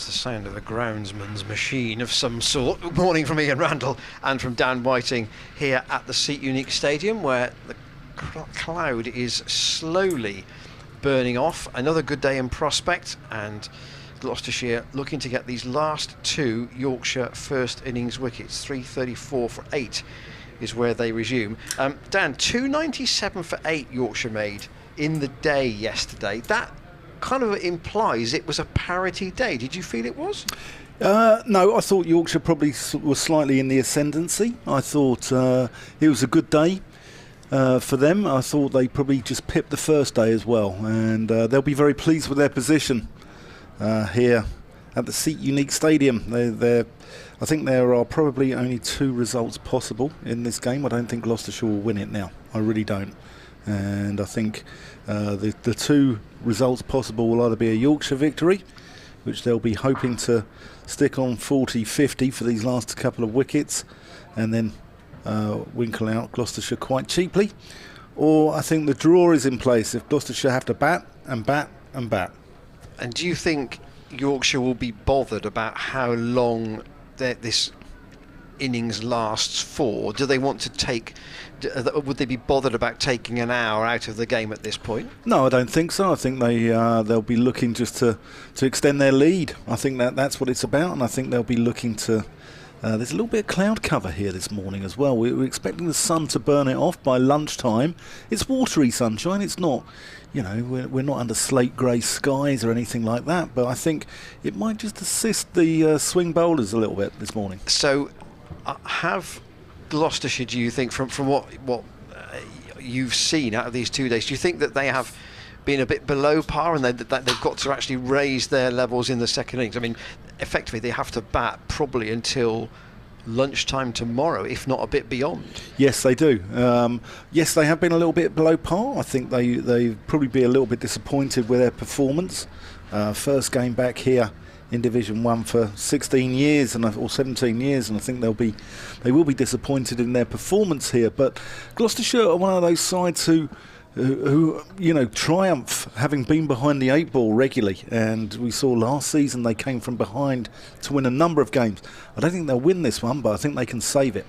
That's the sound of a groundsman's machine of some sort. Good morning from Ian Randall and from Dan Whiting here at the Seat Unique Stadium, where the cloud is slowly burning off. Another good day in prospect, and Gloucestershire looking to get these last two Yorkshire first innings wickets. 334 for 8 is where they resume. Dan, 297 for 8 Yorkshire made in the day yesterday. That kind of implies it was a parity day. Did you feel it was? No, I thought Yorkshire probably was slightly in the ascendancy. I thought it was a good day for them. I thought they probably just pipped the first day as well, and they'll be very pleased with their position here at the Seat Unique Stadium. I think there are probably only 2 results possible in this game. I don't think Gloucestershire will win it now. I really don't. And I think the 2 results possible will either be a Yorkshire victory, which they'll be hoping to stick on 40-50 for these last couple of wickets, and then winkle out Gloucestershire quite cheaply, or I think the draw is in place if Gloucestershire have to bat and bat and bat. And do you think Yorkshire will be bothered about how long this innings lasts for? Do they want to take, would they be bothered about taking an hour out of the game at this point? No, I don't think so. I think they'll be looking just to extend their lead. I think that's what it's about, and I think they'll be looking to there's a little bit of cloud cover here this morning as well. We're expecting the sun to burn it off by lunchtime. It's watery sunshine. It's not, we're not under slate grey skies or anything like that, but I think it might just assist the swing bowlers a little bit this morning. So have Gloucestershire, do you think, from what you've seen out of these 2 days, do you think that they have been a bit below par and that they've got to actually raise their levels in the second innings? I mean, effectively they have to bat probably until lunchtime tomorrow, if not a bit beyond. Yes, they do. Yes, they have been a little bit below par. I think they probably be a little bit disappointed with their performance. First game back here in Division 1 for 16 years or 17 years, and I think they will be disappointed in their performance here. But Gloucestershire are one of those sides who triumph having been behind the 8 ball regularly, and we saw last season they came from behind to win a number of games. I don't think they'll win this one, but I think they can save it.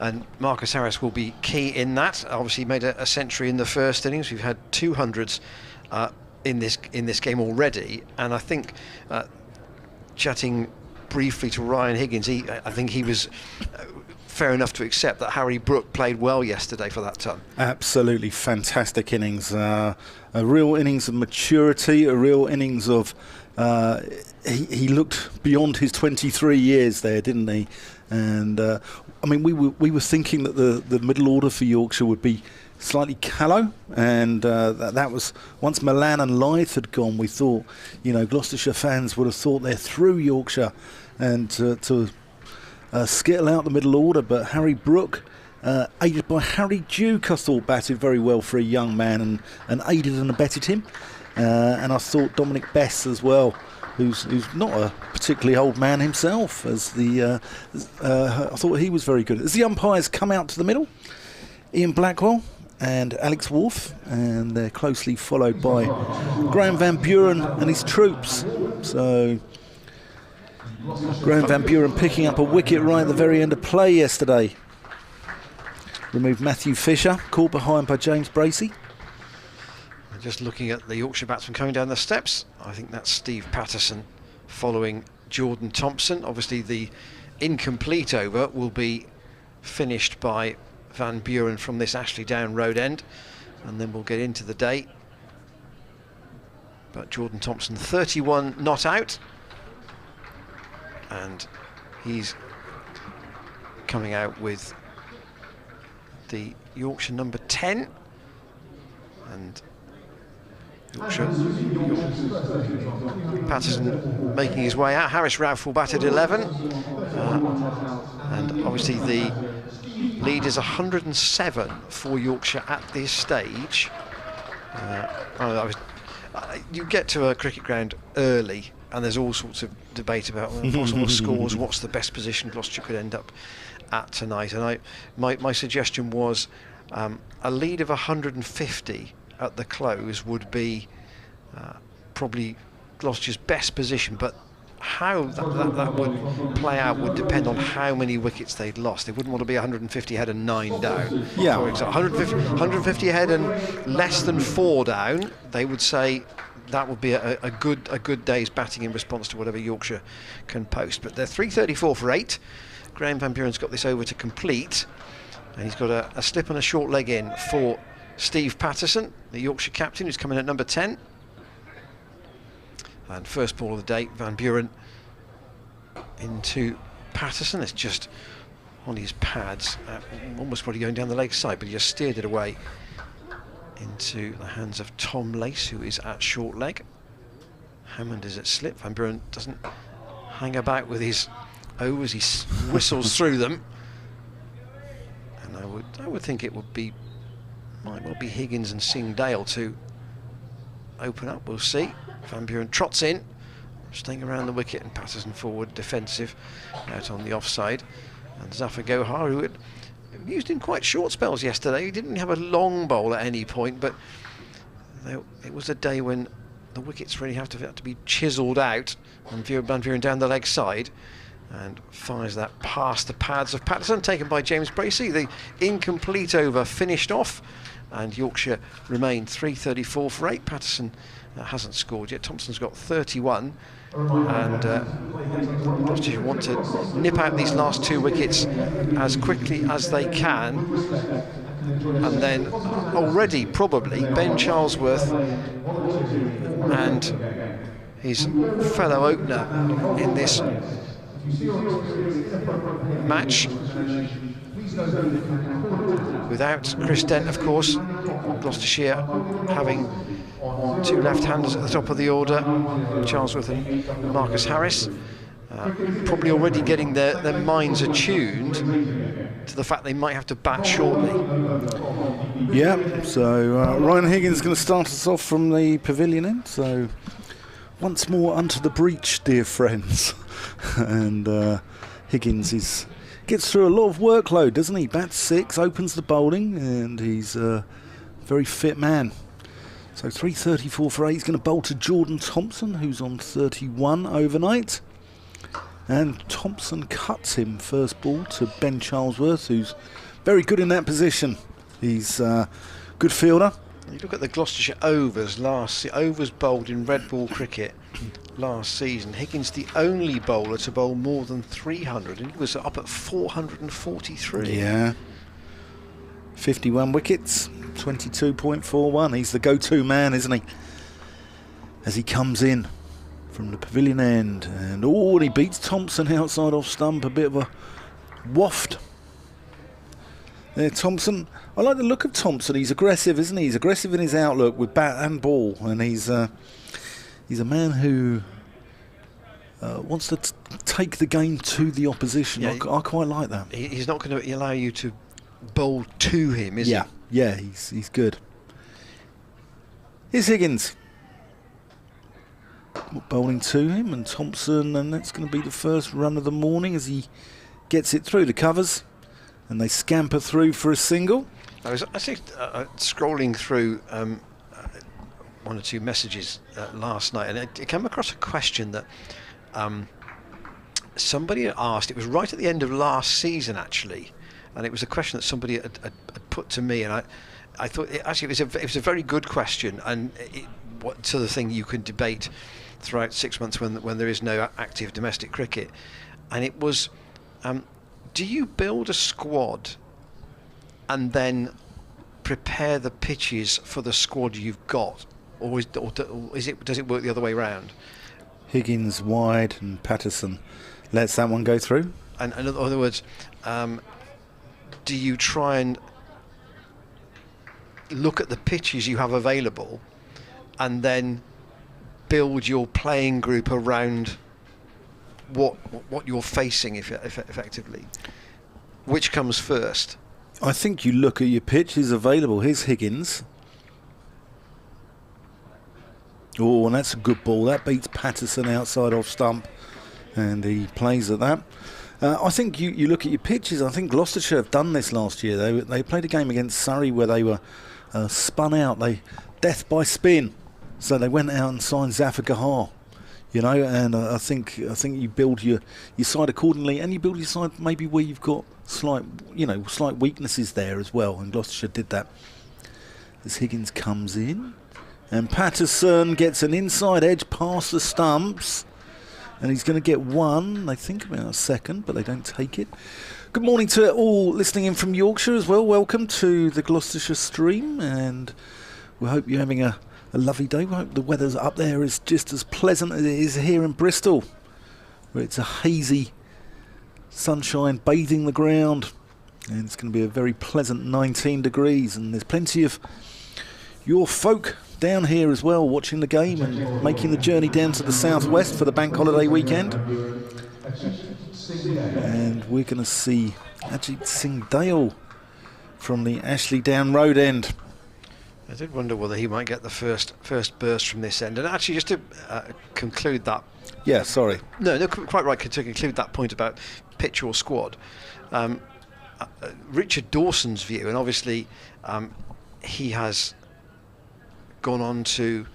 And Marcus Harris will be key in that. Obviously he made a century in the first innings. We've had 200s in this game already, and I think chatting briefly to Ryan Higgins, I think he was fair enough to accept that Harry Brook played well yesterday for that ton. Absolutely fantastic innings, a real innings of maturity, a real innings of he looked beyond his 23 years there, didn't he? And I mean, we were thinking that the middle order for Yorkshire would be slightly callow, and that was, once Milan and Lyth had gone, we thought, Gloucestershire fans would have thought they're through Yorkshire, and to skittle out the middle order. But Harry Brook, aided by Harry Duke, I thought batted very well for a young man, and aided and abetted him. And I thought Dominic Bess as well, who's not a particularly old man himself, I thought he was very good. As the umpires come out to the middle, Ian Blackwell and Alex Wolf, and they're closely followed by Graham Van Buren and his troops. So Graham Van Buren picking up a wicket right at the very end of play yesterday. Removed Matthew Fisher, caught behind by James Bracey. Just looking at the Yorkshire batsman coming down the steps, I think that's Steve Patterson following Jordan Thompson. Obviously the incomplete over will be finished by Van Buren from this Ashley Down road end, and then we'll get into the day. But Jordan Thompson 31 not out, and he's coming out with the Yorkshire number 10, and Yorkshire Patterson making his way out. Harris Ralph will bat at 11, and obviously the lead is 107 for Yorkshire at this stage. You get to a cricket ground early and there's all sorts of debate about possible scores, what's the best position Gloucestershire could end up at tonight. And my suggestion was a lead of 150 at the close would be probably Gloucestershire's best position, but how that would play out would depend on how many wickets they'd lost. They wouldn't want to be 150 ahead and 9 down. Yeah. For example, 150 ahead and less than 4 down, they would say that would be a good day's batting in response to whatever Yorkshire can post. But they're 334 for 8. Graham Van Buren's got this over to complete, and he's got a slip and a short leg in for Steve Patterson, the Yorkshire captain, who's coming at number 10. And first ball of the day, Van Buren into Patterson. It's just on his pads, almost probably going down the leg side, but he just steered it away into the hands of Tom Lace, who is at short leg. Hammond is at slip. Van Buren doesn't hang about with his overs, he whistles through them. And I would think it might well be Higgins and Singh Dale to open up. We'll see. Van Buren trots in, staying around the wicket, and Patterson forward, defensive, out on the offside. And Zafar Gohar, who had used in quite short spells yesterday. He didn't have a long bowl at any point, but it was a day when the wickets really have to be chiselled out, and Van Buren down the leg side, and fires that past the pads of Patterson, taken by James Bracey. The incomplete over finished off, and Yorkshire remained 334 for 8. Patterson hasn't scored yet. Thompson's got 31, and Gloucestershire want to nip out these last 2 wickets as quickly as they can, and then already probably Ben Charlesworth and his fellow opener in this match, without Chris Dent, of course. Gloucestershire having 2 left-handers at the top of the order, Charlesworth and Marcus Harris, probably already getting their minds attuned to the fact they might have to bat shortly. Yeah, so Ryan Higgins is going to start us off from the pavilion end. So once more under the breach, dear friends. And Higgins gets through a lot of workload, doesn't he? Bats 6, opens the bowling, and he's a very fit man. So 334 for 8. He's going to bowl to Jordan Thompson, who's on 31 overnight. And Thompson cuts him first ball to Ben Charlesworth, who's very good in that position. He's a good fielder. You look at the Gloucestershire overs overs bowled in red ball cricket last season. Higgins the only bowler to bowl more than 300, and he was up at 443. Yeah. 51 wickets, 22.41. He's the go-to man, isn't he? As he comes in from the pavilion end, and he beats Thompson outside off stump. A bit of a waft there, Thompson. I like the look of Thompson. He's aggressive, isn't he? He's aggressive in his outlook with bat and ball, and he's a man who wants to take the game to the opposition. Yeah, I quite like that. He's not going to allow you to bowl to him, is he? Yeah, he's good. Here's Higgins bowling to him, and Thompson, and that's going to be the first run of the morning as he gets it through the covers, and they scamper through for a single. I was scrolling through 1 or 2 messages last night, and it came across a question that somebody had asked. It was right at the end of last season, actually, and it was a question that somebody had put to me, and I thought it was a very good question, and what sort of thing you can debate throughout 6 months when there is no active domestic cricket. And it was, do you build a squad and then prepare the pitches for the squad you've got, or does it work the other way around? Higgins wide and Patterson lets that one go through. And in other words, do you try and look at the pitches you have available and then build your playing group around what you're facing effectively? Which comes first? I think you look at your pitches available. Here's Higgins. Oh, and that's a good ball. That beats Patterson outside off stump, and he plays at that. I think you look at your pitches. I think Gloucestershire have done this last year. They played a game against Surrey where they were spun out. Death by spin. So they went out and signed Zafar Gohar. you know. And I think you build your side accordingly, and you build your side maybe where you've got slight weaknesses there as well. And Gloucestershire did that. As Higgins comes in, and Patterson gets an inside edge past the stumps, and he's going to get one. They think about a second, but they don't take it. Good morning to all listening in from Yorkshire as well. Welcome to the Gloucestershire stream, and we hope you're having a lovely day. We hope the weather up there is just as pleasant as it is here in Bristol, where it's a hazy sunshine bathing the ground, and it's going to be a very pleasant 19 degrees, and there's plenty of your folk down here as well watching the game and making the journey down to the southwest for the bank holiday weekend. And we're going to see Ajit Singh Dale from the Ashley Down Road end. I did wonder whether he might get the first burst from this end. And actually, just to conclude that. Yeah, sorry. No, quite right. To conclude that point about pitch or squad. Richard Dawson's view, and obviously he has gone on to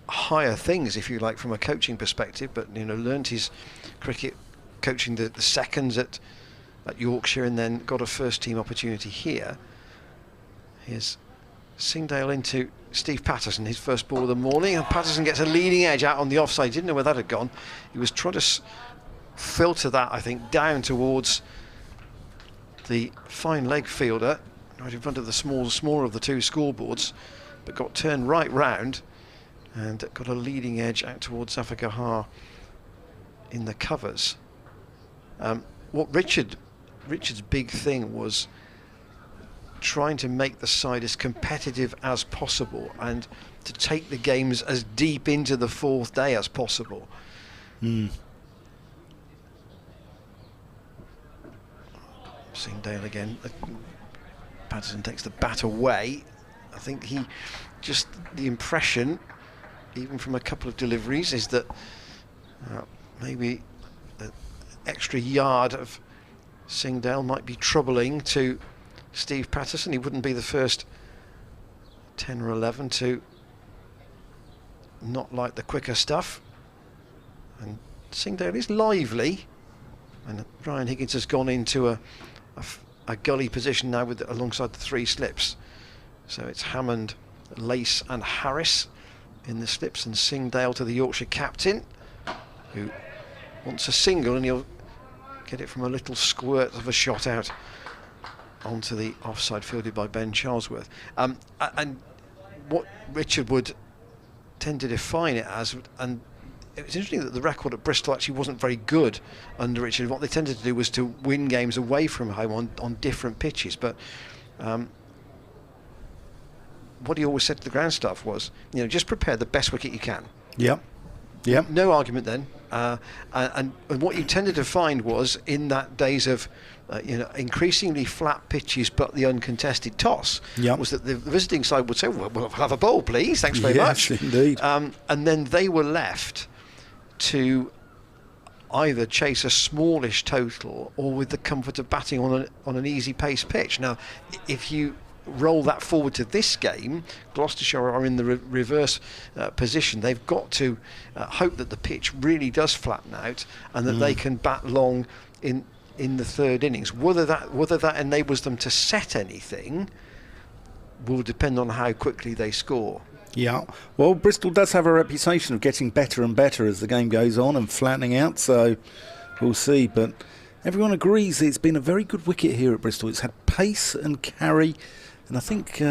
higher things, if you like, from a coaching perspective, but learned his cricket coaching the seconds at Yorkshire, and then got a first team opportunity here. Here's Singdale into Steve Patterson, his first ball of the morning, and Patterson gets a leading edge out on the offside. Didn't know where that had gone. He was trying to filter that, I think, down towards the fine leg fielder, right in front of the smaller of the two scoreboards, but got turned right round and got a leading edge out towards Zafar in the covers. What Richard's big thing was trying to make the side as competitive as possible and to take the games as deep into the fourth day as possible. Singdale again. Patterson takes the bat away. I think the impression, even from a couple of deliveries, is that maybe the extra yard of Singdale might be troubling to Steve Patterson. He wouldn't be the first 10 or 11 to not like the quicker stuff. And Singdale is lively, and Ryan Higgins has gone into a gully position now alongside the three slips. So it's Hammond, Lace and Harris in the slips, and Singdale to the Yorkshire captain, who wants a single, and he'll get it from a little squirt of a shot out onto the offside, fielded by Ben Charlesworth. And what Richard would tend to define it as, and it's interesting that the record at Bristol actually wasn't very good under Richard. What they tended to do was to win games away from home on different pitches, but what he always said to the ground staff was, just prepare the best wicket you can. Yep. No argument then. And what you tended to find was, in that days of increasingly flat pitches but the uncontested toss, was that the visiting side would say, well, we'll have a bowl, please, thanks very much. Yes, indeed. And then they were left to either chase a smallish total or with the comfort of batting on an easy pace pitch. Now, if you roll that forward to this game, Gloucestershire are in the reverse position. They've got to hope that the pitch really does flatten out and that they can bat long in the third innings. Whether that enables them to set anything will depend on how quickly they score. Yeah, well, Bristol does have a reputation of getting better and better as the game goes on and flattening out, so we'll see. But everyone agrees it's been a very good wicket here at Bristol. It's had pace and carry, and I think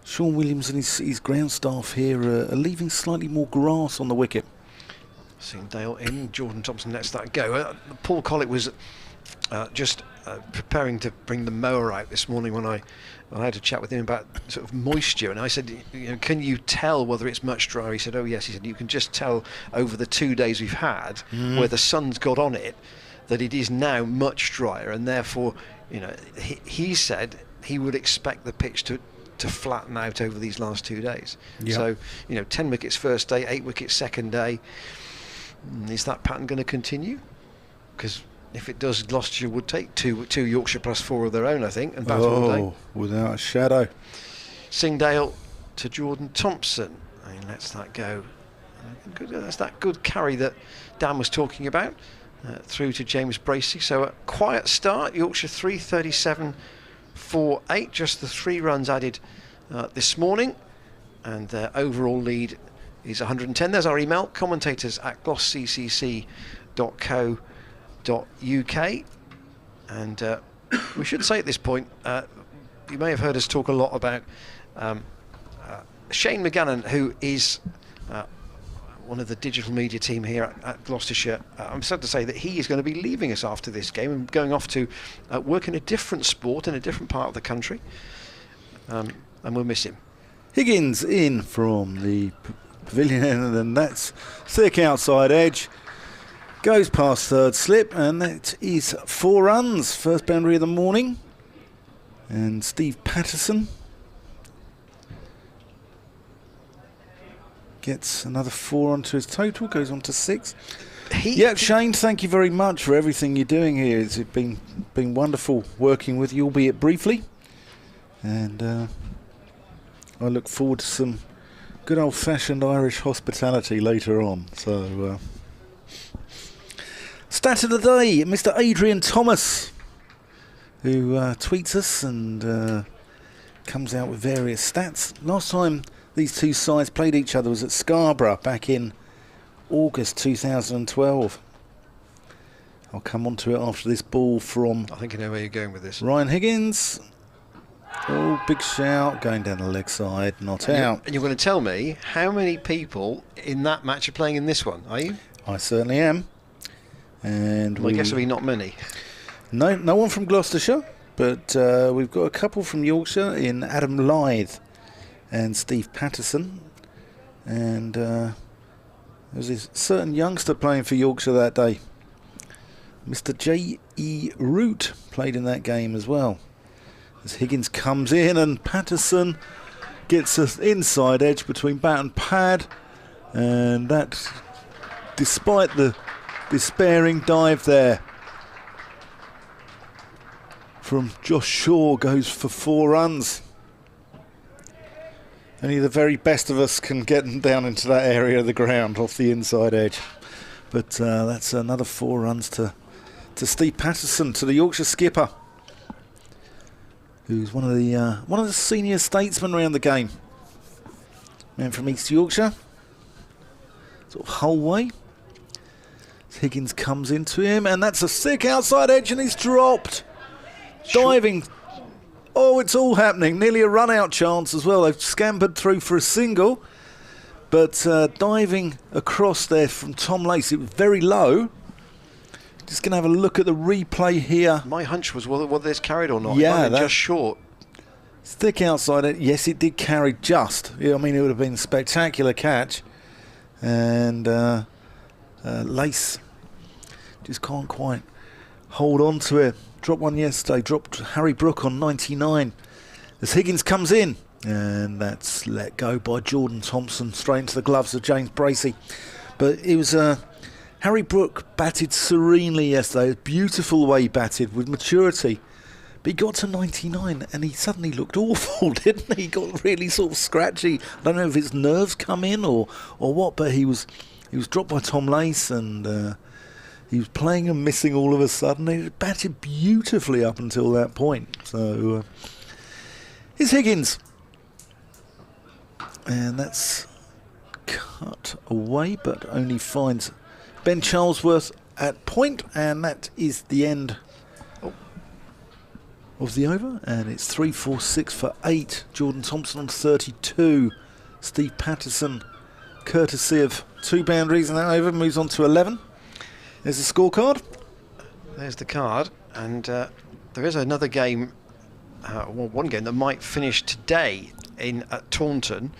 Sean Williams and his ground staff here are leaving slightly more grass on the wicket. Singdale in, Jordan Thompson lets that go. Paul Collett was just preparing to bring the mower out this morning when I had a chat with him about sort of moisture, and I said, can you tell whether it's much drier? He said, oh yes. He said, you can just tell over the 2 days we've had where the sun's got on it that it is now much drier, and therefore he said he would expect the pitch to flatten out over these last 2 days. So 10 wickets first day, 8 wickets second day. Is that pattern going to continue? Because if it does, Gloucestershire would take two Yorkshire plus 4 of their own, I think, and bat all day. Without a shadow. Singdale to Jordan Thompson. He lets that go. That's that good carry that Dan was talking about, through to James Bracey. So a quiet start. Yorkshire 337 for 8, just the 3 runs added this morning, and their overall lead is 110. There's our email, commentators at glosscc.co.uk. And we should say at this point, you may have heard us talk a lot about Shane McGannon, who is one of the digital media team here at Gloucestershire. I'm sad to say that he is going to be leaving us after this game and going off to work in a different sport in a different part of the country, and we'll miss him. Higgins in from the pavilion, and then that's thick outside edge. Goes past third slip, and that is 4 runs. First boundary of the morning. And Steve Patterson gets another 4 onto his total, goes on to 6. Shane, thank you very much for everything you're doing here. It's been wonderful working with you, albeit briefly. And I look forward to some good old-fashioned Irish hospitality later on. So, stat of the day, Mr. Adrian Thomas, who tweets us and comes out with various stats. Last time these two sides played each other was at Scarborough back in August 2012. I'll come on to it after this ball from... I think I know where you're going with this. Ryan Higgins. Oh, big shout, going down the leg side, not out. And you're going to tell me how many people in that match are playing in this one, are you? I certainly am. And well, I guess it'll be not many. No one from Gloucestershire, but we've got a couple from Yorkshire in Adam Lythe and Steve Patterson. And there was a certain youngster playing for Yorkshire that day. Mr. J.E. Root played in that game as well. As Higgins comes in and Patterson gets an inside edge between bat and pad. And that, despite the despairing dive there from Josh Shaw, goes for 4 runs. Only the very best of us can get them down into that area of the ground off the inside edge. But that's another 4 runs to Steve Patterson, to the Yorkshire skipper, who's one of the senior statesmen around the game. Man from East Yorkshire, sort of Hull way. Higgins comes into him, and that's a thick outside edge, and he's dropped. Diving. Oh, it's all happening. Nearly a run-out chance as well. They've scampered through for a single, but diving across there from Tom Lace. It was very low. Just going to have a look at the replay here. My hunch was whether this carried or not. Yeah, just short. Thick outside edge. Yes, it did carry just. I mean, it would have been a spectacular catch. And Lace just can't quite hold on to it. Dropped one yesterday, dropped Harry Brook on 99 as Higgins comes in, and that's let go by Jordan Thompson straight into the gloves of James Bracey. But it was Harry Brook batted serenely yesterday. Beautiful the way he batted with maturity, but he got to 99 and he suddenly looked awful, didn't he? He got really sort of scratchy. I don't know if his nerves come in or what, but he was dropped by Tom Lace, and he was playing and missing all of a sudden. He batted beautifully up until that point. So it's Higgins. And that's cut away, but only finds Ben Charlesworth at point. And that is the end of the over. And it's 3-4-6 for 8. Jordan Thompson on 32. Steve Patterson, courtesy of 2 boundaries in that over, moves on to 11. There's the scorecard. There's the card, and there is another game, one game that might finish today at Taunton.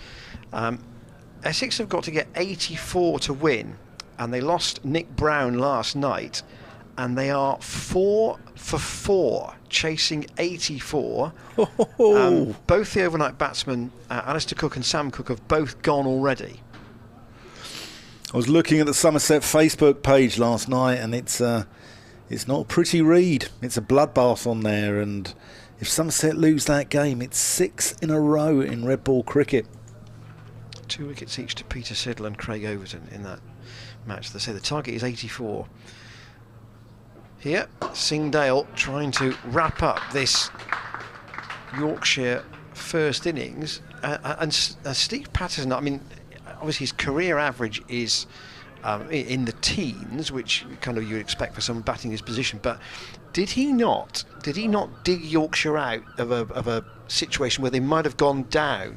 Essex have got to get 84 to win, and they lost Nick Brown last night, and they are 4 for 4, chasing 84. Both the overnight batsmen, Alistair Cook and Sam Cook, have both gone already. I was looking at the Somerset Facebook page last night, and it's not a pretty read. It's a bloodbath on there, and if Somerset lose that game, it's 6 in a row in red ball cricket. 2 wickets each to Peter Siddle and Craig Overton in that match. They say the target is 84. Here, Singdale trying to wrap up this Yorkshire first innings. And Steve Patterson, I mean, obviously his career average is in the teens, which kind of you'd expect for someone batting his position. But did he not dig Yorkshire out of a situation where they might have gone down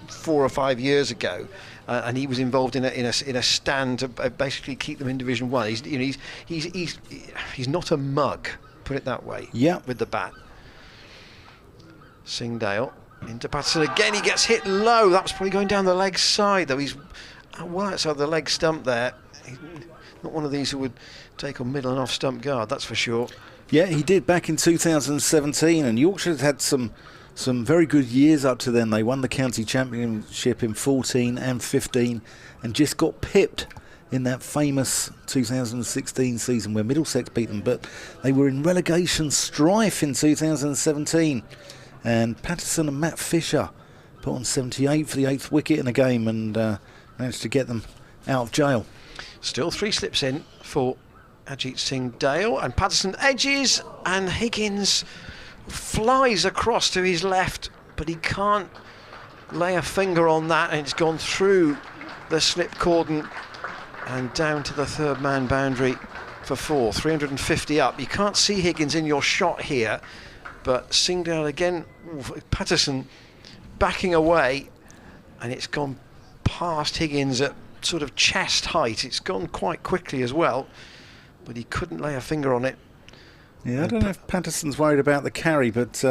4 or 5 years ago, and he was involved in a stand to basically keep them in Division 1? He's not a mug, put it that way. Yeah. With the bat. Singdale into Patterson again. He gets hit low. That was probably going down the leg side, though. He's well outside the leg stump there. He's not one of these who would take on middle and off stump guard, that's for sure. Yeah, he did back in 2017, and Yorkshire had had some very good years up to then. They won the county championship in 14 and 15 and just got pipped in that famous 2016 season where Middlesex beat them, but they were in relegation strife in 2017, and Patterson and Matt Fisher put on 78 for the 8th wicket in a game and managed to get them out of jail. Still 3 slips in for Ajit Singh Dale, and Patterson edges, and Higgins flies across to his left, but he can't lay a finger on that, and it's gone through the slip cordon and down to the 3rd man boundary for 4. 350 up. You can't see Higgins in your shot here, but Singdale again, Patterson backing away, and it's gone past Higgins at sort of chest height. It's gone quite quickly as well, but he couldn't lay a finger on it. Yeah, I don't know if Patterson's worried about the carry, but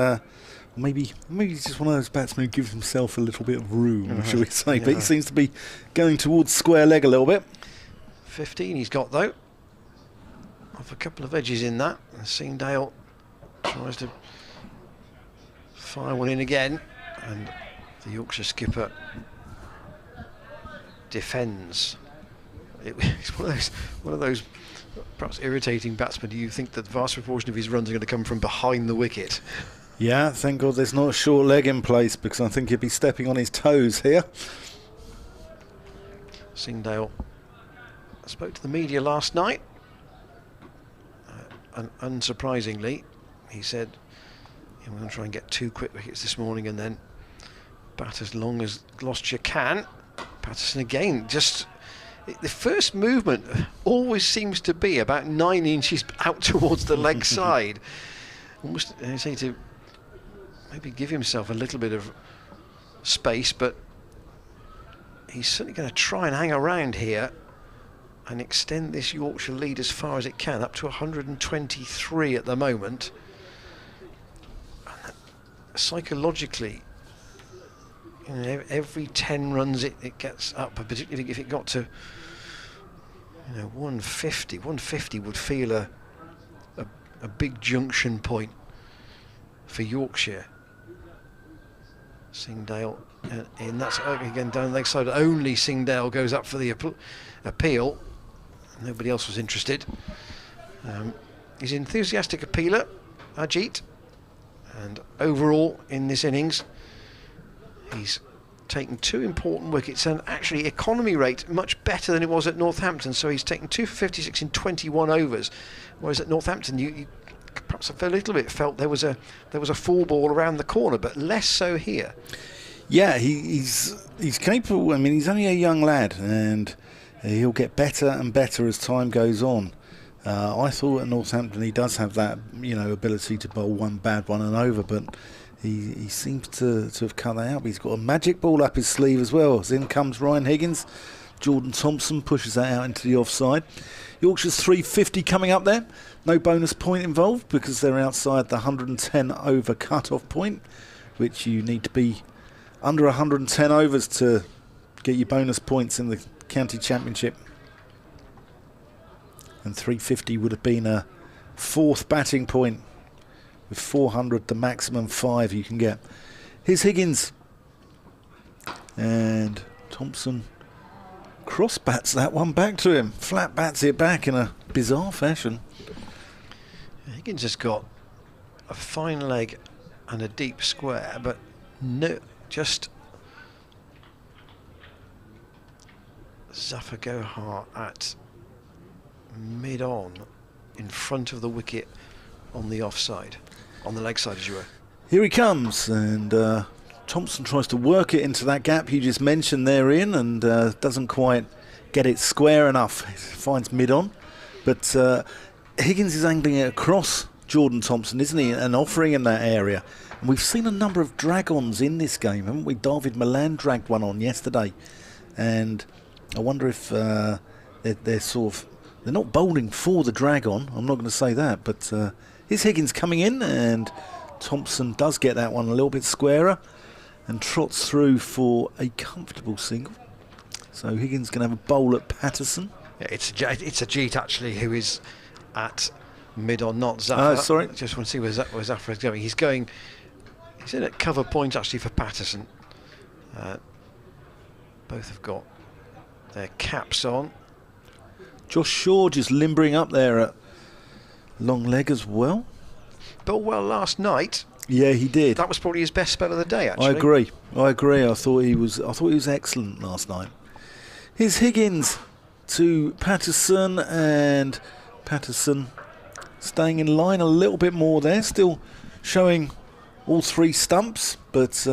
maybe he's just one of those batsmen who gives himself a little bit of room, shall we say. Yeah. But he seems to be going towards square leg a little bit. 15 he's got, though. Off a couple of edges in that. And Singdale tries to fire one in again, and the Yorkshire skipper defends. It's one of those perhaps irritating batsmen. Do you think that the vast proportion of his runs are going to come from behind the wicket? Yeah, thank God there's not a short leg in place, because I think he'd be stepping on his toes here. Singdale spoke to the media last night, and unsurprisingly he said, we're going to try and get 2 quick wickets this morning and then bat as long as Gloucestershire can. Patterson again, just the first movement always seems to be about 9 inches out towards the leg side. Almost, I say, to maybe give himself a little bit of space, but he's certainly going to try and hang around here and extend this Yorkshire lead as far as it can, up to 123 at the moment. And psychologically, every 10 runs it gets up, particularly if it got to 150 would feel a big junction point for Yorkshire. Singdale, and that's again down the leg side. Only Singdale goes up for the appeal. Nobody else was interested. He's an enthusiastic appealer, Ajit, and overall in this innings he's taken 2 important wickets, and actually economy rate much better than it was at Northampton. So he's taken 2 for 56 in 21 overs, whereas at Northampton you perhaps a little bit felt there was a full ball around the corner, but less so here. Yeah, he's capable. I mean, he's only a young lad, and he'll get better and better as time goes on. I thought at Northampton he does have that ability to bowl one bad one and over, but he seems to have cut that out. He's got a magic ball up his sleeve as well. As in comes Ryan Higgins. Jordan Thompson pushes that out into the offside. Yorkshire's 350 coming up there. No bonus point involved because they're outside the 110 over cut-off point, which you need to be under 110 overs to get your bonus points in the county championship. And 350 would have been a 4th batting point, with 400 the maximum 5 you can get. Here's Higgins, and Thompson cross bats that one back to him, flat bats it back in a bizarre fashion. Higgins has got a fine leg and a deep square, but no, just Zafar Gohar at mid-on, in front of the wicket on the offside, on the leg side as you were. Here he comes, and Thompson tries to work it into that gap you just mentioned there, Ian, and doesn't quite get it square enough. Finds mid-on, but Higgins is angling it across Jordan Thompson, isn't he, and offering in that area. And we've seen a number of drag-ons in this game, haven't we? David Milan dragged one on yesterday, and I wonder if they're sort of, they're not bowling for the drag-on, I'm not going to say that, but here's Higgins coming in, and Thompson does get that one a little bit squarer and trots through for a comfortable single. So Higgins going to have a bowl at Patterson. Yeah, it's Ajit actually who is at mid-on, not Zafar. Sorry. Just want to see where Zafar is going. He's in at cover point actually for Patterson. Both have got their caps on. Josh Shaw just limbering up there at long leg as well. Bowled well last night. Yeah, he did. That was probably his best spell of the day, actually. I agree. I thought he was excellent last night. Here's Higgins to Patterson, and Patterson staying in line a little bit more there, still showing all three stumps, but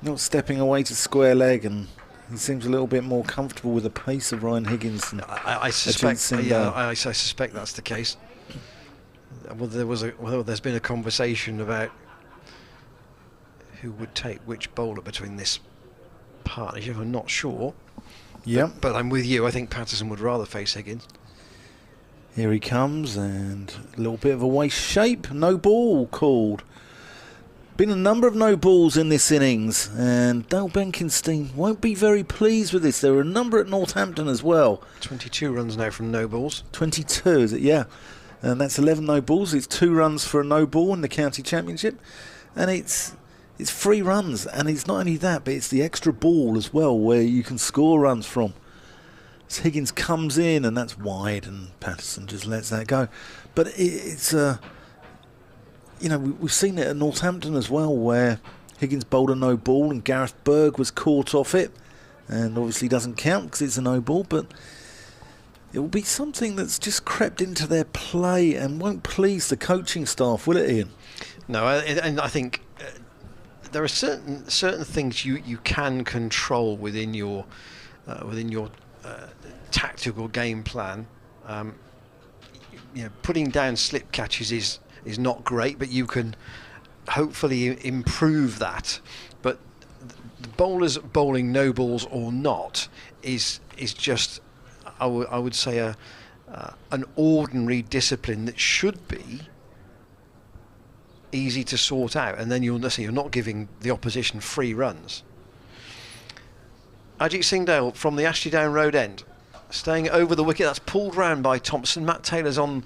not stepping away to square leg, and he seems a little bit more comfortable with the pace of Ryan Higgins. And I suspect. Yeah, I suspect that's the case. Well, there's been a conversation about who would take which bowler between this partnership. I'm not sure. Yeah, but I'm with you. I think Patterson would rather face Higgins. Here he comes, and a little bit of a waist shape. No ball called. Been a number of no balls in this innings, and Dale Benkenstein won't be very pleased with this. There were a number at Northampton as well. 22 runs now from no balls. 22, is it? Yeah. And that's 11 no balls. It's 2 runs for a no ball in the county championship, and it's 3 runs. And it's not only that, but it's the extra ball as well, where you can score runs from. So Higgins comes in, and that's wide, and Patterson just lets that go. But it's we've seen it at Northampton as well, where Higgins bowled a no ball, and Gareth Berg was caught off it, and obviously doesn't count because it's a no ball, but it will be something that's just crept into their play and won't please the coaching staff, will it, Ian? No, and I think there are certain things you can control within your tactical game plan. Putting down slip catches is not great, but you can hopefully improve that. But the bowlers bowling no balls or not is just, I would say, an ordinary discipline that should be easy to sort out, and then you're not giving the opposition free runs. Ajit Singhdale from the Ashley Down Road end, staying over the wicket. That's pulled round by Thompson. Matt Taylor's on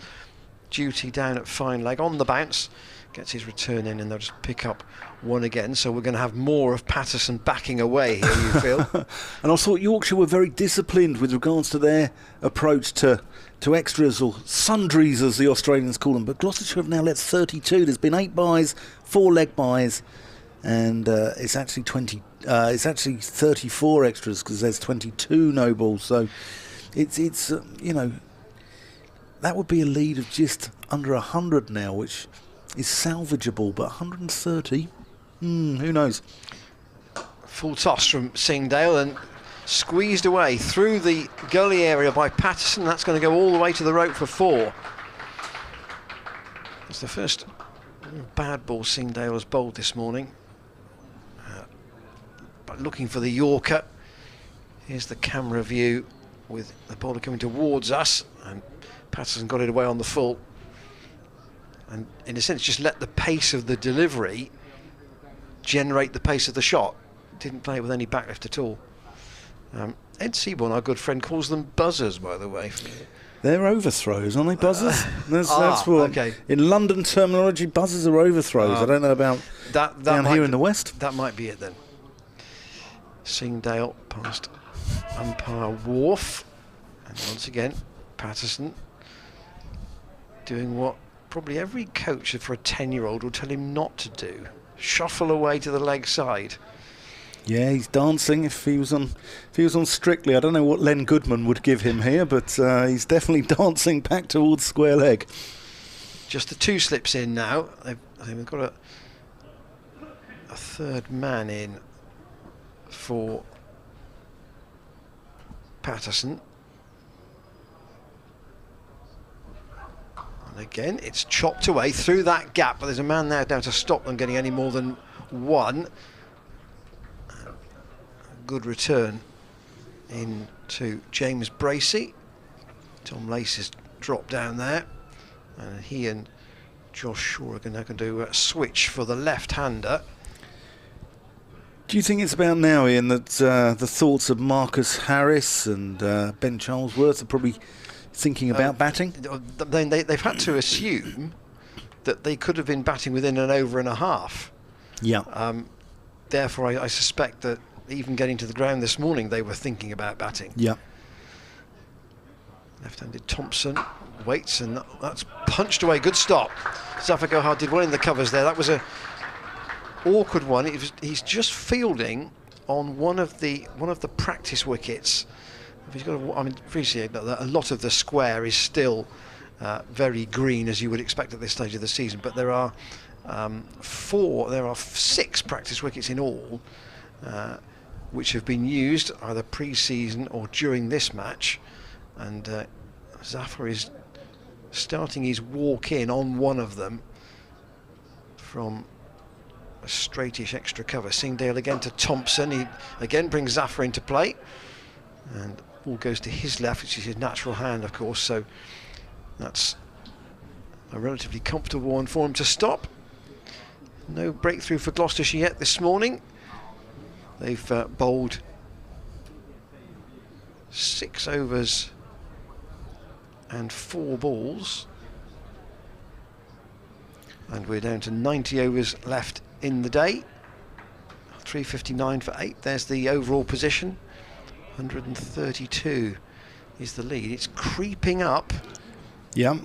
duty down at fine leg on the bounce, gets his return in, and they'll just pick up one again. So we're going to have more of Patterson backing away here, you feel? And I thought Yorkshire were very disciplined with regards to their approach to extras, or sundries as the Australians call them. But Gloucestershire have now let 32. There's been 8 byes, 4 leg byes, and it's actually 34 extras because there's 22 no balls. So it's that would be a lead of just under 100 now, which is salvageable, but 130, who knows? Full toss from Singhdale, and squeezed away through the gully area by Patterson. That's going to go all the way to the rope for 4. It's the first bad ball Singhdale has bowled this morning. But looking for the Yorker. Here's the camera view with the bowler coming towards us, and Patterson got it away on the full, and in a sense just let the pace of the delivery generate the pace of the shot. Didn't play it with any backlift at all. Ed Seaborn, our good friend, calls them buzzers, by the way. They're overthrows, aren't they, buzzers? That's what, okay. In London terminology, buzzers are overthrows. I don't know about that down here in the West. That might be it then. Singhdale past umpire Wharf, and once again Patterson doing what probably every coach for a 10-year-old will tell him not to do: shuffle away to the leg side. Yeah, he's dancing. If he was on Strictly, I don't know what Len Goodman would give him here, but he's definitely dancing back towards square leg. Just the 2 slips in now. I think we've got a third man in for Patterson. And again, it's chopped away through that gap, but there's a man there now to stop them getting any more than 1. Good return into James Bracey. Tom Lace has dropped down there, and he and Josh Shaw are now going to do a switch for the left-hander. Do you think it's about now, Ian, that the thoughts of Marcus Harris and Ben Charlesworth are probably thinking about batting? They've had to assume that they could have been batting within an over and a half. Yeah. Therefore, I suspect that even getting to the ground this morning, they were thinking about batting. Yeah. Left-handed Thompson waits, and that's punched away. Good stop. Zafar Gohar did well in the covers there. That was a awkward one. He's just fielding on one of the practice wickets. He's got. I mean, appreciate that a lot of the square is still very green, as you would expect at this stage of the season. But there are 6 practice wickets in all, which have been used either pre-season or during this match, and Zafar is starting his walk in on one of them from a straightish extra cover. Singdale again to Thompson. He again brings Zafar into play, and ball goes to his left, which is his natural hand, of course, so that's a relatively comfortable one for him to stop. No breakthrough for Gloucestershire yet this morning. They've bowled 6 overs and 4 balls, and we're down to 90 overs left in the day. 359 for 8. There's the overall position. 132 is the lead. It's creeping up. Yeah.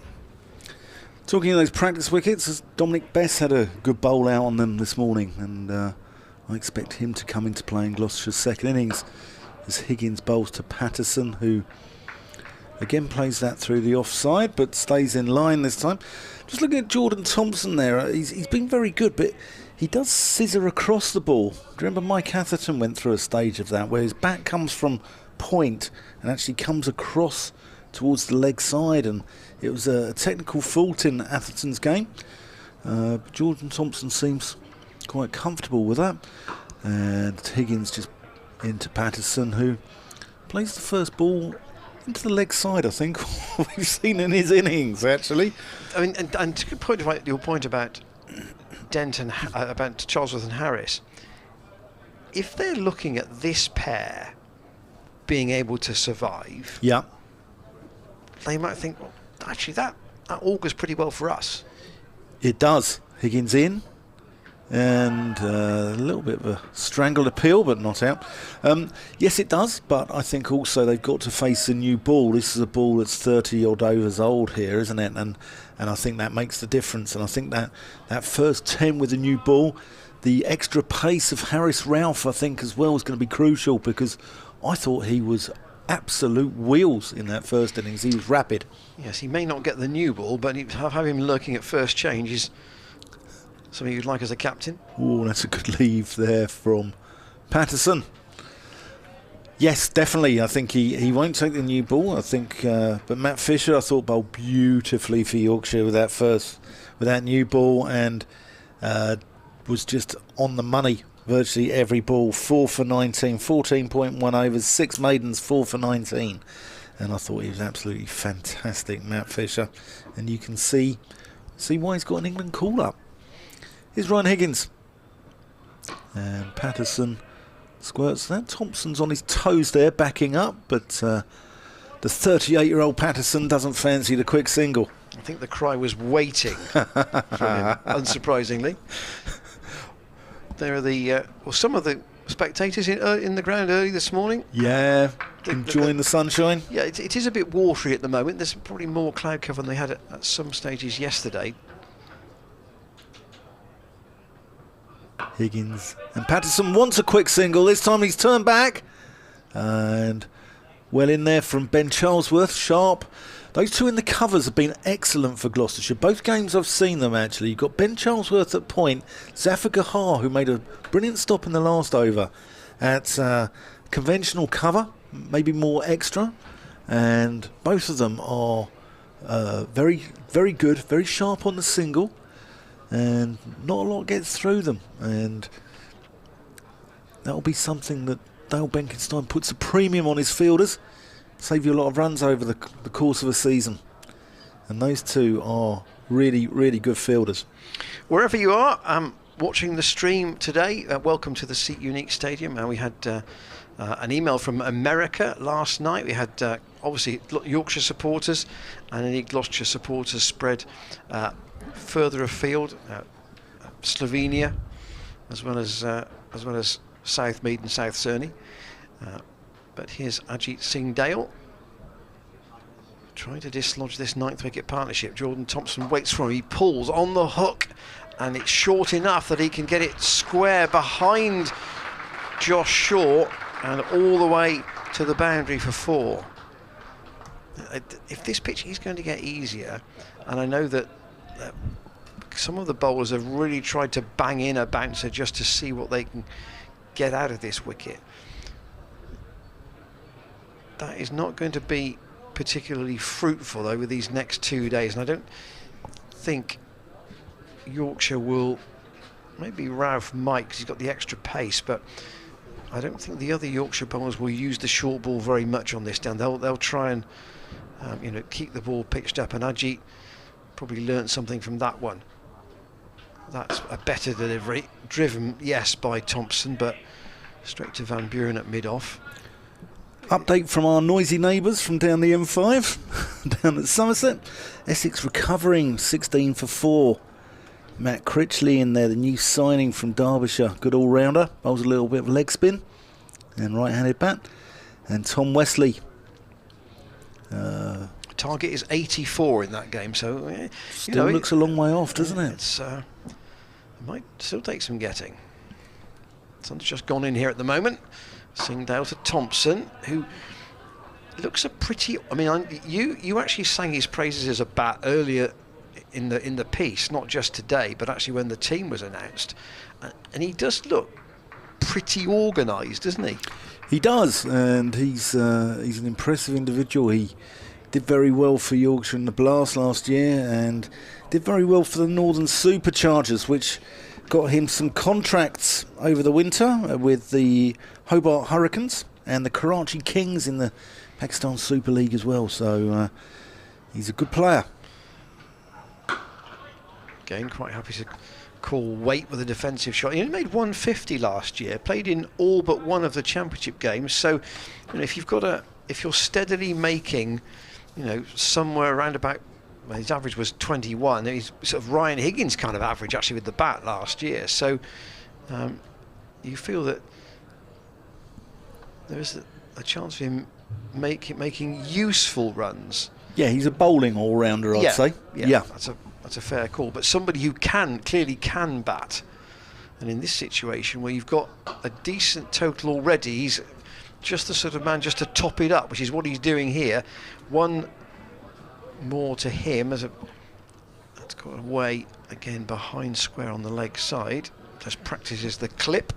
Talking of those practice wickets, Dominic Bess had a good bowl out on them this morning, and I expect him to come into play in Gloucestershire's second innings as Higgins bowls to Patterson, who again plays that through the offside but stays in line this time. Just looking at Jordan Thompson there, he's been very good, but he does scissor across the ball. Do you remember Mike Atherton went through a stage of that where his bat comes from point and actually comes across towards the leg side, and it was a technical fault in Atherton's game. But Jordan Thompson seems quite comfortable with that, and Higgins just into Patterson, who plays the first ball into the leg side, I think we've seen in his innings, actually. I mean, and to point about your point about Denton, about Charlesworth and Harris, if they're looking at this pair being able to survive, yeah, they might think, well, actually that augurs pretty well for us. It does. Higgins in, and a little bit of a strangled appeal, but not out. Yes, it does, but I think also they've got to face a new ball. This is a ball that's 30 odd overs old here, isn't it? And I think that makes the difference. And I think that first 10 with a new ball, the extra pace of Harris Ralph, I think as well, is going to be crucial, because I thought he was absolute wheels in that first innings. He was rapid. Yes, he may not get the new ball, but have him lurking at first change is something you'd like as a captain. Oh, that's a good leave there from Patterson. Yes, definitely. I think he won't take the new ball. I think, but Matt Fisher, I thought, bowled beautifully for Yorkshire with that new ball, and was just on the money. Virtually every ball. 4 for 19, 14.1 overs, 6 maidens, 4 for 19. And I thought he was absolutely fantastic, Matt Fisher. And you can see why he's got an England call-up. Here's Ryan Higgins. And Patterson squirts that. Thompson's on his toes there, backing up. But the 38-year-old Patterson doesn't fancy the quick single. I think the cry was waiting from him, unsurprisingly. There are some of the spectators in the ground early this morning. Yeah, enjoying the sunshine. Yeah, it is a bit watery at the moment. There's probably more cloud cover than they had at some stages yesterday. Higgins. And Patterson wants a quick single. This time he's turned back. And well in there from Ben Charlesworth. Sharp. Those two in the covers have been excellent for Gloucestershire. Both games I've seen them actually. You've got Ben Charlesworth at point. Zafar Gahar, who made a brilliant stop in the last over at conventional cover. Maybe more extra. And both of them are very, very good. Very sharp on the single. And not a lot gets through them, and that'll be something that Dale Benkenstein puts a premium on his fielders, save you a lot of runs over the course of a season. And those two are really, really good fielders. Wherever you are watching the stream today, welcome to the Seat Unique Stadium. We had an email from America last night. We had obviously Yorkshire supporters and any Gloucestershire supporters spread further afield, Slovenia, as well as South Mead and South Cerney. But here's Ajit Singh Dale trying to dislodge this 9th wicket partnership. Jordan Thompson waits for him. He pulls on the hook, and it's short enough that he can get it square behind Josh Shaw and all the way to the boundary for 4. If this pitch is going to get easier, and I know that some of the bowlers have really tried to bang in a bouncer just to see what they can get out of this wicket. That is not going to be particularly fruitful over these next 2 days, and I don't think Yorkshire will, maybe Ralph might because he's got the extra pace, but I don't think the other Yorkshire bowlers will use the short ball very much on this down. They'll try and keep the ball pitched up, and Ajit probably learnt something from that one. That's a better delivery, driven, yes, by Thompson, but straight to Van Buren at mid-off. Update from our noisy neighbours from down the M5, down at Somerset. Essex recovering 16 for 4. Matt Critchley in there, the new signing from Derbyshire, good all-rounder. Bowls a little bit of leg spin and right-handed bat. And Tom Wesley. Target is 84 in that game, so still looks a long way off, doesn't it? It's it might still take some getting. Sun's just gone in here at the moment. Singdale to Thompson, who looks a pretty. I mean, you actually sang his praises as a bat earlier in the piece, not just today, but actually when the team was announced, and he does look pretty organised, doesn't he? He does, and he's an impressive individual. He did very well for Yorkshire in the Blast last year, and did very well for the Northern Superchargers, which got him some contracts over the winter with the Hobart Hurricanes and the Karachi Kings in the Pakistan Super League as well. So he's a good player. Again, quite happy to call weight with a defensive shot. He only made 150 last year, played in all but one of the championship games. So, if you're steadily making, somewhere around about, well, his average was 21. He's sort of Ryan Higgins kind of average actually with the bat last year. So, you feel that there is a chance for him making useful runs. Yeah, he's a bowling all-rounder, I'd say. Yeah, that's a fair call. But somebody who clearly can bat. And in this situation where you've got a decent total already, he's just the sort of man just to top it up, which is what he's doing here. One more to him that's got away again behind square on the leg side. Just practices the clip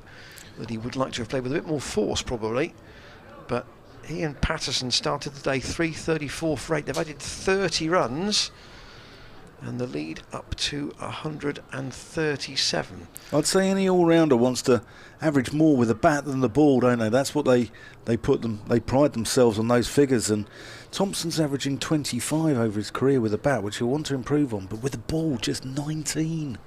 that he would like to have played with a bit more force probably. But he and Patterson started the day 334 for 8. They've added 30 runs. And the lead up to 137. I'd say any all-rounder wants to average more with the bat than the ball, don't they? That's what they pride themselves on those figures. And Thompson's averaging 25 over his career with the bat, which he'll want to improve on. But with the ball, just 19.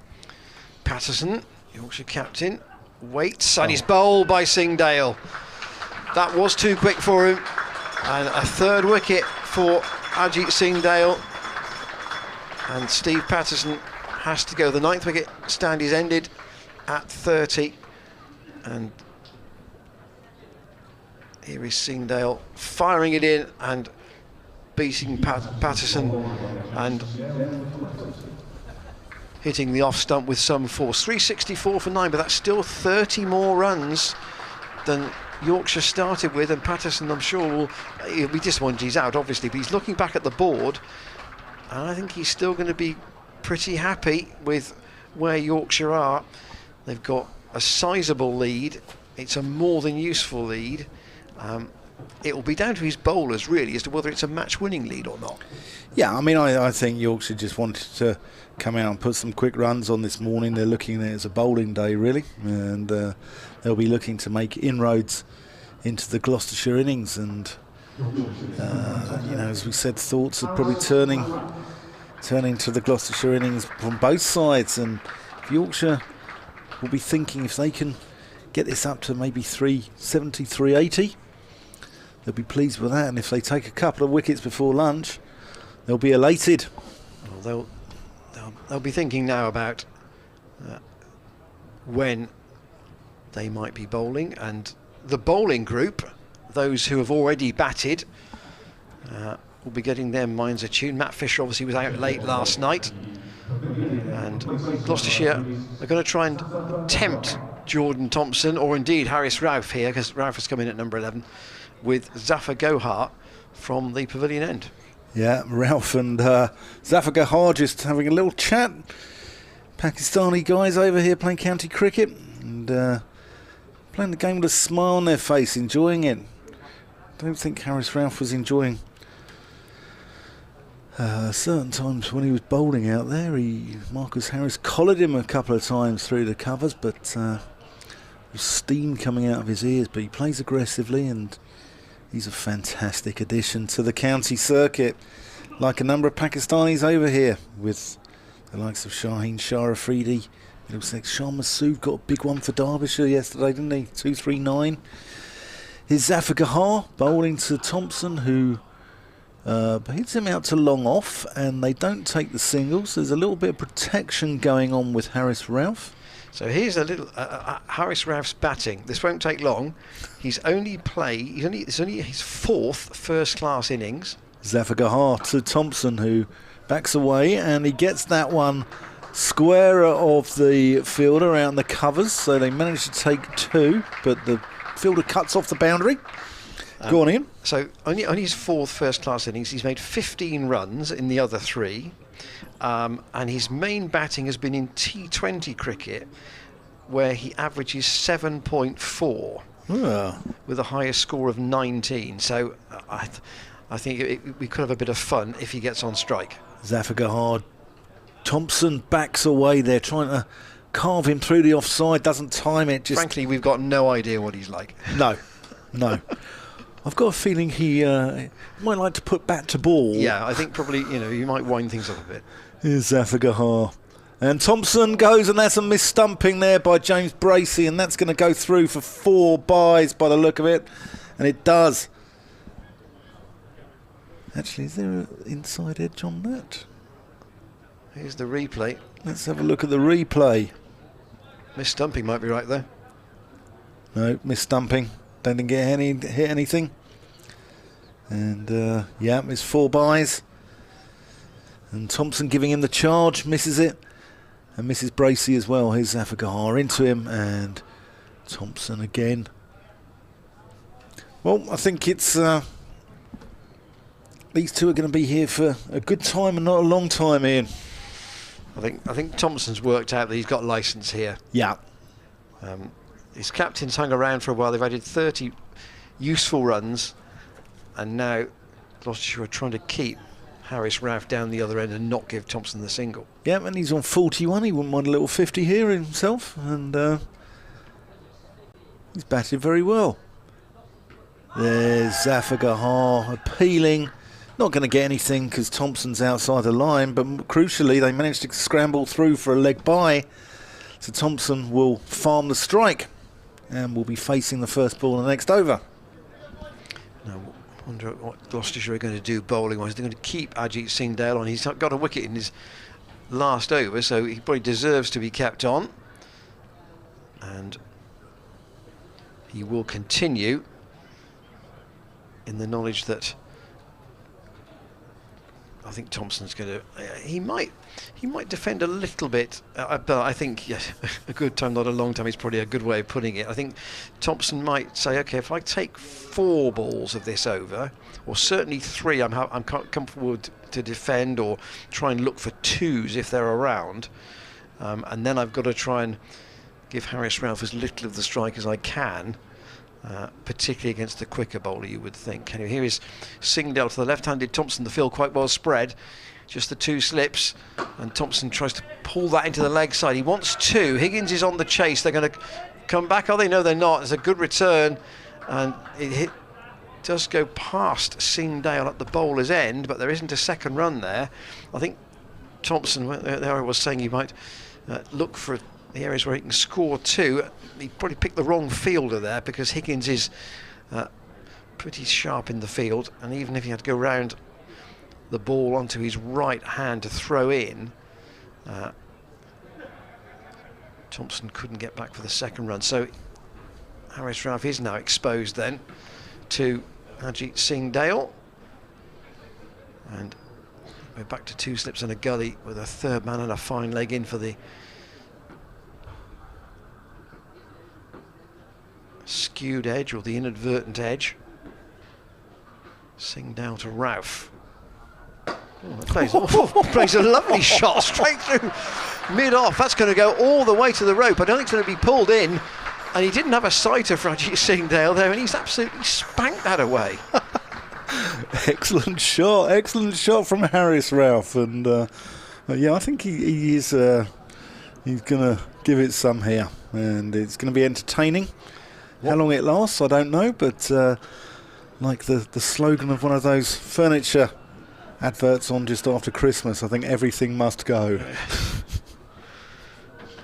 Patterson, Yorkshire captain, waits, and he's bowled by Singdale. That was too quick for him. And a third wicket for Ajit Singdale. And Steve Patterson has to go. The 9th wicket stand is ended at 30. And here is Singdale firing it in and beating Patterson. And hitting the off stump with some force. 364 for 9, but that's still 30 more runs than Yorkshire started with, and Patterson, I'm sure, he'll be disappointed he's out, obviously, but he's looking back at the board, and I think he's still going to be pretty happy with where Yorkshire are. They've got a sizable lead. It's a more than useful lead. It will be down to his bowlers, really, as to whether it's a match-winning lead or not. Yeah, I mean, I think Yorkshire just wanted to come out and put some quick runs on this morning. They're looking at it as a bowling day, really, and they'll be looking to make inroads into the Gloucestershire innings. And, as we said, thoughts are probably turning to the Gloucestershire innings from both sides. And Yorkshire will be thinking if they can get this up to maybe 370, 380, they'll be pleased with that. And if they take a couple of wickets before lunch, they'll be elated. Well, they'll be thinking now about when they might be bowling, and the bowling group, those who have already batted, will be getting their minds attuned. Matt Fisher obviously was out late last night, and Gloucestershire are going to try and tempt Jordan Thompson, or indeed Harris Ralph here, because Ralph has come in at number 11, with Zafar Gohar from the pavilion end. Yeah, Ralph and Zafar Gohar just having a little chat. Pakistani guys over here playing county cricket and playing the game with a smile on their face, enjoying it. Don't think Harris Ralph was enjoying certain times when he was bowling out there. Marcus Harris collared him a couple of times through the covers, but there's steam coming out of his ears. But he plays aggressively, and he's a fantastic addition to the county circuit, like a number of Pakistanis over here, with the likes of Shaheen Shah Afridi. It looks like Shah Masood got a big one for Derbyshire yesterday, didn't he? 239. Here's Zafar Gohar bowling to Thompson, who hits him out to long off, and they don't take the singles. There's a little bit of protection going on with Harris Ralph. So here's a little Harris Ralph's batting. This won't take long. It's only his fourth first-class innings. Zafar Gohar to Thompson, who backs away, and he gets that one square of the fielder out in the covers. So they manage to take two, but the fielder cuts off the boundary. Go on, Ian. So only his fourth first-class innings. He's made 15 runs in the other three. And his main batting has been in T20 cricket, where he averages 7.4 with a highest score of 19. So I think we could have a bit of fun if he gets on strike. Zafar Gohar. Thompson backs away. They're trying to carve him through the offside. Doesn't time it. Frankly, we've got no idea what he's like. No. I've got a feeling he might like to put bat to ball. Yeah, I think probably, he might wind things up a bit. Here's Zafar Gohar. And Thompson goes, and that's a mis-stumping there by James Bracey, and that's going to go through for 4 byes by the look of it. And it does. Actually, is there an inside edge on that? Here's the replay. Let's have a look at the replay. Mis-stumping might be right there. No, mis-stumping. Don't think it hit anything. And it's 4 byes. And Thompson giving him the charge, misses it. And misses Bracey as well. Here's Zafar Gohar into him, and Thompson again. Well, I think it's these two are going to be here for a good time and not a long time, Ian. I think Thompson's worked out that he's got licence here. Yeah. His captain's hung around for a while. They've added 30 useful runs, and now Gloucestershire are trying to keep Harris Ralph down the other end and not give Thompson the single. Yeah, and he's on 41. He wouldn't mind a little 50 here himself, and he's batted very well. There's Zafar Gohar appealing. Not going to get anything because Thompson's outside the line, but crucially they managed to scramble through for a leg bye. So Thompson will farm the strike and will be facing the first ball in the next over. Now, I wonder what Gloucestershire are going to do bowling-wise. They're going to keep Ajit Singh Dale on. He's got a wicket in his last over, so he probably deserves to be kept on. And he will continue in the knowledge that I think Thompson's going to. He might defend a little bit, but I think yes, a good time, not a long time, is probably a good way of putting it. I think Thompson might say, okay, if I take 4 balls of this over, or certainly 3, I'm comfortable to defend or try and look for 2s if they're around, and then I've got to try and give Harris Ralph as little of the strike as I can. Particularly against the quicker bowler, you would think. Anyway, here is Singdale to the left-handed Thompson, the field quite well spread, just the 2 slips, and Thompson tries to pull that into the leg side. He wants 2. Higgins is on the chase. They're going to come back, are they? No, they're not. It's a good return, and it does go past Singdale at the bowler's end, but there isn't a second run there. I think Thompson, there I was saying he might look for the areas where he can score 2. He probably picked the wrong fielder there, because Higgins is pretty sharp in the field, and even if he had to go round the ball onto his right hand to throw in, Thompson couldn't get back for the second run. So Harris Ralph is now exposed then to Ajit Singdale, and we're back to 2 slips and a gully with a 3rd man and a fine leg in for the skewed edge, or the inadvertent edge. Singdale to Ralph. Plays a lovely shot straight through mid-off. That's going to go all the way to the rope. I don't think it's going to be pulled in, and he didn't have a sighter for Ajit Singdale there, and he's absolutely spanked that away. Excellent shot from Harris Ralph, and yeah, I think he's going to give it some here, and it's going to be entertaining. How long it lasts, I don't know, but like the slogan of one of those furniture adverts on just after Christmas, I think everything must go.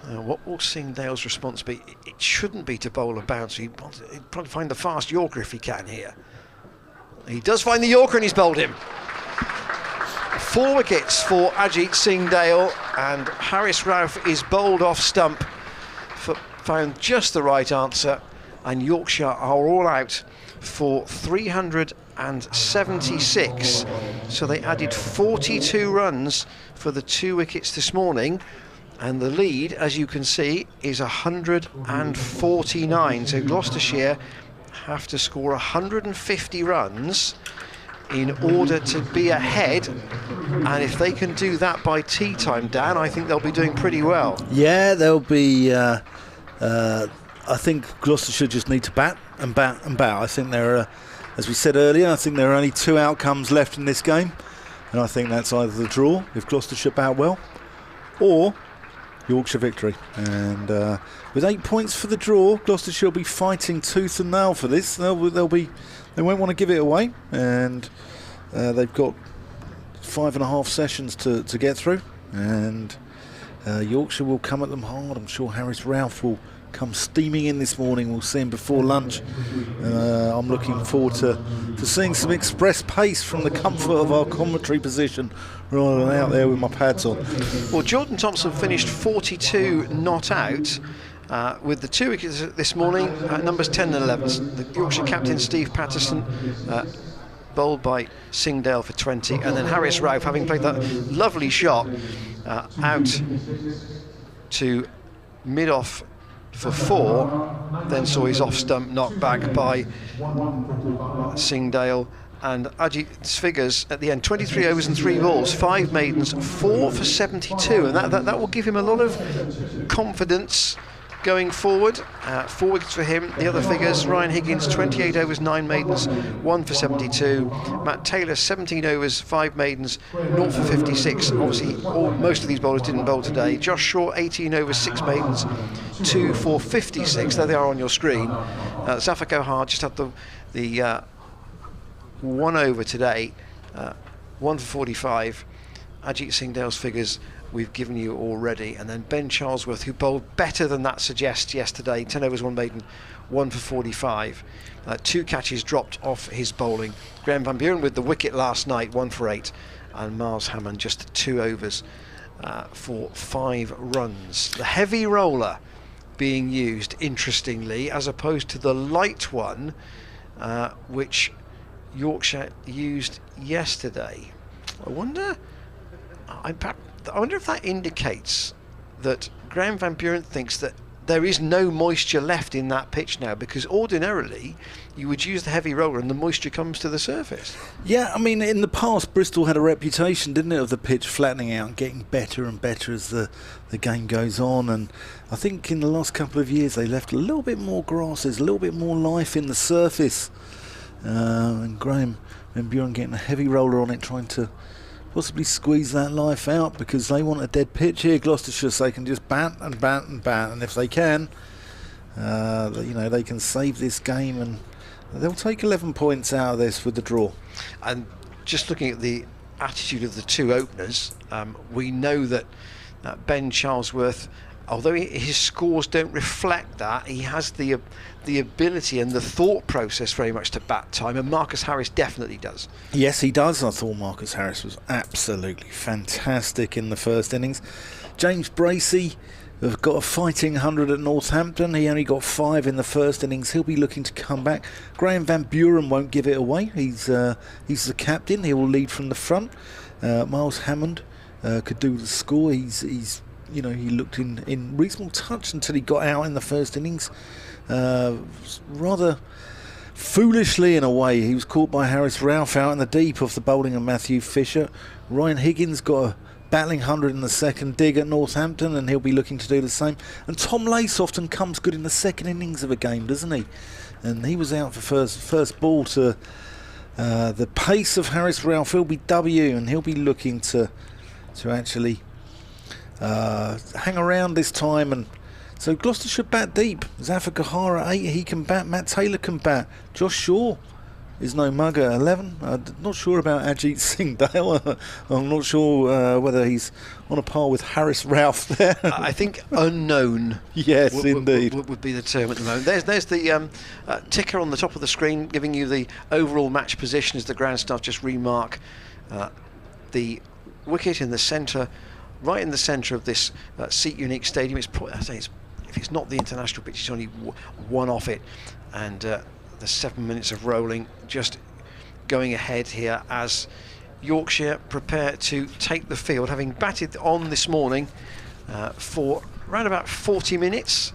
What will Singdale's response be? It shouldn't be to bowl a bounce. He'd probably find the fast Yorker if he can here. He does find the Yorker, and he's bowled him. 4 wickets for Ajit Singdale, and Harris Ralph is bowled off stump. Found just the right answer, and Yorkshire are all out for 376. So they added 42 runs for the 2 wickets this morning, and the lead, as you can see, is 149. So Gloucestershire have to score 150 runs in order to be ahead, and if they can do that by tea time, Dan, I think they'll be doing pretty well. Yeah, they'll be I think Gloucestershire just need to bat and bat and bat. I think there are, as we said earlier, I think there are only 2 outcomes left in this game, and I think that's either the draw, if Gloucestershire bat well, or Yorkshire victory. And with 8 points for the draw, Gloucestershire will be fighting tooth and nail for this. They won't want to give it away, and they've got 5.5 sessions to get through, and Yorkshire will come at them hard. I'm sure Harris Ralph will come steaming in this morning. We'll see him before lunch. I'm looking forward to seeing some express pace from the comfort of our commentary position rather than out there with my pads on. Well, Jordan Thompson finished 42 not out with the 2 wickets this morning, numbers 10 and 11. The Yorkshire captain Steve Patterson bowled by Singdale for 20, and then Harris Ralph, having played that lovely shot out to mid-off for 4, then saw his off-stump knocked back by Singdale, and Ajit's figures at the end: 23 overs and 3 balls, 5 maidens, 4 for 72, and that will give him a lot of confidence going forward. 4 wickets for him. The other figures: Ryan Higgins, 28 overs, 9 maidens, 1 for 72. Matt Taylor, 17 overs, 5 maidens, 0 for 56. Obviously, most of these bowlers didn't bowl today. Josh Shaw, 18 overs, 6 maidens, 2 for 56. There they are on your screen. Zafar Gohar just had the 1 over today, 1 for 45. Ajit Singdale's figures we've given you already, and then Ben Charlesworth, who bowled better than that suggests yesterday, 10 overs, 1 maiden, 1 for 45. 2 catches dropped off his bowling. Graham Van Buren with the wicket last night, 1 for 8, and Miles Hammond just 2 overs for 5 runs. The heavy roller being used, interestingly, as opposed to the light one which Yorkshire used yesterday. I wonder if that indicates that Graham Van Buren thinks that there is no moisture left in that pitch now, because ordinarily you would use the heavy roller and the moisture comes to the surface. Yeah, I mean, in the past, Bristol had a reputation, didn't it, of the pitch flattening out and getting better and better as the game goes on. And I think in the last couple of years they left a little bit more grass, there's a little bit more life in the surface. And Graham Van Buren getting a heavy roller on it, trying to possibly squeeze that life out, because they want a dead pitch here, Gloucestershire, so they can just bat and bat and bat, and if they can, they can save this game, and they'll take 11 points out of this with the draw. And just looking at the attitude of the two openers, we know that Ben Charlesworth, although his scores don't reflect that, he has the ability and the thought process very much to bat time, and Marcus Harris definitely does. Yes, he does. I thought Marcus Harris was absolutely fantastic in the first innings. James Bracey have got a fighting 100 at Northampton. He only got 5 in the first innings. He'll be looking to come back. Graham Van Buren won't give it away. He's the captain. He will lead from the front. Miles Hammond could do the score. He looked in reasonable touch until he got out in the first innings. Rather foolishly in a way. He was caught by Harris Ralph out in the deep off the bowling of Matthew Fisher. Ryan Higgins got a battling 100 in the second dig at Northampton, and he'll be looking to do the same. And Tom Lace often comes good in the second innings of a game, doesn't he? And he was out for first ball to the pace of Harris Ralph. He'll be W, and he'll be looking to actually hang around this time. And so Gloucestershire bat deep. Zafar Gahara 8, he can bat. Matt Taylor can bat. Josh Shaw is no mugger 11. I'm not sure about Ajit Singh Dale. I'm not sure whether he's on a par with Harris Ralph there. I think unknown. Yes, indeed. Would be the term at the moment. There's the ticker on the top of the screen giving you the overall match position as the ground staff just remark the wicket in the centre, right in the centre of this Seat Unique Stadium. If it's not the international pitch, it's only one off it, and the 7 minutes of rolling just going ahead here as Yorkshire prepare to take the field, having batted on this morning for around about 40 minutes,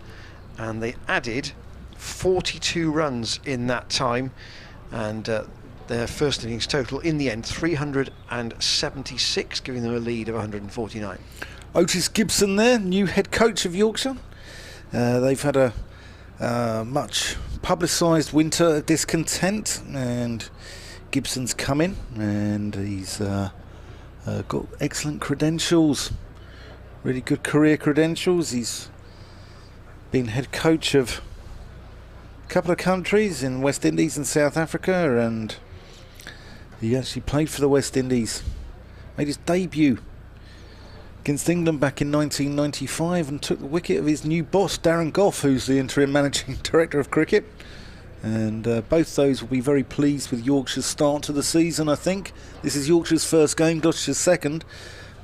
and they added 42 runs in that time, and their first innings total in the end 376, giving them a lead of 149. Otis Gibson there, new head coach of Yorkshire. They've had a much publicised winter discontent, and Gibson's come in, and he's got excellent credentials, really good career credentials. He's been head coach of a couple of countries in West Indies and South Africa, and he actually played for the West Indies, made his debut against England back in 1995 and took the wicket of his new boss Darren Gough, who's the interim managing director of cricket. And both those will be very pleased with Yorkshire's start to the season, I think. This is Yorkshire's first game, Gloucestershire's second.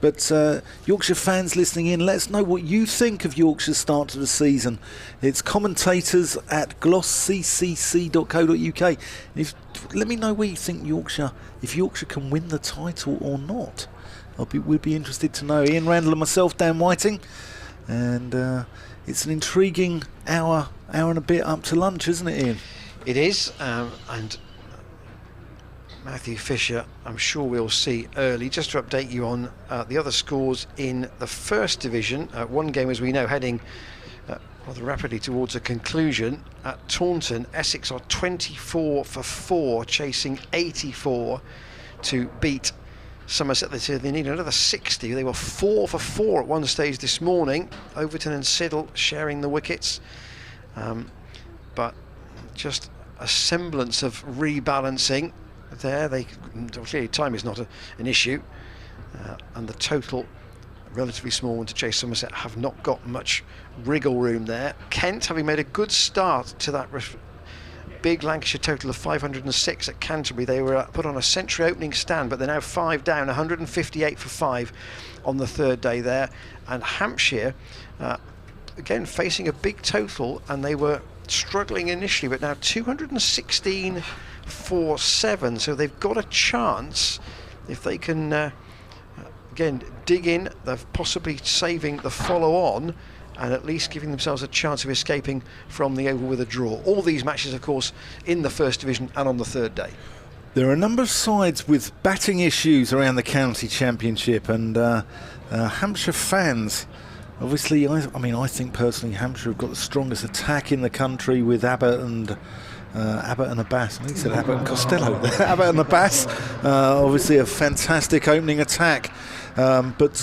But Yorkshire fans listening in, let us know what you think of Yorkshire's start to the season. It's commentators at glossccc.co.uk. Let me know where you think if Yorkshire can win the title or not. We'd be interested to know. Ian Randall and myself, Dan Whiting. And it's an intriguing hour and a bit up to lunch, isn't it, Ian? It is, and Matthew Fisher, I'm sure we'll see early. Just to update you on the other scores in the first division. One game, as we know, heading rather rapidly towards a conclusion. At Taunton, Essex are 24 for 4, chasing 84 to beat Somerset. They need another 60. They were 4 for 4 at one stage this morning. Overton and Siddle sharing the wickets, but just a semblance of rebalancing there. Clearly time is not an issue, and the total relatively small one to chase Somerset have not got much wriggle room there. Kent, having made a good start to that big Lancashire total of 506 at Canterbury, they were put on a century opening stand, but they're now 5 down, 158 for 5 on the third day there. And Hampshire again facing a big total, and they were struggling initially, but now 216 for 7, so they've got a chance if they can again dig in, they're possibly saving the follow-on and at least giving themselves a chance of escaping from the Oval with a draw. All these matches, of course, in the First Division and on the third day. There are a number of sides with batting issues around the county championship, and Hampshire fans, obviously, I think personally Hampshire have got the strongest attack in the country with Abbott and Abbas. I think he said Abbott and Costello. Abbott and Abbas, obviously a fantastic opening attack. But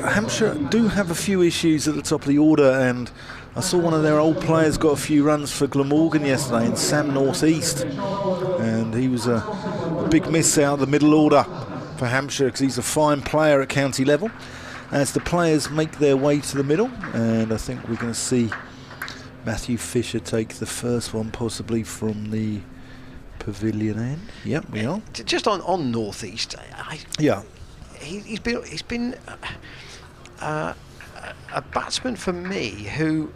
Hampshire do have a few issues at the top of the order, and I saw one of their old players got a few runs for Glamorgan yesterday in Sam North East, and he was a big miss out of the middle order for Hampshire because he's a fine player at county level. As the players make their way to the middle, and I think we're going to see Matthew Fisher take the first one, possibly from the pavilion end. Yep, we are. Just on North East, yeah. He's been a batsman for me who,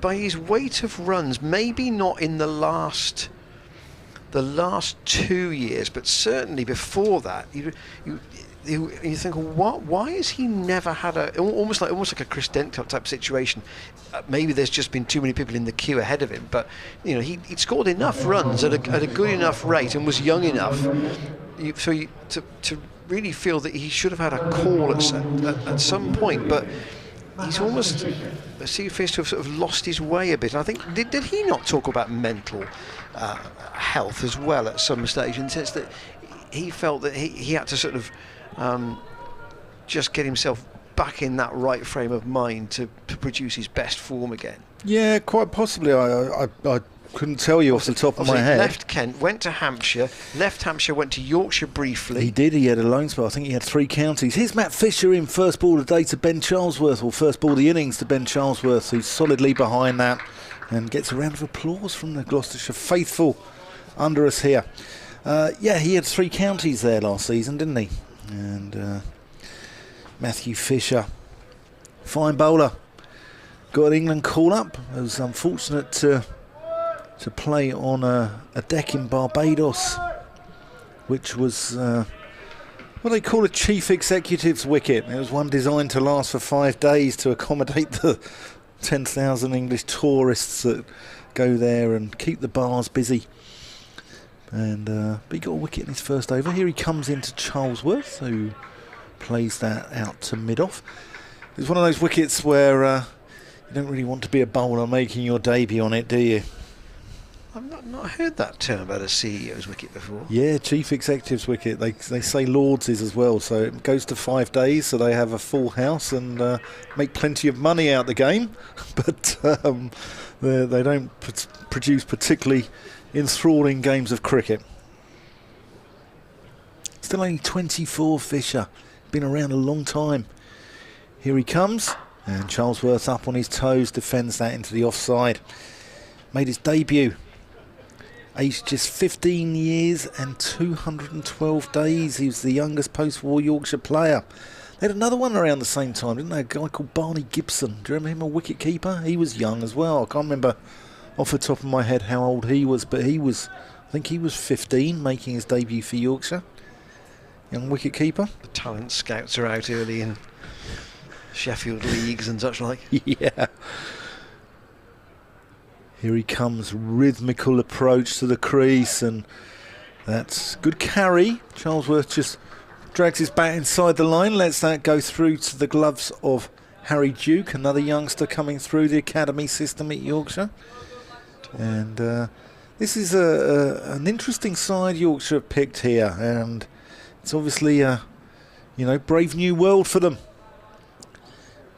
by his weight of runs, maybe not in the last 2 years, but certainly before that, you think, well, why has he never had almost like a Chris Dent type situation? Maybe there's just been too many people in the queue ahead of him, but he'd scored enough runs at a good enough rate and was young enough to really feel that he should have had a call at some point, but he's almost appears to have sort of lost his way a bit. And I think did he not talk about mental health as well at some stage, in the sense that he felt that he had to sort of just get himself back in that right frame of mind to produce his best form again? Yeah, quite possibly. I couldn't tell you off the top of my head. Left Kent, went to Hampshire, left Hampshire, went to Yorkshire briefly. He did, he had a loan spell. I think he had 3 counties. Here's Matt Fisher in first ball of the day to Ben Charlesworth, or first ball of the innings to Ben Charlesworth, who's solidly behind that and gets a round of applause from the Gloucestershire faithful under us here. He had 3 counties there last season, didn't he? And Matthew Fisher, fine bowler, got an England call-up. It was unfortunate to play on a deck in Barbados, which was what they call a chief executive's wicket. It was one designed to last for 5 days to accommodate the 10,000 English tourists that go there and keep the bars busy. And but he got a wicket in his first over. Here he comes into Charlesworth, who plays that out to mid-off. It's one of those wickets where you don't really want to be a bowler making your debut on it, do you? I've not heard that term about a CEO's wicket before. Yeah, chief executive's wicket. They say Lords is as well, so it goes to 5 days, so they have a full house and make plenty of money out the game, but they don't produce particularly enthralling games of cricket. Still only 24, Fisher. Been around a long time. Here he comes, and Charlesworth up on his toes, defends that into the offside. Made his debut. Aged just 15 years and 212 days. He was the youngest post-war Yorkshire player. They had another one around the same time, didn't they? A guy called Barney Gibson. Do you remember him, a wicket keeper? He was young as well. I can't remember off the top of my head how old he was, but I think he was 15, making his debut for Yorkshire. Young wicket keeper. The talent scouts are out early in Sheffield leagues and such like. Yeah. Here he comes, rhythmical approach to the crease, and that's good carry. Charlesworth just drags his bat inside the line, lets that go through to the gloves of Harry Duke, another youngster coming through the academy system at Yorkshire. And this is an interesting side Yorkshire have picked here, and it's obviously a brave new world for them,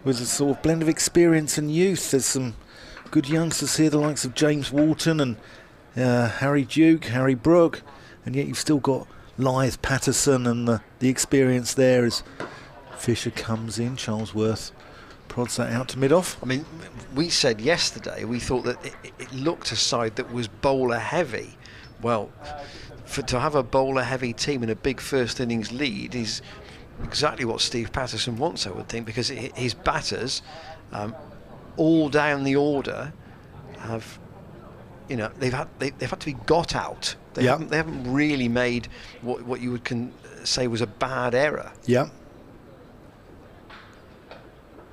with a sort of blend of experience and youth. There's some good youngsters here, the likes of James Walton and Harry Duke, Harry Brooke, and yet you've still got Lythe Patterson and the experience there as Fisher comes in. Charlesworth prods that out to mid-off. I mean, we said yesterday we thought that it looked a side that was bowler heavy. Well, to have a bowler heavy team in a big first innings lead is exactly what Steve Patterson wants, I would think, because his batters all down the order have, they've had to be got out They haven't really made what you would say was a bad error. Yeah.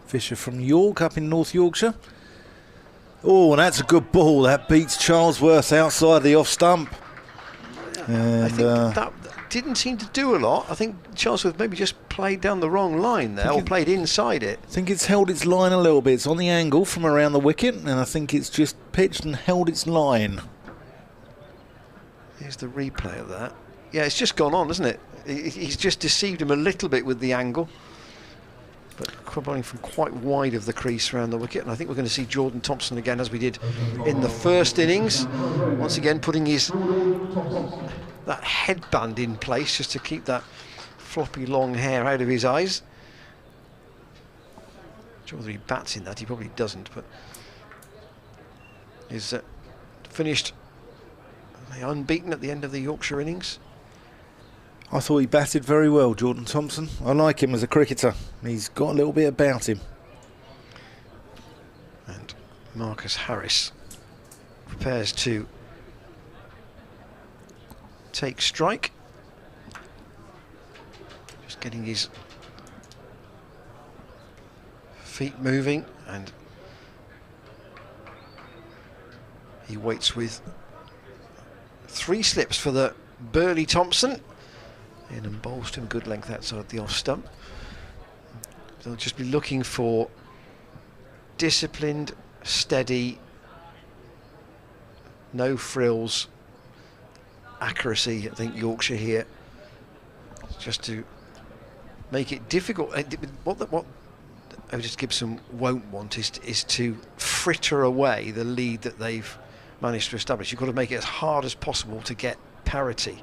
Fisher from York up in North Yorkshire. Oh, and that's a good ball. That beats Charlesworth outside the off stump. And I think that didn't seem to do a lot. I think Charlesworth maybe just played down the wrong line there, or played inside it. I think it's held its line a little bit. It's on the angle from around the wicket, and I think it's just pitched and held its line. Here's the replay of that. Yeah, it's just gone on, isn't it? He's just deceived him a little bit with the angle. But bowling from quite wide of the crease around the wicket, and I think we're going to see Jordan Thompson again, as we did in the first innings. Once again, putting that headband in place just to keep that floppy long hair out of his eyes. I'm sure whether he bats in that, he probably doesn't, but he's finished unbeaten at the end of the Yorkshire innings. I thought he batted very well, Jordan Thompson. I like him as a cricketer. He's got a little bit about him. And Marcus Harris prepares to take strike. Just getting his feet moving, and he waits with 3 slips for the Burley Thompson. In and bowls to him good length outside the off stump. They'll just be looking for disciplined, steady, no frills accuracy. I think Yorkshire here, just to make it difficult. What Otis Gibson won't want is to fritter away the lead that they've managed to establish. You've got to make it as hard as possible to get parity,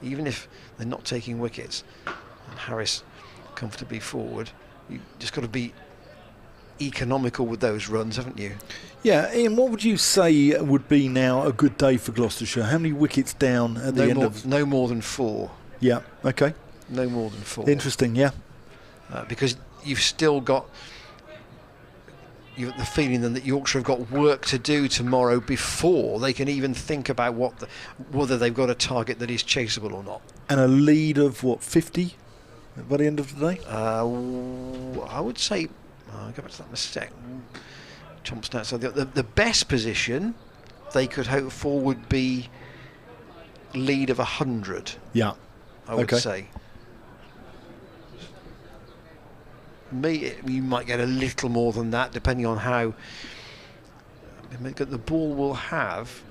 even if they're not taking wickets. And Harris comfortably forward. You just got to be economical with those runs, haven't you? Yeah, Ian, what would you say would be now a good day for Gloucestershire? How many wickets down at the end of... No more than 4. Yeah, okay. No more than 4. Interesting, yeah. Because you've still got... You've got the feeling then that Yorkshire have got work to do tomorrow before they can even think about whether they've got a target that is chaseable or not. And a lead of, what, 50 by the end of the day? I would say... I'll go back to that mistake. Thompson outside the best position they could hope for would be lead of 100. Yeah, I would say. You might get a little more than that, depending on how the ball will have.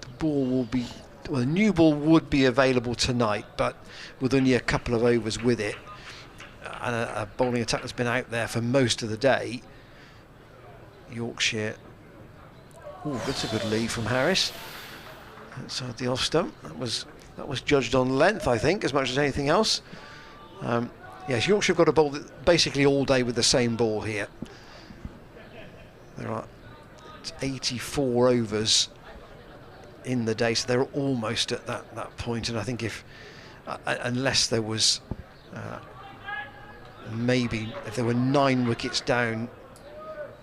The ball will be, well, a new ball would be available tonight, but with only a couple of overs with it, and a bowling attack that's been out there for most of the day. Yorkshire. Oh, that's a good lead from Harris outside the off stump. That was judged on length, I think, as much as anything else. Yes, Yorkshire have got to bowl basically all day with the same ball here. There are 84 overs in the day, so they're almost at that point. And I think unless there was maybe if there were 9 wickets down,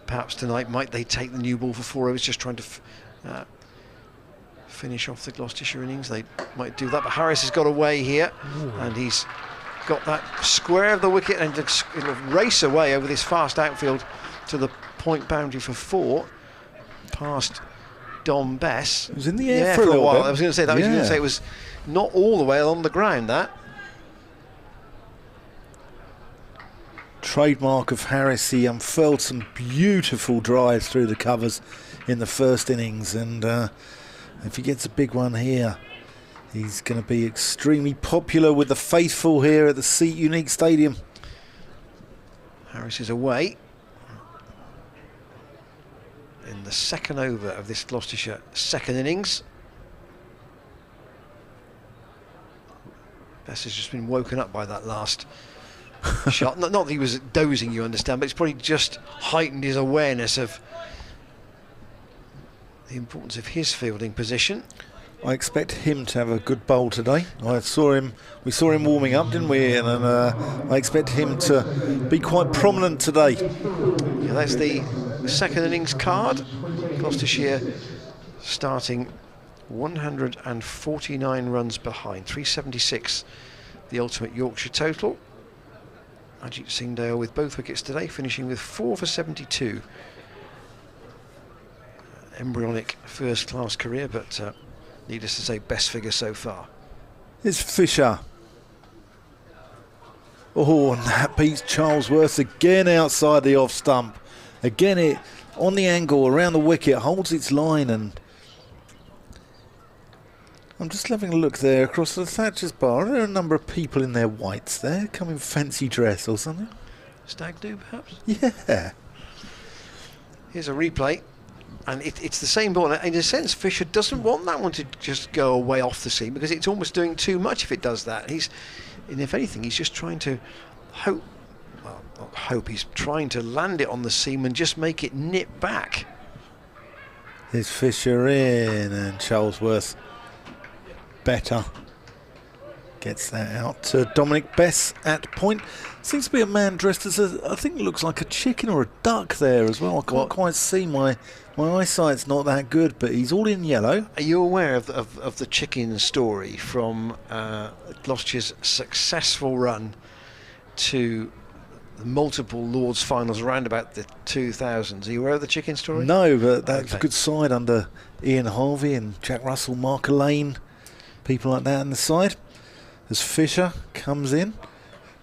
perhaps tonight, might they take the new ball for 4 overs, just trying to finish off the Gloucestershire innings? They might do that, but Harris has got away here. Ooh. And he's got that square of the wicket, and it'll race away over this fast outfield to the point boundary for 4, past Dom Bess. It was in the air for a while. I was going to say that. I was going to say it was not all the way along the ground. That trademark of Harris. He unfurled some beautiful drives through the covers in the first innings, and if he gets a big one here, he's going to be extremely popular with the faithful here at the Seat Unique Stadium. Harris is away in the second over of this Gloucestershire second innings. Bess has just been woken up by that last shot. Not that he was dozing, you understand, but it's probably just heightened his awareness of the importance of his fielding position. I expect him to have a good bowl today. We saw him warming up, didn't we? And I expect him to be quite prominent today. Yeah, that's the second innings card. Gloucestershire starting 149 runs behind, 376 the ultimate Yorkshire total. Ajit Singhdale with both wickets today, finishing with 4 for 72. Embryonic first-class career, but needless to say, best figure so far. It's Fisher. Oh, and that beats Charlesworth again outside the off stump. Again, it on the angle around the wicket, holds its line, and I'm just having a look there across the Thatcher's bar. Are there a number of people in their whites there, come in fancy dress or something? Stag do, perhaps? Yeah. Here's a replay. And it's the same ball. In a sense, Fisher doesn't want that one to just go away off the seam, because it's almost doing too much if it does that. And if anything, he's just trying to he's trying to land it on the seam and just make it nip back. Here's Fisher in, and Charlesworth better. Gets that out to Dominic Bess at point. Seems to be a man dressed as I think it looks like a chicken or a duck there as well. I can't quite see, my eyesight's not that good, but he's all in yellow. Are you aware of the chicken story from Gloucestershire's successful run to the multiple Lords finals around about the 2000s? Are you aware of the chicken story? No, but that's a good side under Ian Harvey and Jack Russell, Mark Lane, people like that on the side. As Fisher comes in.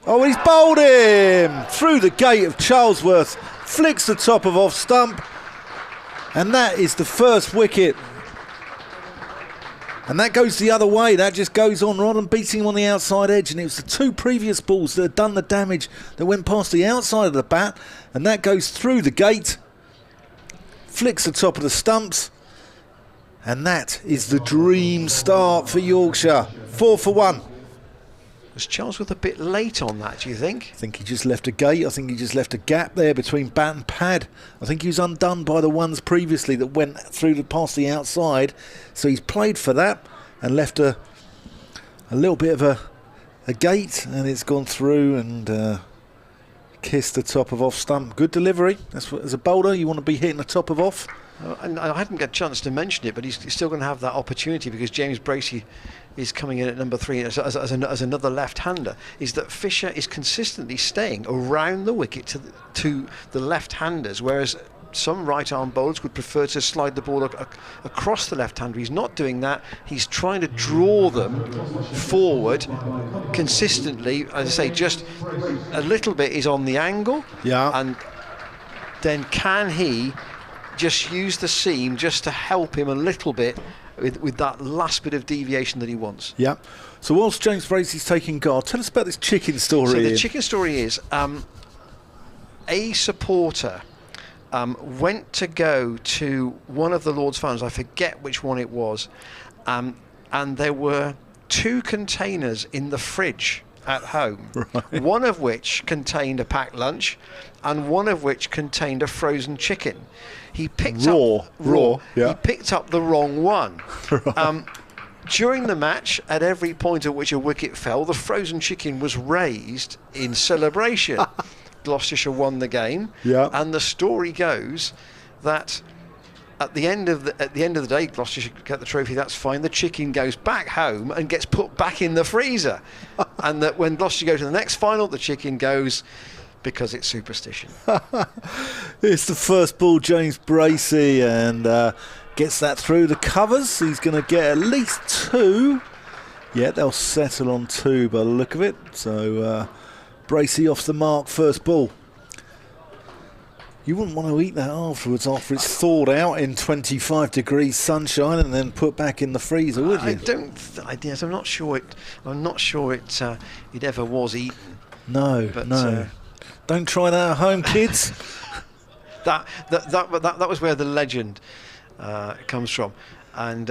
Oh, he's bowled him through the gate of Charlesworth, flicks the top of off stump, and that is the first wicket. And that goes the other way. That just goes on rather than beating him on the outside edge. And it was the two previous balls that had done the damage that went past the outside of the bat, and that goes through the gate, flicks the top of the stumps, and that is the dream start for Yorkshire. 4 for 1. Was Charlesworth a bit late on that, do you think? I think he just left a gate. I think he just left a gap there between bat and pad. I think he was undone by the ones previously that went through past the outside. So he's played for that and left a little bit of a gate, and it's gone through and kissed the top of off stump. Good delivery. That's what, as a bowler, you want to be hitting the top of off. And I hadn't got a chance to mention it, but he's still going to have that opportunity, because James Bracey is coming in at number 3 as another left-hander. Is that Fisher is consistently staying around the wicket to the left-handers, whereas some right-arm bowlers would prefer to slide the ball across the left-hander. He's not doing that. He's trying to draw them forward consistently. As I say, just a little bit is on the angle. Yeah. And then can he just use the seam just to help him a little bit with that last bit of deviation that he wants? Yeah. So whilst James Bracey's taking guard, tell us about this chicken story. So the chicken story is a supporter went to go to one of the Lord's finals. I forget which one it was, and there were 2 containers in the fridge at home, right. One of which contained a packed lunch and one of which contained a frozen chicken. He picked up raw. Yeah. He picked up the wrong one. Right. During the match, at every point at which a wicket fell, the frozen chicken was raised in celebration. Gloucestershire won the game. Yeah. And the story goes that at the end of the day, Gloucestershire get the trophy. That's fine. The chicken goes back home and gets put back in the freezer, and that when Gloucestershire go to the next final, the chicken goes, because it's superstition. It's the first ball, James Bracey, and gets that through the covers. He's going to get at least 2. Yeah, they'll settle on 2 by the look of it. So Bracey off the mark, first ball. You wouldn't want to eat that afterwards, after it's thawed out in 25 degrees sunshine and then put back in the freezer, would you? I'm not sure it ever was eaten. No, but, no. Don't try that at home, kids. that was where the legend comes from. And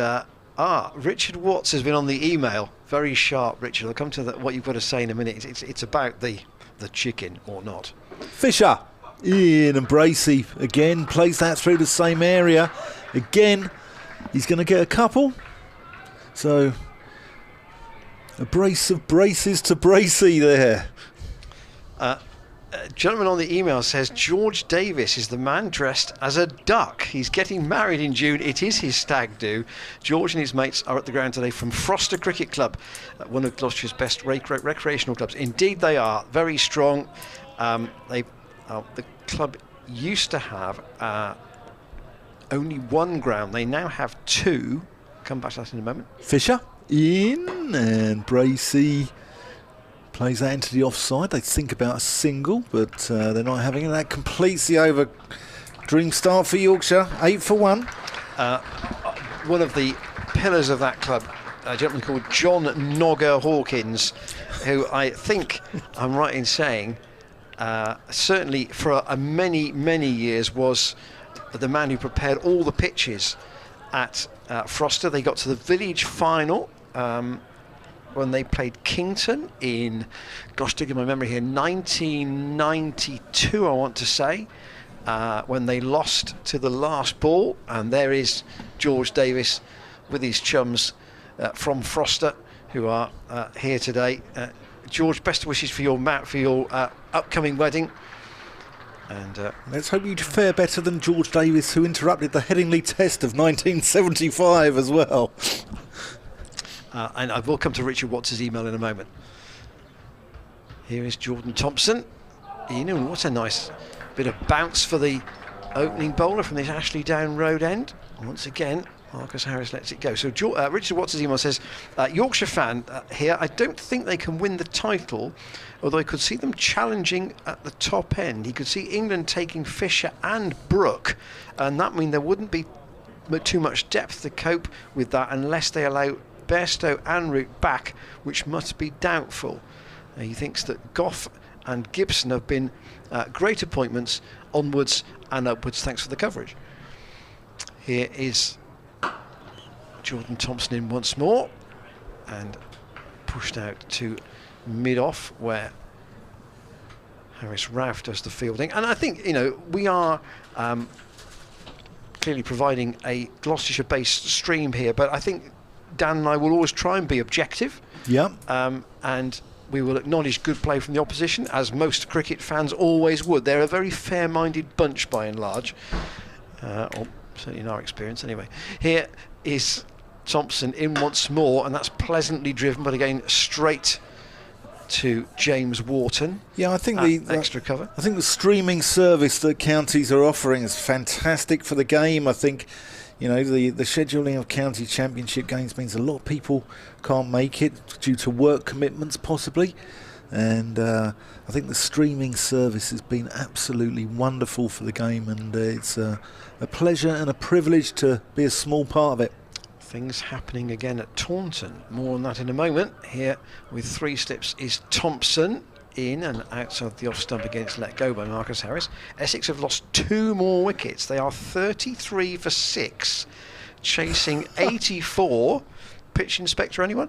Richard Watts has been on the email. Very sharp, Richard. I'll come to what you've got to say in a minute. It's about the chicken or not. Fisher. Ian and Bracey again plays that through the same area. Again, he's going to get a couple. So a brace of braces to Bracey there. A gentleman on the email says George Davis is the man dressed as a duck. He's getting married in June. It is his stag do. George and his mates are at the ground today from Froster Cricket Club, one of Gloucestershire's best recreational clubs. Indeed they are. Very strong. The club used to have only one ground. They now have two. Come back to that in a moment. Fisher in, and Bracey plays that into the offside. They think about a single, but they're not having it. That completes the over. Dream start for Yorkshire, 8 for 1. One of the pillars of that club, a gentleman called John Nogger Hawkins, who I think I'm right in saying certainly for many, many years was the man who prepared all the pitches at Froster. They got to the village final when they played Kington in, gosh, digging my memory here, 1992, I want to say, when they lost to the last ball. And there is George Davis with his chums from Froster, who are here today. George, best wishes for your upcoming wedding. And let's hope you fare better than George Davis, who interrupted the Headingley Test of 1975 as well. And I will come to Richard Watts' email in a moment. Here is Jordan Thompson. You know, what a nice bit of bounce for the opening bowler from this Ashley Down Road end. Once again, Marcus Harris lets it go. So Richard Watts' email says, Yorkshire fan here, I don't think they can win the title, although I could see them challenging at the top end. He could see England taking Fisher and Brooke, and that means there wouldn't be too much depth to cope with that unless they allow Bairstow and Root back, which must be doubtful. He thinks that Gough and Gibson have been great appointments, onwards and upwards. Thanks for the coverage. Here is Jordan Thompson in once more, and pushed out to mid-off where Harris Ralph does the fielding. And I think, you know, we are clearly providing a Gloucestershire-based stream here, but I think Dan and I will always try and be objective. Yeah. And we will acknowledge good play from the opposition, as most cricket fans always would. They're a very fair-minded bunch by and large, or certainly in our experience anyway. Here is Thompson in once more, and that's pleasantly driven, but again straight to James Wharton. Yeah, I think the extra cover. I think the streaming service that counties are offering is fantastic for the game. I think, you know, the scheduling of county championship games means a lot of people can't make it due to work commitments possibly, and I think the streaming service has been absolutely wonderful for the game, and it's a pleasure and a privilege to be a small part of it. Things happening again at Taunton. More on that in a moment. Here with 3 slips is Thompson, in and outside the off stump against let go by Marcus Harris. Essex have lost 2 more wickets. They are 33 for 6, chasing 84. Pitch inspector, anyone?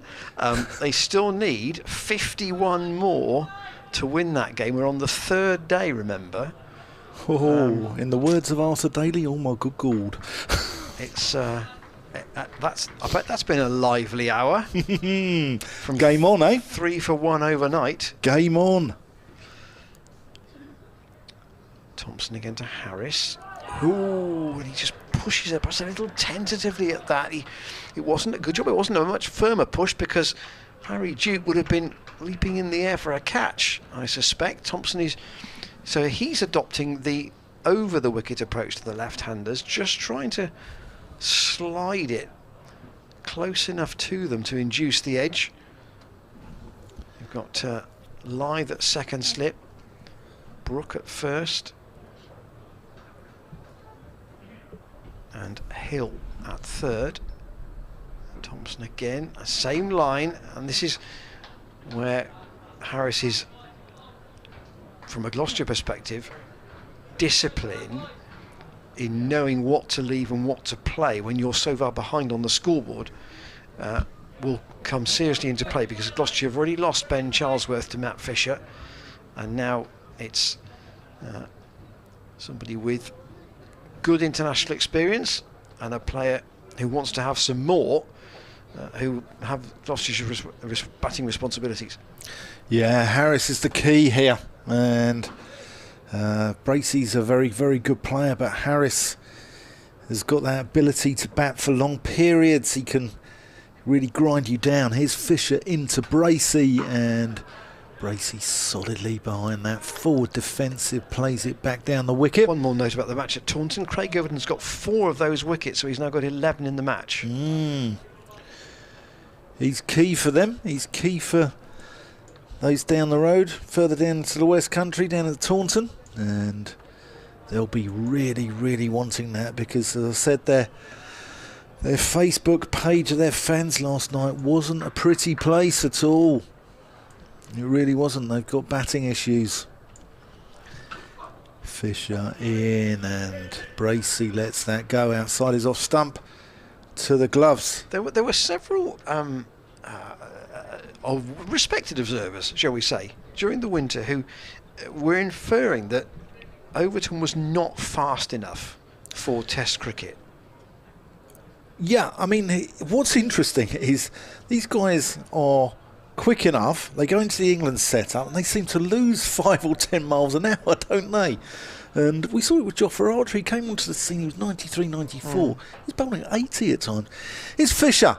They still need 51 more to win that game. We're on the 3rd day, remember. In the words of Arthur Daly, oh my good God. It's I bet that's been a lively hour. From game on, eh? 3 for 1 overnight. Game on. Thompson again to Harris. Ooh, and he just pushes it past a little tentatively at that. It wasn't a good job. It wasn't a much firmer push, because Harry Duke would have been leaping in the air for a catch, I suspect. Thompson is... So he's adopting the over the wicket approach to the left-handers, just trying to slide it close enough to them to induce the edge. You've got Lythe at second slip, Brooke at first, and Hill at third. Thompson again, same line, and this is where Harris is, from a Gloucestershire perspective, discipline in knowing what to leave and what to play when you're so far behind on the scoreboard will come seriously into play, because Gloucestershire have already lost Ben Charlesworth to Matt Fisher, and now it's somebody with good international experience and a player who wants to have some more, who have Gloucestershire's batting responsibilities. Yeah, Harris is the key here, and Bracey's a very, very good player, but Harris has got that ability to bat for long periods. He can really grind you down. Here's Fisher into Bracey, and Bracey solidly behind that forward defensive, plays it back down the wicket. One more note about the match at Taunton. Craig Overton's got 4 of those wickets, so he's now got 11 in the match. He's key for them. He's key for those down the road, further down to the West Country, down at Taunton, and they'll be really, really wanting that, because, as I said, their Facebook page of their fans last night wasn't a pretty place at all. It really wasn't. They've got batting issues. Fisher in, and Bracey lets that go outside his off stump to the gloves. There were several respected observers, shall we say, during the winter who were inferring that Overton was not fast enough for Test cricket. Yeah, I mean, what's interesting is these guys are quick enough. They go into the England setup and they seem to lose 5 or 10 miles an hour, don't they? And we saw it with Jofra Archer. He came onto the scene, he was 93, 94. He's bowling 80 at times. It's Fisher.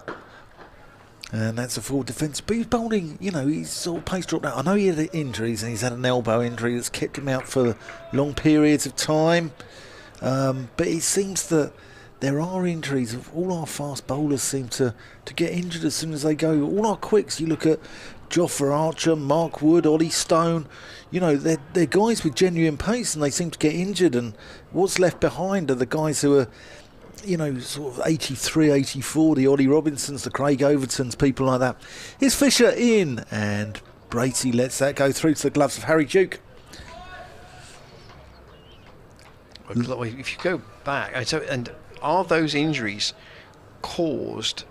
And that's a forward defence. But he's bowling, you know, he's sort of pace dropped out. I know he had injuries, and he's had an elbow injury that's kept him out for long periods of time. But it seems that there are injuries. All our fast bowlers seem to get injured as soon as they go. All our quicks, you look at Jofra Archer, Mark Wood, Ollie Stone, you know, they're guys with genuine pace, and they seem to get injured, and what's left behind are the guys who are, you know, sort of 83, 84, the Ollie Robinsons, the Craig Overtons, people like that. Here's Fisher in, and Bracey lets that go through to the gloves of Harry Duke. If you go back, and are those injuries caused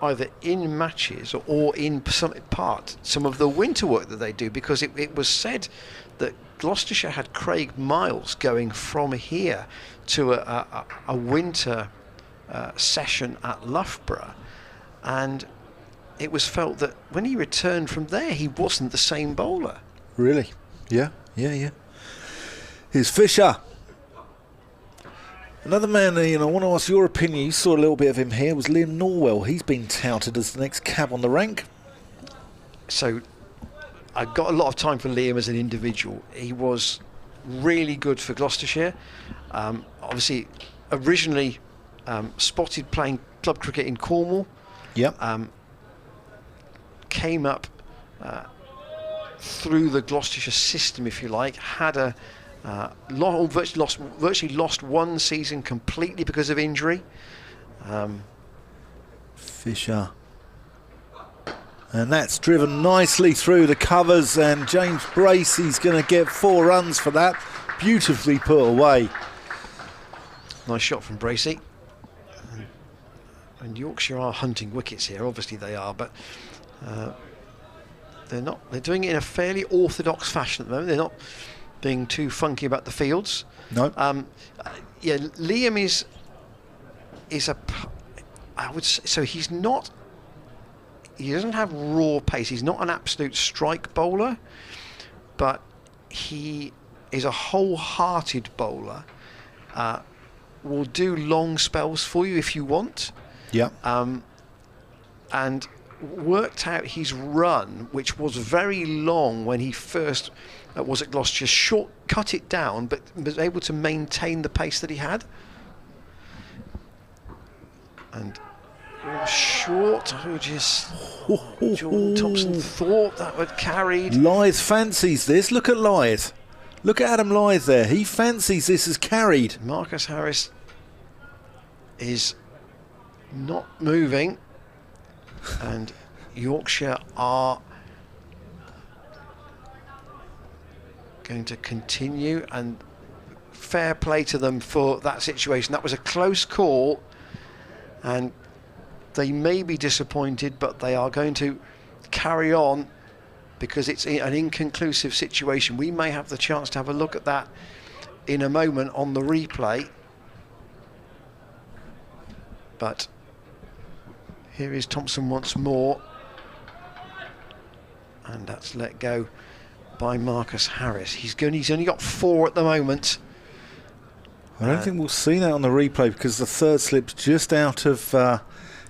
either in matches or in some of the winter work that they do? Because it was said that Gloucestershire had Craig Miles going from here to a winter session at Loughborough, and it was felt that when he returned from there, he wasn't the same bowler. Really? Yeah. Here's Fisher. Another man, you know, I want to ask your opinion. You saw a little bit of him here. Was Liam Norwell. He's been touted as the next cab on the rank. So I got a lot of time for Liam as an individual. He was really good for Gloucestershire. Obviously, originally spotted playing club cricket in Cornwall. Yep. Came up through the Gloucestershire system, if you like. Had a virtually lost one season completely because of injury. Fisher. And that's driven nicely through the covers, and James Bracey's going to get 4 runs for that. Beautifully put away. Nice shot from Bracey. And Yorkshire are hunting wickets here, obviously they are, but they're not. They're doing it in a fairly orthodox fashion at the moment. They're not being too funky about the fields. No. Yeah, Liam is I would say, so he's not. He doesn't have raw pace. He's not an absolute strike bowler, but he is a wholehearted bowler. Will do long spells for you if you want. Yeah. And worked out his run, which was very long when he first was at Gloucestershire, cut it down, but was able to maintain the pace that he had. And short, Jordan Thompson thought that would carry. Lythe fancies this. Look at Lythe. Look at Adam Lythe there. He fancies this as carried. Marcus Harris is not moving, and Yorkshire are going to continue, and fair play to them for that situation. That was a close call, and they may be disappointed, but they are going to carry on because it's an inconclusive situation. We may have the chance to have a look at that in a moment on the replay. But here is Thompson once more, and that's let go by Marcus Harris. He's only got 4 at the moment. I don't think we'll see that on the replay because the third slip's just out of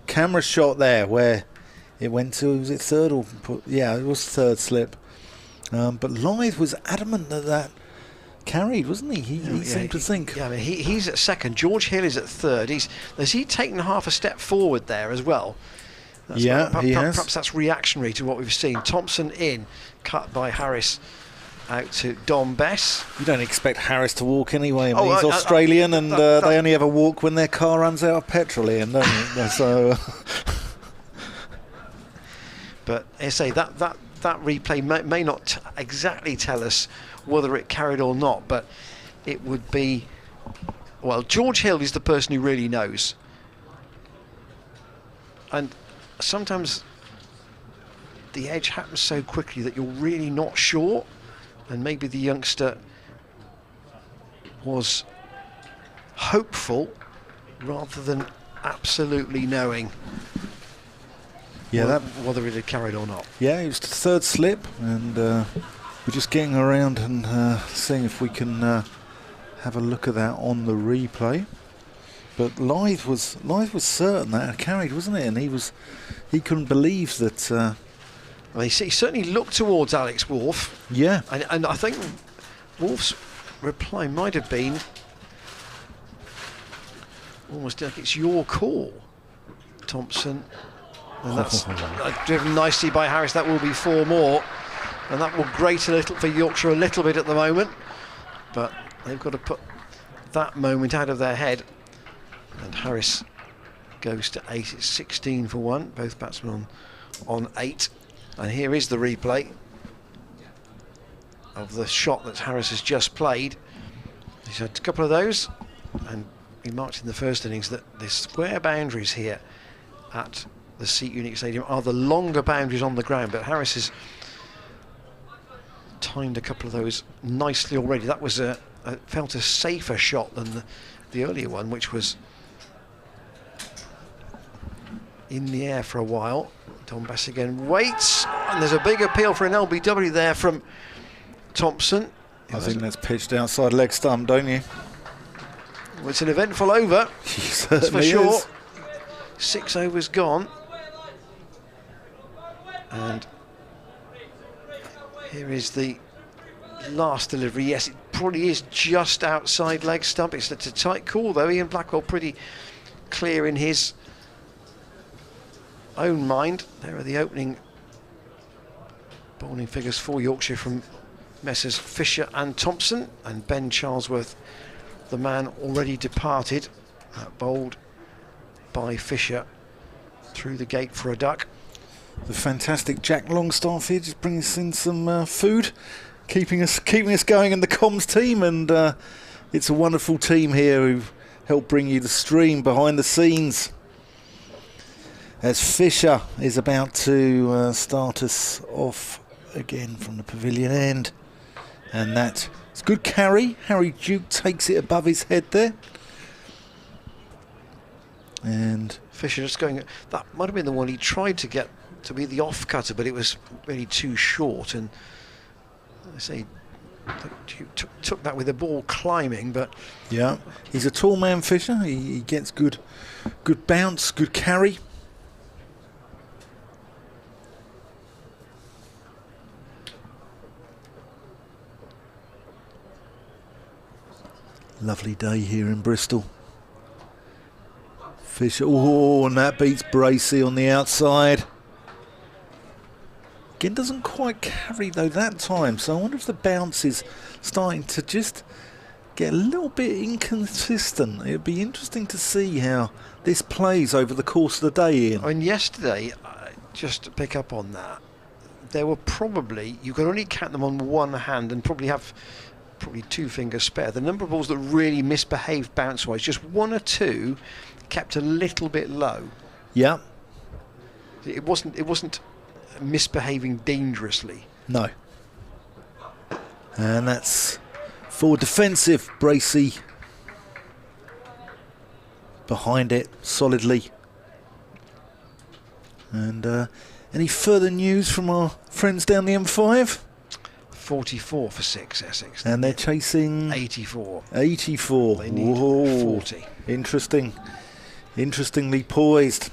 camera shot there where it went to, was it third or, yeah, it was third slip. But Lythe was adamant that carried, wasn't he? He seemed to think. Yeah, I mean, he's at second. George Hill is at third. Has he taken half a step forward there as well? He has. Perhaps that's reactionary to what we've seen. Thompson in, cut by Harris. Out to Dom Bess. You don't expect Harris to walk anyway. I mean, he's Australian and they only ever walk when their car runs out of petrol, Ian, don't you? So. But I say that replay may not exactly tell us whether it carried or not, but it would be. Well, George Hill is the person who really knows, and sometimes the edge happens so quickly that you're really not sure. And maybe the youngster was hopeful rather than absolutely knowing whether it had carried or not. Yeah, it was the third slip, and we're just getting around and seeing if we can have a look at that on the replay. But Lythe was certain that it carried, wasn't it? And he couldn't believe that. Well, he certainly looked towards Alex Wolff. Yeah. And I think Wolff's reply might have been almost like it's your call, Thompson. And that's driven nicely by Harris. That will be 4 more. And that will grate a little for Yorkshire a little bit at the moment. But they've got to put that moment out of their head. And Harris goes to 8. It's 16 for 1. Both batsmen on 8. And here is the replay of the shot that Harris has just played. He's had a couple of those, and he marked in the first innings that the square boundaries here at the Seat Unique Stadium are the longer boundaries on the ground, but Harris has timed a couple of those nicely already. That was felt a safer shot than the earlier one, which was in the air for a while. Tom Bass again waits, and there's a big appeal for an LBW there from Thompson. I think that's pitched outside leg stump, don't you? Well, it's an eventful over, that's for sure. Is. 6 overs gone. And here is the last delivery. Yes, it probably is just outside leg stump. It's a tight call though. Ian Blackwell pretty clear in his own mind. There are the opening bowling figures for Yorkshire from Messrs Fisher and Thompson, and Ben Charlesworth, the man already departed, bowled by Fisher through the gate for a duck. The fantastic Jack Longstaff here just bringing us in some food, keeping us going in the comms team, and it's a wonderful team here who've helped bring you the stream behind the scenes. As Fisher is about to start us off again from the pavilion end. And that's good carry. Harry Duke takes it above his head there. And Fisher just going, that might have been the one he tried to get to be the off cutter, but it was really too short. And I say, took that with the ball climbing, but yeah, he's a tall man, Fisher. He gets good bounce, good carry. Lovely day here in Bristol. Fisher, oh, and that beats Bracey on the outside. Again, doesn't quite carry though that time, so I wonder if the bounce is starting to just get a little bit inconsistent. It'd be interesting to see how this plays over the course of the day, Ian. I mean, yesterday, just to pick up on that, there were probably, you could only count them on one hand and probably 2 fingers spare. The number of balls that really misbehaved bounce-wise, just 1 or 2 kept a little bit low. Yeah. It wasn't misbehaving dangerously. No. And that's for defensive. Bracey behind it solidly. And any further news from our friends down the M5? 44 for 6 Essex. And they're chasing 84. 84. They need Whoa. 40. Interesting. Interestingly poised.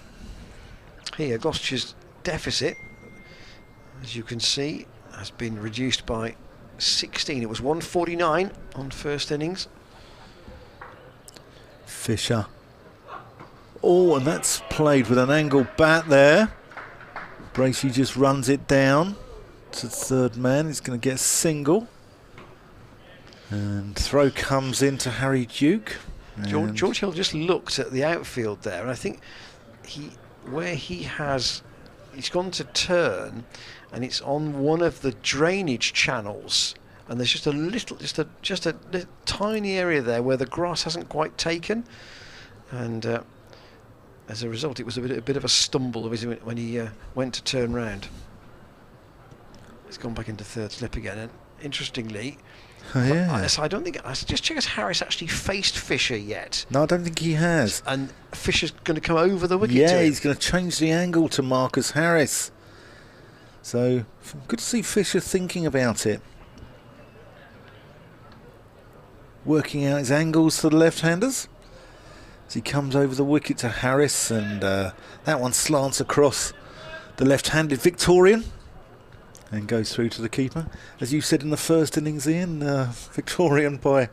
Here, Gloucestershire's deficit, as you can see, has been reduced by 16. It was 149 on first innings. Fisher. Oh, and that's played with an angled bat there. Bracey just runs it down to third man. He's going to get a single. And throw comes into Harry Duke. George Hill just looked at the outfield there, and I think he's gone to turn, and it's on one of the drainage channels, and there's just a tiny area there where the grass hasn't quite taken, and as a result, it was a bit of a stumble when he went to turn round. He's gone back into third slip again, and interestingly. Oh, yeah. So I don't think. I just check, has Harris actually faced Fisher yet? No, I don't think he has. And Fisher's going to come over the wicket. Yeah, he's going to change the angle to Marcus Harris. So good to see Fisher thinking about it, working out his angles to the left-handers as he comes over the wicket to Harris, and that one slants across the left-handed Victorian. And goes through to the keeper. As you said in the first innings, Ian, Victorian by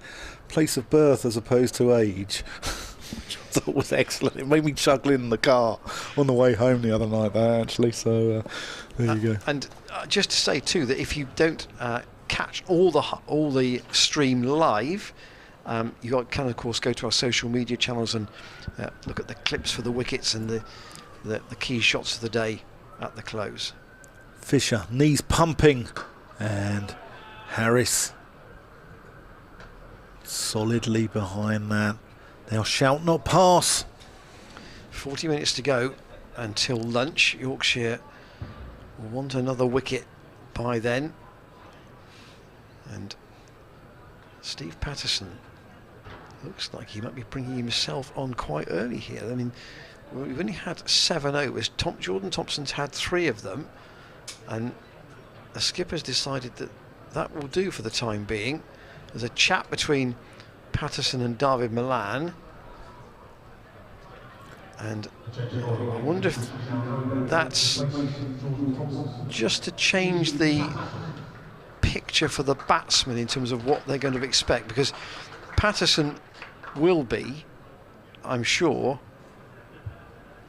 place of birth as opposed to age. Which I thought was excellent. It made me chuckle in the car on the way home the other night, actually. So there you go. And just to say too that if you don't catch all the stream live, you can of course go to our social media channels and look at the clips for the wickets and the key shots of the day at the close. Fisher, knees pumping, and Harris solidly behind that. Thou shalt not pass. 40 minutes to go until lunch. Yorkshire will want another wicket by then. And Steve Patterson looks like he might be bringing himself on quite early here. I mean, we've only had 7 overs. Jordan Thompson's had 3 of them. And the skipper's decided that will do for the time being. There's a chat between Patterson and David Milan, and I wonder if that's just to change the picture for the batsmen in terms of what they're going to expect, because Patterson will be, I'm sure,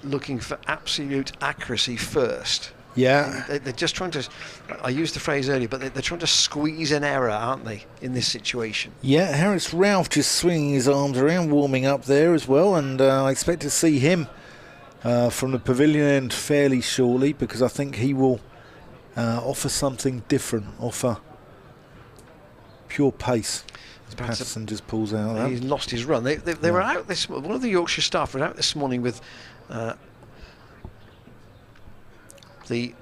looking for absolute accuracy first. Yeah. They're just trying to, I used the phrase earlier, but they're trying to squeeze an error, aren't they, in this situation? Yeah, Harris Ralph just swinging his arms around, warming up there as well, and I expect to see him from the pavilion end fairly shortly, because I think he will offer something different, offer pure pace. Patterson just pulls out. He's lost his run. They were out this. One of the Yorkshire staff were out this morning with the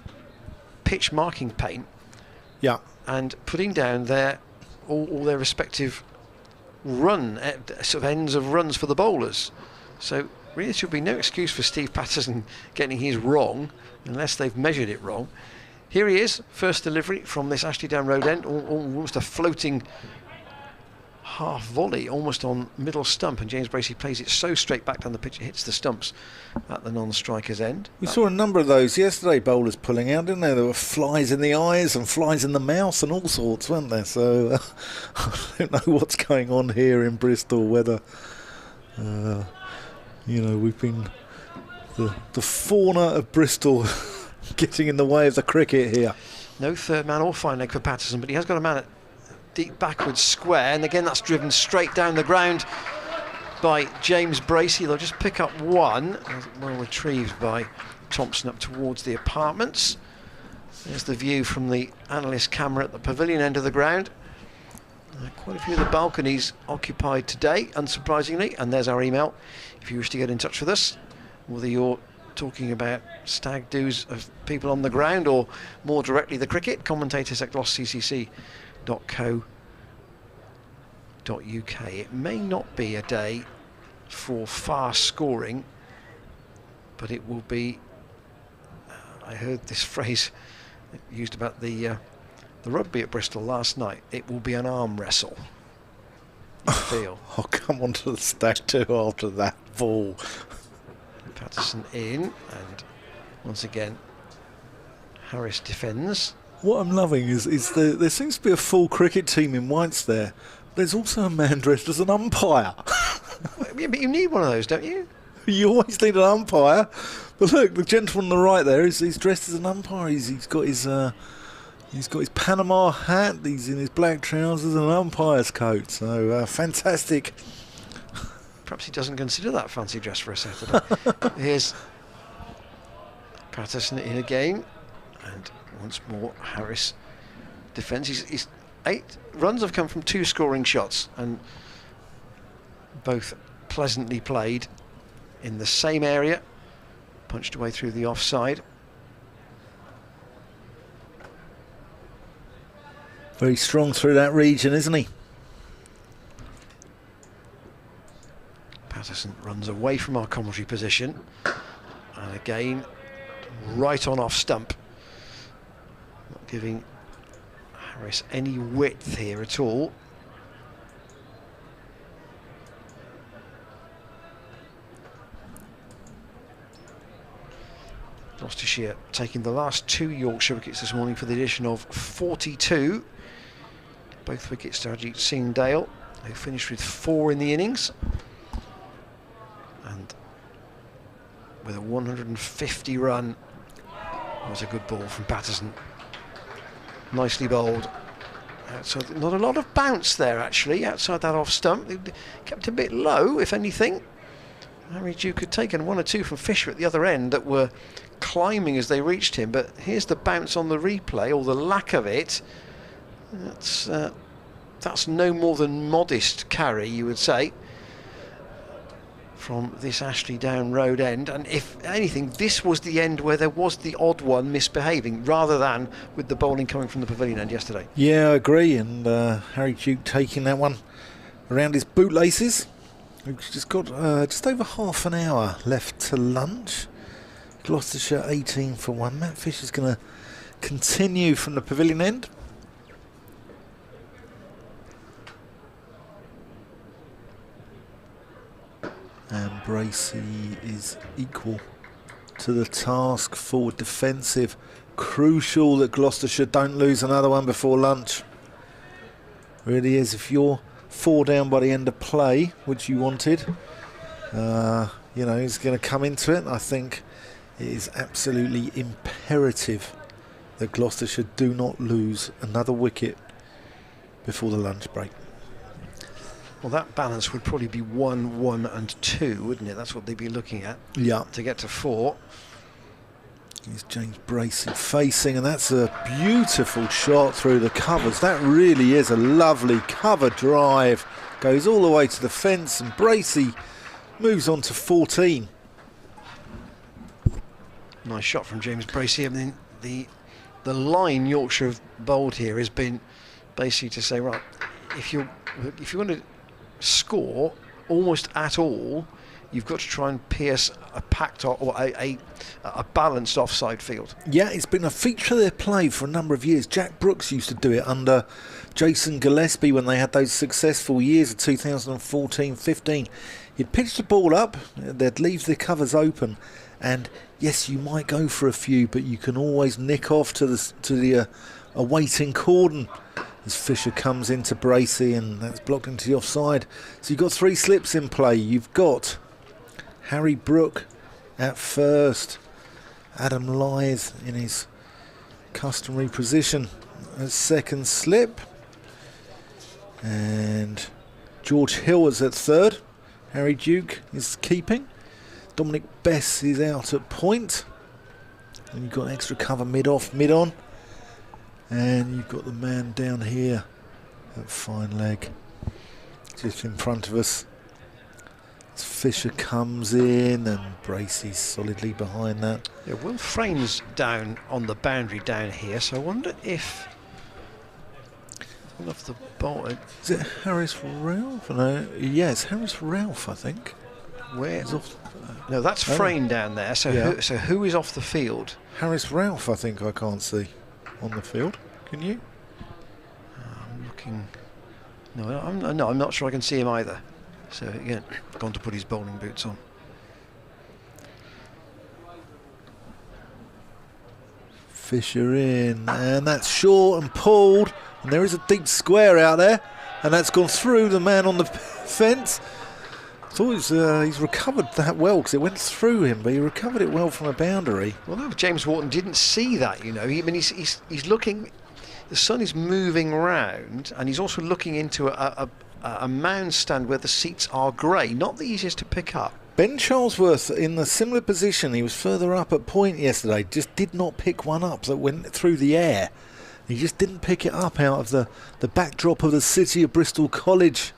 pitch marking paint, and putting down all their respective sort of ends of runs for the bowlers. So really, there should be no excuse for Steve Patterson getting his wrong unless they've measured it wrong. Here he is, first delivery from this Ashley Down Road end, almost a floating half volley, almost on middle stump, and James Bracey plays it so straight back down the pitch it hits the stumps at the non-striker's end. We saw a number of those yesterday, bowlers pulling out, didn't there? There were flies in the eyes and flies in the mouth and all sorts, weren't there? So I don't know what's going on here in Bristol, whether we've been the fauna of Bristol getting in the way of the cricket here. No third man or fine leg for Patterson, but he has got a man at deep backwards square, and again that's driven straight down the ground by James Bracey. They'll just pick up one, well retrieved by Thompson up towards the apartments. There's the view from the analyst camera at the pavilion end of the ground. Quite a few of the balconies occupied today, unsurprisingly, and there's our email if you wish to get in touch with us, whether you're talking about stag do's of people on the ground or more directly the cricket. Commentators at glossccc.co.uk. It may not be a day for fast scoring, but it will be. I heard this phrase used about the the rugby at Bristol last night, it will be an arm wrestle. You feel. I'll come onto the stack too after that ball. Patterson in, and once again, Harris defends. What I'm loving is there seems to be a full cricket team in whites there. There's also a man dressed as an umpire. Yeah, but you need one of those, don't you? You always need an umpire. But look, the gentleman on the right there he's dressed as an umpire. He's got his Panama hat. He's in his black trousers and an umpire's coat. So fantastic. Perhaps he doesn't consider that fancy dress for a Saturday. Here's Patterson in again, and once more Harris defends. His 8 runs have come from 2 scoring shots, and both pleasantly played in the same area, punched away through the offside. Very strong through that region, isn't he? Patterson runs away from our commentary position, and again right on off stump, not giving Harris any width here at all. Gloucestershire taking the last 2 Yorkshire wickets this morning for the addition of 42. Both wickets to Ajit Singh Dale, who finished with 4 in the innings. And with a 150 run, was a good ball from Patterson. Nicely bowled. Outside, not a lot of bounce there actually, outside that off stump. They kept a bit low, if anything. Harry Duke had taken 1 or 2 from Fisher at the other end that were climbing as they reached him, but here's the bounce on the replay, or the lack of it. That's no more than modest carry, you would say, from this Ashley Down Road end. And if anything, this was the end where there was the odd one misbehaving, rather than with the bowling coming from the pavilion end yesterday. Yeah, I agree, and Harry Duke taking that one around his bootlaces. We've just got just over half an hour left to lunch. Gloucestershire 18 for 1. Matt Fisher's going to continue from the pavilion end. And Bracey is equal to the task. Forward defensive. Crucial that Gloucestershire don't lose another one before lunch. Really is. If you're 4 down by the end of play, which you wanted, he's going to come into it. I think it is absolutely imperative that Gloucestershire do not lose another wicket before the lunch break. Well, that balance would probably be 1, 1 and 2, wouldn't it? That's what they'd be looking at. Yeah. To get to 4. Here's James Bracey facing, and that's a beautiful shot through the covers. That really is a lovely cover drive. Goes all the way to the fence, and Bracey moves on to 14. Nice shot from James Bracey. I mean, the line Yorkshire have bowled here has been basically to say, right, if you want to score almost at all, you've got to try and pierce a packed or a balanced offside field. Yeah, it's been a feature of their play for a number of years. Jack Brooks used to do it under Jason Gillespie when they had those successful years of 2014-15. He'd pitch the ball up, they'd leave the covers open, and yes, you might go for a few, but you can always nick off to the awaiting cordon as Fisher comes into Bracey, and that's blocked into the offside. So you've got 3 slips in play. You've got Harry Brook at first, Adam Lythe in his customary position at second slip, and George Hill is at third. Harry Duke is keeping. Dominic Bess is out at point. And you've got extra cover mid-off, mid-on. And you've got the man down here at fine leg, just in front of us. As Fisher comes in, and Bracey's solidly behind that. Yeah, Will Frame's down on the boundary down here, so I wonder if off the bottom. Is it Harris Ralph? No, yes, Harris Ralph, I think. Where? No, that's Frame down there. So yeah. Who is off the field? Harris Ralph, I think I can't see on the field. Can you? looking. No, I'm not sure I can see him either. So again, gone to put his bowling boots on. Fisher in, and that's short and pulled, and there is a deep square out there, and that's gone through the man on the fence. I thought he's recovered that well because it went through him, but he recovered it well from a boundary. Well, no, James Wharton didn't see that, you know. He's looking. The sun is moving round, and he's also looking into a mound stand where the seats are grey. Not the easiest to pick up. Ben Charlesworth in a similar position. He was further up at point yesterday. Just did not pick one up that went through the air. He just didn't pick it up out of the backdrop of the city of Bristol College.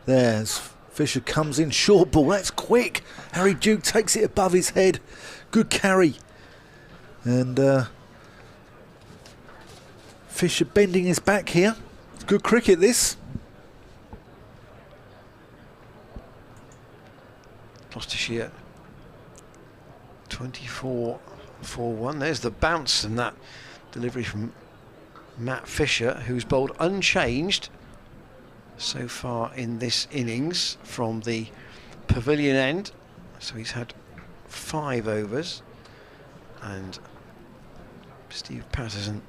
There's Fisher comes in, short ball. That's quick. Harry Duke takes it above his head. Good carry. And Fisher bending his back here. It's good cricket, this. Gloucestershire 24-4-1. There's the bounce and that delivery from Matt Fisher, who's bowled unchanged so far in this innings from the pavilion end. So he's had 5 overs, and Steve Patterson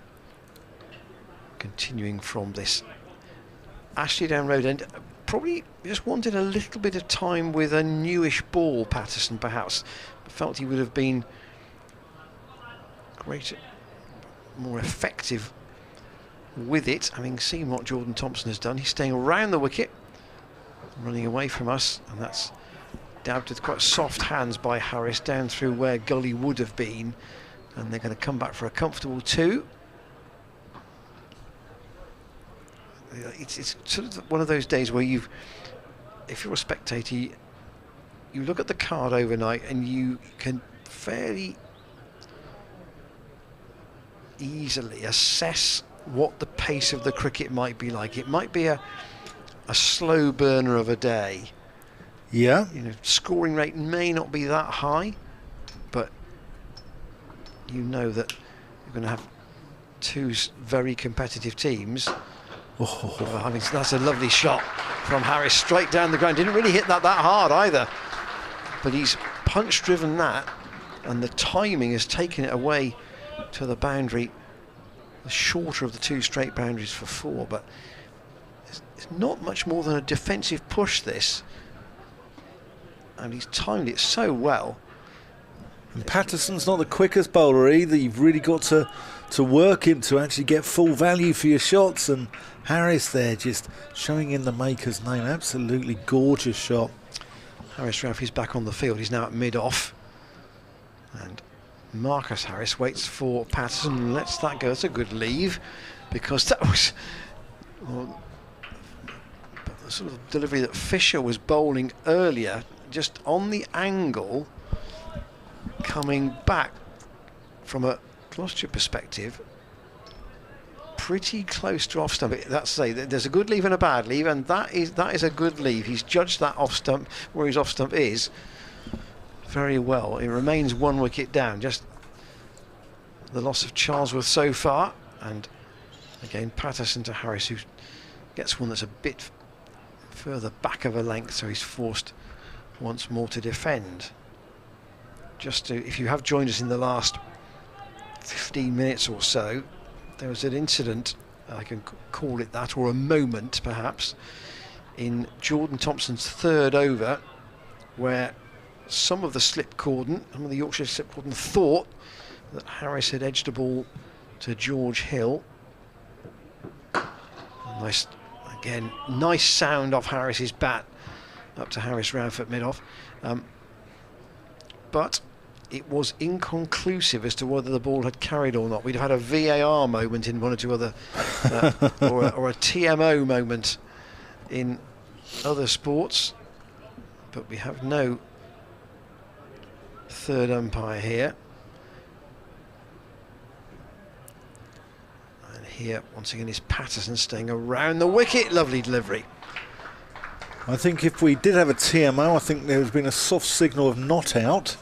continuing from this Ashley Down Road end. Probably just wanted a little bit of time with a newish ball, Patterson perhaps. Felt he would have been greater, more effective with it, having seen what Jordan Thompson has done. He's staying around the wicket, running away from us, and that's dabbed with quite soft hands by Harris down through where Gully would have been, and they're going to come back for a comfortable 2. It's sort of one of those days where if you're a spectator, you look at the card overnight and you can fairly easily assess what the pace of the cricket might be like. It might be a slow burner of a day. Yeah. You know, scoring rate may not be that high, but you know that you're going to have 2 very competitive teams. That's a lovely shot from Harris, straight down the ground. Didn't really hit that hard either, but he's punch driven that, and the timing has taken it away to the boundary, the shorter of the 2 straight boundaries for 4. But it's not much more than a defensive push, this, and he's timed it so well. And Patterson's not the quickest bowler either. You've really got to work him to actually get full value for your shots, and Harris there just showing in the maker's name. Absolutely gorgeous shot. Harris Ralph is back on the field. He's now at mid-off, and Marcus Harris waits for Patterson and lets that go. That's a good leave, because that was the sort of delivery that Fisher was bowling earlier, just on the angle, coming back from a Gloucestershire perspective, pretty close to off stump. That's to say, there's a good leave and a bad leave, and that is a good leave. He's judged that off stump, where his off stump is, very well. It remains 1 wicket down. Just the loss of Charlesworth so far, and again Patterson to Harris, who gets one that's a bit further back of a length, so he's forced once more to defend. Just to, if you have joined us in the last 15 minutes or so, there was an incident, I can call it that, or a moment perhaps, in Jordan Thompson's 3rd over, where some of the Yorkshire slip cordon thought that Harris had edged a ball to George Hill. Nice, again, nice sound off Harris's bat up to Harris Ralph at mid-off, but it was inconclusive as to whether the ball had carried or not. We'd have had a VAR moment in 1 or 2 other, or a TMO moment in other sports, but we have no 3rd umpire here. And here, once again, is Patterson staying around the wicket. Lovely delivery. I think if we did have a TMO, I think there has been a soft signal of not out.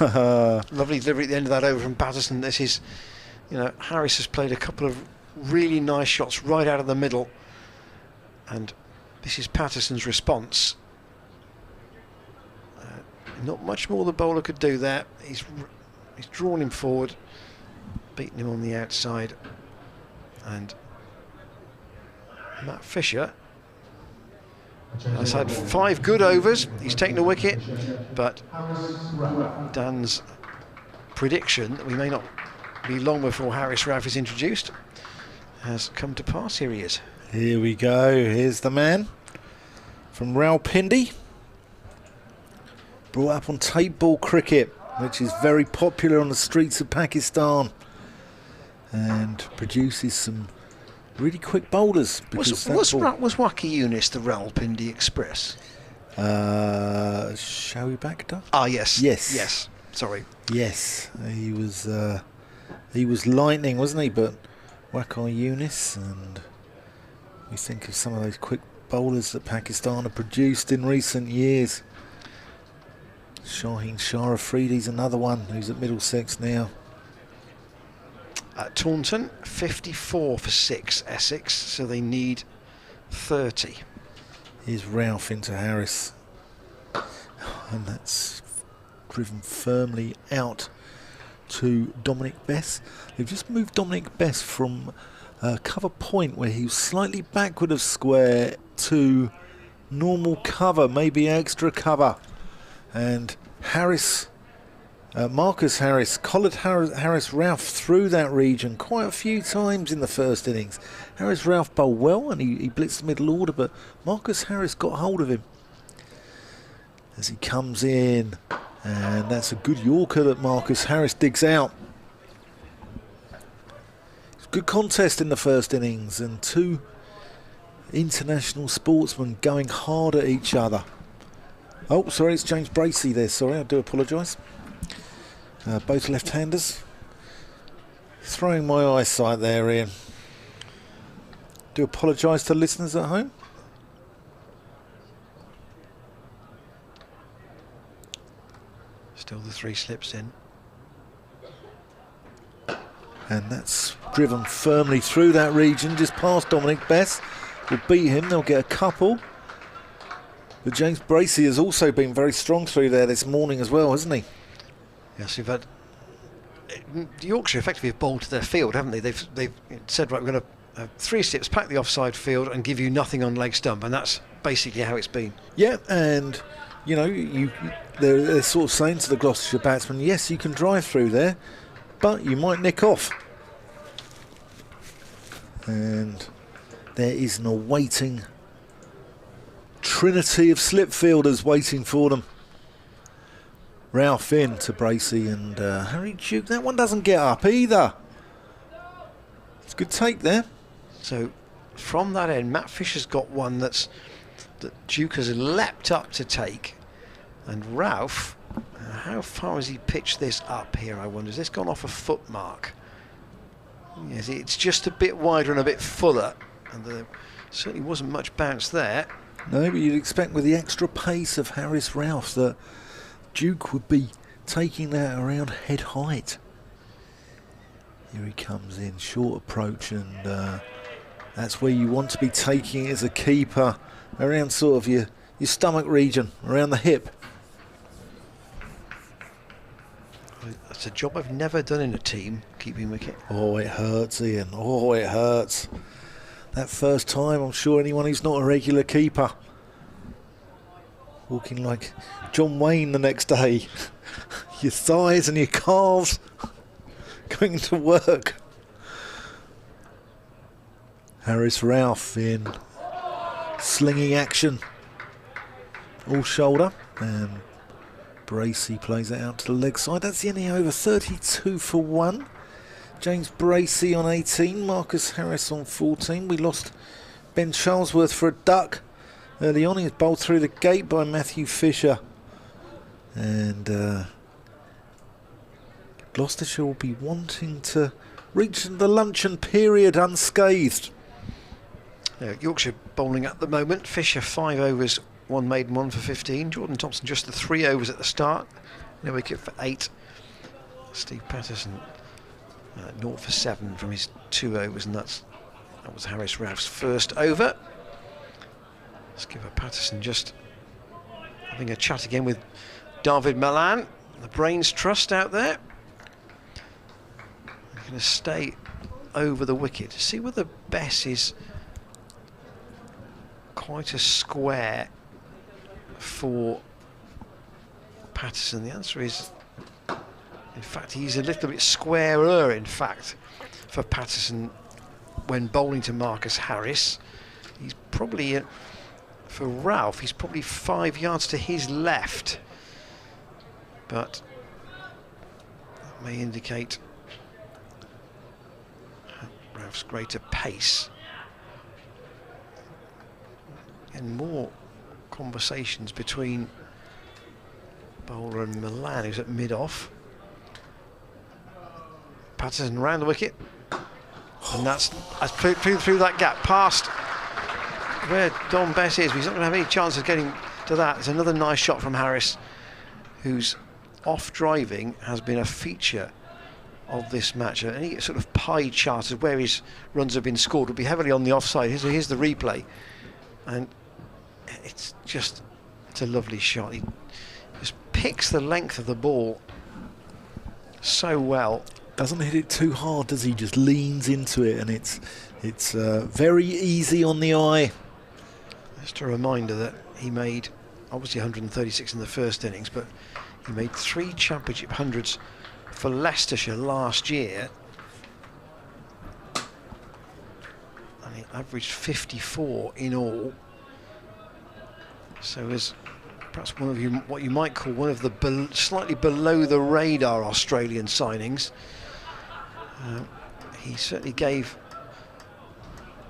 Lovely delivery at the end of that over from Patterson. This is, Harris has played a couple of really nice shots right out of the middle. And this is Patterson's response. Not much more the bowler could do there. He's drawn him forward, beaten him on the outside. And Matt Fisher has had 5 good overs. He's taken a wicket, but Dan's prediction that we may not be long before Haris Rauf is introduced has come to pass. Here he is. Here we go. Here's the man from Rawalpindi. Brought up on tape ball cricket, which is very popular on the streets of Pakistan, and produces some really quick bowlers. Was Waki Yunus the Rawalpindi Express? Shoaib Akhtar? Ah, yes. Yes. Sorry. Yes, he was lightning, wasn't he? But Waki Yunus, and we think of some of those quick bowlers that Pakistan have produced in recent years. Shaheen Shah Afridi's another one who's at Middlesex now. At Taunton, 54 for 6 Essex, so they need 30. Here's Rauf into Harris, and that's driven firmly out to Dominic Bess. They've just moved Dominic Bess from cover point, where he was slightly backward of square, to normal cover, maybe extra cover. And Marcus Harris collared Haris Rauf through that region quite a few times in the first innings. Haris Rauf bowled well, and he blitzed the middle order, but Marcus Harris got hold of him as he comes in, and that's a good Yorker that Marcus Harris digs out. It's a good contest in the first innings, and 2 international sportsmen going hard at each other. Oh, sorry, it's James Bracey there. Sorry, I do apologise. Both left-handers. Throwing my eyesight there, Ian. Do apologise to listeners at home. Still the 3 slips in. And that's driven firmly through that region, just past Dominic Bess. Will beat him, they'll get a couple. But James Bracey has also been very strong through there this morning as well, hasn't he? Yes, we've had Yorkshire effectively have bowled to their field, haven't they? They've said, right, we're going to 3 slips, pack the offside field, and give you nothing on leg stump, and that's basically how it's been. Yeah, and you know, they're sort of saying to the Gloucestershire batsmen, yes, you can drive through there, but you might nick off. And there is an awaiting trinity of slip fielders waiting for them. Rauf in to Bracey and Harry Duke. That one doesn't get up either. It's a good take there. So from that end, Matt Fisher's got one that Duke has leapt up to take. And Rauf, how far has he pitched this up here, I wonder? Has this gone off a foot mark? Yes, it's just a bit wider and a bit fuller. And there certainly wasn't much bounce there. No, but you'd expect with the extra pace of Haris Rauf that Duke would be taking that around head height. Here he comes in, short approach, and that's where you want to be taking it as a keeper, around sort of your stomach region, around the hip. That's a job I've never done in a team, keeping wicket. Oh, it hurts, Ian. Oh, it hurts. That first time, I'm sure anyone who's not a regular keeper walking like John Wayne the next day. Your thighs and your calves going to work. Haris Rauf in slinging action. All shoulder, and Bracey plays it out to the leg side. That's the inning over, 32 for 1. James Bracey on 18, Marcus Harris on 14. We lost Ben Charlesworth for a duck early on. He was bowled through the gate by Matthew Fisher. And Gloucestershire will be wanting to reach the luncheon period unscathed. Yorkshire bowling at the moment. Fisher 5 overs, 1 maiden, 1 for 15. Jordan Thompson just the 3 overs at the start. No wicket for 8. Steve Patterson 0 for 7 from his 2 overs, and that was Harris Ralph's first over. Skipper Patterson just having a chat again with David Malan, the Brains Trust out there. They're going to stay over the wicket. See whether Bess is quite a square for Patterson. The answer is, in fact, he's a little bit squarer, in fact, for Patterson when bowling to Marcus Harris. He's probably, for Ralph, he's probably 5 yards to his left. But that may indicate Ralph's greater pace. And more conversations between bowler and Milan, who's at mid-off. Patterson round the wicket, and that's through that gap, past where Don Bess is. He's not going to have any chance of getting to that. There's another nice shot from Harris, whose off-driving has been a feature of this match. Any sort of pie chart of where his runs have been scored would be heavily on the offside. Here's the replay, and it's a lovely shot. He just picks the length of the ball so well. Doesn't hit it too hard, does he? Just leans into it, and it's very easy on the eye. Just a reminder that he made obviously 136 in the first innings, but he made 3 championship hundreds for Leicestershire last year, and he averaged 54 in all. So as perhaps one of what you might call one of the slightly below the radar Australian signings, he certainly gave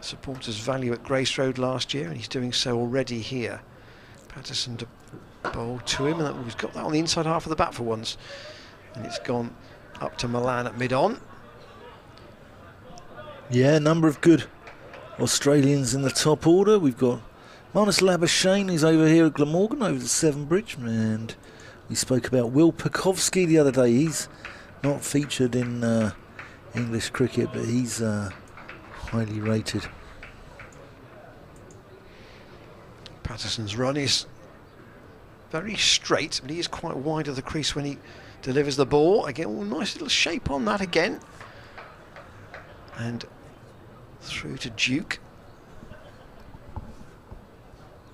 supporters value at Grace Road last year, and he's doing so already here. Patterson to bowl to him, and we've got that on the inside half of the bat for once, and it's gone up to Milan at mid-on. Yeah, a number of good Australians in the top order. We've got Marnus Labuschagne, who's over here at Glamorgan, over at Severn Bridge, and we spoke about Will Pucovski the other day. He's not featured in English cricket, but he's highly rated. Patterson's run is very straight, but he is quite wide of the crease when he delivers the ball. Again, oh, nice little shape on that again. And through to Duke.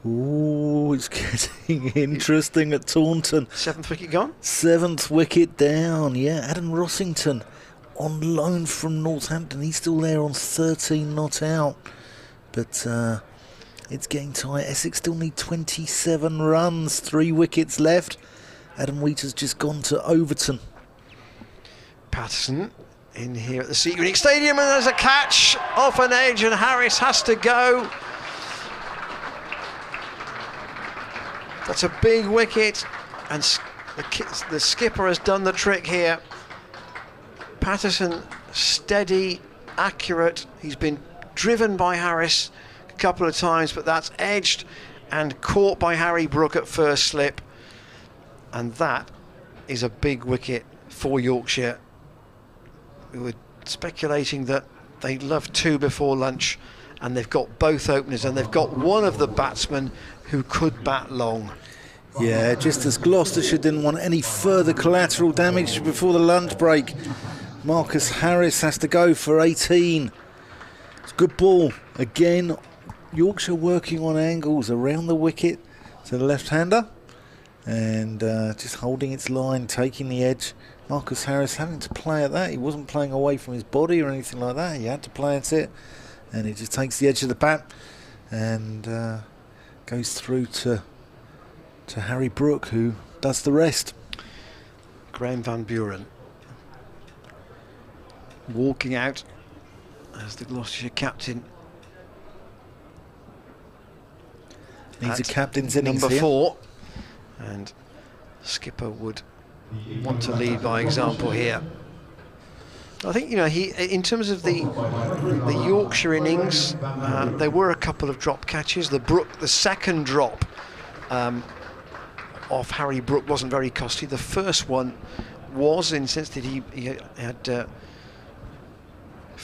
Ooh, it's getting interesting at Taunton. 7th wicket gone? 7th wicket down, yeah. Adam Rossington on loan from Northampton. He's still there on 13 not out. But it's getting tight. Essex still need 27 runs, 3 wickets left. Adam Wheater's just gone to Overton. Patterson in here at the St Unique Stadium, and there's a catch off an edge, and Harris has to go. That's a big wicket, and the skipper has done the trick here. Patterson steady, accurate. He's been driven by Harris a couple of times, but that's edged and caught by Harry Brook at first slip, and that is a big wicket for Yorkshire. We were speculating that they'd love 2 before lunch, and they've got both openers, and they've got one of the batsmen who could bat long. Yeah, just as Gloucestershire didn't want any further collateral damage before the lunch break, Marcus Harris has to go for 18. It's a good ball. Again, Yorkshire working on angles around the wicket to the left-hander, and just holding its line, taking the edge. Marcus Harris having to play at that. He wasn't playing away from his body or anything like that. He had to play at it, and it just takes the edge of the bat and goes through to Harry Brook, who does the rest. Graham Van Buren walking out as the Gloucestershire captain. Needs a captain's innings number here. 4, and skipper would want to lead by example here. I think, you know, he, in terms of the Yorkshire innings, there were a couple of drop catches. The second drop off Harry Brook wasn't very costly. The first one was, in the sense that he had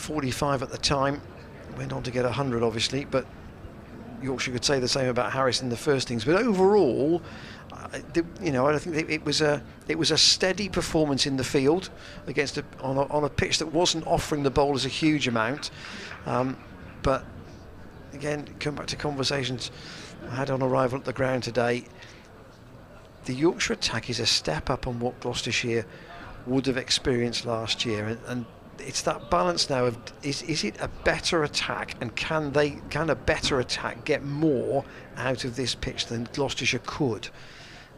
45 at the time. Went on to get 100, obviously, but Yorkshire could say the same about Harris in the first innings. But overall, you know, I think it was a steady performance in the field against on a pitch that wasn't offering the bowlers a huge amount. But again, come back to conversations I had on arrival at the ground today. The Yorkshire attack is a step up on what Gloucestershire would have experienced last year, and it's that balance now of is it a better attack, and can a better attack get more out of this pitch than Gloucestershire could?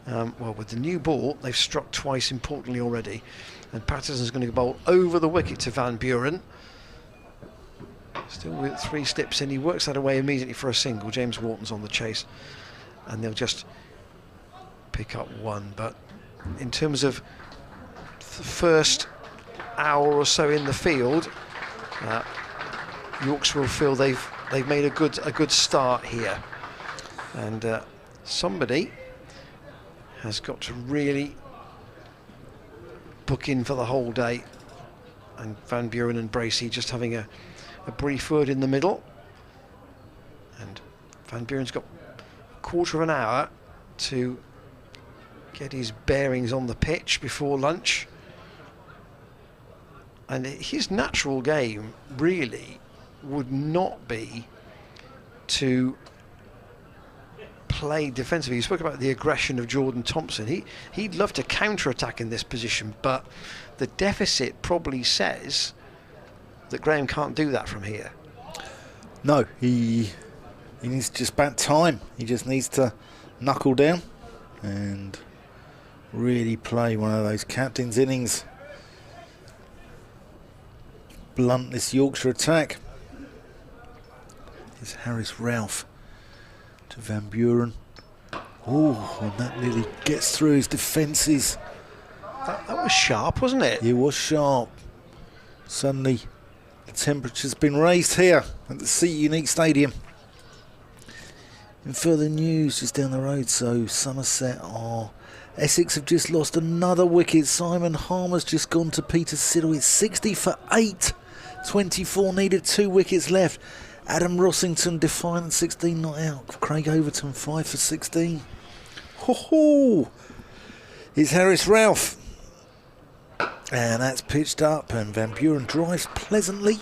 Well, with the new ball, they've struck twice importantly already, and Patterson's going to bowl over the wicket to Van Buren. Still with 3 slips in, he works that away immediately for a single. James Wharton's on the chase, and they'll just pick up 1. But in terms of the first hour or so in the field, Yorkshire will feel they've made a good start here, and somebody has got to really book in for the whole day. And Van Buren and Bracey just having a brief word in the middle, and Van Buren's got a quarter of an hour to get his bearings on the pitch before lunch. And his natural game really would not be to play defensively. You spoke about the aggression of Jordan Thompson. He'd love to counter-attack in this position, but the deficit probably says that Graham can't do that from here. No, he needs just bat time. He just needs to knuckle down and really play one of those captain's innings. Blunt this Yorkshire attack. Here's Harris Ralph to Van Buren. Oh, and that nearly gets through his defences. That was sharp, wasn't it? It was sharp. Suddenly the temperature's been raised here at the Seat Unique Stadium. In further news, just down the road, so Somerset are... Essex have just lost another wicket. Simon Harmer's just gone to Peter Siddle. It's 60 for 8. 24 needed, 2 wickets left. Adam Rossington defiant, 16 not out. Craig Overton 5 for 16. Ho ho! Here's Harris Ralph. And that's pitched up, and Van Buren drives pleasantly,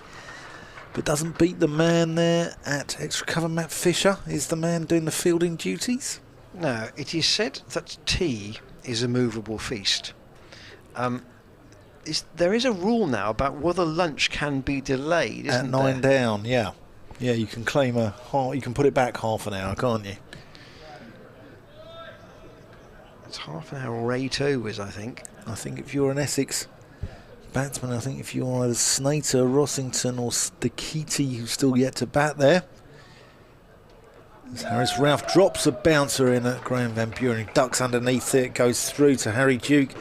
but doesn't beat the man there at extra cover. Matt Fisher is the man doing the fielding duties. No, it is said that tea is a movable feast. There is a rule now about whether lunch can be delayed, isn't there? At 9 down, yeah. Yeah, you can claim you can put it back half an hour, can't you? It's half an hour or 8 overs, I think. I think if you're an Essex batsman, I think if you're either Snater, Rossington or Stakiti, who's still yet to bat there. As Harris Ralph drops a bouncer in at Graham Van Buren, he ducks underneath it, goes through to Harry Duke.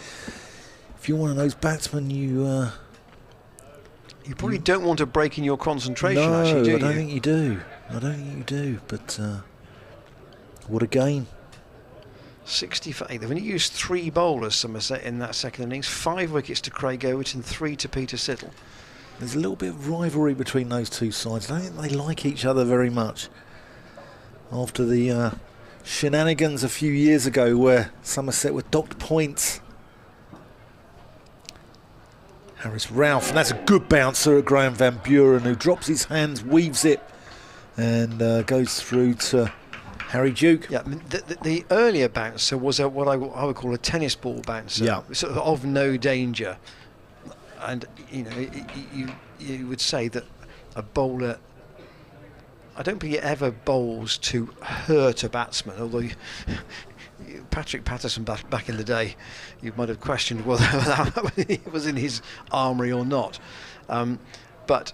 If you're one of those batsmen, you probably don't want to break in your concentration, no, actually, do you? I don't think you do. I don't think you do, but what a game. 60 for 8. They've only used 3 bowlers, Somerset, in that second innings. 5 wickets to Craig Overton, 3 to Peter Siddle. There's a little bit of rivalry between those two sides. I don't think they like each other very much. After the shenanigans a few years ago where Somerset were docked points. Harris Ralph, and that's a good bouncer at Graham Van Buren, who drops his hands, weaves it, and goes through to Harry Duke. Yeah, the earlier bouncer was what I would call a tennis ball bouncer, yeah. Sort of no danger. And you know, you would say that a bowler, I don't think it ever bowls to hurt a batsman, although Patrick Patterson back in the day, you might have questioned whether it was in his armoury or not. But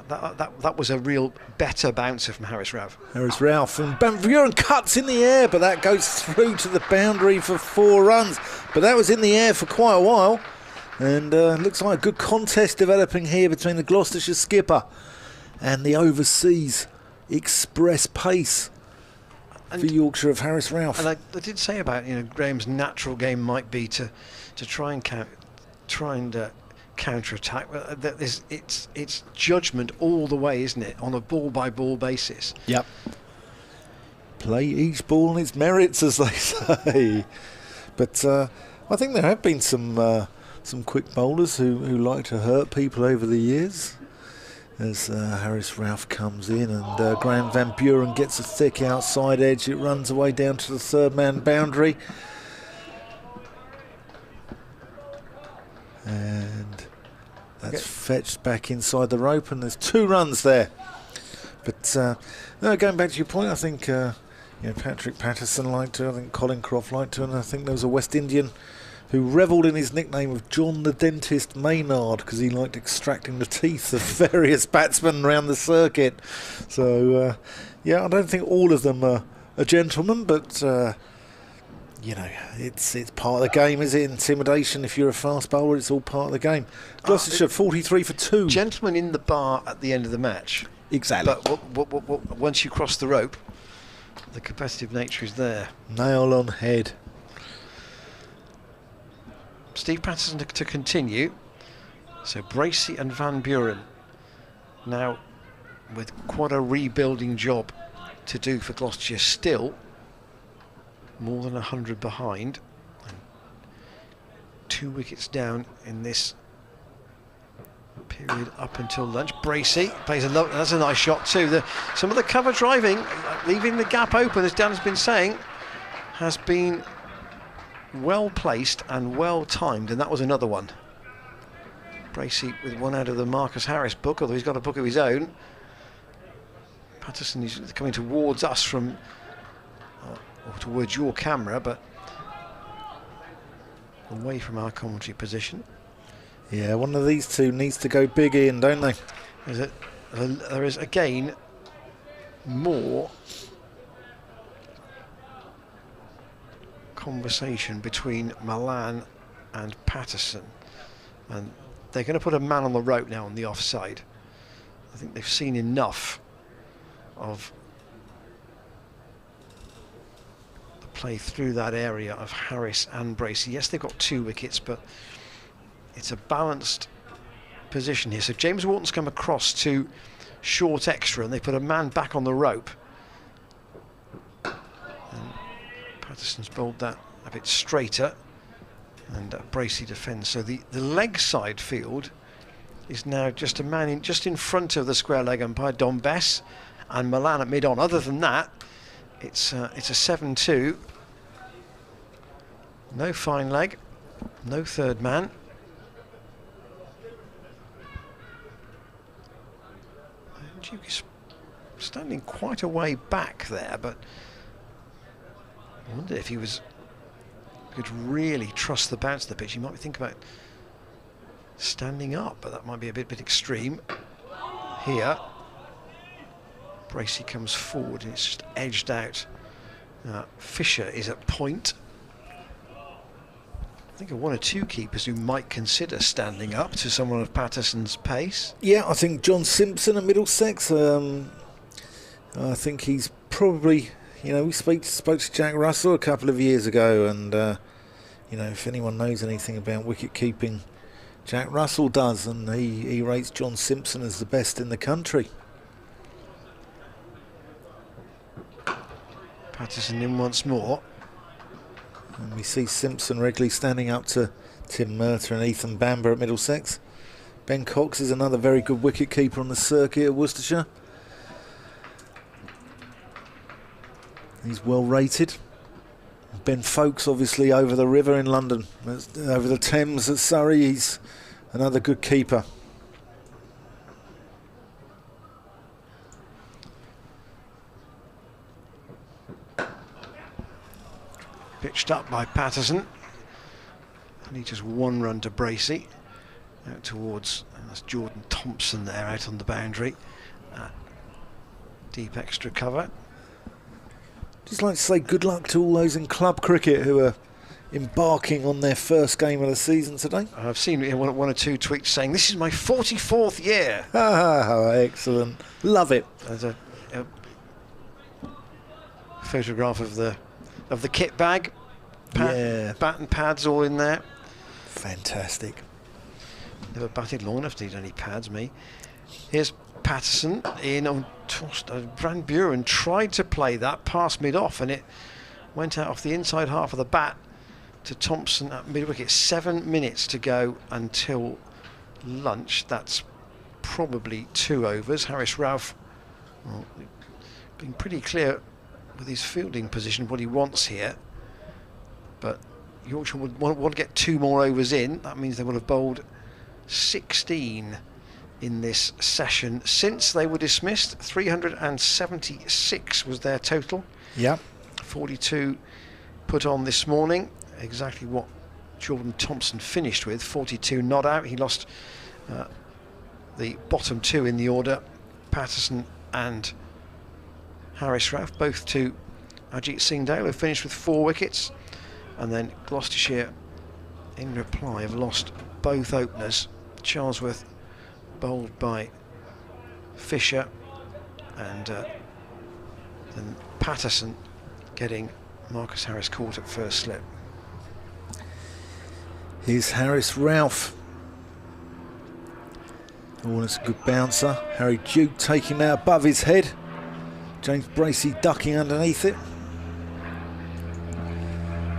that was a real better bouncer from Harris Ralph. Harris Ralph, and Van Buren cuts in the air, but that goes through to the boundary for 4 runs. But that was in the air for quite a while, and looks like a good contest developing here between the Gloucestershire skipper and the overseas express pace for Yorkshire of Harris Ralph. And I did say about, Graham's natural game might be to try and counter-attack. It's judgment all the way, isn't it, on a ball-by-ball basis. Yep. Play each ball on its merits, as they say. But I think there have been some quick bowlers who like to hurt people over the years. As Harris Ralph comes in and Graham Van Buren gets a thick outside edge. It runs away down to the third man boundary. And that's fetched back inside the rope, and there's 2 runs there. But no, going back to your point, I think Patrick Patterson liked to, I think Colin Croft liked to, and I think there was a West Indian who revelled in his nickname of John the Dentist Maynard because he liked extracting the teeth of various batsmen around the circuit. So, I don't think all of them are gentlemen, but, it's part of the game, is it? Intimidation, if you're a fast bowler, it's all part of the game. Gloucestershire 43 for 2. Gentlemen in the bar at the end of the match. Exactly. But once you cross the rope, the competitive nature is there. Nail on head. Steve Patterson to continue. So Bracey and Van Buren now with quite a rebuilding job to do for Gloucestershire, still more than 100 behind and 2 wickets down in this period up until lunch. Bracey plays that's a nice shot too. Some of the cover driving, leaving the gap open, as Dan has been saying, has been well placed and well timed, and that was another one. Bracey with one out of the Marcus Harris book, although he's got a book of his own. Patterson is coming towards us from or towards your camera, but away from our commentary position. Yeah, one of these two needs to go big in, don't they? There is again more conversation between Malan and Patterson, and they're going to put a man on the rope now on the offside. I think they've seen enough of the play through that area of Harris and Bracey. Yes, they've got 2 wickets, but it's a balanced position here. So James Wharton's come across to short extra, and they put a man back on the rope. Patterson's bowled that a bit straighter, and Bracey defends. So the leg side field is now just a man just in front of the square leg umpire, Don Bess, and Milan at mid-on. Other than that, it's a 7-2. No fine leg, no third man. Duke is standing quite a way back there, but I wonder if he could really trust the bounce of the pitch. He might think about standing up, but that might be a bit extreme. Here, Bracey comes forward and it's just edged out. Fisher is at point. I think of 1 or 2 keepers who might consider standing up to someone of Patterson's pace. Yeah, I think John Simpson at Middlesex. I think he's probably, we spoke to Jack Russell a couple of years ago, and if anyone knows anything about wicket keeping, Jack Russell does, and he rates John Simpson as the best in the country. Patterson in once more. And we see Simpson regularly standing up to Tim Murtagh and Ethan Bamber at Middlesex. Ben Cox is another very good wicket keeper on the circuit at Worcestershire. He's well rated. Ben Folkes obviously over the river in London, over the Thames at Surrey. He's another good keeper. Pitched up by Patterson. Only just 1 run to Bracey. Out towards, that's Jordan Thompson there out on the boundary. Deep extra cover. Just like to say good luck to all those in club cricket who are embarking on their first game of the season today. I've seen 1 or 2 tweets saying, this is my 44th year. Ah, excellent. Love it. There's a photograph of the kit bag. Bat and pads all in there. Fantastic. Never batted long enough to need any pads, me. Here's Patterson in on Van Buren tried to play that pass mid-off, and it went out off the inside half of the bat to Thompson at mid-wicket. 7 minutes to go until lunch. That's probably 2 overs. Harris Ralph, well, being pretty clear with his fielding position what he wants here, but Yorkshire would want to get 2 more overs in. That means they would have bowled 16 in this session since they were dismissed. 376 was their total. Yeah. 42 put on this morning, exactly what Jordan Thompson finished with. 42 not out. He lost the bottom 2 in the order, Patterson and Harris Ralph, both to Ajit Singh Dale, who finished with 4 wickets. And then Gloucestershire, in reply, have lost both openers. Charlesworth bowled by Fisher, and then Patterson getting Marcus Harris caught at first slip. Here's Harris Ralph. Oh, that's a good bouncer. Harry Duke taking that above his head. James Bracey ducking underneath it.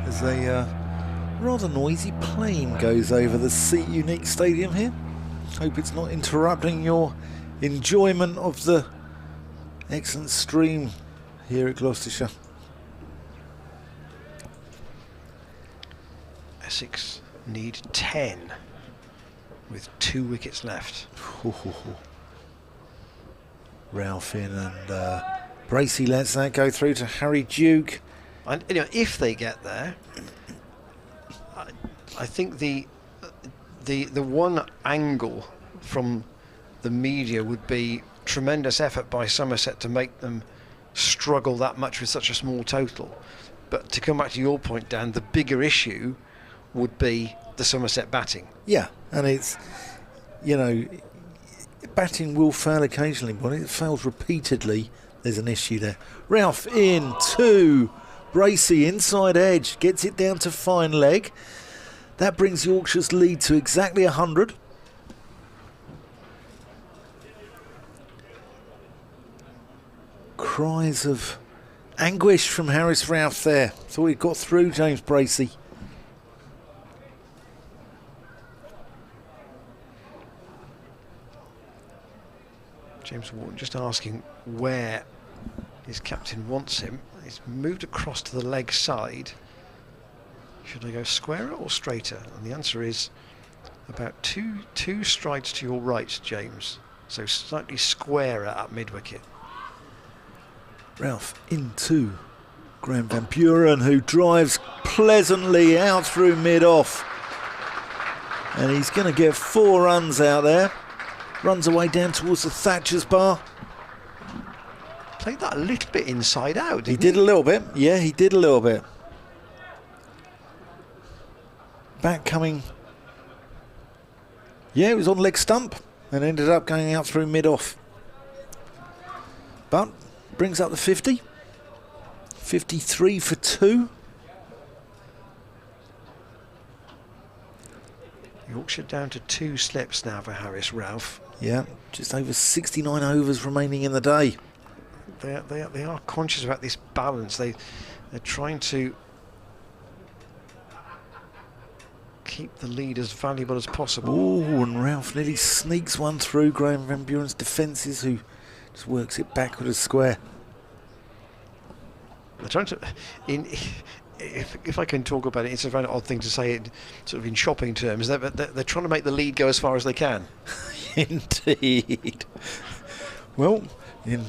As a rather noisy plane goes over the Seat Unique Stadium here. Hope it's not interrupting your enjoyment of the excellent stream here at Gloucestershire. Essex need 10 with 2 wickets left. Ralph in, and Bracey lets that go through to Harry Duke. And if they get there, I think the one angle from the media would be tremendous effort by Somerset to make them struggle that much with such a small total. But to come back to your point, Dan, the bigger issue would be the Somerset batting. Yeah, and it's, batting will fail occasionally, but it fails repeatedly. There's an issue there. Ralph in 2. Bracey inside edge, gets it down to fine leg. That brings Yorkshire's lead to exactly 100. Cries of anguish from Harris Ralph there. Thought he got through James Bracey. James Wharton just asking where his captain wants him. He's moved across to the leg side. Should I go squarer or straighter? And the answer is about two strides to your right, James. So slightly squarer at mid-wicket. Ralph into Graham Van Buren, who drives pleasantly out through mid-off. And he's going to get 4 runs out there. Runs away down towards the Thatcher's bar. Played that a little bit inside out, He did a little bit. Yeah, he did a little bit. Back coming. Yeah, it was on leg stump and ended up going out through mid-off. But brings up the 50. 53 for 2. Yorkshire down to 2 slips now for Harris Ralph. Yeah, just over 69 overs remaining in the day. They are conscious about this balance. They're trying to keep the lead as valuable as possible. Oh, and Ralph nearly sneaks one through Graham Van Buren's defences, who just works it back with a square. They're trying to, if I can talk about it, it's a very odd thing to say it sort of in shopping terms. They're trying to make the lead go as far as they can. Indeed. Well, in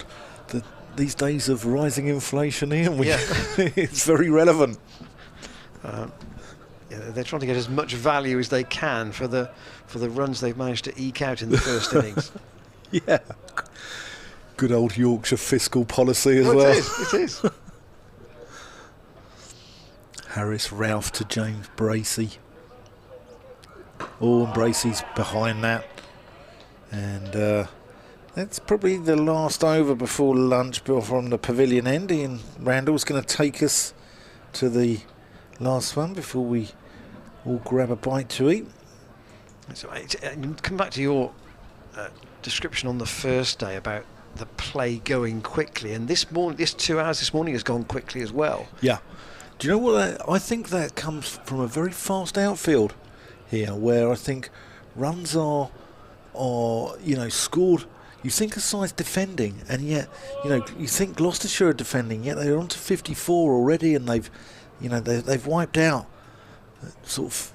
these days of rising inflation, Ian, it's very relevant. They're trying to get as much value as they can for the runs they've managed to eke out in the first innings. Yeah. Good old Yorkshire fiscal policy as well. It is. Harris Ralph to James Bracey. Oh, and Bracey's behind that. And that's probably the last over before lunch from the pavilion end. Ian Randall's going to take us to the last one before we all grab a bite to eat. So come back to your description on the first day about the play going quickly, and this 2 hours this morning has gone quickly as well. Yeah. Do you know what? I think that comes from a very fast outfield here, where I think runs are scored. You think of sides defending, and yet you think Gloucestershire are defending, yet they're on to 54 already, and they've wiped out sort of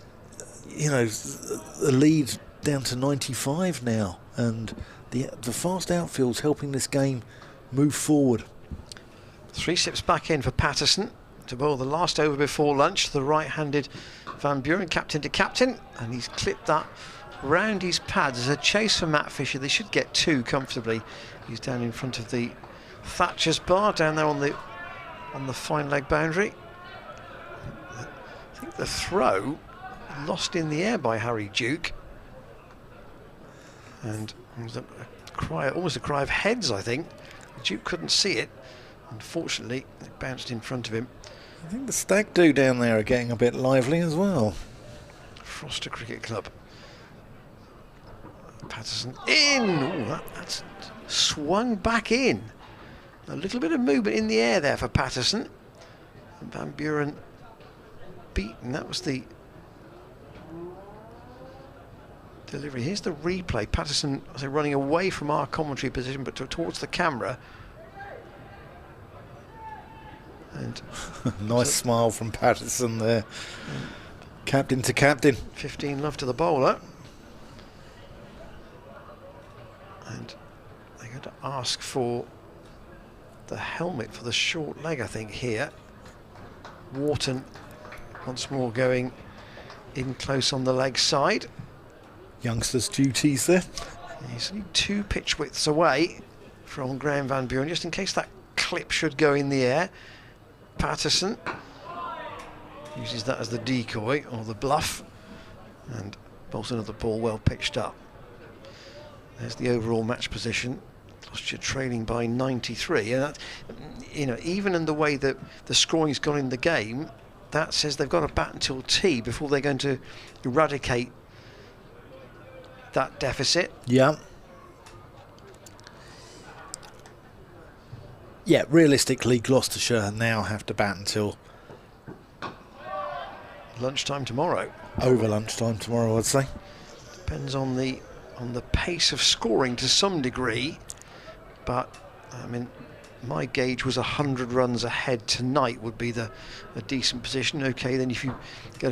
the lead down to 95 now, and the fast outfield's helping this game move forward. 3 sips back in for Patterson to bowl the last over before lunch. The right-handed Van Buren, captain to captain, and he's clipped that round his pads. As a chase for Matt Fisher, they should get 2 comfortably. He's down in front of the Thatcher's bar down there on the fine leg boundary. I think the throw lost in the air by Harry Duke, and it was almost a cry of heads. I think Duke couldn't see it. Unfortunately, it bounced in front of him. I think the stag do down there are getting a bit lively as well. Froster Cricket Club. Patterson in. Ooh, that's swung back in. A little bit of movement in the air there for Patterson. And Van Buren beaten. That was the delivery. Here's the replay. Patterson, I say, running away from our commentary position, but towards the camera. And nice smile from Patterson there. Captain to captain. 15 love to the bowler. And they're going to ask for the helmet for the short leg, I think, here. Wharton once more going in close on the leg side. Youngsters' duties there. He's only 2 pitch widths away from Graham Van Buren, just in case that clip should go in the air. Patterson uses that as the decoy or the bluff, and bowls another ball well pitched up. There's the overall match position. Gloucestershire trailing by 93, and that, even in the way that the scoring's gone in the game, that says they've got to bat until tea before they're going to eradicate that deficit. Yeah. Yeah, realistically, Gloucestershire now have to bat until lunchtime tomorrow. Over lunchtime tomorrow, I'd say. Depends on the pace of scoring to some degree, but I mean, my gauge was 100 runs ahead tonight would be a decent position. Okay, then if you get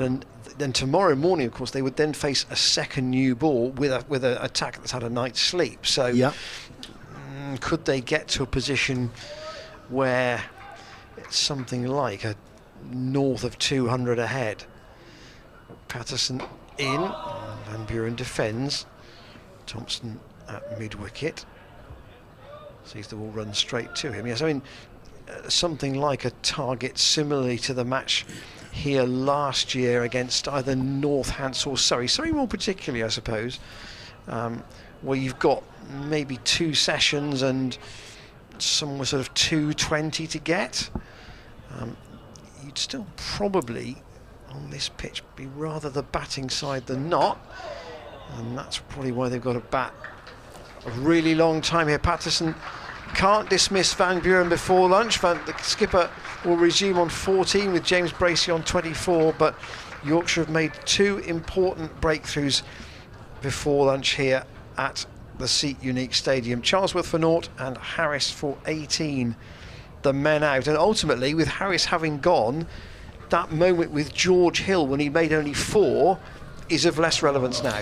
then tomorrow morning, of course, they would then face a second new ball with a attack that's had a night's sleep. So, yeah. Could they get to a position where it's something like a north of 200 ahead? Patterson in, Van Buren defends. Thompson at mid-wicket. Sees the ball run straight to him. Yes, I mean, something like a target similarly to the match here last year against either Northants or Surrey. Surrey more particularly, I suppose, where you've got maybe 2 sessions and somewhere sort of 220 to get. You'd still probably, on this pitch, be rather the batting side than not. And that's probably why they've got to bat a really long time here. Patterson can't dismiss Van Buren before lunch. The skipper will resume on 14 with James Bracey on 24, but Yorkshire have made 2 important breakthroughs before lunch here at the Seat Unique Stadium. Charlesworth for 0 and Harris for 18, the men out. And ultimately, with Harris having gone, that moment with George Hill when he made only 4 is of less relevance now.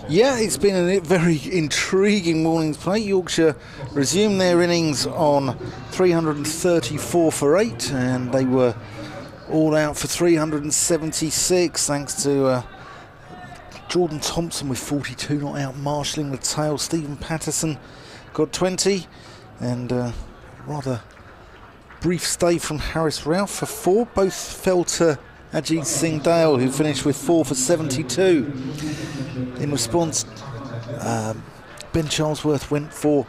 Yeah, it's been a very intriguing morning's play. Yorkshire resumed their innings on 334 for 8, and they were all out for 376 thanks to Jordan Thompson with 42 not out, marshalling the tail. Stephen Patterson got 20, and rather brief stay from Harris Ralph for 4. Both fell to Ajit Singh Dale, who finished with 4 for 72. In response, Ben Charlesworth went for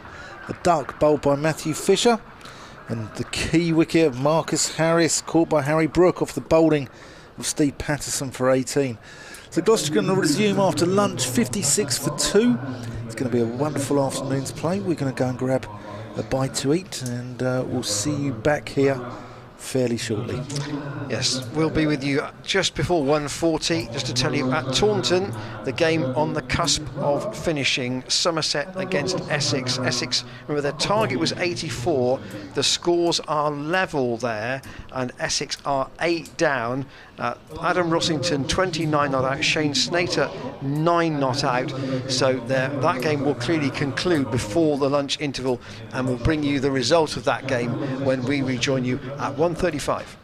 a duck bowled by Matthew Fisher, and the key wicket of Marcus Harris caught by Harry Brook off the bowling of Steve Patterson for 18. So Gloucester going to resume after lunch, 56 for 2. It's going to be a wonderful afternoon's play. We're going to go and grab a bite to eat, and we'll see you back here fairly shortly. Yes, we'll be with you just before 1:40, just to tell you at Taunton, the game on the cusp of finishing, Somerset against Essex. Essex, remember their target was 84, the scores are level there, and Essex are 8 down. Adam Rossington 29 not out, Shane Snater 9 not out, so that game will clearly conclude before the lunch interval, and we'll bring you the result of that game when we rejoin you at 1:35.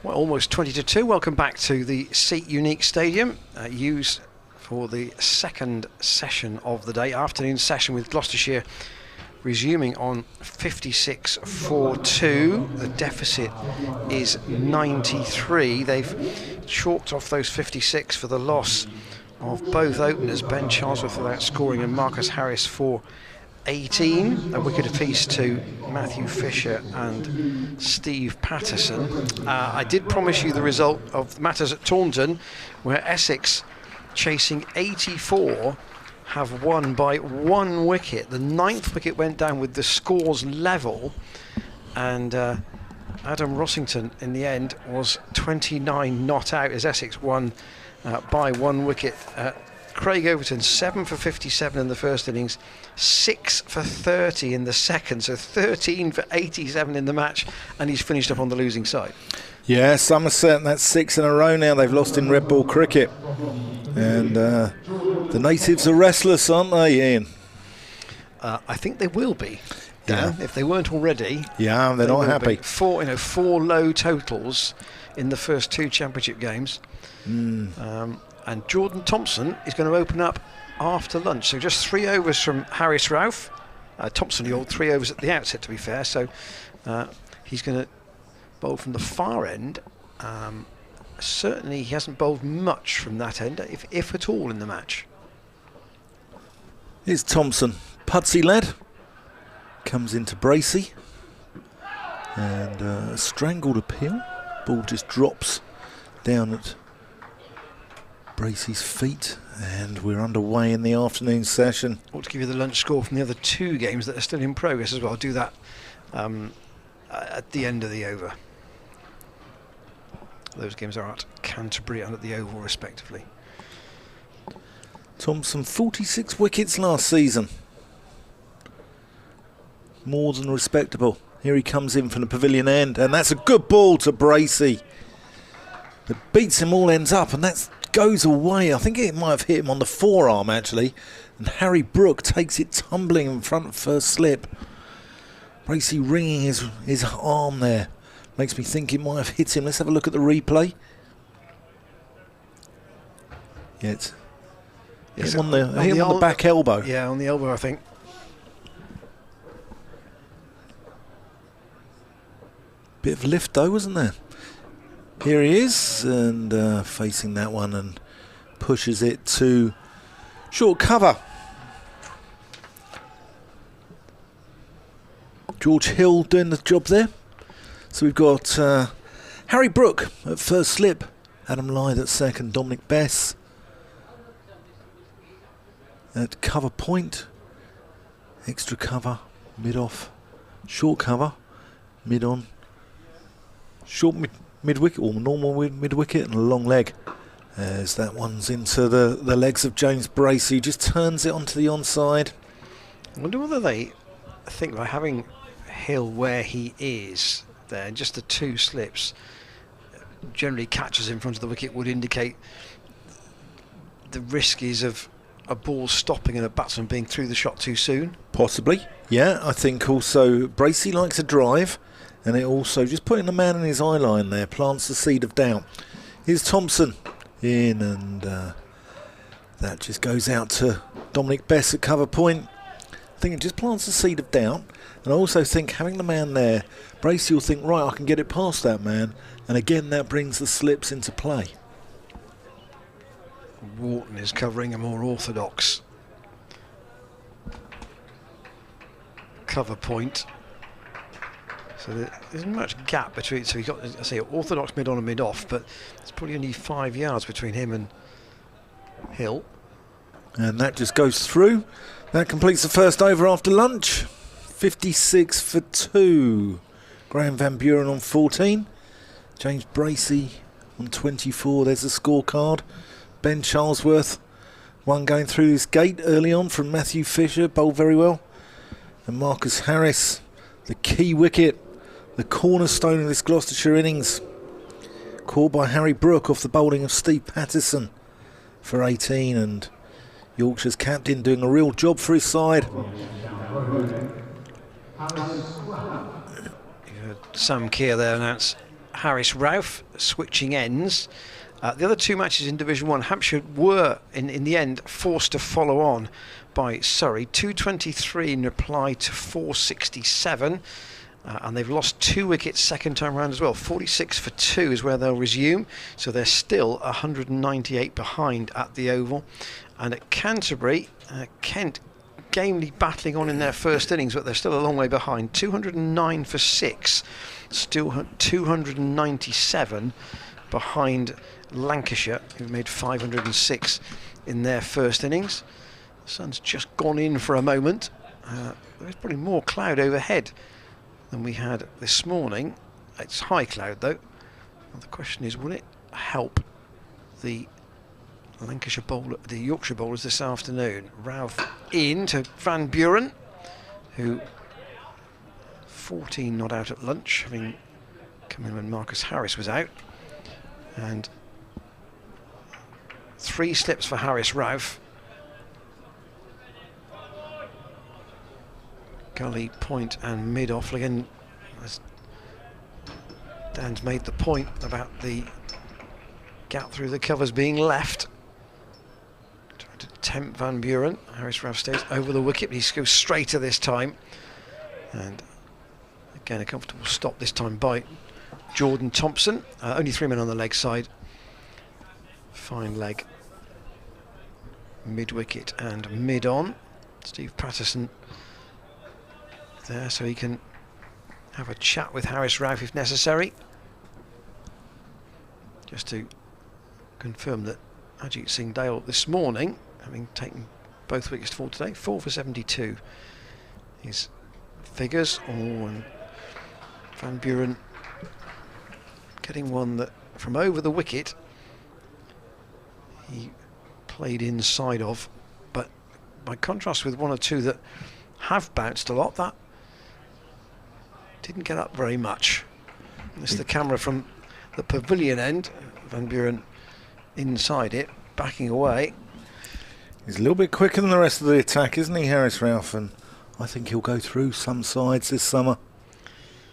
Well, almost 20-2. Welcome back to the Seat Unique Stadium, used for the second session of the day, afternoon session, with Gloucestershire resuming on 56-4-2. The deficit is 93. They've chalked off those 56 for the loss of both openers, Ben Charlesworth without scoring and Marcus Harris for 18, a wicket apiece to Matthew Fisher and Steve Patterson. I did promise you the result of matters at Taunton, where Essex, chasing 84, have won by 1 wicket. The 9th wicket went down with the scores level, and Adam Rossington in the end was 29 not out as Essex won by 1 wicket. Craig Overton 7 for 57 in the first innings, 6 for 30 in the second, so 13 for 87 in the match, and he's finished up on the losing side. Yeah, Somerset, that's 6 in a row now. They've lost in red ball cricket. And the natives are restless, aren't they, Ian? I think they will be, Dan, if they weren't already. Yeah, they're not happy. 4 low totals in the first 2 championship games. And Jordan Thompson is going to open up after lunch. So just 3 overs from Harris Ralph. Thompson, the old 3 overs at the outset, to be fair. So he's going to bowl from the far end. Certainly he hasn't bowled much from that end, if at all, in the match. Here's Thompson. Pudsey lad. Comes into Bracey. And strangled appeal. Ball just drops down at Bracey's feet, and we're underway in the afternoon session. I want to give you the lunch score from the other 2 games that are still in progress as well. I'll do that at the end of the over. Those games are at Canterbury and at the Oval, respectively. Thompson, 46 wickets last season. More than respectable. Here he comes in from the pavilion end, and that's a good ball to Bracey. It beats him all ends up, and that goes away. I think it might have hit him on the forearm, actually. And Harry Brook takes it tumbling in front of first slip. Bracey ringing his arm there. Makes me think it might have hit him. Let's have a look at the replay. Yeah, it's hit him on the back elbow. Yeah, on the elbow, I think. Bit of lift though, wasn't there? Here he is, and facing that one, and pushes it to short cover. George Hill doing the job there. So we've got Harry Brook at first slip, Adam Lyth at second, Dominic Bess at cover point, extra cover, mid-off, short cover, mid-on, short mid-wicket, or normal mid-wicket, and a long leg. As that one's into the legs of James Bracey, just turns it onto the onside. I wonder whether they think by having Hill where he is there, just the 2 slips, generally catches in front of the wicket, would indicate the risk is of a ball stopping and a batsman being through the shot too soon. Possibly. Yeah, I think also Bracey likes a drive, and it also, just putting the man in his eye line there, plants the seed of doubt. Here's Thompson in, and that just goes out to Dominic Bess at cover point. I think it just plants the seed of doubt, and I also think having the man there, Bracey will think, right, I can get it past that man, and again that brings the slips into play. Wharton is covering a more orthodox cover point, so there isn't much gap between. So he's got, I say, orthodox mid on and mid off, but it's probably only 5 yards between him and Hill. And that just goes through. That completes the first over after lunch. 56 for 2. Graham Van Buren on 14. James Bracey on 24. There's the scorecard. Ben Charlesworth, one going through his gate early on from Matthew Fisher, bowled very well. And Marcus Harris, the key wicket, the cornerstone of this Gloucestershire innings, caught by Harry Brook off the bowling of Steve Patterson for 18, and Yorkshire's captain doing a real job for his side. Sam Keir there announced Harris Ralph switching ends. The other two matches in Division 1, Hampshire were, in the end, forced to follow on by Surrey. 223 in reply to 467. And they've lost 2 wickets second time round as well. 46 for 2 is where they'll resume. So they're still 198 behind at the Oval. And at Canterbury, Kent gamely battling on in their first innings, but they're still a long way behind. 209 for 6. Still 297 behind Lancashire, who made 506 in their first innings. The sun's just gone in for a moment. There's probably more cloud overhead than we had this morning. It's high cloud though. Well, the question is, will it help the the Yorkshire bowlers this afternoon? Ralph in to Van Buren, who 14 not out at lunch, having come in when Marcus Harris was out, and 3 slips for Harris Ralph. Gully, point and mid off again, as Dan's made the point about the gap through the covers being left. Trying to tempt Van Buren. Harris Ralph stays over the wicket, but he goes straighter this time, and again a comfortable stop this time by Jordan Thompson. Only 3 men on the leg side. Fine leg, mid wicket and mid on. Steve Patterson there, so he can have a chat with Harris Ralph if necessary, just to confirm that Ajit Singh Dale this morning, having taken both wickets to fall today, 4 for 72 his figures. And Van Buren getting one that from over the wicket he played inside of, but by contrast with 1 or 2 that have bounced a lot, that didn't get up very much. This is the camera from the pavilion end. Van Buren inside it, backing away. He's a little bit quicker than the rest of the attack, isn't he, Harris Ralph? And I think he'll go through some sides this summer.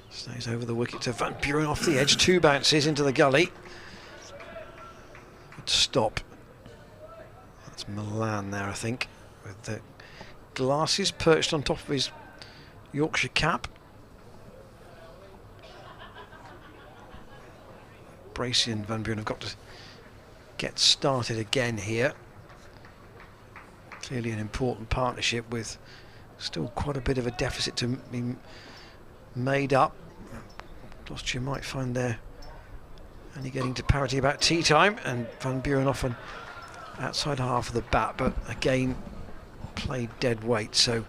Stays over the wicket to Van Buren off the edge. 2 bounces into the gully. Good stop. That's Milan there, I think, with the glasses perched on top of his Yorkshire cap. Bracey and Van Buren have got to get started again here. Clearly an important partnership with still quite a bit of a deficit to be made up. Gloucestershire might find they're only getting to parity about tea time, and Van Buren off an outside half of the bat, but again played dead weight, so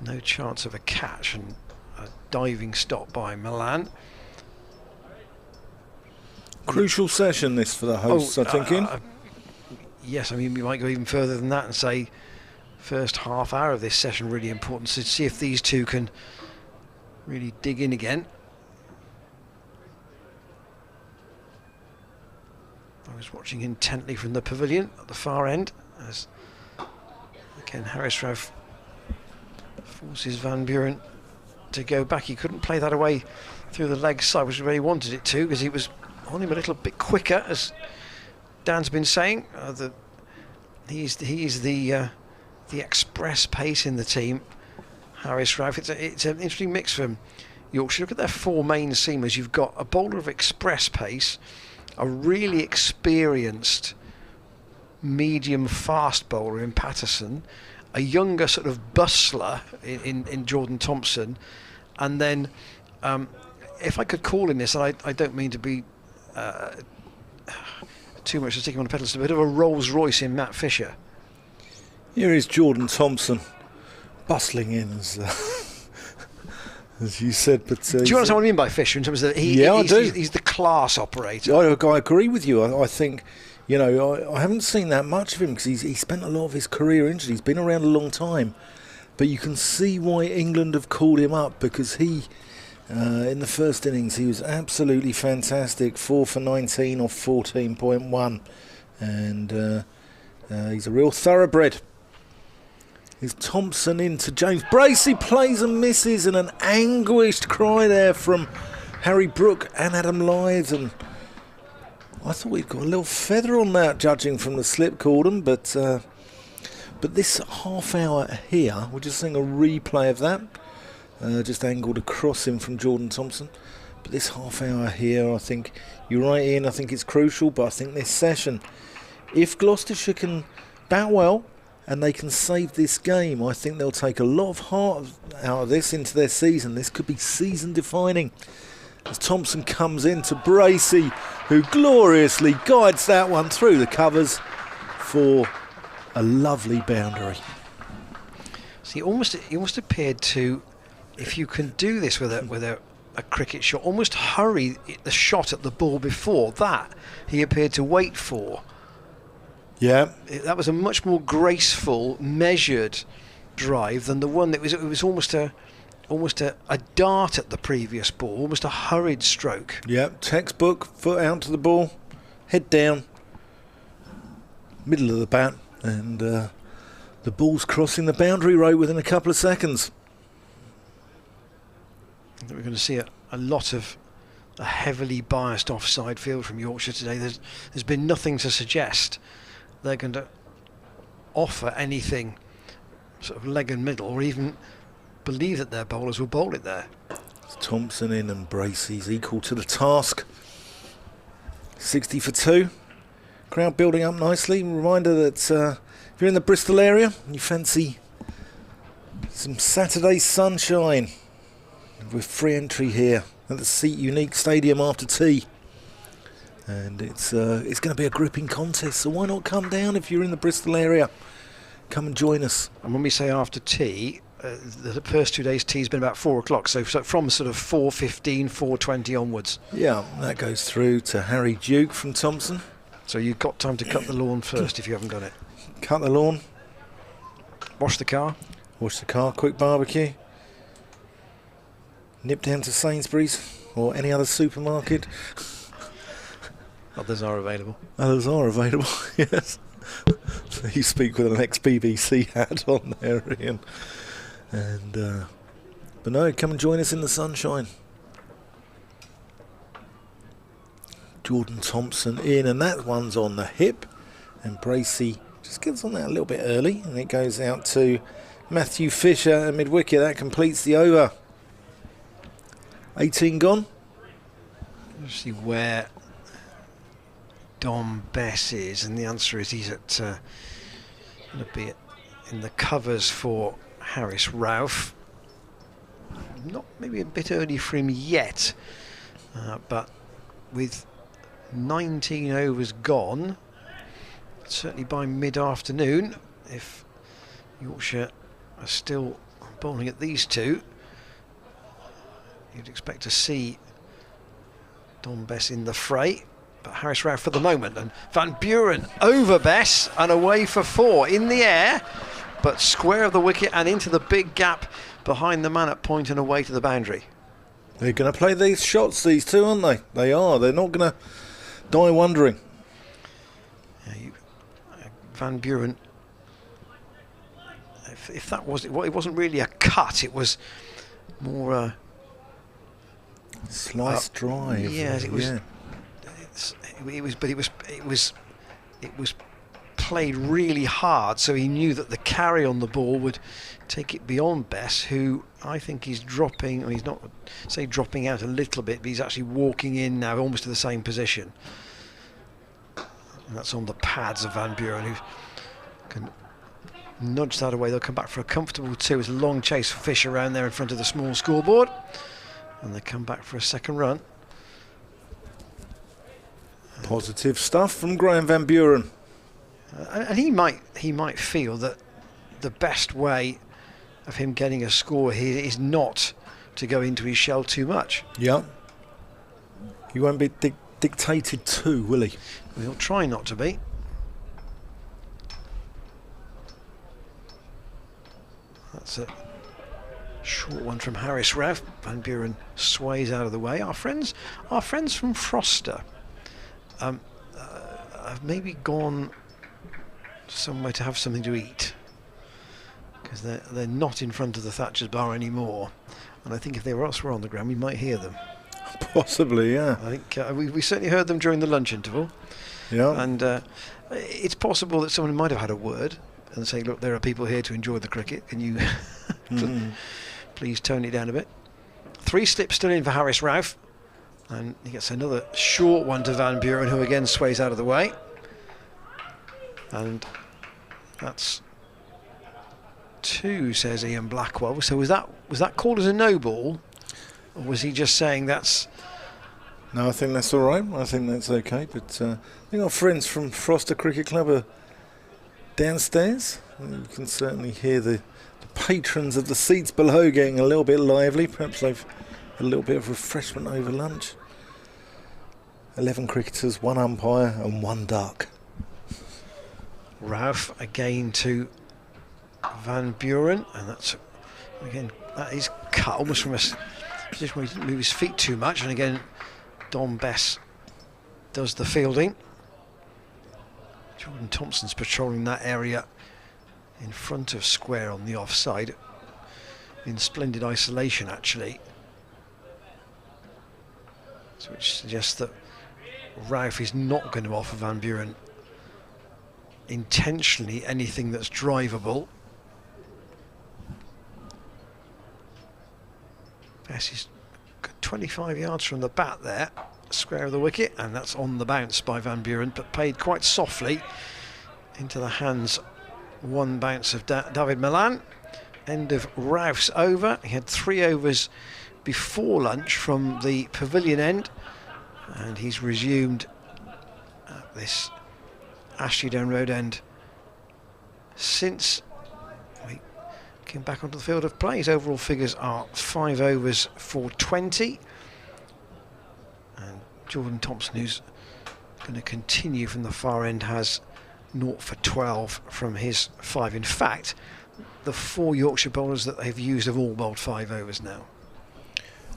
no chance of a catch, and a diving stop by Milan. Crucial session this for the hosts, I'm thinking. Yes, I mean, we might go even further than that and say first half hour of this session really important to see if these two can really dig in again. I was watching intently from the pavilion at the far end as again Harris Ralph forces Van Buren to go back. He couldn't play that away through the leg side, which is where he wanted it to, because he was on him a little bit quicker, as Dan's been saying. He's the express pace in the team, Harris Ralph. It's an interesting mix from Yorkshire. Look at their 4 main seamers. You've got a bowler of express pace, a really experienced medium fast bowler in Patterson, a younger sort of bustler in Jordan Thompson, and then if I could call him this, and I don't mean to be too much sticking on the pedals, a bit of a Rolls Royce in Matt Fisher. Here is Jordan Thompson bustling in as you said. But do you understand what I mean by Fisher in terms of I do. He's the class operator? I agree with you. I think, you know, I haven't seen that much of him because he spent a lot of his career injured. He's been around a long time, but you can see why England have called him up, because he in the first innings he was absolutely fantastic. 4 for 19 off 14.1, and he's a real thoroughbred. Is Thompson into James Bracey, plays and misses, and an anguished cry there from Harry Brook and Adam Lyons, and I thought we'd got a little feather on that, judging from the slip cordon, but this half hour here, we're just seeing a replay of that, just angled across him from Jordan Thompson. But this half hour here, I think you're right, Ian, I think it's crucial, but I think this session, if Gloucestershire can bat well and they can save this game, I think they'll take a lot of heart out of this into their season. This could be season defining. As Thompson comes in to Bracey, who gloriously guides that one through the covers for a lovely boundary. See, he almost appeared to, if you can do this with a cricket shot, almost hurry the shot at the ball before that he appeared to wait for. Yeah, that was a much more graceful, measured drive than the one that was. It was almost a dart at the previous ball, almost a hurried stroke. Yeah, textbook, foot out to the ball, head down, middle of the bat, and the ball's crossing the boundary right within a couple of seconds. I think we're going to see a lot of a heavily biased offside field from Yorkshire today. There's been nothing to suggest they're going to offer anything sort of leg and middle, or even believe that their bowlers will bowl it there. Thompson in and Bracey's equal to the task. 60 for 2. Crowd building up nicely. Reminder that if you're in the Bristol area and you fancy some Saturday sunshine, with free entry here at the Seat Unique Stadium after tea. And it's going to be a gripping contest, so why not come down if you're in the Bristol area? Come and join us. And when we say after tea, the first 2 days tea's been about 4 o'clock, so from sort of 4:15, 4:20 onwards. Yeah, that goes through to Harry Duke from Thompson. So you've got time to cut the lawn first if you haven't done it. Cut the lawn. Wash the car. Wash the car, quick barbecue. Nip down to Sainsbury's or any other supermarket. Others are available. Others are available, yes. So you speak with an ex-BBC hat on there, Ian. And, but no, come and join us in the sunshine. Jordan Thompson in, and that one's on the hip. And Bracey just gets on that a little bit early, and it goes out to Matthew Fisher at mid-wicket. That completes the over. 18 gone. Let's see where Dom Bess is, and the answer is he's at going to be in the covers for Harris Ralph. Not maybe a bit early for him yet, but with 19 overs gone, certainly by mid-afternoon, if Yorkshire are still bowling at these two, you'd expect to see Don Bess in the fray, but Harris Ralph for the moment, and Van Buren over Bess and away for 4 in the air, but square of the wicket and into the big gap behind the man at point and away to the boundary. They're going to play these shots, these two, aren't they? They are. They're not going to die wondering. Van Buren, if that was it, it wasn't really a cut, it was more slice drive. Yes, it was. Yeah. It was played really hard, so he knew that the carry on the ball would take it beyond Bess, who I think is dropping. I mean, he's not say dropping out a little bit, but he's actually walking in now, almost to the same position. And that's on the pads of Van Buren, who can nudge that away. They'll come back for a comfortable 2. It's a long chase for Fish around there in front of the small scoreboard, and they come back for a second run. Positive stuff from Graham Van Buren. And he might feel that the best way of him getting a score here is not to go into his shell too much. Yeah. He won't be dictated to, will he? He'll try not to be. That's a short one from Harris Ralph. Van Buren sways out of the way. Our friends from Froster have maybe gone somewhere to have something to eat, because they're not in front of the Thatcher's bar anymore, and I think if they were elsewhere on the ground we might hear them. Possibly, yeah. I think we certainly heard them during the lunch interval. Yeah. And it's possible that someone might have had a word and say, look, there are people here to enjoy the cricket. Can you please tone it down a bit? 3 slips still in for Harris Ralph. And he gets another short one to Van Buren, who again sways out of the way. And that's 2, says Ian Blackwell. So was that called as a no ball? Or was he just saying that's... No, I think that's all right. I think that's okay. But I think our friends from Froster Cricket Club are downstairs. You can certainly hear the patrons of the seats below getting a little bit lively. Perhaps they've had a little bit of refreshment over lunch. 11 cricketers, 1 umpire and 1 duck. Ralph again to Van Buren, and that's again, that is cut almost from a position where he didn't move his feet too much. And again, Don Bess does the fielding. Jordan Thompson's patrolling that area in front of square on the offside in splendid isolation, actually, which suggests that Ralph is not going to offer Van Buren intentionally anything that's drivable. Bess is 25 yards from the bat there, square of the wicket, and that's on the bounce by Van Buren, but played quite softly into the hands. 1 bounce of David Milan. End of Ralph's over. He had 3 overs before lunch from the pavilion end, and he's resumed at this Ashley Down Road end since we came back onto the field of play. His overall figures are 5 overs for 20, and Jordan Thompson, who's going to continue from the far end, has 0 for 12 from his 5. In fact, the 4 Yorkshire bowlers that they've used have all bowled 5 overs now.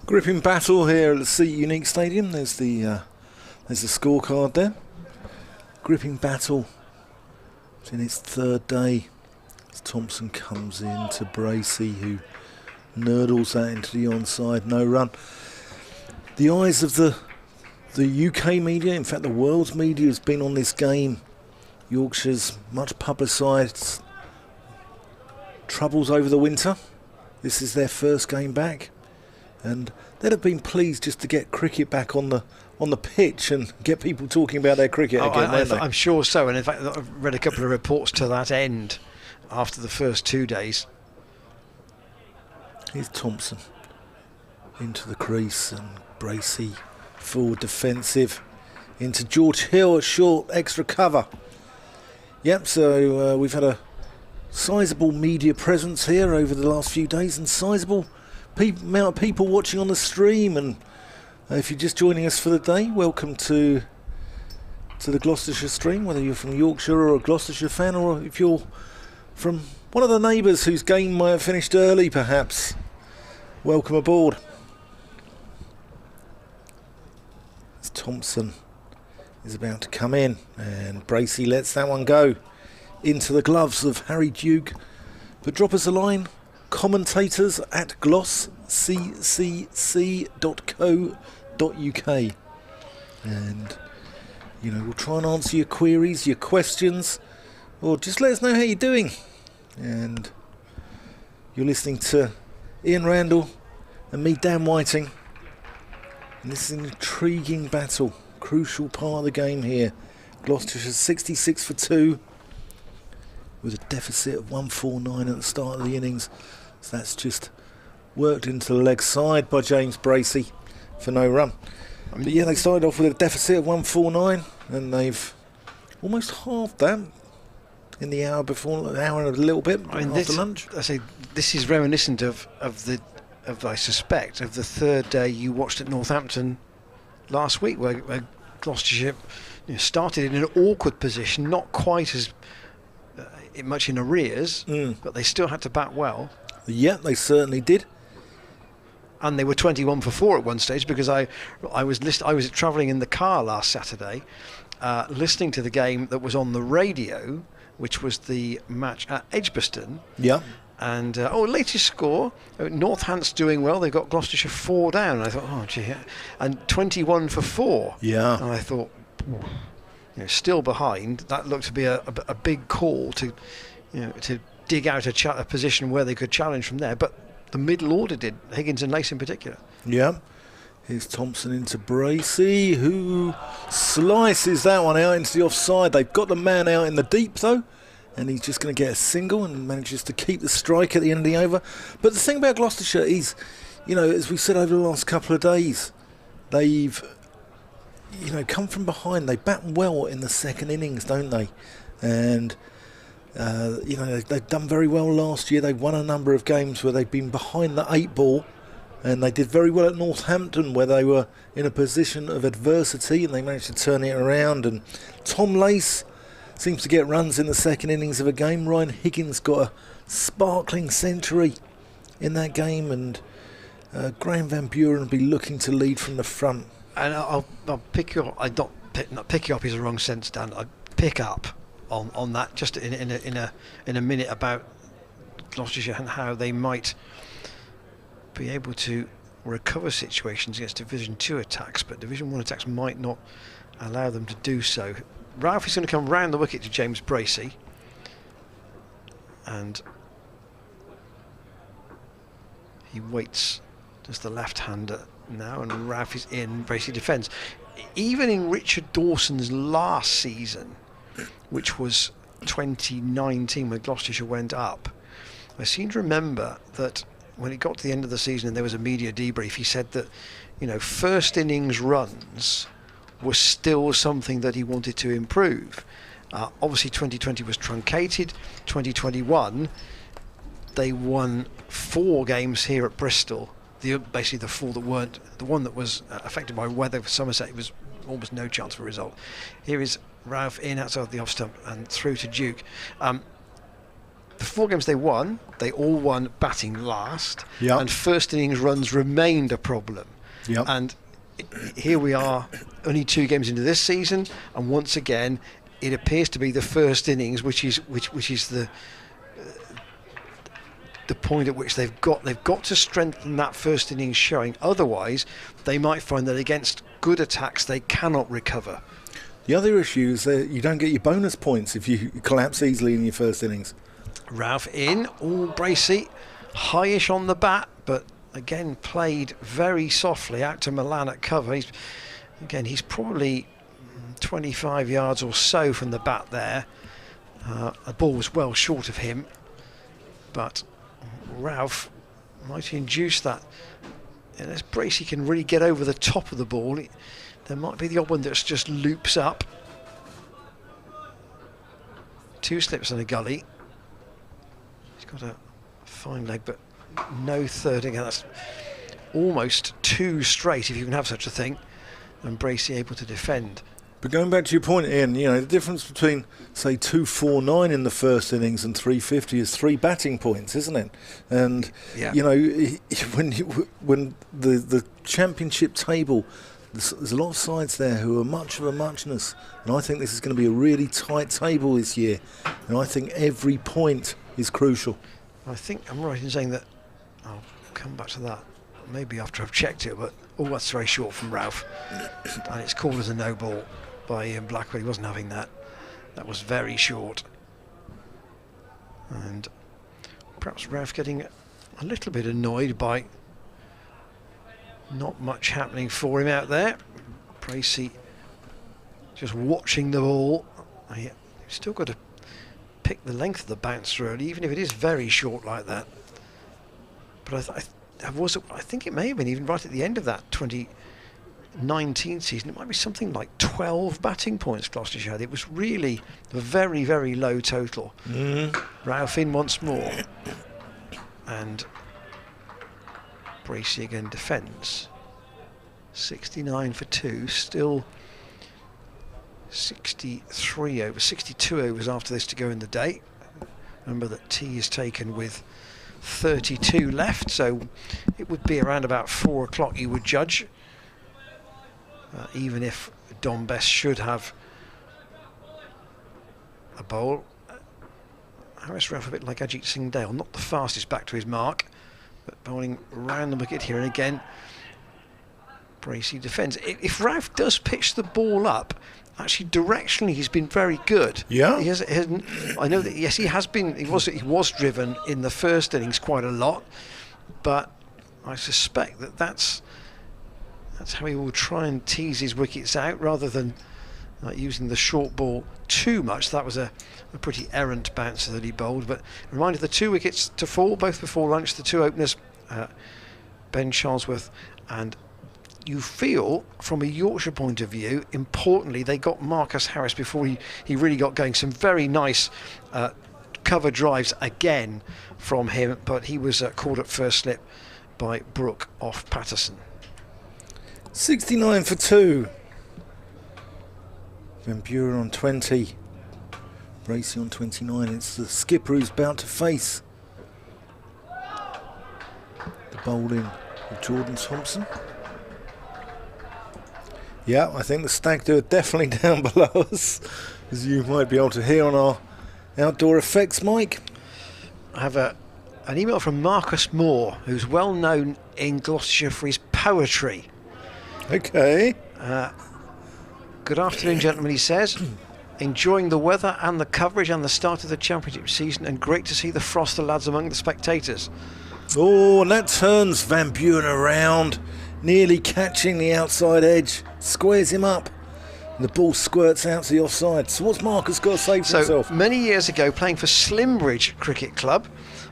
Gripping battle here at the Seat Unique Stadium. There's the scorecard there. Gripping battle. It's in its 3rd day as Thompson comes in to Bracey, who nurdles that into the onside, no run. The eyes of the UK media, in fact the world's media, has been on this game. Yorkshire's much publicised troubles over the winter. This is their first game back, and they'd have been pleased just to get cricket back on the pitch and get people talking about their cricket again. I'm sure so, and in fact I've read a couple of reports to that end after the first 2 days. Here's Thompson into the crease, and Bracey full defensive into George Hill, a short extra cover. Yep, so we've had a sizable media presence here over the last few days, and sizable amount of people watching on the stream. And if you're just joining us for the day, welcome to the Gloucestershire stream, whether you're from Yorkshire or a Gloucestershire fan, or if you're from one of the neighbours whose game might have finished early perhaps. Welcome aboard. As Thompson is about to come in, and Bracey lets that one go into the gloves of Harry Duke. But drop us a line, commentators at glossccc.co.uk, and we'll try and answer your queries, your questions, or just let us know how you're doing. And you're listening to Ian Randall and me, Dan Whiting, and this is an intriguing battle, crucial part of the game here. Gloucestershire 66 for 2 with a deficit of 149 at the start of the innings. So that's just worked into the leg side by James Bracey for no run. But yeah, they started off with a deficit of 149, and they've almost halved that in the hour before, an hour and a little bit after lunch. I say this is reminiscent of I suspect of the 3rd day you watched at Northampton last week, where Gloucestershire started in an awkward position, not quite as much in arrears, but they still had to bat well. Yeah, they certainly did. And they were 21 for 4 at one stage, because I was travelling in the car last Saturday, listening to the game that was on the radio, which was the match at Edgbaston. Yeah. And latest score, Northant's doing well. They've got Gloucestershire 4 down. And I thought, oh gee, and 21 for 4. Yeah. And I thought, still behind. That looked to be a big call to dig out a position where they could challenge from there. But the middle order did, Higgins and Lace in particular. Yeah. Here's Thompson into Bracey, who slices that one out into the offside. They've got the man out in the deep though, and he's just going to get a single and manages to keep the strike at the end of the over. But the thing about Gloucestershire is, as we said over the last couple of days, they've, come from behind. They bat well in the second innings, don't they? And, they've done very well last year. They've won a number of games where they've been behind the 8 ball. And they did very well at Northampton, where they were in a position of adversity and they managed to turn it around. And Tom Lace seems to get runs in the second innings of a game. Ryan Higgins got a sparkling century in that game, and Graham Van Buren will be looking to lead from the front. And I'll pick you up. Not pick you up is the wrong sense, Dan. I pick up on that just in a minute about Gloucestershire and how they might be able to recover situations against Division 2 attacks, but Division 1 attacks might not allow them to do so. Ralph is going to come round the wicket to James Bracey, and he waits as the left-hander now, and Ralph is in. Bracey defends. Even in Richard Dawson's last season, which was 2019 when Gloucestershire went up, I seem to remember that when it got to the end of the season and there was a media debrief, he said that first innings runs was still something that he wanted to improve. Obviously 2020 was truncated. 2021 they won 4 games here at Bristol. Basically the 4 that weren't, the one that was affected by weather for Somerset, it was almost no chance for a result. Here is Ralph in outside the off stump and through to Duke. The 4 games they won, they all won batting last, and first innings runs remained a problem. And here we are, only 2 games into this season, and once again, it appears to be the first innings, which is the point at which they've got to strengthen that first innings showing. Otherwise, they might find that against good attacks they cannot recover. The other issue is that you don't get your bonus points if you collapse easily in your first innings. Ralph in, all Bracey, highish on the bat, but again played very softly out to Milan at cover. He's probably 25 yards or so from the bat there. The ball was well short of him, but Ralph might induce that. Unless Bracey can really get over the top of the ball, there might be the odd one that just loops up. 2 slips and a gully. He's got a fine leg, but no third again. That's almost 2 straight, if you can have such a thing, and Bracey able to defend. But going back to your point, Ian, the difference between, say, 249 in the first innings and 350 is 3 batting points, isn't it? And, when the championship table, there's a lot of sides there who are much of a muchness, and I think this is going to be a really tight table this year, and I think every point is crucial. I think I'm right in saying that, I'll come back to that maybe after I've checked it, but that's very short from Ralph, and it's called as a no ball by Ian Blackwell. He wasn't having that. That was very short, and perhaps Ralph getting a little bit annoyed by not much happening for him out there. Bracey just watching the ball. He's still got to pick the length of the bounce early, even if it is very short like that. But I think it may have been even right at the end of that 2019 season. It might be something like 12 batting points Gloucestershire had. It was really a very, very low total. Ralph in once more, and Bracey again defends. 69 for 2, still 63 overs, 62 overs after this to go in the day. Remember that tea is taken with 32 left, so it would be around about 4 o'clock you would judge, even if Don Best should have a bowl. Harris Ralph a bit like Ajit Singh Dale, not the fastest back to his mark, but bowling round the wicket here and again. Bracey defends. If Ralph does pitch the ball up, actually directionally he's been very good. Yeah. I know that, yes, he has been. He was driven in the first innings quite a lot, but I suspect that's how he will try and tease his wickets out rather than using the short ball too much. That was a pretty errant bouncer that he bowled, but a reminder, the 2 wickets to fall, both before lunch, the 2 openers, Ben Charlesworth, and you feel from a Yorkshire point of view, importantly, they got Marcus Harris before he really got going. Some very nice cover drives again from him, but he was caught at first slip by Brooke off Patterson. 69 for 2. Van Buren on 20. Bracey on 29. It's the skipper who's about to face the bowling of Jordan Thompson. Yeah, I think the stag do are definitely down below us, as you might be able to hear on our outdoor effects mic. I have an email from Marcus Moore, who's well known in Gloucestershire for his poetry. Okay. Good afternoon, gentlemen, he says. Enjoying the weather and the coverage and the start of the championship season, and great to see the Froster lads among the spectators. Oh, and that turns Van Buren around, nearly catching the outside edge, squares him up, and the ball squirts out to the offside. So what's Marcus got to say for himself? Many years ago, playing for Slimbridge Cricket Club,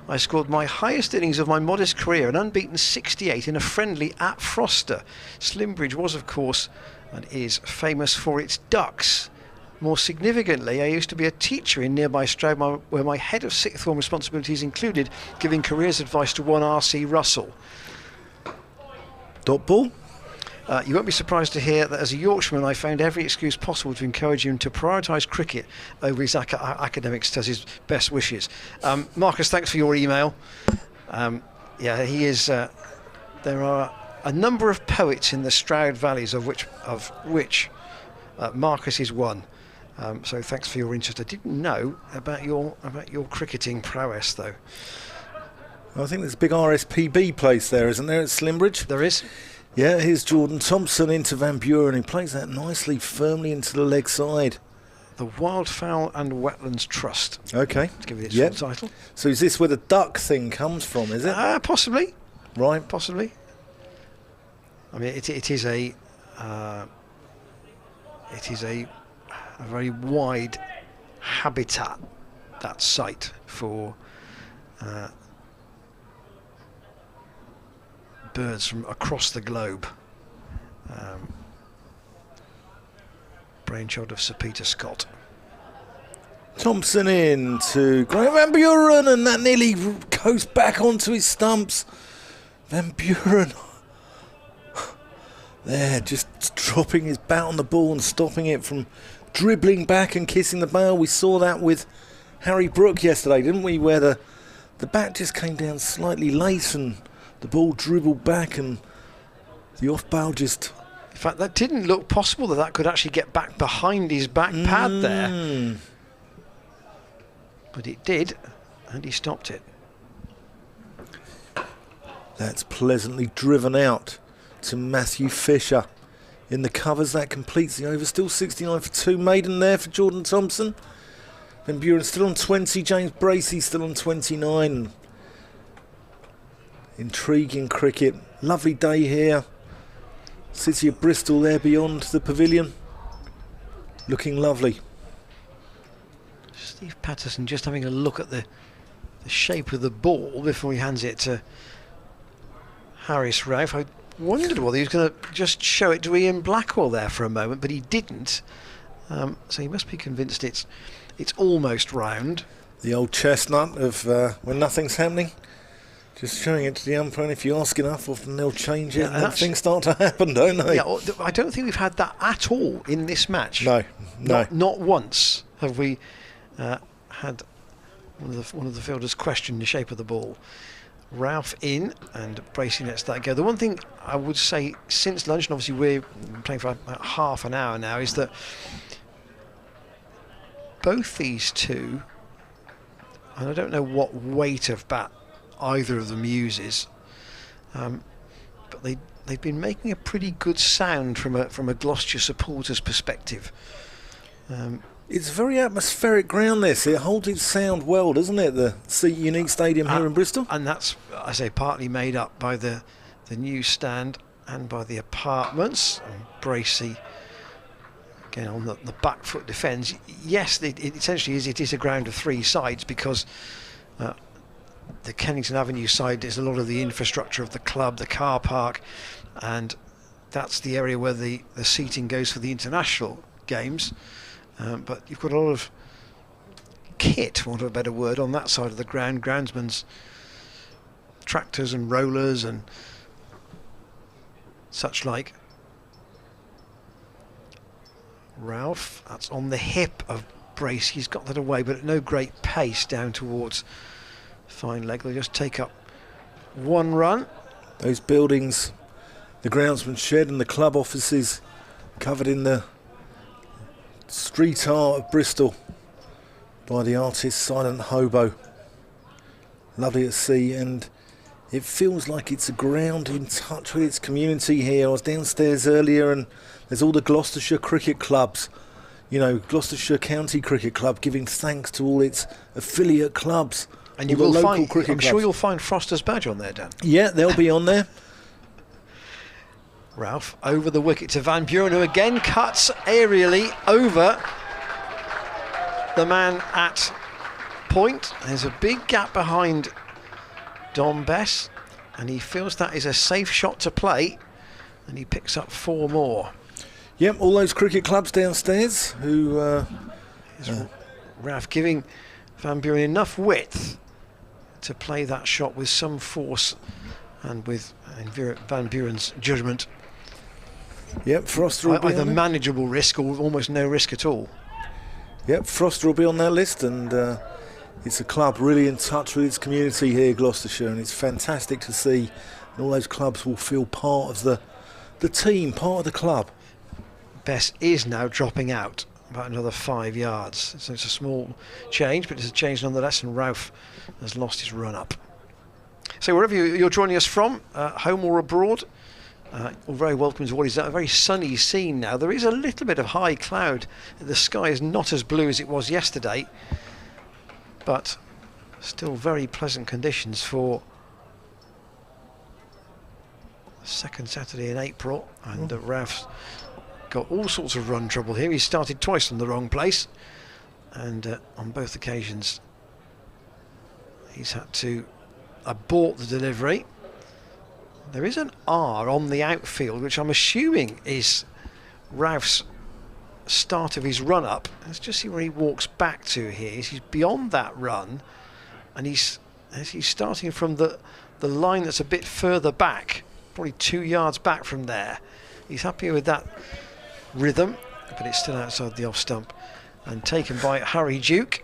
I scored my highest innings of my modest career, an unbeaten 68 in a friendly at Froster. Slimbridge was, of course, and is famous for its ducks. More significantly, I used to be a teacher in nearby Stroud, where my head of sixth form responsibilities included giving careers advice to one R.C. Russell. Dot ball? You won't be surprised to hear that as a Yorkshireman I found every excuse possible to encourage him to prioritise cricket over his academics to his best wishes. Marcus, thanks for your email. Yeah, he is. There are a number of poets in the Stroud Valleys, of which Marcus is one. So thanks for your interest. I didn't know about your cricketing prowess, though. I think there's a big RSPB place there, isn't there, at Slimbridge? There is. Yeah, here's Jordan Thompson into Van Buren. He plays that nicely, firmly into the leg side. The Wildfowl and Wetlands Trust. Okay. To give it its full title. So is this where the duck thing comes from, is it? Possibly. Right. Possibly. I mean, it is a very wide habitat, that site, for birds from across the globe. Brainchild of Sir Peter Scott. Thompson in to Graham Van Buren, and that nearly goes back onto his stumps. Van Buren there, just dropping his bat on the ball and stopping it from dribbling back and kissing the bail. We saw that with Harry Brook yesterday, didn't we, where the bat just came down slightly late and the ball dribbled back and the off bail just... In fact, that didn't look possible that could actually get back behind his back pad there. But it did, and he stopped it. That's pleasantly driven out to Matthew Fisher. In the covers, that completes the over. Still 69 for 2. Maiden there for Jordan Thompson. Van Buren still on 20. James Bracey still on 29. Intriguing cricket. Lovely day here. City of Bristol there beyond the pavilion. Looking lovely. Steve Patterson just having a look at the shape of the ball before he hands it to Harris Ralph. I wondered whether he was going to just show it to Ian Blackwell there for a moment, but he didn't. So he must be convinced it's almost round. The old chestnut of when nothing's happening. Just showing it to the umpire, and if you ask enough, often they'll change it, and then things start to happen, don't they? Yeah, I don't think we've had that at all in this match. No. Not once have we had one of the fielders question the shape of the ball. Ralph in and Bracey lets that go. The one thing I would say since lunch, and obviously we're playing for about half an hour now, is that both these two and I don't know what weight of bat either of them uses, but they've been making a pretty good sound from a Gloucestershire supporter's perspective. It's a very atmospheric ground, this. It holds its sound well, doesn't it, the Seat Unique Stadium here in Bristol? And that's, I say, partly made up by the new stand and by the apartments. And Bracey, again, on the back foot defence. Yes, it essentially is a ground of three sides, because the Kennington Avenue side is a lot of the infrastructure of the club, the car park, and that's the area where the seating goes for the international games. But you've got a lot of kit, for want of a better word, on that side of the ground. Groundsmen's tractors and rollers and such like. Ralph, that's on the hip of Brace. He's got that away, but at no great pace down towards fine leg. They'll just take up one run. Those buildings, the groundsman's shed and the club offices, covered in the street art of Bristol by the artist Silent Hobo. Lovely to see, and it feels like it's a ground in touch with its community here. I was downstairs earlier and there's all the Gloucestershire cricket clubs, you know, Gloucestershire County Cricket Club giving thanks to all its affiliate clubs. And you will find, I'm sure you'll find Froster's badge on there, Dan. Yeah, they'll be on there. Ralph over the wicket to Van Buren, who again cuts aerially over the man at point. There's a big gap behind Dom Bess, and he feels that is a safe shot to play, and he picks up four more. Yep, all those cricket clubs downstairs who... Ralph giving Van Buren enough width to play that shot with some force and with Van Buren's judgment. Yep, Froster will be either on manageable risk or almost no risk at all. Yep, Froster will be on that list, and it's a club really in touch with its community here, Gloucestershire, and it's fantastic to see. And all those clubs will feel part of the team, part of the club. Bess is now dropping out about another 5 yards, so it's a small change, but it's a change nonetheless, and Ralph has lost his run up. So wherever you're joining us from, home or abroad, all very welcome to what is a very sunny scene now. There is a little bit of high cloud. The sky is not as blue as it was yesterday, but still very pleasant conditions for the second Saturday in April. And Ralph's got all sorts of run trouble here. He started twice from the wrong place, and on both occasions he's had to abort the delivery. There is an R on the outfield, which I'm assuming is Ralph's start of his run up. Let's just see where he walks back to here. He's beyond that run, and he's starting from the line that's a bit further back, probably 2 yards back from there. He's happy with that rhythm, but it's still outside the off stump and taken by Harry Duke.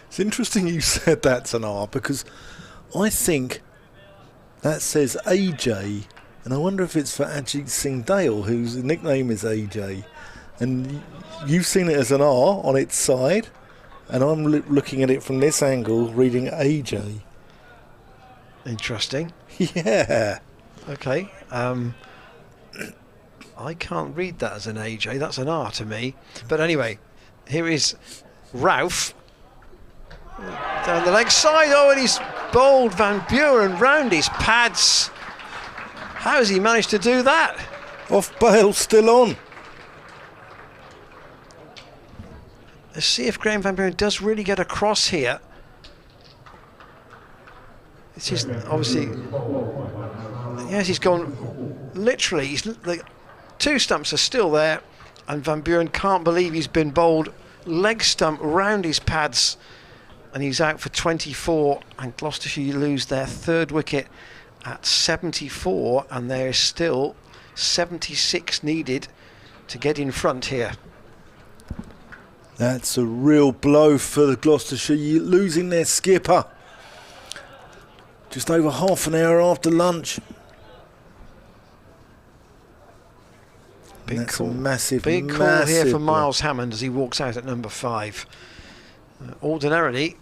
It's interesting you said that's an R, because I think that says AJ, and I wonder if it's for Ajit Singh Dale, whose nickname is AJ. And you've seen it as an R on its side, and I'm looking at it from this angle, reading AJ. Interesting. Yeah. Okay. I can't read that as an AJ. That's an R to me. But anyway, here is Ralph down the leg side. Oh, and he's bowled Van Buren round his pads. How has he managed to do that? Off bail, still on. Let's see if Graham Van Buren does really get across here. This is obviously... Yes, he's gone... Literally, the two stumps are still there, and Van Buren can't believe he's been bowled leg stump round his pads, and he's out for 24, and Gloucestershire lose their third wicket at 74, and there is still 76 needed to get in front here. That's a real blow for the Gloucestershire, losing their skipper just over half an hour after lunch. Big call. Big call here for Miles Hammond as he walks out at number 5. Ordinarily,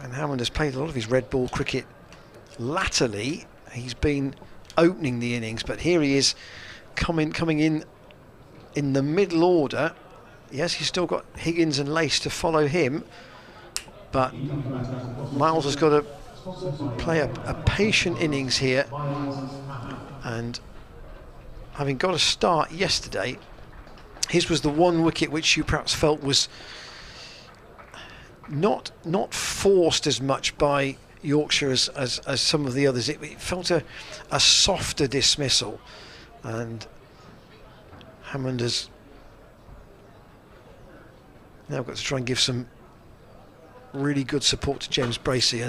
And Hammond has played a lot of his red ball cricket latterly. He's been opening the innings, but here he is coming in the middle order. Yes, he's still got Higgins and Lace to follow him, but Miles has got to play a patient innings here, and having got a start yesterday, his was the one wicket which you perhaps felt was not forced as much by Yorkshire as some of the others. It felt a softer dismissal, and Hammond has now got to try and give some really good support to James Bracey,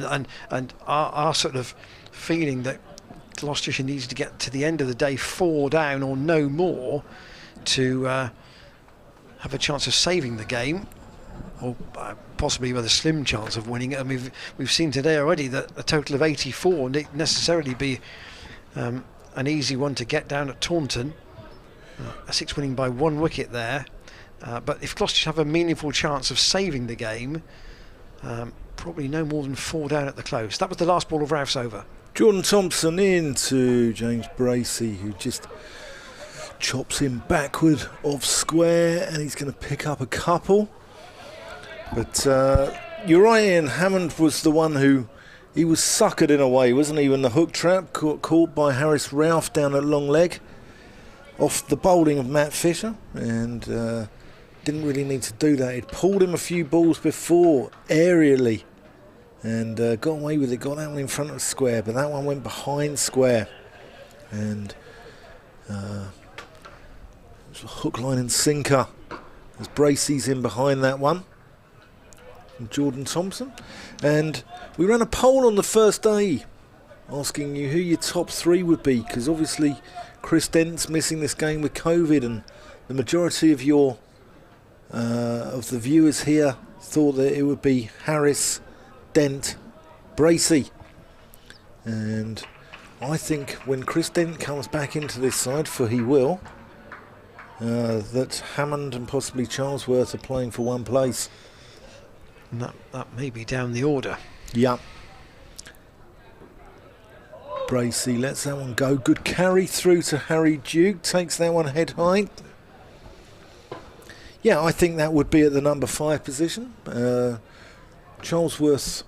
and our sort of feeling that Gloucestershire needs to get to the end of the day 4 down or no more to have a chance of saving the game, or possibly with a slim chance of winning it. I mean, we've seen today already that a total of 84 wouldn't necessarily be an easy one to get down at Taunton. Essex winning by 1 wicket there, but if Gloucestershire have a meaningful chance of saving the game, probably no more than 4 down at the close. That was the last ball of Ralph's over. Jordan Thompson into James Bracey, who just chops him backward off square, and he's going to pick up a couple. But you're right, Ian. Hammond was the one he was suckered in a way, wasn't he, when the hook trap caught by Harris Ralph down at long leg off the bowling of Matt Fisher, and didn't really need to do that. He'd pulled him a few balls before aerially and got away with it, got that one in front of square, but that one went behind square, and it was a hook, line and sinker as Bracey's in behind that one. Jordan Thompson. And we ran a poll on the first day asking you who your top 3 would be, because obviously Chris Dent's missing this game with COVID, and the majority of the viewers here thought that it would be Harris, Dent, Bracey. And I think when Chris Dent comes back into this side, for he will, that Hammond and possibly Charlesworth are playing for one place. And that may be down the order. Yeah. Bracey lets that one go. Good carry through to Harry Duke. Takes that one head high. Yeah, I think that would be at the number 5 position. Charlesworth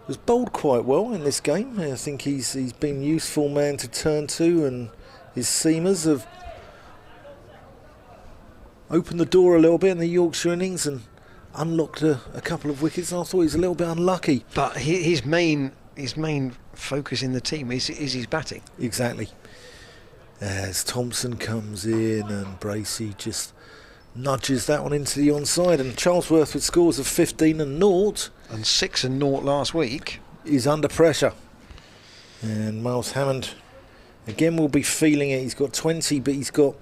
has bowled quite well in this game. I think he's been a useful man to turn to, and his seamers have opened the door a little bit in the Yorkshire innings and unlocked a couple of wickets. I thought he was a little bit unlucky. But his main focus in the team is his batting. Exactly. As Thompson comes in and Bracey just nudges that one into the onside, and Charlesworth with scores of 15 and 0 and 6 and 0 last week is under pressure. And Miles Hammond again will be feeling it. He's got 20, but he's got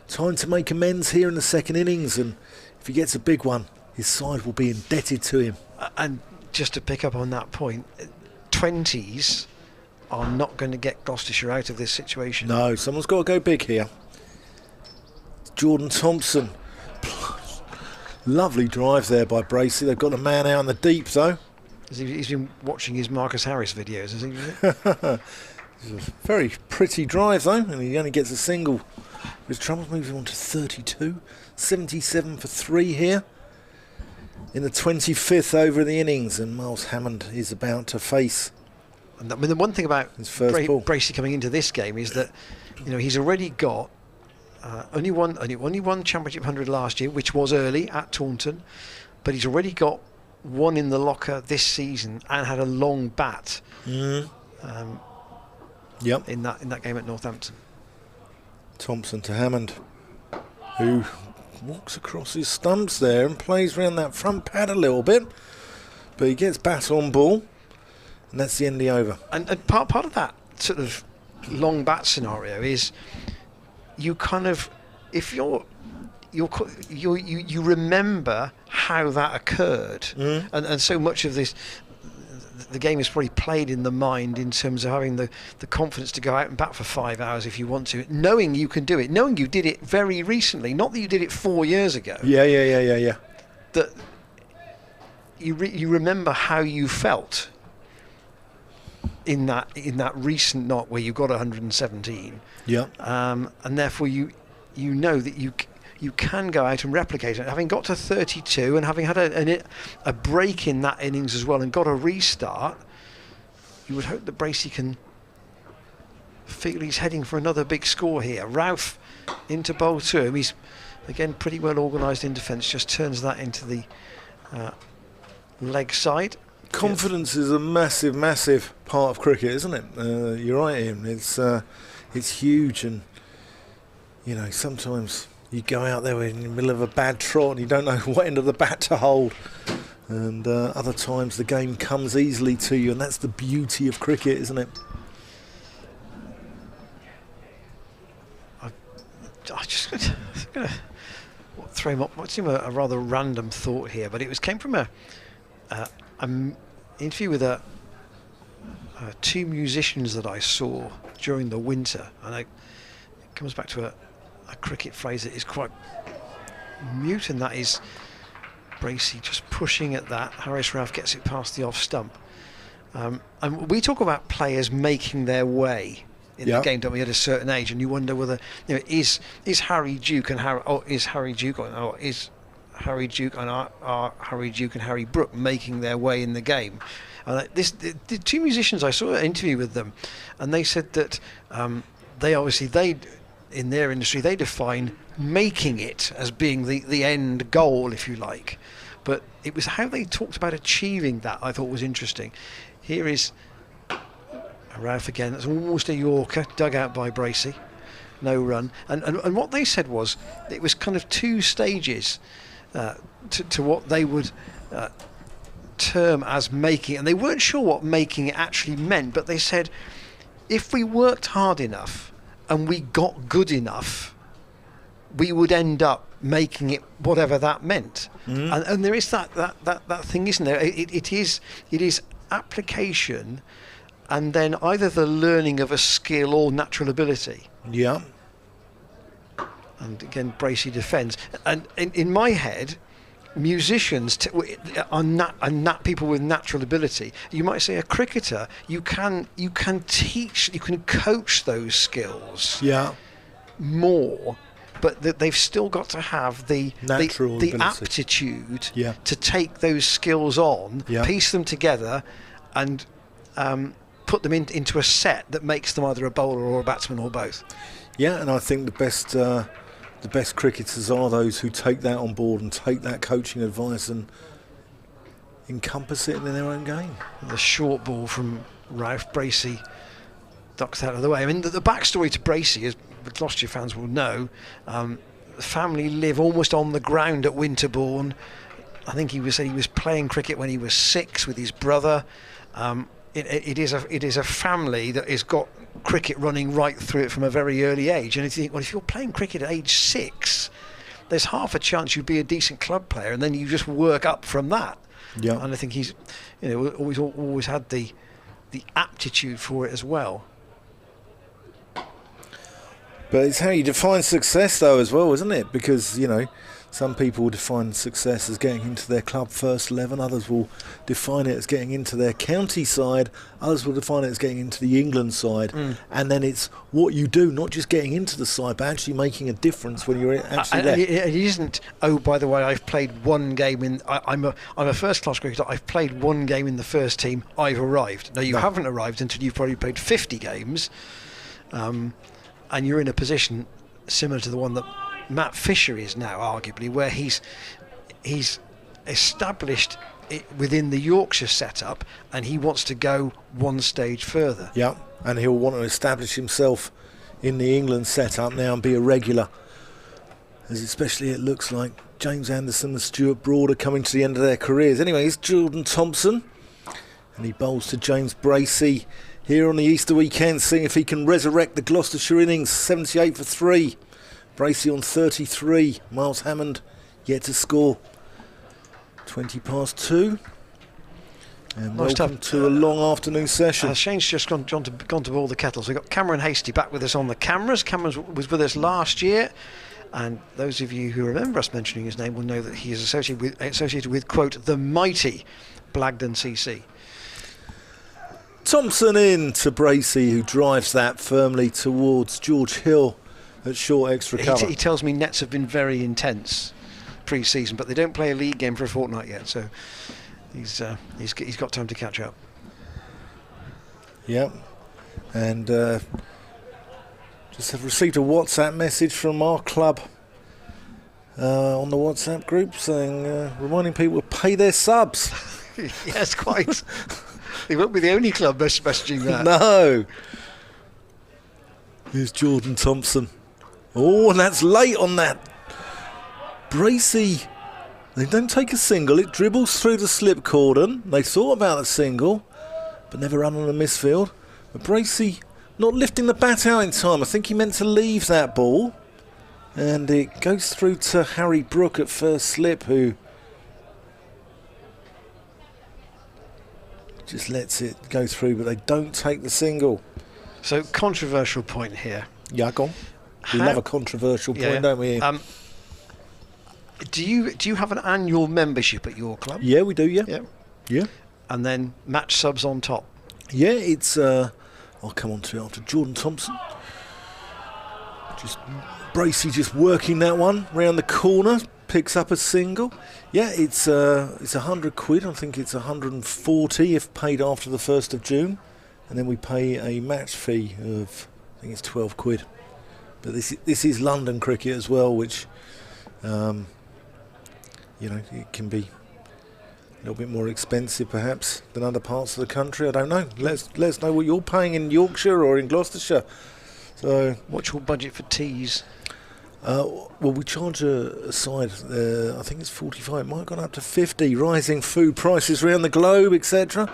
time to make amends here in the second innings, and if he gets a big one, his side will be indebted to him. And just to pick up on that point, 20s are not going to get Gloucestershire out of this situation. No, someone's got to go big here. Jordan Thompson. Lovely drive there by Bracey. They've got a man out in the deep though. He's been watching his Marcus Harris videos, has he? It's a very pretty drive though, and he only gets a single. His Trump's moving on to 32. 77 for 3 here in the 25th over of the innings, and Miles Hammond is about to face. And I mean, the one thing about his first ball. Bracey coming into this game is that, you know, he's already got only won Championship 100 last year, which was early at Taunton, but he's already got one in the locker this season and had a long bat. Yep. In that game at Northampton. Thompson to Hammond, who walks across his stumps there and plays around that front pad a little bit, but he gets bat on ball, and that's the end of the over. And part of that sort of long bat scenario is you kind of, if you remember how that occurred, and so much of this, the game is probably played in the mind in terms of having the confidence to go out and bat for 5 hours if you want to, knowing you can do it, knowing you did it very recently, not that you did it 4 years ago. Yeah. That you remember how you felt in that recent knot where you got 117. Yeah. And therefore you know that you can go out and replicate it. Having got to 32 and having had a break in that innings as well and got a restart, you would hope that Bracey can feel he's heading for another big score here. Ralph into bowl 2. He's again pretty well organised in defence, just turns that into the leg side. Confidence is a massive, massive part of cricket, isn't it? You're right, Ian. It's huge, and you know, sometimes you go out there in the middle of a bad trot and you don't know what end of the bat to hold, and other times the game comes easily to you, and that's the beauty of cricket, isn't it? I'm just going to throw him up. What's a rather random thought here, but it came from an interview with two musicians that I saw during the winter, and it comes back to a cricket phrase that is quite mute, and that is Bracey just pushing at that. Harris Ralph gets it past the off stump, and we talk about players making their way in the game, don't we, at a certain age, and you wonder whether, you know, is Harry Duke and Harry Duke and Harry Brook making their way in the game. The two musicians, I saw an interview with them, and they said that they in their industry they define making it as being the end goal, if you like, but it was how they talked about achieving that I thought was interesting. Here is Ralph again. That's almost a Yorker, dug out by Bracey, no run, and what they said was it was kind of two stages to what they would term as making, and they weren't sure what making it actually meant, but they said if we worked hard enough and we got good enough, we would end up making it whatever that meant. And there is that thing, isn't there? It is application, and then either the learning of a skill or natural ability. Yeah. And again, Bracey defends. And in my head, musicians are people with natural ability. You might say a cricketer, you can teach, you can coach those skills more, but they've still got to have the aptitude to take those skills on, piece them together, and put them into a set that makes them either a bowler or a batsman or both. Yeah, and I think the best cricketers are those who take that on board and take that coaching advice and encompass it in their own game. The short ball from Ralph, Bracey ducks out of the way. I mean, the backstory to Bracey, as the Gloucestershire fans will know, the family live almost on the ground at Winterbourne. I think he said he was playing cricket when he was 6 with his brother. It is a family that has got cricket running right through it from a very early age. And if you think, well, if you're playing cricket at age 6, there's half a chance you'd be a decent club player, and then you just work up from that. Yeah. And I think he's, always had the aptitude for it as well. But it's how you define success, though, as well, isn't it? Because, some people define success as getting into their club first 11, others will define it as getting into their county side, others will define it as getting into the England side, and then it's what you do, not just getting into the side, but actually making a difference when you're actually there. It isn't, oh, by the way, I've played one game in, I'm a first-class cricketer, I've played one game in the first team, I've arrived. No, you haven't arrived until you've probably played 50 games, and you're in a position similar to the one that Matt Fisher is now, arguably, where he's established it within the Yorkshire setup, and he wants to go one stage further. Yeah, and he'll want to establish himself in the England setup now and be a regular, as especially it looks like James Anderson and Stuart Broad are coming to the end of their careers. Anyway, it's Jordan Thompson, and he bowls to James Bracey here on the Easter weekend, seeing if he can resurrect the Gloucestershire innings. 78 for 3. Bracey on 33. Miles Hammond yet to score. 20 past 2. And welcome to a long afternoon session. Shane's just gone to boil the kettle. So we've got Cameron Hastie back with us on the cameras. Cameron was with us last year, And those of you who remember us mentioning his name will know that he is associated with quote, the mighty Blagdon CC. Thompson in to Bracey, who drives that firmly towards George Hill at short extra cover. He tells me nets have been very intense pre-season, but they don't play a league game for a fortnight yet, so he's got time to catch up. Yep, and just have received a WhatsApp message from our club on the WhatsApp group saying, reminding people to pay their subs. Yes, quite. They won't be the only club messaging that. No. Here's Jordan Thompson. Oh, and that's late on that. Bracey, they don't take a single. It dribbles through the slip cordon. They thought about a single, but never run on a misfield. But Bracey not lifting the bat out in time. I think he meant to leave that ball. And it goes through to Harry Brook at first slip, who just lets it go through, but they don't take the single. So, controversial point here. Yeah, go on. We love a controversial point, don't we? Do you have an annual membership at your club? Yeah, we do, yeah. And then match subs on top? Yeah, it's... I'll come on to it after Jordan Thompson. Bracey just working that one round the corner, picks up a single. Yeah, it's £100. I think it's 140 if paid after the 1st of June, and then we pay a match fee of, I think it's £12. But this is London cricket as well, which it can be a little bit more expensive perhaps than other parts of the country. I don't know. Let us know what you're paying in Yorkshire or in Gloucestershire. So, what's your budget for teas? Well, we charge a side, I think it's 45, it might have gone up to 50, rising food prices around the globe, etc.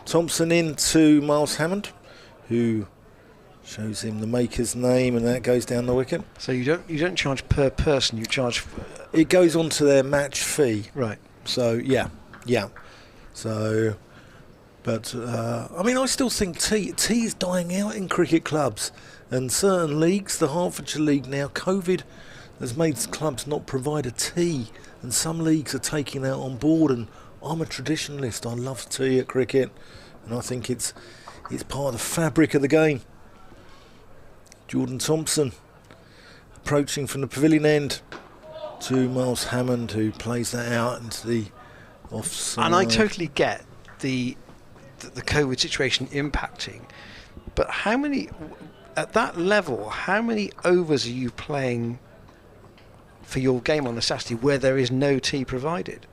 Thompson in to Miles Hammond, who shows him the maker's name, and that goes down the wicket. So you don't charge per person, you charge... It goes on to their match fee. Right. So, yeah. So, but, I still think tea is dying out in cricket clubs. And certain leagues, the Hertfordshire League now, COVID has made clubs not provide a tea. And some leagues are taking that on board. And I'm a traditionalist. I love tea at cricket. And I think it's part of the fabric of the game. Jordan Thompson approaching from the pavilion end to Miles Hammond, who plays that out into the offside. And I totally get the COVID situation impacting. But how many... At that level, how many overs are you playing for your game on a Saturday where there is no tea provided?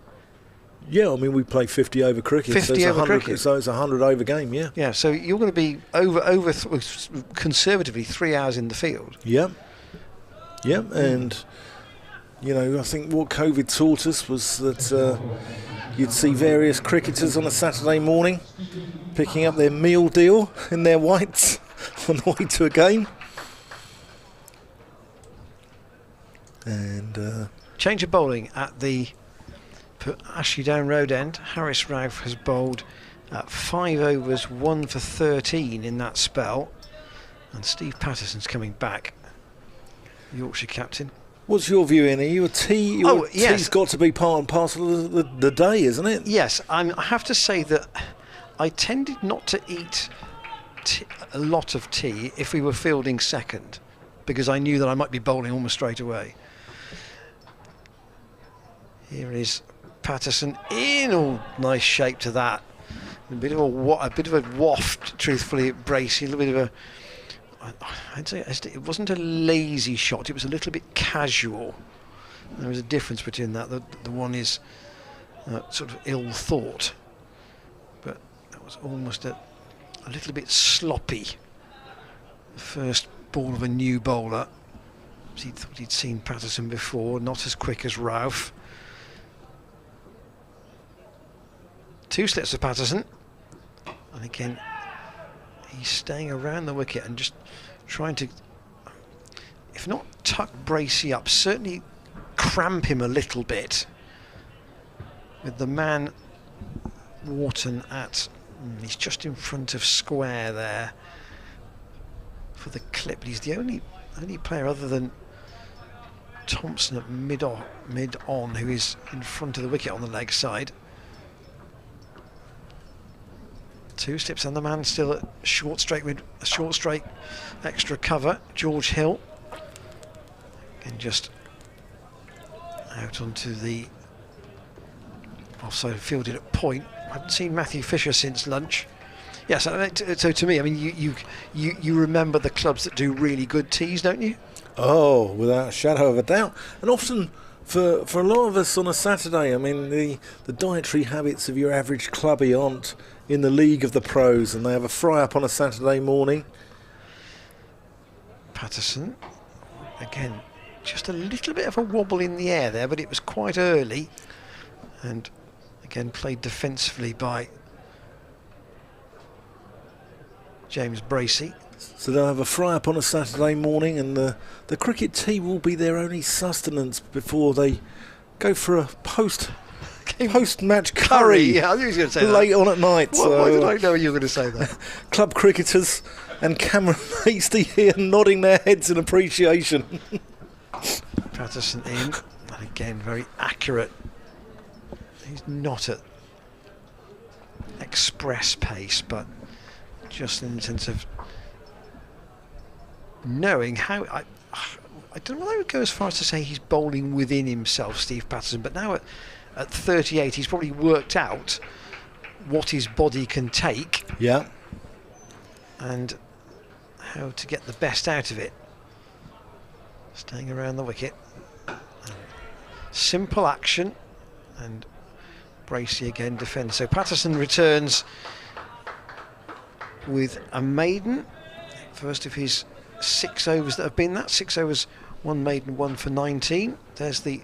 Yeah, we play 50 over cricket. 50 over cricket. So it's a 100 over game, yeah. Yeah, so you're going to be over conservatively 3 hours in the field. Yeah, and, I think what COVID taught us was that you'd see various cricketers on a Saturday morning picking up their meal deal in their whites on the way to a game. And change of bowling at the Ashley Down Road end. Harris Ralph has bowled 5 overs, 1 for 13 in that spell. And Steve Patterson's coming back, Yorkshire captain. What's your view, Ian? Are you a tea? Yes. Tea's got to be part and parcel of the day, isn't it? Yes, I have to say that I tended not to eat a lot of tea if we were fielding second, because I knew that I might be bowling almost straight away. Here is Patterson in all nice shape to that. A bit of a waft, truthfully, at Bracey. A little bit of a... I'd say it wasn't a lazy shot. It was a little bit casual. There was a difference between that. The one is sort of ill thought, but that was almost a little bit sloppy. The first ball of a new bowler. He thought he'd seen Patterson before, not as quick as Ralph. 2 slips of Patterson, and again he's staying around the wicket and just trying to, if not tuck Bracey up, certainly cramp him a little bit, with the man Wharton at he's just in front of square there for the clip. He's the only player other than Thompson at mid on, who is in front of the wicket on the leg side. 2 slips and the man still at short straight with a short straight extra cover. George Hill. And just out onto the offside, fielded at point. I haven't seen Matthew Fisher since lunch. Yes, so to me, I mean, you remember the clubs that do really good teas, don't you? Oh, without a shadow of a doubt. And often, for a lot of us on a Saturday, I mean, the dietary habits of your average clubby aren't in the league of the pros, and they have a fry-up on a Saturday morning. Patterson, again, just a little bit of a wobble in the air there, but it was quite early. And again, played defensively by James Bracey. So they'll have a fry-up on a Saturday morning, and the cricket tea will be their only sustenance before they go for a post-match curry. Yeah, I knew he was going to say that. Late on at night. Why did I know you were going to say that? Club cricketers and Cameron Hasty here nodding their heads in appreciation. Patterson in, and again, very accurate. He's not at express pace, but just in the sense of knowing how. I don't know whether I would go as far as to say he's bowling within himself, Steve Patterson, but now at 38, he's probably worked out what his body can take. Yeah. And how to get the best out of it. Staying around the wicket. Simple action, and Bracey again defends. So Patterson returns with a maiden. First of his 6 overs that have been that. 6 overs, 1 maiden, 1 for 19. There's the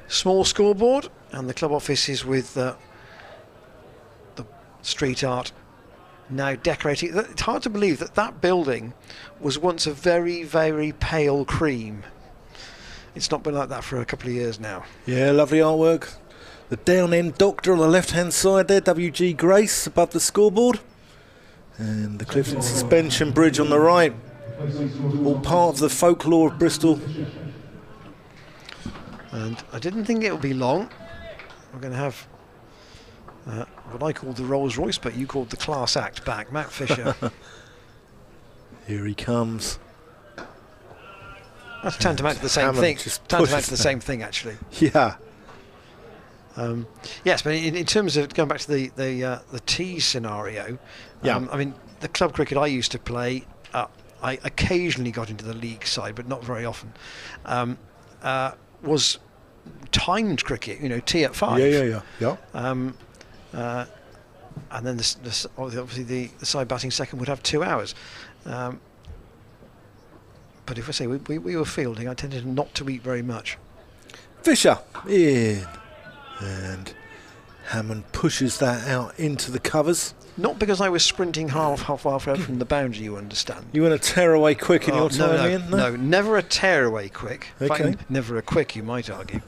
small scoreboard, and the club office is with the street art now decorating. It's hard to believe that building was once a very, very pale cream. It's not been like that for a couple of years now. Yeah, lovely artwork. The down end doctor on the left hand side there, WG Grace above the scoreboard, and the Clifton Suspension Bridge on the right, all part of the folklore of Bristol. And I didn't think it would be long. We're going to have what I called the Rolls Royce, but you called the class act back, Matt Fisher. Here he comes. That's tantamount to the same thing. Tantamount to the same thing, actually. Yeah. Yes, but in terms of going back to the tee scenario, yeah. I mean, the club cricket I used to play, I occasionally got into the league side, but not very often. Was timed cricket, tee at 5. Yeah. And then obviously the side batting second would have 2 hours. But if I say we were fielding, I tended not to eat very much. Fisher in, and Hammond pushes that out into the covers. Not because I was sprinting half out from the boundary, you understand. You want to tear away quick in your time, Ian? No, never a tear away quick. Okay. In fact, never a quick, you might argue.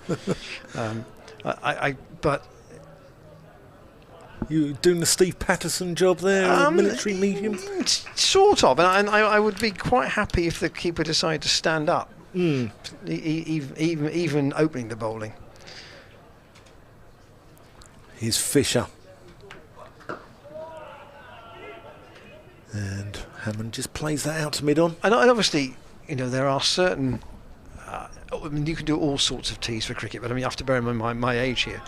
But you doing the Steve Patterson job there, military medium? Sort of, and I would be quite happy if the keeper decided to stand up, even opening the bowling. Here's Fisher. And Hammond just plays that out to mid-on. And obviously, there are certain... I mean, you can do all sorts of teas for cricket, but I mean, you have to bear in mind my age here.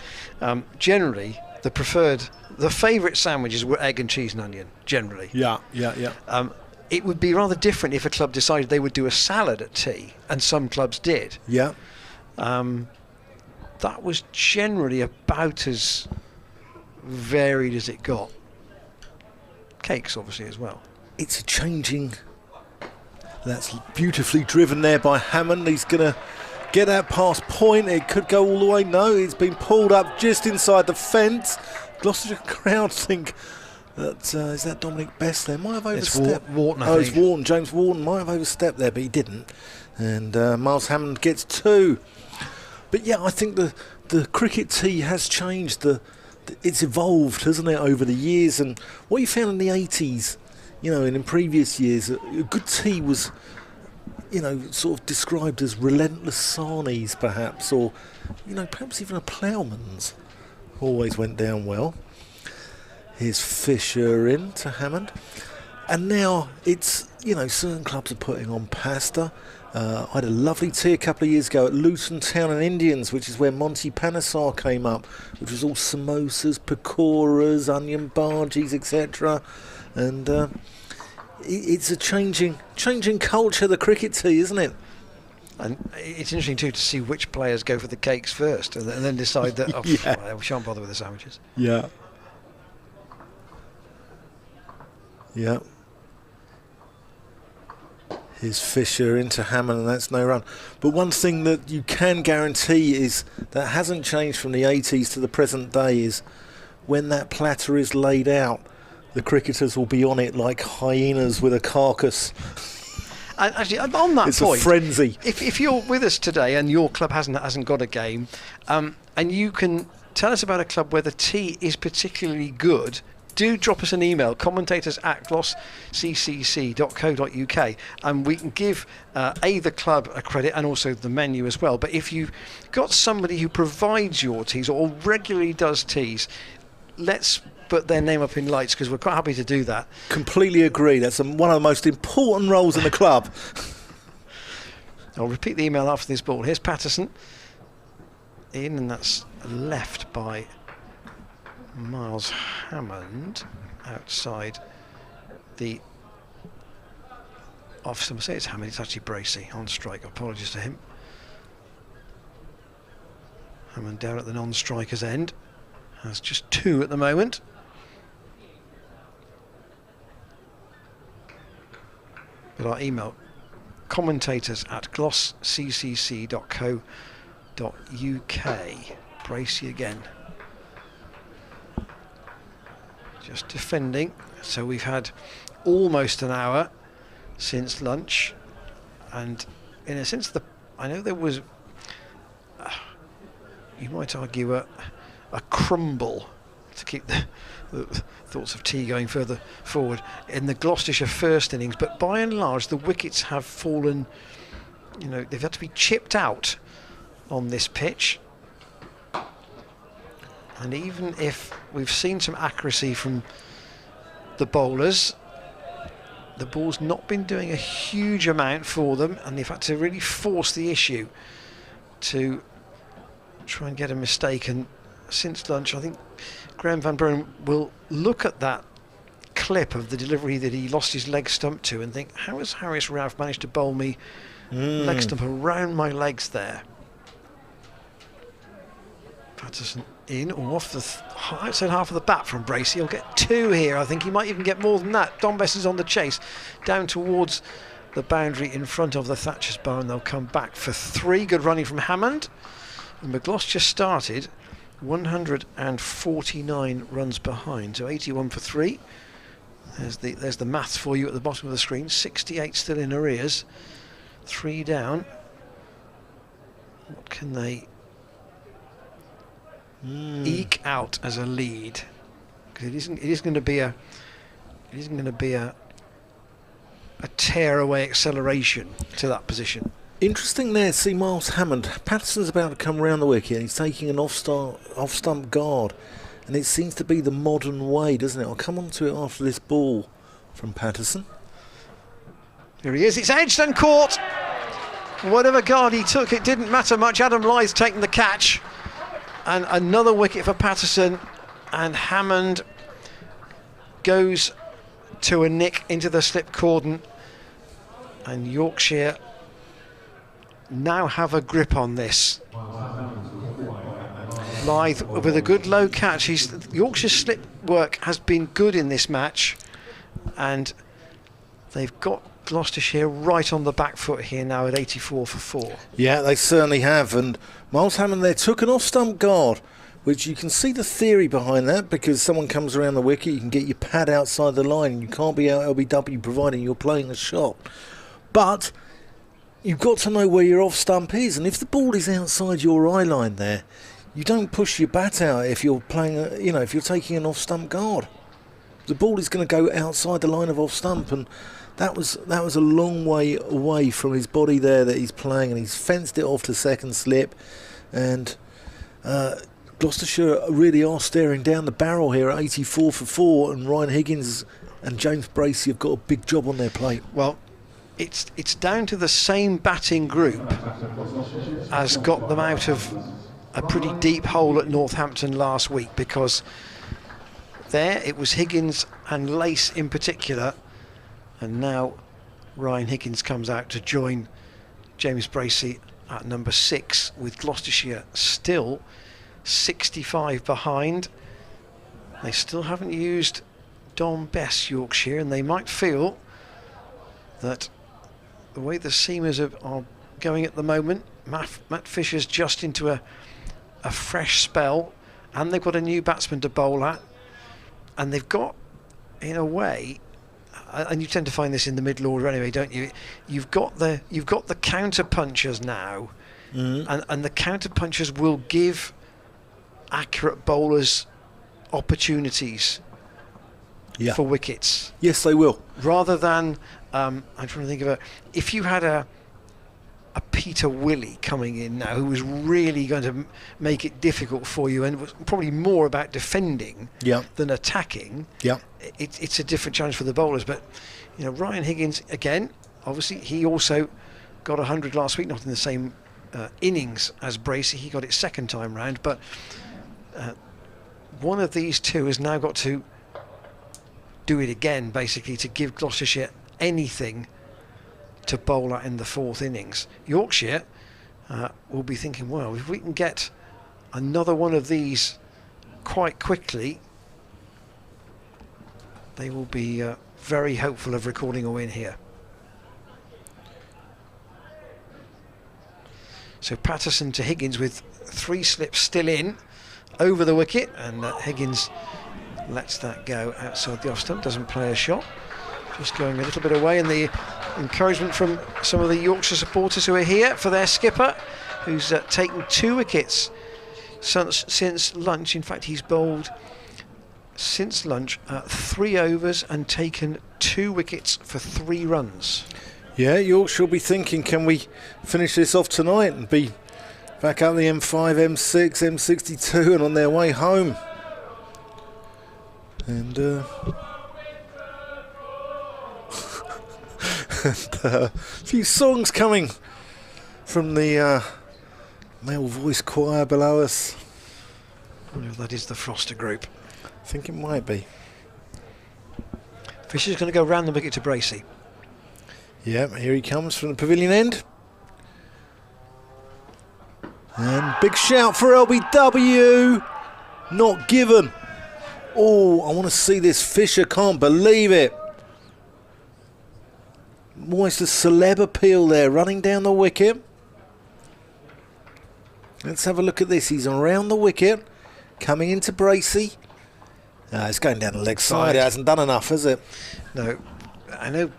Generally, the favourite sandwiches were egg and cheese and onion, generally. Yeah. It would be rather different if a club decided they would do a salad at tea, and some clubs did. Yeah. That was generally about as varied as it got. Cakes, obviously, as well. It's a changing... That's beautifully driven there by Hammond. He's going to get that past point. It could go all the way. No, it's been pulled up just inside the fence. Gloucestershire crowd think that... is that Dominic Best there? Might have overstepped. It's Wharton, I think. It's Wharton. James Wharton might have overstepped there, but he didn't. And Miles Hammond gets 2. But yeah, I think the cricket tee has changed. It's evolved, hasn't it, over the years? And what you found in the 80s, and in previous years, a good tee was, sort of described as relentless sarnies, perhaps, or, perhaps even a ploughman's. Always went down well. Here's Fisher in to Hammond. And now it's, certain clubs are putting on pasta. I had a lovely tea a couple of years ago at Luton Town and Indians, which is where Monty Panesar came up, which was all samosas, pakoras, onion bhajis, etc. And it's a changing culture, the cricket tea, isn't it? And it's interesting too to see which players go for the cakes first, and then decide that we shan't bother with the sandwiches. Yeah. Yeah. Here's Fisher into Hammond, and that's no run. But one thing that you can guarantee is that hasn't changed from the 80s to the present day is when that platter is laid out, the cricketers will be on it like hyenas with a carcass. And actually, on that it's point, a frenzy. If you're with us today and your club hasn't got a game, and you can tell us about a club where the tea is particularly good, do drop us an email, commentators@gloucestershire.co.uk, and we can give the club a credit and also the menu as well. But if you've got somebody who provides your teas or regularly does teas, let's put their name up in lights, because we're quite happy to do that. Completely agree. That's one of the most important roles in the club. I'll repeat the email after this ball. Here's Patterson in, and that's left by Miles Hammond outside the off stump. I say it's Hammond, it's actually Bracey on strike. Apologies to him. Hammond down at the non-striker's end. Has just 2 at the moment. But our email, commentators@gloucestershire.co.uk. Bracey again. Just defending. So we've had almost an hour since lunch, and in a sense, I know there was, you might argue, a crumble, to keep the thoughts of tea going further forward, in the Gloucestershire first innings, but by and large the wickets have fallen, they've had to be chipped out on this pitch. And even if we've seen some accuracy from the bowlers, the ball's not been doing a huge amount for them, and they've had to really force the issue to try and get a mistake. And since lunch, I think Graham Van Brun will look at that clip of the delivery that he lost his leg stump to and think, how has Harris Ralph managed to bowl me leg stump around my legs there? Patterson in or off the outside half of the bat from Bracey. He'll get 2 here. I think he might even get more than that. Don Bess is on the chase down towards the boundary in front of the Thatcher's bar, and they'll come back for 3. Good running from Hammond. And Gloucestershire started 149 runs behind, so 81 for 3. There's the maths for you at the bottom of the screen. 68 still in arrears. 3 down. What can they eke out as a lead? Because it is going to be a tear-away acceleration to that position. Interesting there, see Miles Hammond. Patterson's about to come round the wicket and he's taking an off-stump guard, and it seems to be the modern way, doesn't it? I'll come on to it after this ball from Patterson. Here he is, it's edged and caught. Whatever guard he took, it didn't matter much. Adam Lythe's taken the catch, and another wicket for Patterson, and Hammond goes to a nick into the slip cordon, and Yorkshire now have a grip on this. Lythe with a good low catch. Yorkshire's slip work has been good in this match, and they've got Gloucestershire right on the back foot here now at 84 for 4. Yeah, they certainly have. And Miles Hammond there took an off-stump guard, which you can see the theory behind that, because someone comes around the wicket, you can get your pad outside the line, and you can't be out LBW providing you're playing a shot. But you've got to know where your off-stump is, and if the ball is outside your eye line there, you don't push your bat out if you're playing, if you're taking an off-stump guard. The ball is going to go outside the line of off-stump, and that was a long way away from his body there that he's playing, and he's fenced it off to second slip, and Gloucestershire really are staring down the barrel here at 84 for 4, and Ryan Higgins and James Bracey have got a big job on their plate. Well, it's down to the same batting group as got them out of a pretty deep hole at Northampton last week, because there it was Higgins and Lace in particular, and now Ryan Higgins comes out to join James Bracey at number 6, with Gloucestershire still 65 behind. They still haven't used Dom Bess, Yorkshire, and they might feel that the way the seamers are going at the moment, Matt Fisher's just into a fresh spell, and they've got a new batsman to bowl at, and they've got, in a way, and you tend to find this in the middle order anyway, don't you? You've got the counter punchers now, and the counter punchers will give accurate bowlers opportunities for wickets. Yes, they will. Rather than I'm trying to think of if you had a Peter Willey coming in now, who was really going to make it difficult for you, and was probably more about defending than attacking. It's a different challenge for the bowlers. But Ryan Higgins, again, obviously he also got 100 last week, not in the same innings as Bracey. He got it second time round, but one of these two has now got to do it again, basically, to give Gloucestershire anything to bowl at in the fourth innings. Yorkshire will be thinking, well, if we can get another one of these quite quickly, they will be very hopeful of recording a win here. So Patterson to Higgins with 3 slips still in over the wicket, and Higgins lets that go outside the off stump, doesn't play a shot, just going a little bit away. And the encouragement from some of the Yorkshire supporters who are here for their skipper, who's taken 2 wickets since lunch. In fact, he's bowled since lunch 3 overs and taken 2 wickets for 3 runs. Yeah, Yorkshire will be thinking, can we finish this off tonight and be back up the M5, M6, M62 and on their way home? And a few songs coming from the male voice choir below us. I wonder if that is the Foster group. I think it might be. Fisher's going to go round the wicket to Bracey. Yeah, here he comes from the pavilion end. And big shout for LBW. Not given. Oh, I want to see this. Fisher can't believe it. Almost a celeb appeal there, running down the wicket. Let's have a look at this. He's around the wicket, coming into Bracey. It's going down the leg side. It hasn't done enough, has it? No, I know.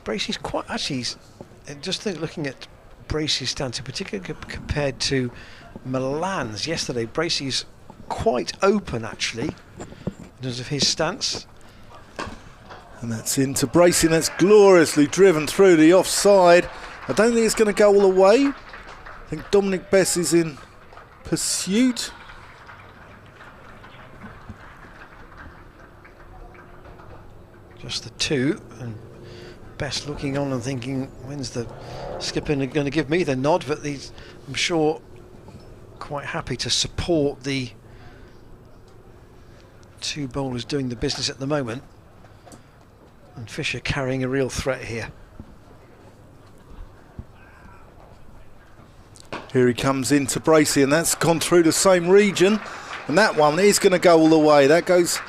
Bracey's quite, actually, just looking at Bracey's stance, in particular compared to Milan's yesterday, Bracey's quite open, actually, in terms of his stance. And that's into Bracey, and that's gloriously driven through the offside. I don't think it's going to go all the way. I think Dominic Bess is in pursuit. Just the 2, and Bess looking on and thinking, when's the skipper going to give me the nod? But he's, I'm sure, quite happy to support the 2 bowlers doing the business at the moment. And Fisher carrying a real threat here. Here he comes into Bracey, and that's gone through the same region. And that one is going to go all the way. That goes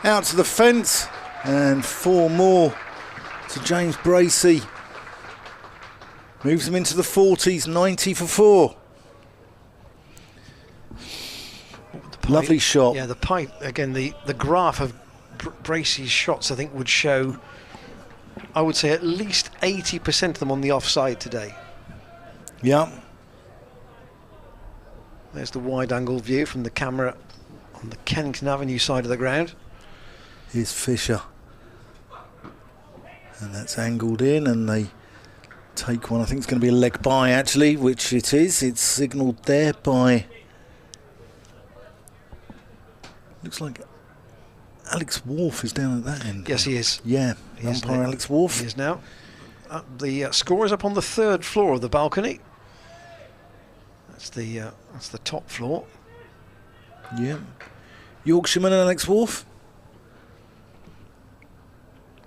out to the fence. And 4 more to James Bracey. Moves him into the 40s, 90 for 4. Lovely shot. Yeah, the pipe, again, the graph of Bracey's shots, I think, would show, I would say, at least 80% of them on the offside today. Yeah. There's the wide-angle view from the camera on the Kennington Avenue side of the ground. Here's Fisher. And that's angled in, and they take one. I think it's going to be a leg by, actually, which it is. It's signalled there by... Looks like Alex Wharf is down at that end. Yes, he is. Yeah, He is umpire now. Alex Wharf. He is now. The score is up on the 3rd floor of the balcony. That's the top floor. Yeah. Yorkshireman Alex Wharf.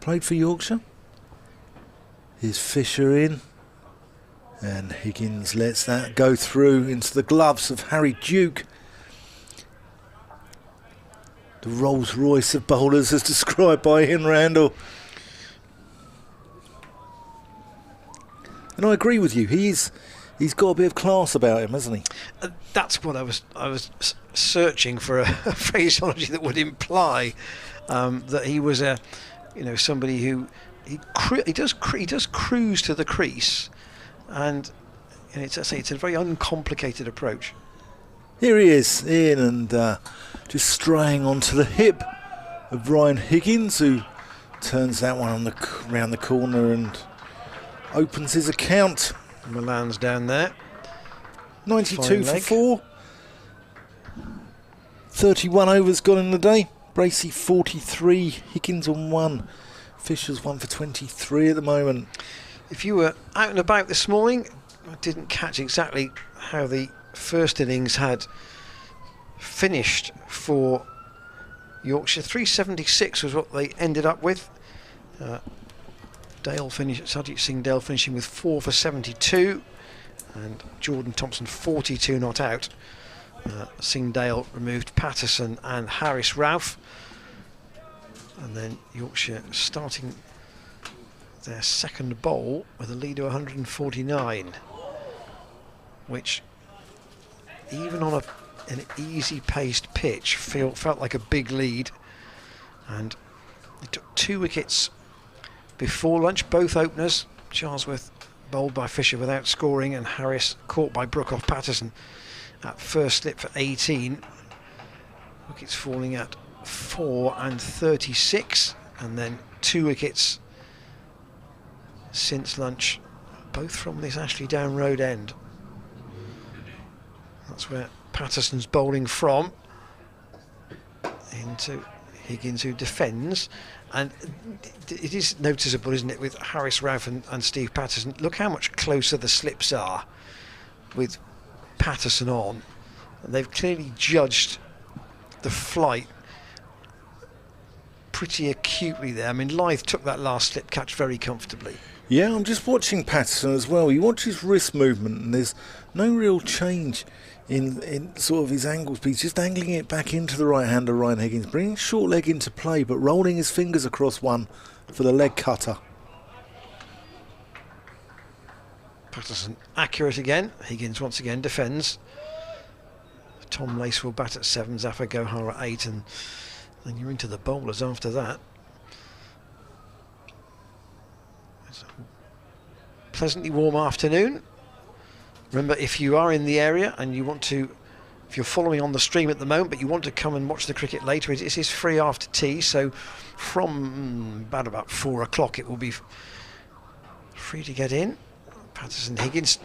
Played for Yorkshire. Here's Fisher in. And Higgins lets that go through into the gloves of Harry Duke. The Rolls Royce of bowlers as described by Ian Randall. And I agree with you. He's got a bit of class about him, hasn't he? That's what I was searching for, a phraseology that would imply that he was somebody who he does cruise to the crease, and it's a very uncomplicated approach. Here he is, in and just straying onto the hip of Ryan Higgins, who turns that one round the corner and opens his account. Milan's down there. 92 for 4. 31 overs gone in the day. Bracey 43, Higgins on 1. Fisher's 1 for 23 at the moment. If you were out and about this morning, I didn't catch exactly how the first innings had finished for Yorkshire. 376 was what they ended up with. Sajid Singh Dale finishing with 4 for 72, and Jordan Thompson 42 not out. Singh Dale removed Patterson and Harris Ralph, and then Yorkshire starting their second bowl with a lead of 149, which even on an easy paced pitch felt like a big lead. And they took 2 wickets before lunch, both openers. Charlesworth bowled by Fisher without scoring, and Harris caught by Brooke off Patterson at first slip for 18. Wickets falling at 4 and 36, and then 2 wickets since lunch, both from this Ashley Down Road end. That's where Patterson's bowling from, into Higgins, who defends. And it is noticeable, isn't it, with Harris Ralph and Steve Patterson. Look how much closer the slips are with Patterson on. And they've clearly judged the flight pretty acutely there. I mean, Lyth took that last slip catch very comfortably. Yeah, I'm just watching Patterson as well. You watch his wrist movement, and there's no real change in sort of his angle speed. He's just angling it back into the right hand of Ryan Higgins, bringing short leg into play, but rolling his fingers across one for the leg cutter. Patterson accurate again. Higgins once again defends. Tom Lace will bat at 7, Zafar Gohar at 8, and then you're into the bowlers after that. It's a pleasantly warm afternoon. Remember, if you are in the area and you want to, if you're following on the stream at the moment, but you want to come and watch the cricket later, it is free after tea, so from about 4 o'clock it will be free to get in. Patterson Higgins,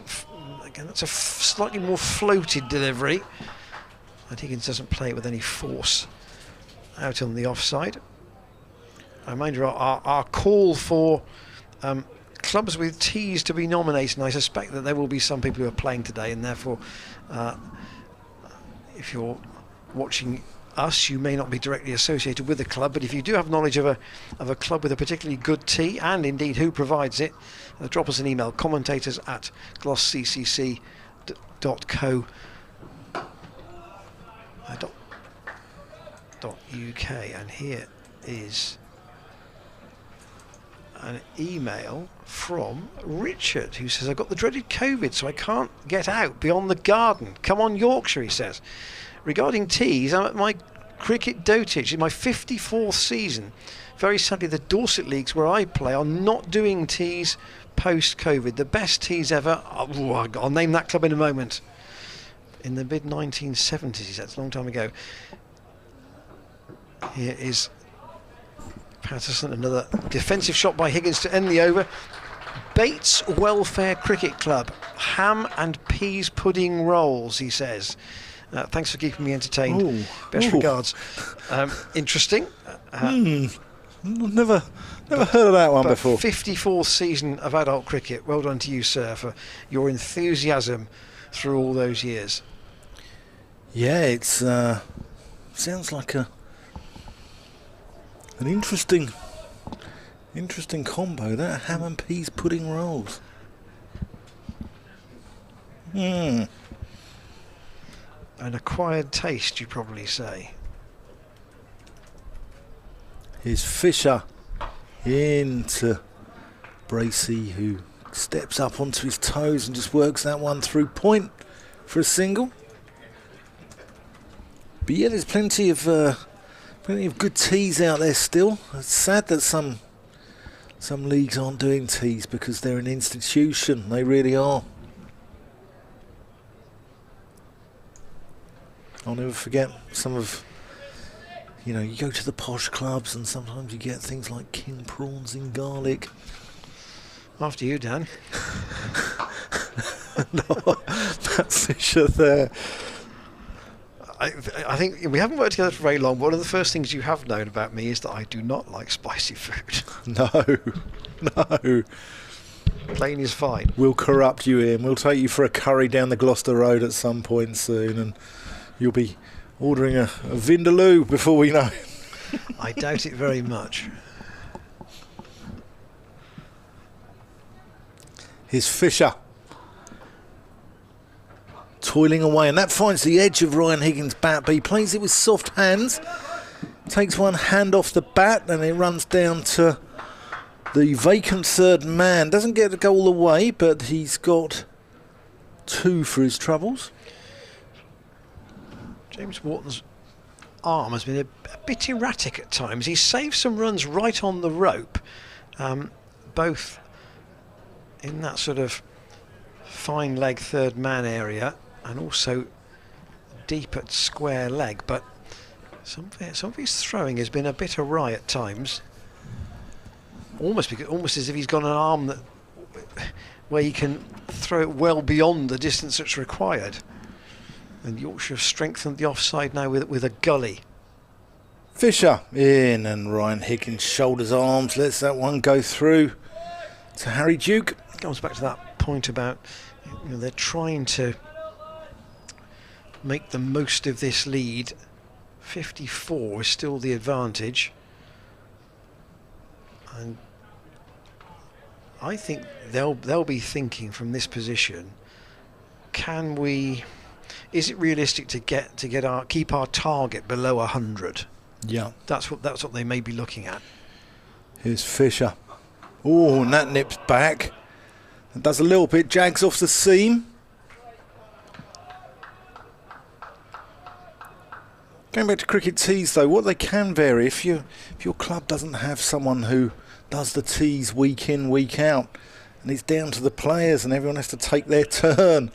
again, that's a slightly more floated delivery, and Higgins doesn't play it with any force out on the offside. I remind you, our call for clubs with tees to be nominated, and I suspect that there will be some people who are playing today, and therefore if you're watching us, you may not be directly associated with the club, but if you do have knowledge of a club with a particularly good tee, and indeed who provides it, drop us an email, commentators@glossccc.co.uk. And here is an email from Richard, who says, I've got the dreaded COVID, so I can't get out beyond the garden. Come on, Yorkshire, he says. Regarding tees, I'm at my cricket dotage in my 54th season. Very sadly, the Dorset leagues where I play are not doing tees post-COVID. The best tees ever, I'll name that club in a moment. In the mid-1970s, that's a long time ago. Here is Patterson, another defensive shot by Higgins to end the over. Bates Welfare Cricket Club, ham and peas pudding rolls, he says. Thanks for keeping me entertained. Ooh. Best regards. Interesting. Never heard of that one before. 54th season of adult cricket. Well done to you, sir, for your enthusiasm through all those years. Yeah, it's sounds like an interesting combo. That ham and peas pudding rolls. An acquired taste, you probably say. Here's Fisher into Bracey, who steps up onto his toes and just works that one through point for a single. But yeah, there's plenty of good tees out there still. It's sad that some leagues aren't doing tees because they're an institution. They really are. I'll never forget some of, you go to the posh clubs and sometimes you get things like king prawns in garlic. After you, Dan. No, that's Fisher there. I think we haven't worked together for very long, but one of the first things you have known about me is that I do not like spicy food. No. Plain is fine. We'll corrupt you, Ian. We'll take you for a curry down the Gloucester Road at some point soon, and you'll be ordering a Vindaloo before we know. I doubt it very much. Here's Fisher. Toiling away, and that finds the edge of Ryan Higgins' bat, but he plays it with soft hands. Takes one hand off the bat, and it runs down to the vacant third man. Doesn't get to go all the way, but he's got 2 for his troubles. James Wharton's arm has been a bit erratic at times. He's saved some runs right on the rope, both in that sort of fine leg third man area and also deep at square leg, but some of his throwing has been a bit awry at times. Almost as if he's got an arm where he can throw it well beyond the distance that's required. And Yorkshire have strengthened the offside now with a gully. Fisher in, and Ryan Higgins shoulders arms, lets that one go through to Harry Duke. It comes back to that point about they're trying to make the most of this lead. 54 is still the advantage, and I think they'll be thinking from this position, is it realistic to keep our target below 100? Yeah, that's what they may be looking at. Here's Fisher. Oh, and that nips back. It does a little bit, jags off the seam. Going back to cricket tees though, what they can vary, if your club doesn't have someone who does the tees week in, week out, and it's down to the players and everyone has to take their turn,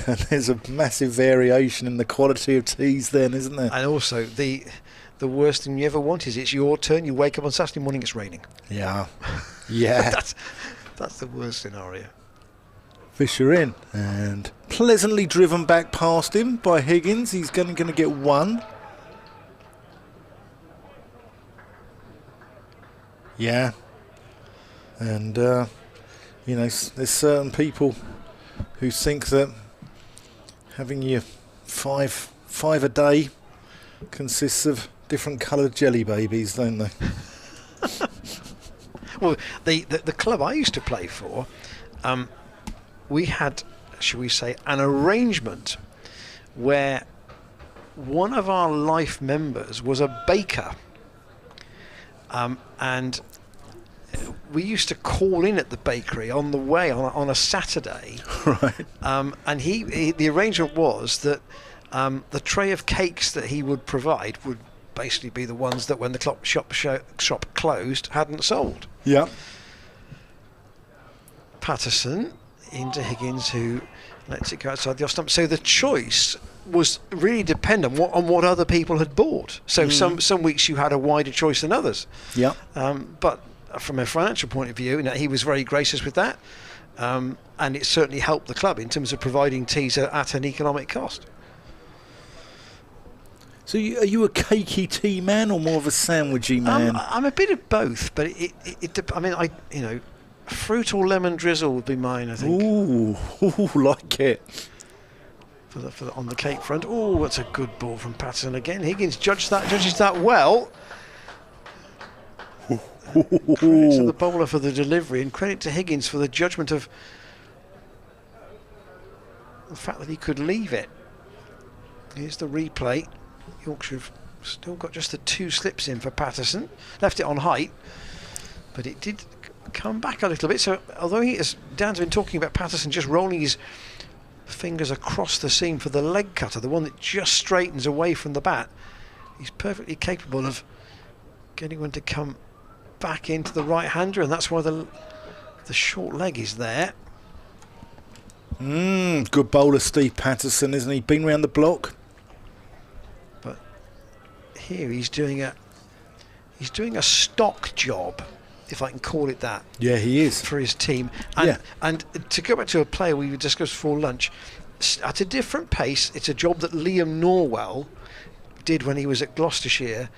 and there's a massive variation in the quality of tees then, isn't there? And also the worst thing you ever want is it's your turn, you wake up on Saturday morning, it's raining. Yeah. That's the worst scenario. Fisher in, and pleasantly driven back past him by Higgins. He's going to get 1. Yeah. And, there's certain people who think that having your five a day consists of different coloured jelly babies, don't they? Well, the club I used to play for, we had, shall we say, an arrangement where one of our life members was a baker, and we used to call in at the bakery on the way on a Saturday. Right. And the arrangement was that the tray of cakes that he would provide would basically be the ones that when the shop closed hadn't sold. Yeah. Patterson into Higgins, who lets it go outside the off stump. So the choice was really dependent on what other people had bought. So some weeks you had a wider choice than others. Yeah. But from a financial point of view, he was very gracious with that, and it certainly helped the club in terms of providing teas at an economic cost. So are you a cakey tea man or more of a sandwichy man? I'm a bit of both, but fruit or lemon drizzle would be mine, I think. Ooh, like it. On the cake front. Oh, that's a good ball from Patterson again. Higgins judges that well. Credit to the bowler for the delivery, and credit to Higgins for the judgment of the fact that he could leave it. Here's the replay. Yorkshire have still got just the 2 slips in for Patterson. Left it on height, but it did come back a little bit. So although Dan's been talking about Patterson just rolling his fingers across the seam for the leg cutter, the one that just straightens away from the bat, he's perfectly capable of getting one to come back into the right-hander, and that's why the short leg is there. Good bowler, Steve Patterson, isn't he? Been round the block. But here he's doing a stock job, if I can call it that. Yeah, he is. For his team. And to go back to a player we discussed before lunch, at a different pace, it's a job that Liam Norwell did when he was at Gloucestershire,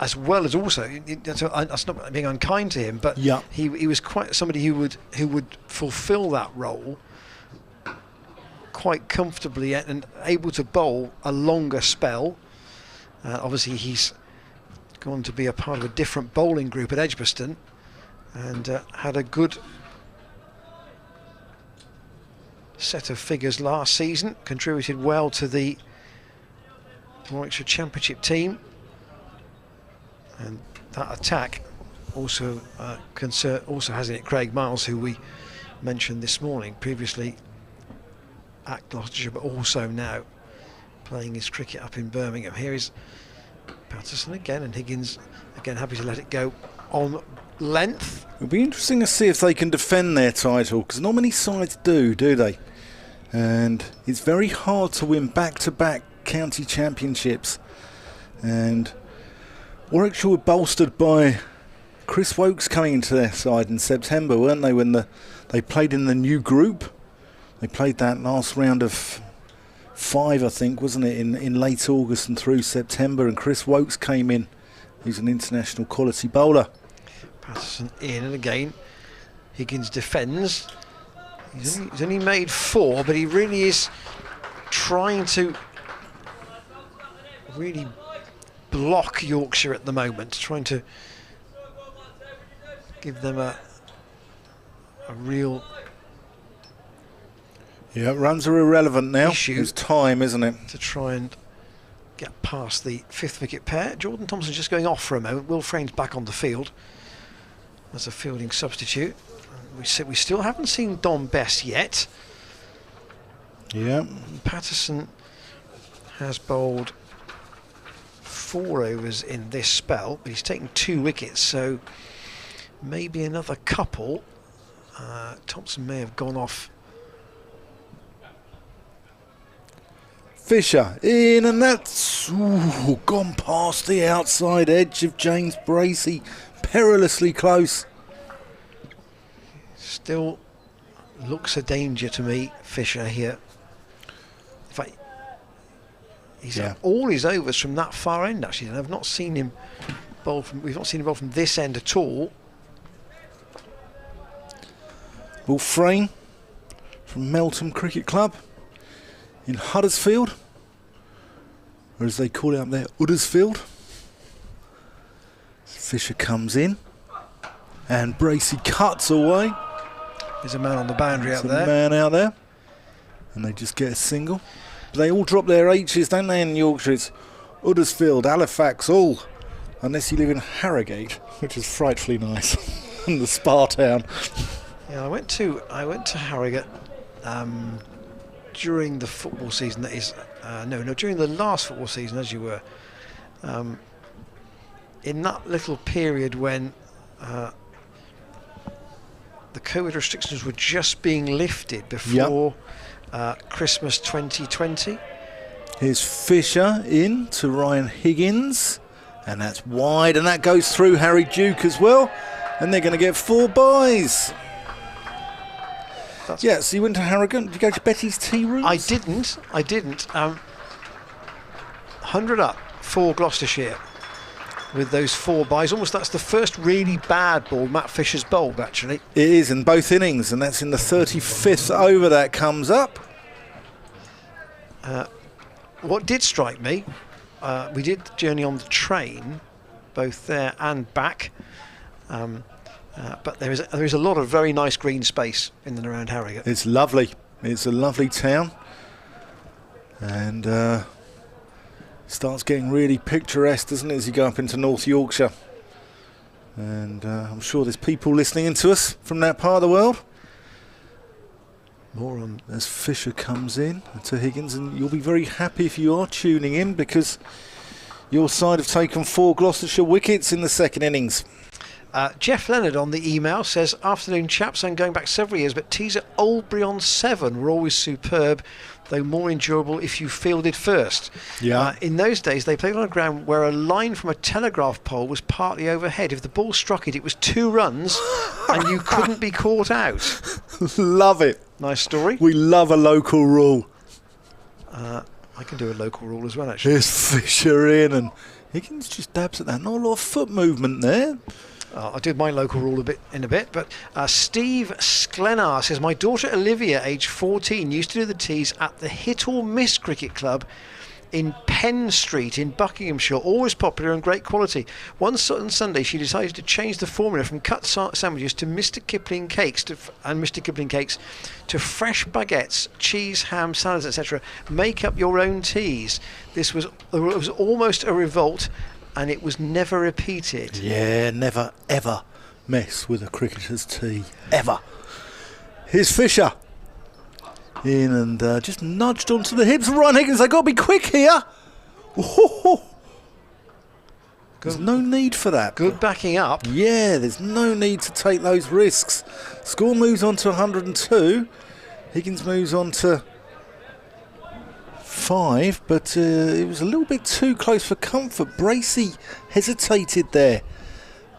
as well as also, that's not being unkind to him, but he was quite somebody who would fulfil that role quite comfortably and able to bowl a longer spell. Obviously he's gone to be a part of a different bowling group at Edgbaston, and had a good set of figures last season, contributed well to the Yorkshire Championship team, and that attack also has in it Craig Miles, who we mentioned this morning, previously at Gloucestershire but also now playing his cricket up in Birmingham. Here is Patterson again, and Higgins again happy to let it go on length. It'll be interesting to see if they can defend their title, because not many sides do they? And it's very hard to win back-to-back county championships. And Warwickshire were bolstered by Chris Wokes coming into their side in September, weren't they, when they played in the new group? They played that last round of 5, I think, wasn't it, in late August and through September, and Chris Wokes came in. He's an international quality bowler. Patterson in, and again Higgins defends. He's only made 4, but he really is trying to really block Yorkshire at the moment, trying to give them a real... Yeah, runs are irrelevant now. It's time, isn't it? To try and get past the 5th wicket pair. Jordan Thompson's just going off for a moment. Will Frame's back on the field as a fielding substitute. We still haven't seen Don Bess yet. Yeah. Patterson has bowled 4 overs in this spell, but he's taken 2 wickets, so maybe another couple. Thompson may have gone off. Fisher in, and that's gone past the outside edge of James Bracey, perilously close. Still looks a danger to me, Fisher here. In fact, he's had all his overs from that far end actually, and I've not seen him bowl from. We've not seen him bowl from this end at all. Will Frame from Melton Cricket Club in Huddersfield, or as they call it up there, Huddersfield. Fisher comes in, and Bracey cuts away. There's a man on the boundary out there. There's a man out there, and they just get a single. But they all drop their H's, don't they, in Yorkshire? It's Huddersfield, Halifax, all, unless you live in Harrogate, which is frightfully nice, in the spa town. Yeah, I went to Harrogate during the football season. That is, during the last football season, as you were. In that little period when the the COVID restrictions were just being lifted before Christmas 2020. Here's Fisher in to Ryan Higgins, and that's wide, and that goes through Harry Duke as well, and they're going to get 4 buys. Yeah, so you went to Harrogate. Did you go to Betty's Tea Rooms? I didn't. 100 up for Gloucestershire with those 4 buys. Almost that's the first really bad ball Matt Fisher's bowled, actually. It is in both innings, and that's in the 35th over that comes up. What did strike me, we did the journey on the train, both there and back. But there is a lot of very nice green space in and around Harrogate. It's lovely. It's a lovely town, and starts getting really picturesque, doesn't it, as you go up into North Yorkshire? And I'm sure there's people listening in to us from that part of the world. More on as Fisher comes in to Higgins, and you'll be very happy if you are tuning in, because your side have taken 4 Gloucestershire wickets in the second innings. Jeff Leonard on the email says, afternoon chaps, I'm going back several years, but teas at Oldbury on 7 were always superb, though more enjoyable if you fielded first. Yeah. In those days they played on a ground where a line from a telegraph pole was partly overhead. If the ball struck it, it was 2 runs and you couldn't be caught out. Love it. Nice story. We love a local rule. I can do a local rule as well, actually. Here's Fisher in, and Higgins just dabs at that. Not a lot of foot movement there. I'll do my local rule in a bit, but Steve Sklenar says, my daughter Olivia, aged 14, used to do the teas at the Hit or Miss Cricket Club in Penn Street in Buckinghamshire, always popular and great quality. One certain Sunday she decided to change the formula from cut sandwiches to Mr. Kipling cakes to fresh baguettes, cheese, ham, salads, etc. Make up your own teas. It was almost a revolt, and it was never repeated. Yeah, never ever mess with a cricketer's tea, ever. Here's Fisher in, and just nudged onto the hips of Ryan Higgins. They've got to be quick here. There's no need for that. Good backing up. Yeah, there's no need to take those risks. Score moves on to 102. Higgins moves on to 5, but it was a little bit too close for comfort. Bracey hesitated there.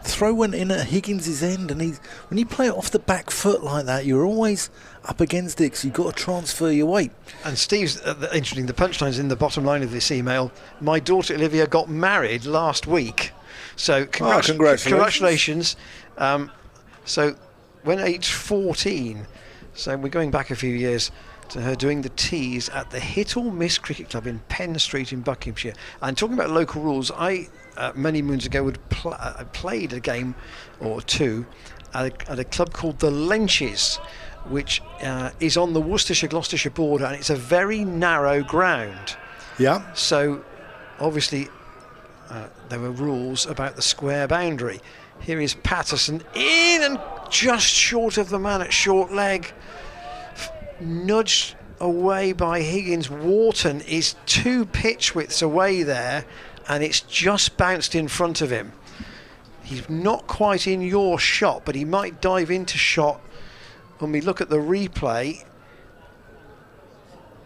Throw went in at Higgins' end, and when you play it off the back foot like that, you're always up against it, because you've got to transfer your weight. And Steve's interesting, the punchline's in the bottom line of this email. My daughter Olivia got married last week, so congratulations. So when aged 14, so we're going back a few years, to her doing the teas at the Hit or Miss Cricket Club in Penn Street in Buckinghamshire. And talking about local rules, I many moons ago played a game or two at a club called the Lenches, which is on the Worcestershire-Gloucestershire border, and it's a very narrow ground. Yeah. So obviously there were rules about the square boundary. Here is Patterson in and just short of the man at short leg. Nudged away by Higgins. Wharton is 2 pitch widths away there, and it's just bounced in front of him. He's not quite in your shot, but he might dive into shot when we look at the replay.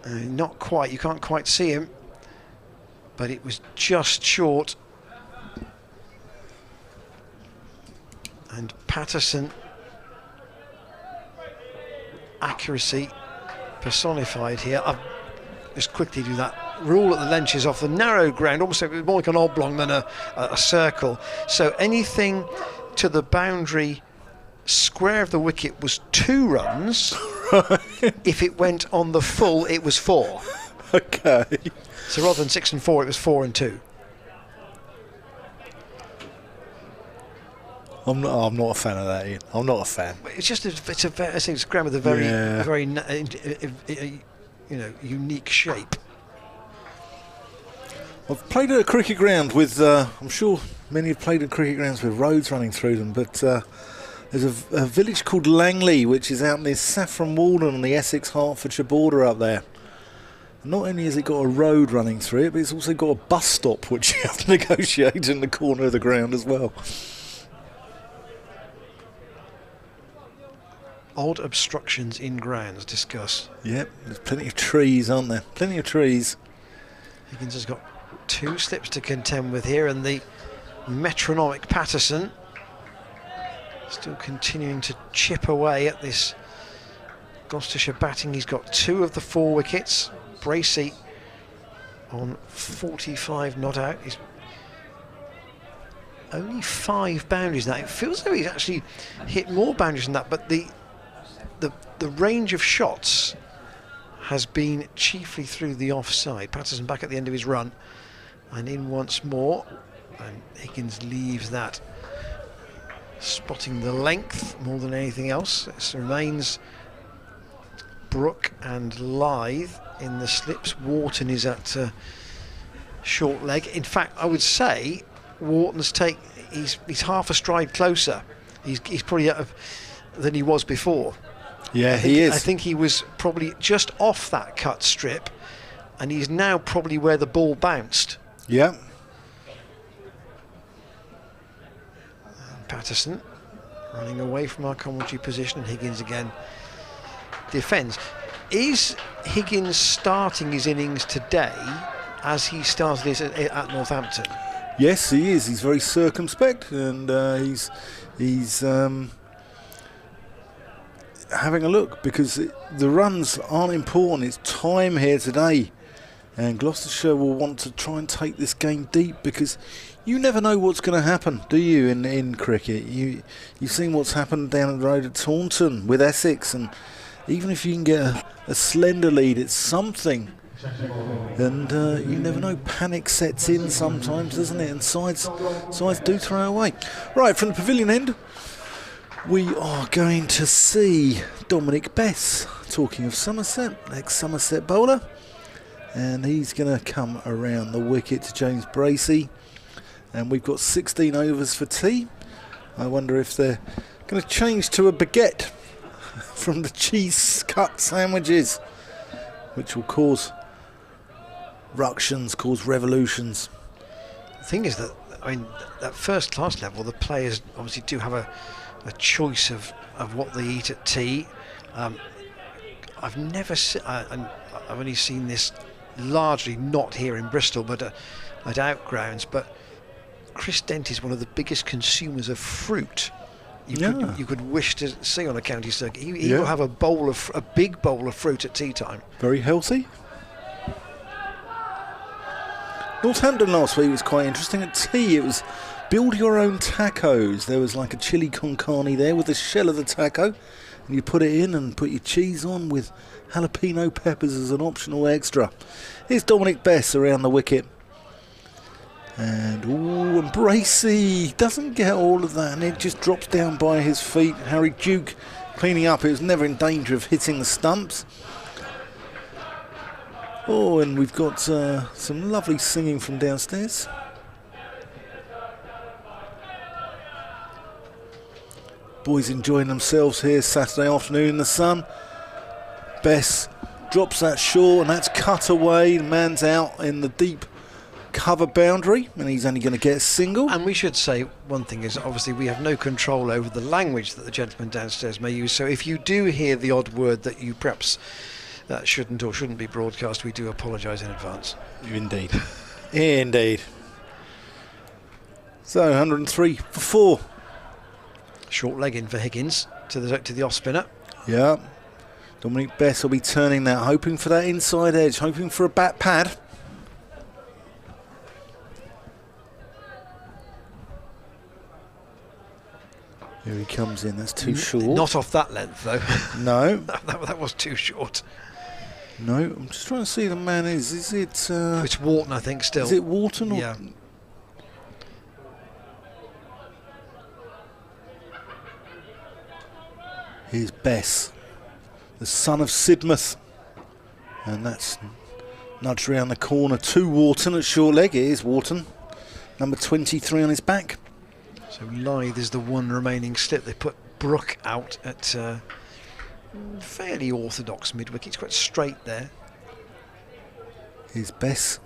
Not quite, you can't quite see him, but it was just short. And Patterson, accuracy personified here. I'll just quickly do that rule at the Lenches off the narrow ground, almost more like an oblong than a circle. So anything to the boundary square of the wicket was 2 runs. If it went on the full, it was 4. Okay. So rather than 6 and 4, it was 4 and 2. I'm not a fan of that, Ian. I'm not a fan. It's just I think it's a ground with a very unique shape. I've played at a cricket ground with, I'm sure many have played at cricket grounds with roads running through them, but there's a village called Langley, which is out near Saffron Walden on the Essex-Hertfordshire border up there. Not only has it got a road running through it, but it's also got a bus stop, which you have to negotiate in the corner of the ground as well. Odd obstructions in grounds, discuss. Yep, there's plenty of trees, aren't there? Plenty of trees. Higgins has got 2 slips to contend with here, and the metronomic Patterson still continuing to chip away at this Gloucestershire batting. He's got 2 of the 4 wickets. Bracey on 45 not out. He's only 5 boundaries now. It feels as though he's actually hit more boundaries than that, but the range of shots has been chiefly through the offside. Patterson back at the end of his run and in once more, and Higgins leaves that, spotting the length more than anything else. It remains Brook and Lythe in the slips. Wharton is at short leg. In fact, I would say Wharton's he's half a stride closer. He's probably than he was before. Yeah, he is. I think he was probably just off that cut strip, and he's now probably where the ball bounced. Yeah. Patterson running away from our commentary position, and Higgins again defends. Is Higgins starting his innings today as he started his at Northampton? Yes, he is. He's very circumspect, and he's having a look, because the runs aren't important. It's time here today, and Gloucestershire will want to try and take this game deep, because you never know what's going to happen, do you, in cricket? You've seen what's happened down the road at Taunton with Essex, and even if you can get a slender lead, it's something. And you never know, panic sets in sometimes, doesn't it? And sides do throw away. Right, from the pavilion end, we are going to see Dominic Bess, talking of Somerset, ex-Somerset bowler. And he's going to come around the wicket to James Bracey. And we've got 16 overs for tea. I wonder if they're going to change to a baguette from the cheese cut sandwiches, which will cause ructions, cause revolutions. The thing is that, I mean, at first class level, the players obviously do have a choice of what they eat at tea. I've never I've only seen this largely not here in Bristol, but at outgrounds. But Chris Dent is one of the biggest consumers of fruit you could wish to see on a county circuit. He will have a big bowl of fruit at tea time. Very healthy. Northampton last week was quite interesting. At tea, it was build your own tacos. There was like a chili con carne there with the shell of the taco, and you put it in and put your cheese on with jalapeno peppers as an optional extra. Here's Dominic Bess around the wicket. And Bracey doesn't get all of that, and it just drops down by his feet. Harry Duke cleaning up. It was never in danger of hitting the stumps. Oh, and we've got some lovely singing from downstairs. Boys enjoying themselves here Saturday afternoon in the sun. Bess drops that short, and that's cut away. The man's out in the deep cover boundary, and he's only going to get a single. And we should say one thing is, obviously we have no control over the language that the gentleman downstairs may use, so if you do hear the odd word that you perhaps shouldn't or shouldn't be broadcast, we do apologise in advance. Indeed. Indeed. So 103 for 4. Short leg in for Higgins to the off spinner. Yeah. Dominic Bess will be turning that, hoping for that inside edge, hoping for a bat pad. Here he comes in. That's too short. Not off that length, though. No. that was too short. No, I'm just trying to see the man is it... it's Wharton, I think, still. Is it Wharton? Or yeah. Here's Bess, the son of Sidmouth. And that's nudged around the corner to Wharton at short leg. It is Wharton, number 23 on his back. So Lythe is the one remaining slip. They put Brook out at fairly orthodox mid-wicket. It's quite straight there. Here's Bess.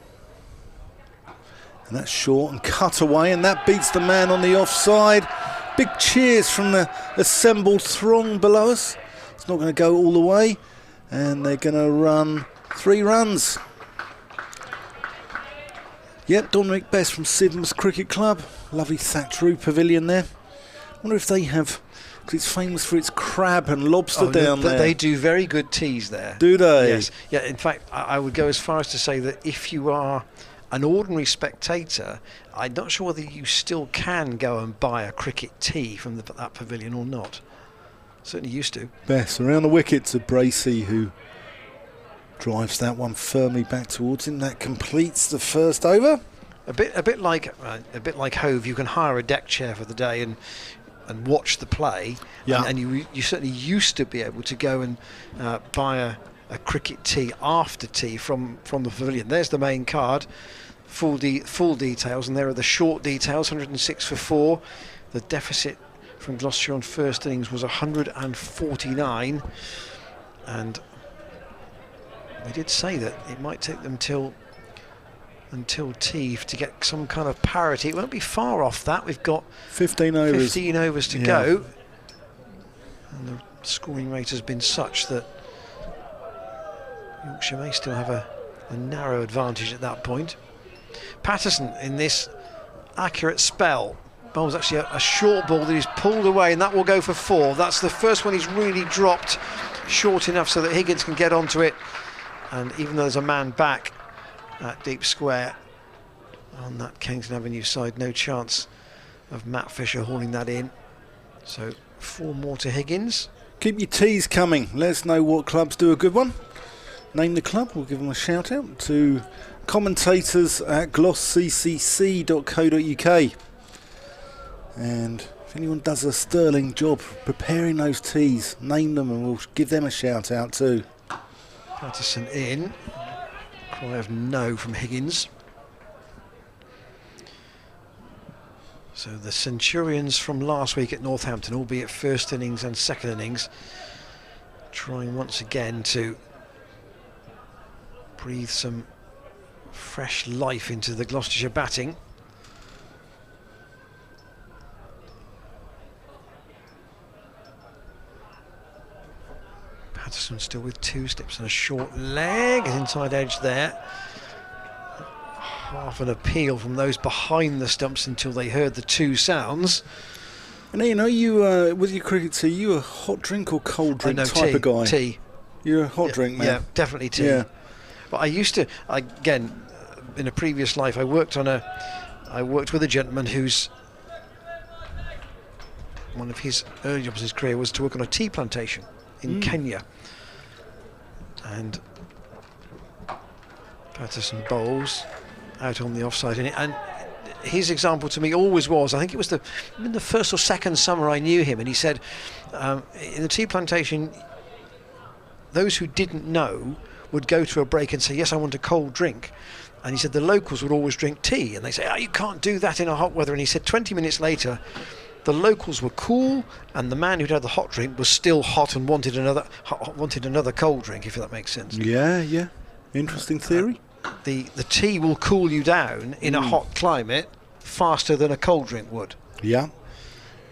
And that's short and cut away, and that beats the man on the offside. Big cheers from the assembled throng below us. It's not going to go all the way, and they're going to run 3 runs. Yep, Dominic Best from Sidmouth Cricket Club. Lovely thatched roof pavilion there. Wonder if they have, because it's famous for its crab and lobster down there. They do very good teas there. Do they? Yes. Yeah, in fact, I would go as far as to say that if you are an ordinary spectator, I'm not sure whether you still can go and buy a cricket tea from that pavilion or not. Certainly used to. Best around the wicket to Bracey, who drives that one firmly back towards him. That completes the first over. A bit like Hove, you can hire a deck chair for the day and watch the play. Yeah. And you certainly used to be able to go and buy a cricket tea after tea from the pavilion. There's the main card, full details, and there are the short details. 106 for 4. The deficit from Gloucestershire on first innings was 149, and we did say that it might take them until tea to get some kind of parity. It won't be far off that. We've got 15 overs to go, and the scoring rate has been such that Yorkshire may still have a narrow advantage at that point. Patterson in this accurate spell bowls actually a short ball that is pulled away, and that will go for 4. That's the first one he's really dropped short enough so that Higgins can get onto it, and even though there's a man back at deep square on that Kensington Avenue side, no chance of Matt Fisher hauling that in. So 4 more to Higgins. Keep your teas coming. Let us know what clubs do a good one. Name the club, we'll give them a shout out to commentators at glossccc.co.uk. And if anyone does a sterling job preparing those teas, name them and we'll give them a shout out too. Patterson in. Cry of no from Higgins. So the Centurions from last week at Northampton, albeit first innings and second innings, trying once again to breathe some fresh life into the Gloucestershire batting. Patterson still with 2 steps and a short leg, inside edge there. Half an appeal from those behind the stumps until they heard the 2 sounds. And you know, you with your cricket tea, you a hot drink or cold drink type tea, of guy? Tea. You're a hot drink man. Yeah, definitely tea. Yeah. But I used to, again, in a previous life, I worked with a gentleman whose one of his early jobs in his career was to work on a tea plantation in Kenya. And Patterson bowls out on the offside, and his example to me always was, I think it was in the first or second summer I knew him, and he said in the tea plantation, those who didn't know would go to a break and say, yes, I want a cold drink. And he said the locals would always drink tea, and they say, oh, you can't do that in a hot weather. And he said 20 minutes later the locals were cool, and the man who'd had the hot drink was still hot and wanted another cold drink, if that makes sense. Yeah. Interesting theory. The tea will cool you down in a hot climate faster than a cold drink would. Yeah.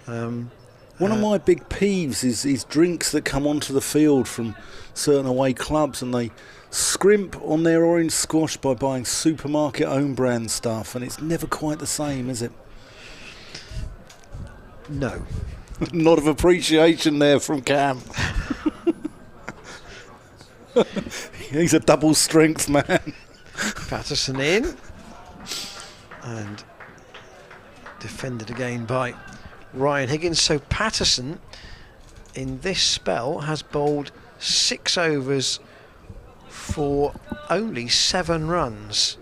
One of my big peeves is drinks that come onto the field from certain away clubs, and they scrimp on their orange squash by buying supermarket own brand stuff, and it's never quite the same, is it? No. Not of appreciation there from Cam. He's a double strength man. Patterson in, and defended again by Ryan Higgins. So Patterson in this spell has bowled 6 overs for only 7 runs,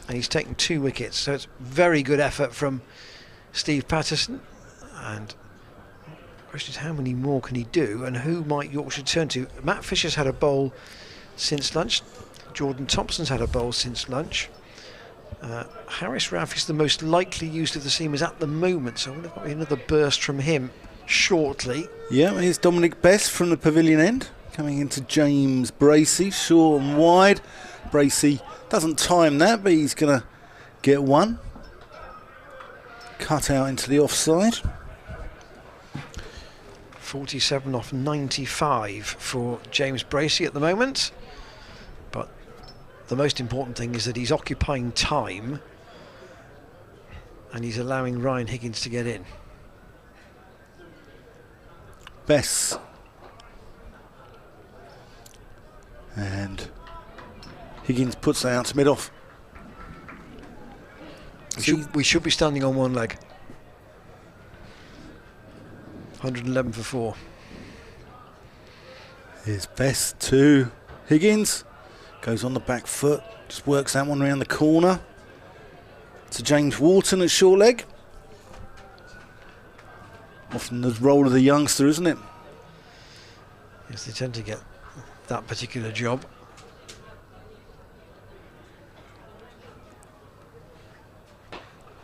and he's taken 2 wickets, so it's very good effort from Steve Patterson. And the question is, how many more can he do, and who might Yorkshire turn to? Matt Fisher's had a bowl since lunch. Jordan Thompson's had a bowl since lunch. Harris Ralph is the most likely used of the seamers at the moment, so I wonder if there'll be another burst from him shortly. Yeah, here's Dominic Best from the pavilion end, coming into James Bracey, short and wide. Bracey doesn't time that, but he's going to get one. Cut out into the offside. 47 off 95 for James Bracey at the moment. But the most important thing is that he's occupying time and he's allowing Ryan Higgins to get in. Bess. And Higgins puts that out to mid-off. We should be standing on one leg. 111 for 4. Here's Bess to Higgins. Goes on the back foot. Just works that one around the corner. To James Wharton at short leg. Often the role of the youngster, isn't it? Yes, they tend to get that particular job.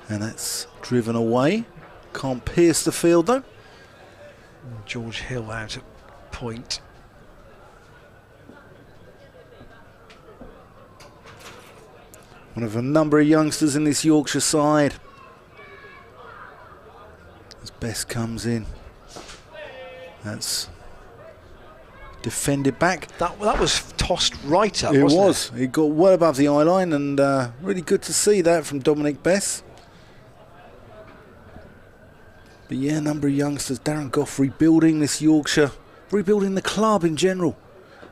And that's driven away. Can't pierce the field though. George Hill out at point. One of a number of youngsters in this Yorkshire side. As Bess comes in. That's defended back. That was tossed right up, It wasn't was. it? It got well above the eye line, and really good to see that from Dominic Bess. But yeah, a number of youngsters. Darren Goff rebuilding this Yorkshire, rebuilding the club in general.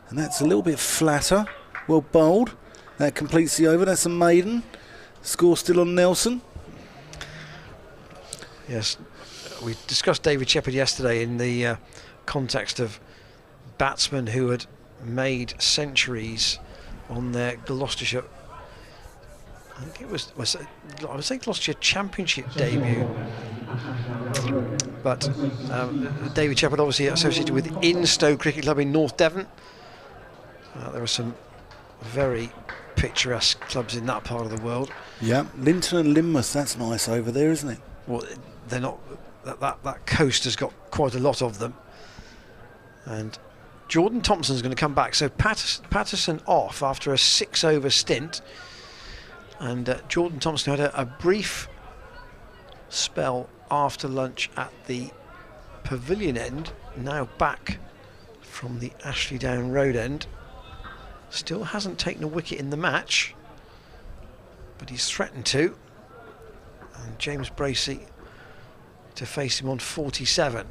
And that's a little bit flatter. Well bowled. That completes the over. That's a maiden. Score still on Nelson. Yes, we discussed David Shepherd yesterday in the context of batsmen who had made centuries on their Gloucestershire, I think it was I would say Gloucestershire Championship debut. But David Shepherd obviously associated with Instow Cricket Club in North Devon. There are some very picturesque clubs in that part of the world. Yeah, Linton and Lynmouth, that's nice over there, isn't it? Well, they're not. That coast has got quite a lot of them. And Jordan Thompson's going to come back. So Patterson off after a 6-over stint. And Jordan Thompson had a brief spell after lunch at the pavilion end. Now back from the Ashley Down Road end. Still hasn't taken a wicket in the match, but he's threatened to. And James Bracey to face him on 47.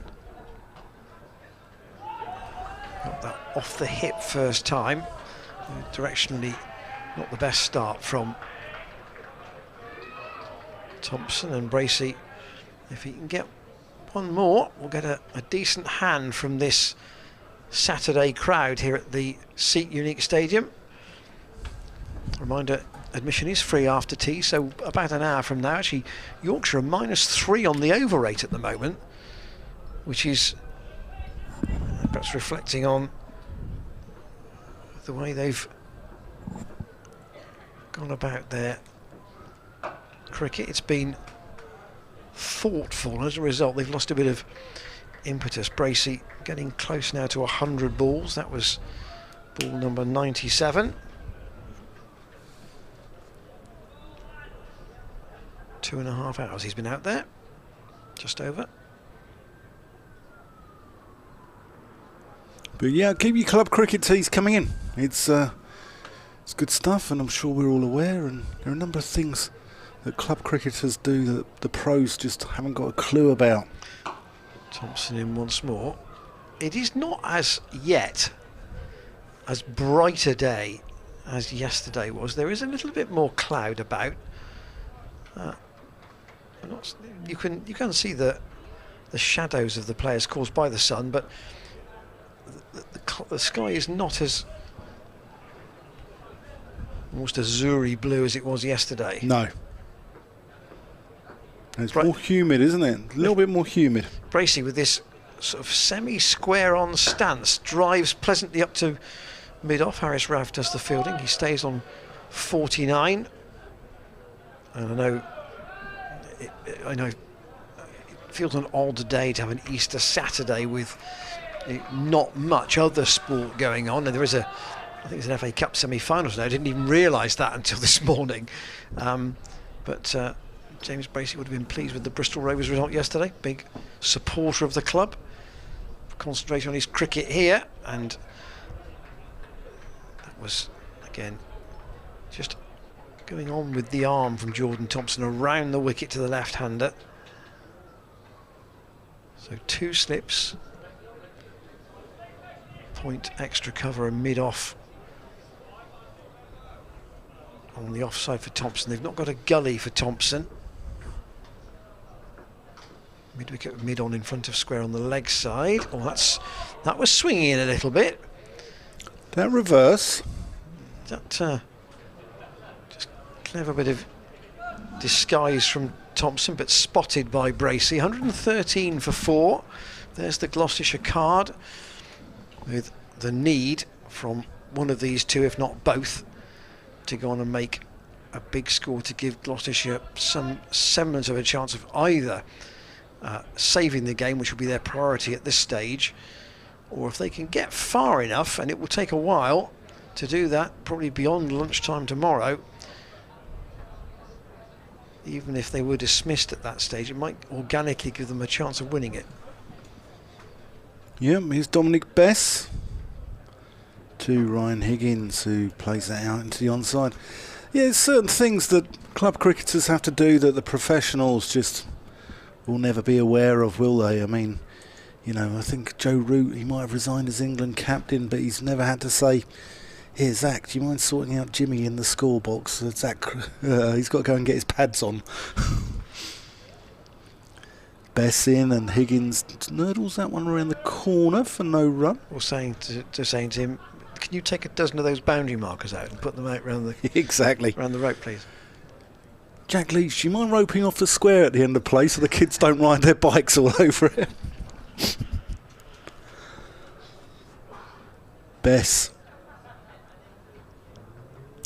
Got that off the hip first time. Directionally not the best start from Thompson, and Bracey, if he can get one more, we'll get a decent hand from this Saturday crowd here at the Seat Unique Stadium. Reminder, admission is free after tea, so about an hour from now. Actually, Yorkshire are -3 on the over rate at the moment, which is perhaps reflecting on the way they've gone about their cricket. It's been thoughtful, and as a result they've lost a bit of impetus. Bracey getting close now to 100 balls. That was ball number 97. 2.5 hours he's been out there, just over. But yeah, keep your club cricket teas coming in. It's good stuff, and I'm sure we're all aware, and there are a number of things that club cricketers do that the pros just haven't got a clue about. Thompson in once more. It is not as yet as bright a day as yesterday was. There is a little bit more cloud about. You can see the shadows of the players caused by the sun, but the sky is not as almost azuri blue as it was yesterday. No. It's more humid, isn't it? A little bit more humid. Bracey with this sort of semi-square on stance drives pleasantly up to mid-off. Harris Rav does the fielding. He stays on 49. And I know it feels an odd day to have an Easter Saturday with not much other sport going on. And there is I think it's an FA Cup semi-final today. I didn't even realise that until this morning. But James Bracey would have been pleased with the Bristol Rovers result yesterday. Big supporter of the club. concentrating on his cricket here, and that was again just going on with the arm from Jordan Thompson around the wicket to the left-hander. So 2 slips, point extra cover and mid-off on the offside for Thompson. They've not got a gully for Thompson. Mid-wicket, mid-on in front of square on the leg side. Oh, that was swinging in a little bit. That reverse. That just clever bit of disguise from Thompson, but spotted by Bracey. 113 for 4. There's the Gloucestershire card, with the need from one of these two, if not both, to go on and make a big score to give Gloucestershire some semblance of a chance of either saving the game, which will be their priority at this stage, or if they can get far enough, and it will take a while to do that, probably beyond lunchtime tomorrow. Even if they were dismissed at that stage, it might organically give them a chance of winning it. Yeah, here's Dominic Bess to Ryan Higgins, who plays that out into the onside. Yeah, there's certain things that club cricketers have to do that the professionals just will never be aware of, will they? I mean, you know, I think Joe Root, he might have resigned as England captain, but he's never had to say, "Here, Zach, do you mind sorting out Jimmy in the score box?" Zach, he's got to go and get his pads on. Bess in, and Higgins nurdles that one around the corner for no run. Or saying to him, "Can you take a dozen of those boundary markers out and put them out around the exactly around the rope, please?" Jack Leach, do you mind roping off the square at the end of play so the kids don't ride their bikes all over it? Bess.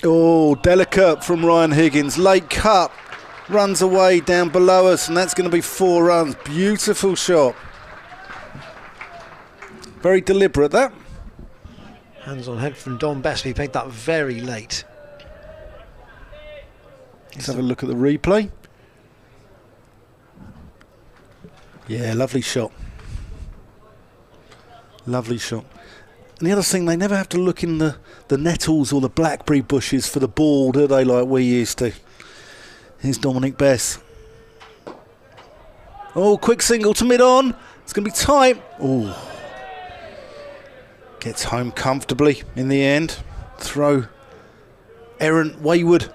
Oh, delicate from Ryan Higgins. Late cut. Runs away down below us, and that's going to be 4 runs. Beautiful shot. Very deliberate, that. Hands on head from Don Bess. He played that very late. Let's have a look at the replay. Yeah, lovely shot. Lovely shot. And the other thing, they never have to look in the nettles or the blackberry bushes for the ball, do they, like we used to? Here's Dominic Bess. Oh, quick single to mid-on. It's going to be tight. Oh. Gets home comfortably in the end. Throw errant, wayward.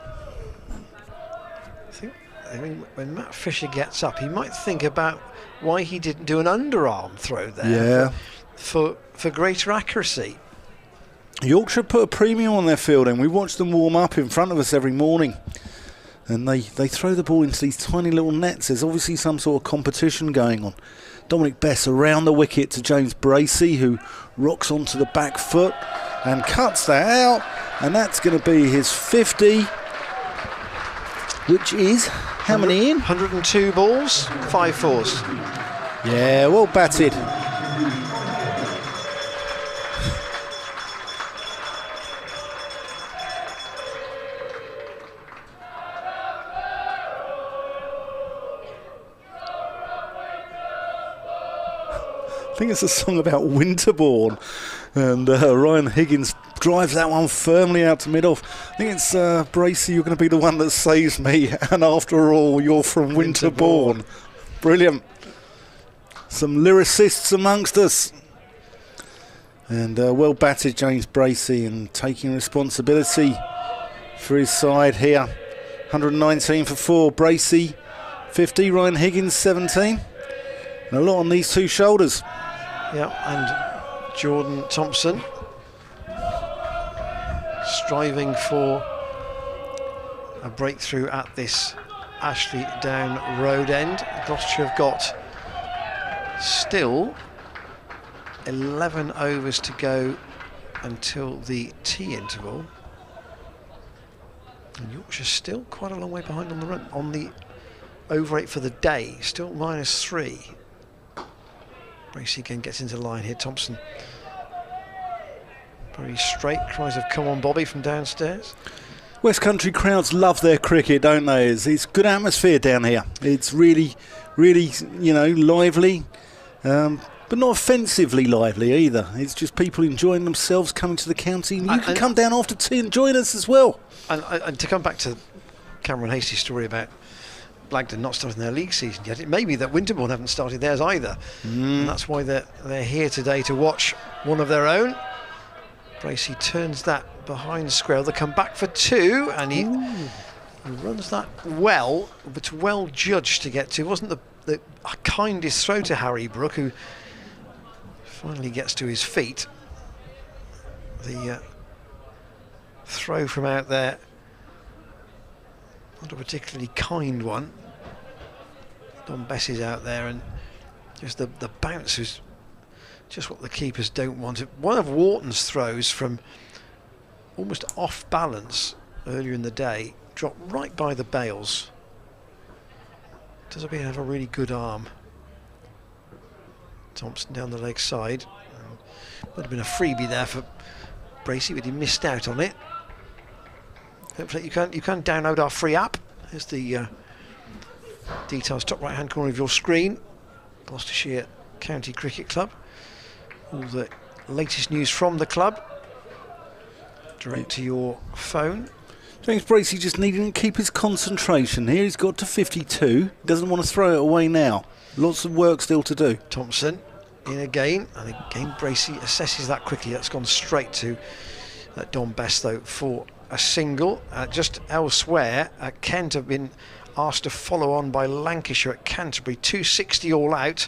I mean, when Matt Fisher gets up, he might think about why he didn't do an underarm throw there. Yeah. For greater accuracy. Yorkshire put a premium on their fielding. We watch them warm up in front of us every morning, and they throw the ball into these tiny little nets. There's obviously some sort of competition going on. Dominic Bess around the wicket to James Bracey, who rocks onto the back foot and cuts that out, and that's going to be his 50, which is how many in? 102 balls, 5 fours. Yeah, well batted. I think it's a song about Winterbourne, and Ryan Higgins drives that one firmly out to mid-off. I think it's Bracey, you're going to be the one that saves me, and after all, you're from Winterbourne. Brilliant. Some lyricists amongst us. And well batted James Bracey, and taking responsibility for his side here. 119 for 4, Bracey 50, Ryan Higgins 17. And a lot on these two shoulders. Yeah, and Jordan Thompson striving for a breakthrough at this Ashley Down road end. Gloucestershire have got still 11 overs to go until the tea interval. And Yorkshire still quite a long way behind on the run, on the over 8 for the day, still -3. Bracey again gets into line here. Thompson very straight, cries of "come on Bobby" from downstairs. West Country crowds love their cricket, don't they? It's good atmosphere down here. It's really, really, you know, lively. but not offensively lively either. It's just people enjoying themselves, coming to the county. And you can come down after tea and join us as well. And to come back to Cameron Hastie's story about Blagden not starting their league season yet, it may be that Winterbourne haven't started theirs either. And that's why they're here today to watch one of their own. Bracey turns that behind square. They come back for two, and he runs that well, but well judged to get to. It wasn't the kindest throw to Harry Brook, who finally gets to his feet. The throw from out there, not a particularly kind one. Don Bessie's out there, and just the bounce is just what the keepers don't want. One of Wharton's throws from almost off balance earlier in the day dropped right by the bails. Does appear to have a really good arm. Thompson down the leg side. Would have been a freebie there for Bracey, but he missed out on it. Hopefully you can download our free app. Here's the details, top right hand corner of your screen. Gloucestershire County Cricket Club. All the latest news from the club direct to your phone. James Bracey just needing to keep his concentration here. He's got to 52. Doesn't want to throw it away now. Lots of work still to do. Thompson in again, and again Bracey assesses that quickly. That's gone straight to Don Best though for a single. Just elsewhere, Kent have been asked to follow on by Lancashire at Canterbury. 260 all out,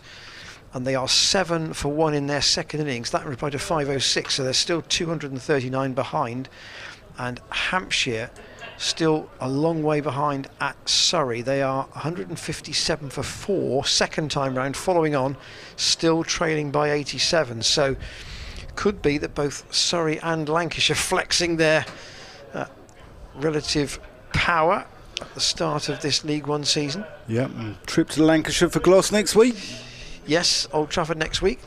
and they are 7 for 1 in their second innings. That replied to 506, so they're still 239 behind. And Hampshire still a long way behind at Surrey. They are 157 for 4 second time round, following on, still trailing by 87. So could be that both Surrey and Lancashire flexing their relative power at the start of this League One season. Yep, trip to Lancashire for Glos next week. Yes, Old Trafford next week.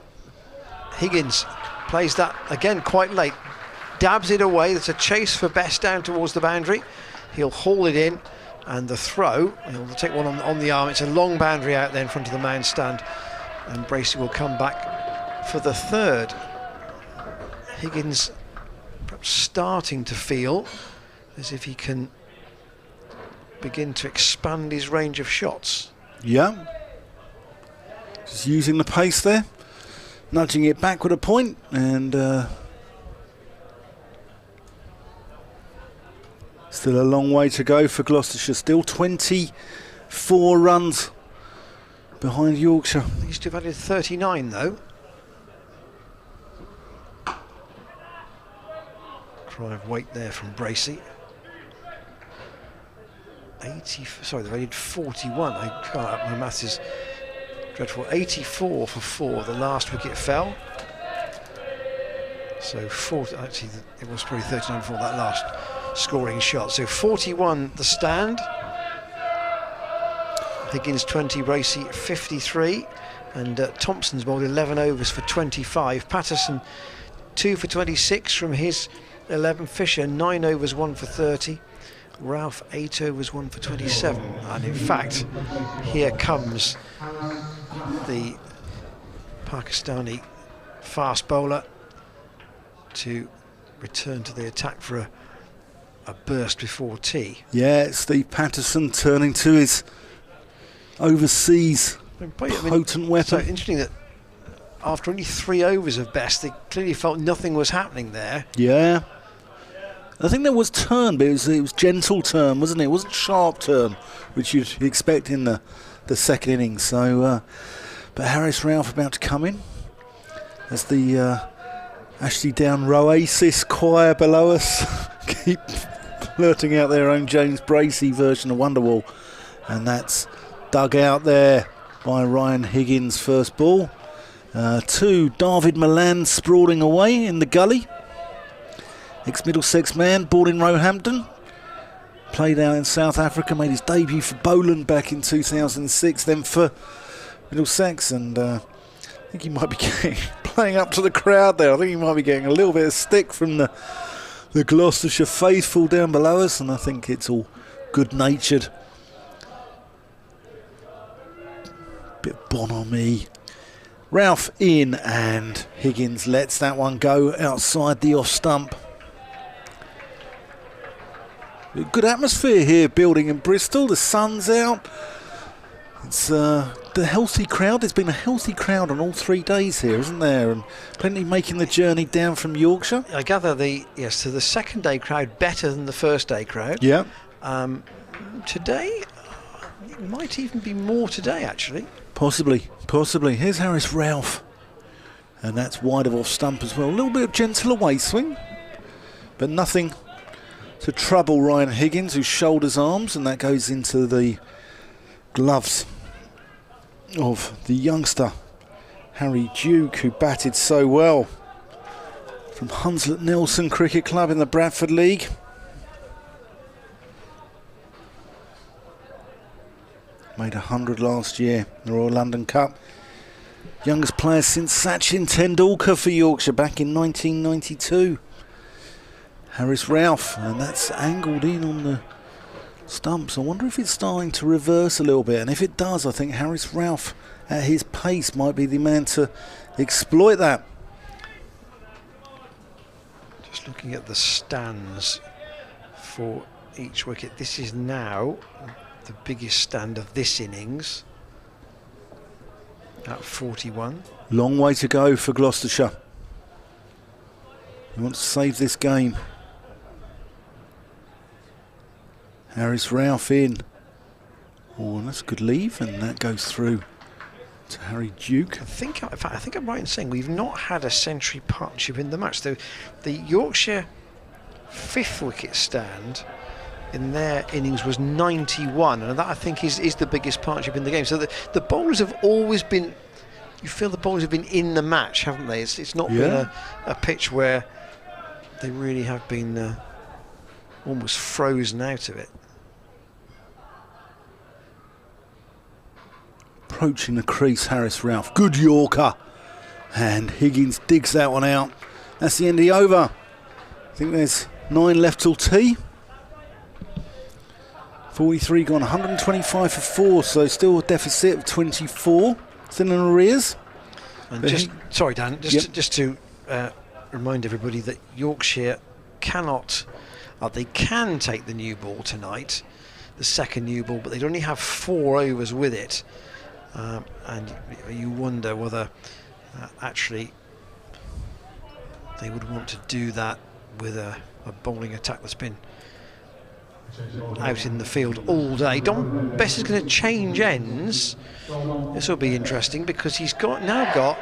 Higgins plays that again quite late. Dabs it away. There's a chase for Best down towards the boundary. He'll haul it in, and the throw, he'll take one on the arm. It's a long boundary out there in front of the mound stand, and Bracey will come back for the third. Higgins perhaps starting to feel as if he can begin to expand his range of shots. Yeah, just using the pace there, nudging it back with a point, and still a long way to go for Gloucestershire. Still 24 runs behind Yorkshire. They used to have added 39 though. Cry of weight there from Bracey. 80. Sorry, they've added 41. My maths is dreadful. 84 for 4. The last wicket fell. So 40. Actually, it was probably 39 for that last scoring shot. So 41 the stand. Higgins 20, Bracey 53, and Thompson's bowled 11 overs for 25. Patterson 2 for 26 from his 11. Fisher 9 overs 1 for 30. Ralph 8 overs 1 for 27. And in fact, here comes the Pakistani fast bowler to return to the attack for a burst before tea. Yeah, Steve Patterson turning to his overseas potent weapon. So interesting that after only 3 overs of Best, they clearly felt nothing was happening there. Yeah, I think there was turn, but it was gentle turn, wasn't it? It wasn't sharp turn, which you'd expect in the second innings. So, but Harris Ralph about to come in as the Ashley Down Oasis choir below us keep blurting out their own James Bracey version of Wonderwall, and that's dug out there by Ryan Higgins' first ball. 2, David Milan sprawling away in the gully. Ex-Middlesex man, born in Roehampton, played out in South Africa, made his debut for Boland back in 2006, then for Middlesex, and I think he might be playing up to the crowd there. I think he might be getting a little bit of stick from the Gloucestershire faithful down below us, and I think it's all good-natured. Bit bonhomie Ralph in, and Higgins lets that one go outside the off stump. Good atmosphere here building in Bristol. The sun's out. It's the healthy crowd. There's been a healthy crowd on all 3 days here, isn't there? And plenty making the journey down from Yorkshire. I gather the second day crowd better than the first day crowd. Yeah. Today, it might even be more today actually. Possibly. Here's Harris Ralph. And that's wide of off stump as well. A little bit of gentle away swing, but nothing to trouble Ryan Higgins, who shoulders arms, and that goes into the gloves of the youngster Harry Duke, who batted so well from Hunslet Nelson Cricket Club in the Bradford League. Made 100 last year in the Royal London Cup. Youngest player since Sachin Tendulkar for Yorkshire back in 1992. Harris Ralph, and that's angled in on the stumps. I wonder if it's starting to reverse a little bit, and if it does, I think Harris Ralph at his pace might be the man to exploit that. Just looking at the stands for each wicket, this is now the biggest stand of this innings at 41. Long way to go for Gloucestershire. He wants to save this game. Harris Ralph in. Oh, and that's a good leave, and that goes through to Harry Duke. I think I'm right in saying we've not had a century partnership in the match. The Yorkshire 5th wicket stand in their innings was 91, and that I think is the biggest partnership in the game. So the bowlers have always been, you feel the bowlers have been in the match, haven't they? It's not been a pitch where they really have been almost frozen out of it. Approaching the crease, Harris Ralph. Good Yorker. And Higgins digs that one out. That's the end of the over. I think there's 9 left till tea. 43 gone, 125 for 4, so still a deficit of 24. Still in arrears. And sorry Dan, just to remind everybody that Yorkshire cannot, they can take the new ball tonight, the second new ball, but they'd only have 4 overs with it. And you wonder whether actually they would want to do that with a bowling attack that's been out in the field all day. Don Bess is going to change ends. This will be interesting because he's now got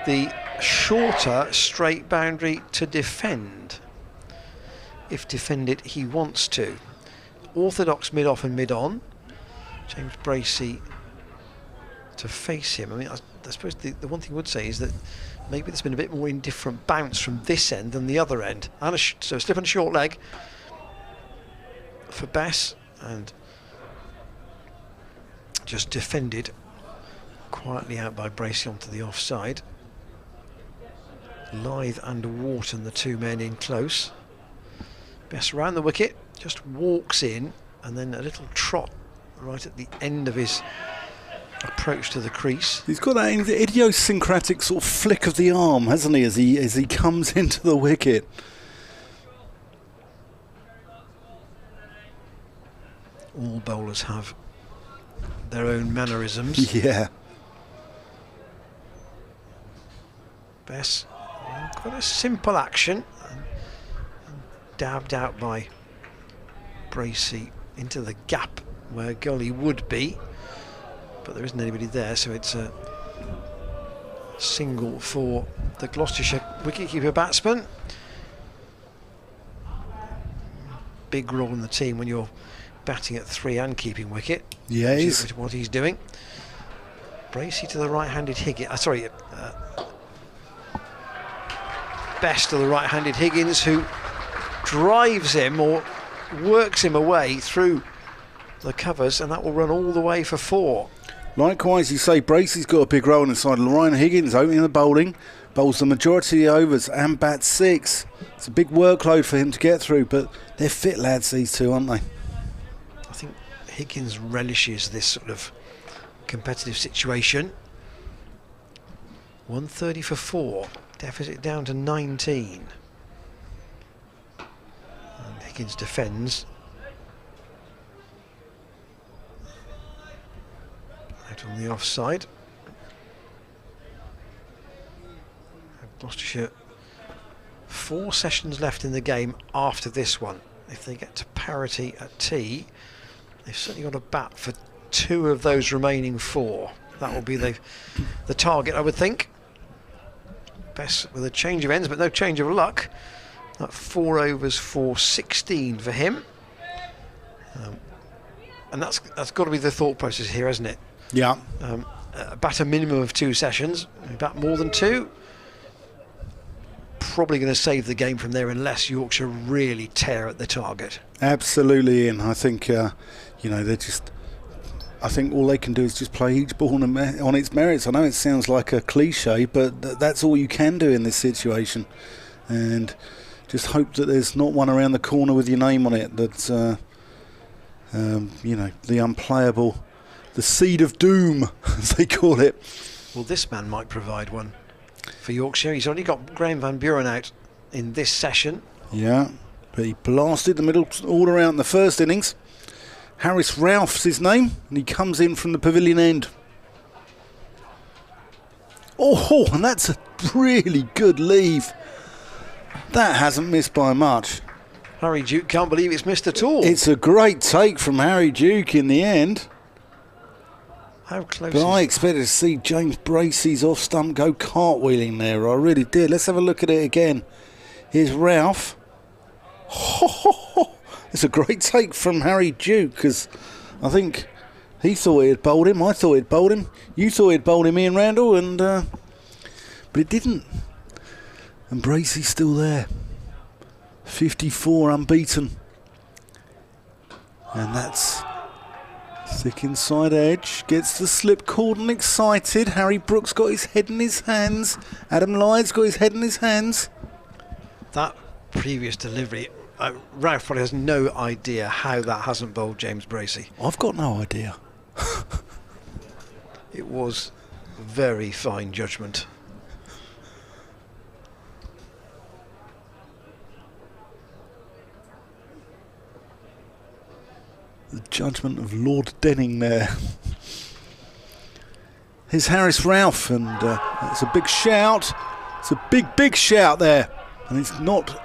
the shorter straight boundary to defend, if defend it he wants to. Orthodox mid-off and mid-on. James Bracey to face him. I mean, I suppose the one thing I would say is that maybe there's been a bit more indifferent bounce from this end than the other end. And so slip on a short leg for Bess, and just defended quietly out by Bracey onto the offside. Lythe and Wharton, the 2 men in close. Bess around the wicket, just walks in, and then a little trot right at the end of his approach to the crease. He's got that idiosyncratic sort of flick of the arm, hasn't he, as he comes into the wicket. All bowlers have their own mannerisms. Yeah. Bess, quite a simple action, and dabbed out by Bracey into the gap where Gully would be, but there isn't anybody there, so it's a single for the Gloucestershire wicketkeeper batsman. Big role in the team when you're batting at 3 and keeping wicket. Yeah, which is what he's doing. Bracey to the right-handed Higgins. Best to the right-handed Higgins, who drives him or works him away through the covers, and that will run all the way for 4. Likewise, you say Bracey's got a big role inside. Ryan Higgins opening the bowling, bowls the majority of the overs and bats 6. It's a big workload for him to get through, but they're fit lads, these two, aren't they? I think Higgins relishes this sort of competitive situation. 130 for 4. Deficit down to 19. And Higgins defends. Out on the offside. Gloucestershire, 4 sessions left in the game after this one. If they get to parity at tea, they've certainly got a bat for 2 of those remaining 4. That will be the target, I would think. Best with a change of ends, but no change of luck. That 4 overs for 16 for him. And that's got to be the thought process here, hasn't it? Yeah. Bat a minimum of 2 sessions. Bat more than 2. Probably going to save the game from there unless Yorkshire really tear at the target. Absolutely, and I think they're just. I think all they can do is just play each ball on its merits. I know it sounds like a cliche, but that's all you can do in this situation, and just hope that there's not one around the corner with your name on it. That's the unplayable, the seed of doom, as they call it. Well, this man might provide one for Yorkshire. He's already got Graham Van Buren out in this session. Yeah, but he blasted the middle order out in the first innings. Harris Ralph's his name, and he comes in from the pavilion end. Oh, and that's a really good leave. That hasn't missed by much. Harry Duke can't believe it's missed at all. It's a great take from Harry Duke in the end. How close but I expected to see James Bracey's off stump go cartwheeling there. I really did. Let's have a look at it again. Here's Ralph. It's a great take from Harry Duke, because I think he thought he had bowled him. I thought he'd bowled him. You thought he'd bowled him, Ian Randall, and but it didn't. And Bracey's still there. 54 unbeaten. And that's thick inside edge, gets the slip cordon excited. Harry Brooks got his head in his hands. Adam Lyde's got his head in his hands. That previous delivery, Ralph probably has no idea how that hasn't bowled James Bracey. I've got no idea. It was very fine judgment. The judgment of Lord Denning there. Here's Harris Ralph, and it's a big shout. It's a big shout there, and it's not.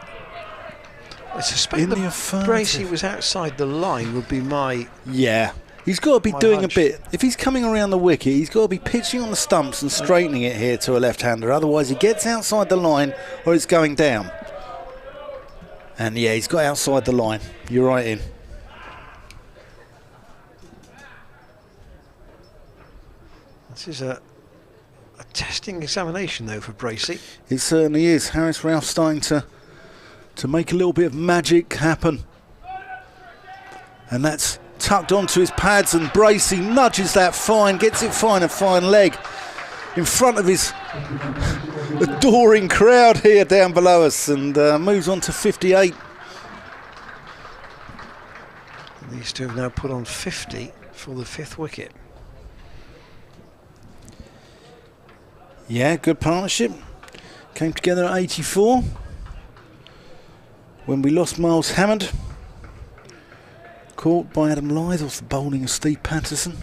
I suspect in the affirmative. Bracey was outside the line would be my. Yeah, he's got to be doing hunch. a bit. If he's coming around the wicket, he's got to be pitching on the stumps and straightening it here to a left-hander. Otherwise, he gets outside the line or it's going down. And yeah, he's got outside the line. You're right, in. This is a testing examination, though, for Bracey. It certainly is. Harris Ralph starting to make a little bit of magic happen. And that's tucked onto his pads, and Bracey nudges that fine, gets it fine, a fine leg in front of his adoring crowd here down below us, and moves on to 58. These two have now put on 50 for the 5th wicket. Yeah, good partnership. Came together at 84 when we lost Miles Hammond. Caught by Adam Lyde off the bowling of Steve Patterson.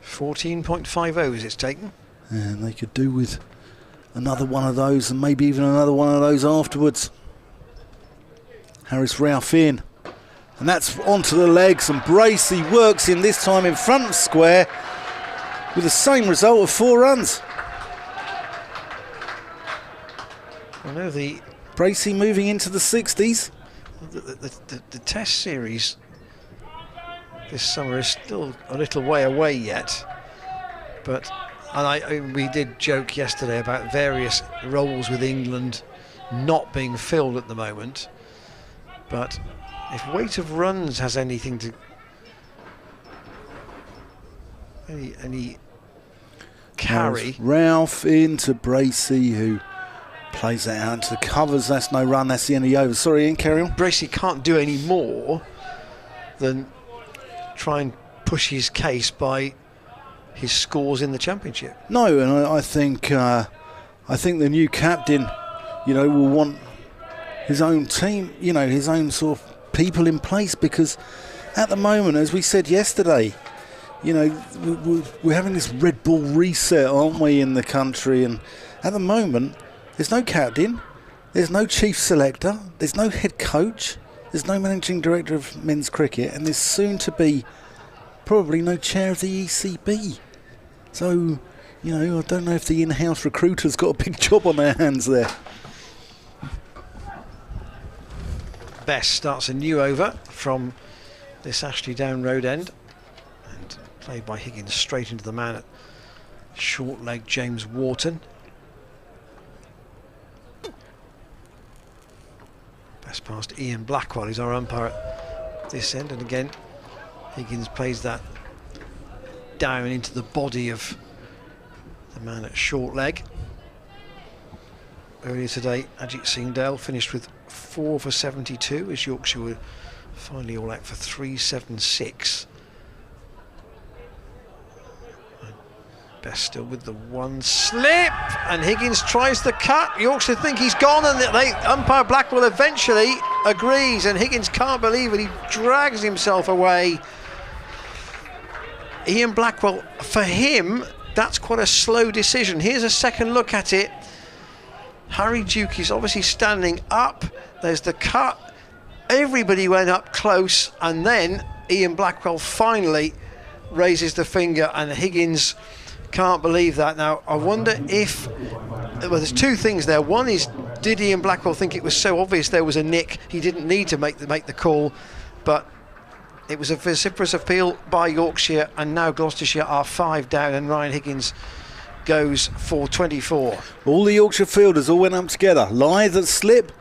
14.5 overs it's taken. And they could do with another one of those, and maybe even another one of those afterwards. Harris Ralph in. And that's onto the legs, and Bracey works in this time in front of square with the same result of 4 runs. I know the Bracey moving into the 60s. The Test series this summer is still a little way away yet, but we did joke yesterday about various roles with England not being filled at the moment, but if weight of runs has anything to any carry. Ralph into Bracey, who plays that out into the covers. That's no run, that's the end of the over. Sorry, Ian, carry on. Bracey can't do any more than try and push his case by his scores in the championship. No, and I think the new captain, will want his own team, his own sort of people in place, because at the moment, as we said yesterday, we're having this Red Bull reset, aren't we, in the country? And at the moment, there's no captain, there's no chief selector, there's no head coach, there's no managing director of men's cricket, and there's soon to be probably no chair of the ECB. So, I don't know if the in-house recruiter's got a big job on their hands there. Best starts a new over from this Ashley Down Road end, and played by Higgins straight into the man at short leg, James Wharton. Best past Ian Blackwell, who's our umpire at this end, and again Higgins plays that down into the body of the man at short leg. Earlier today, Ajit Singh Dale finished with 4 for 72 as Yorkshire were finally all out for 376. Best still with the one slip, and Higgins tries the cut. Yorkshire think he's gone, and umpire Blackwell eventually agrees, and Higgins can't believe it. He drags himself away. Ian Blackwell, for him, that's quite a slow decision. Here's a second look at it. Harry Duke is obviously standing up. There's the cut. Everybody went up close, and then Ian Blackwell finally raises the finger, and Higgins can't believe that. Now, I wonder if... Well, there's two things there. One is, did Ian Blackwell think it was so obvious there was a nick, he didn't need to make the call, but it was a vociferous appeal by Yorkshire, and now Gloucestershire are 5 down, and Ryan Higgins goes for 24. All the Yorkshire fielders all went up together. Lyth at slip,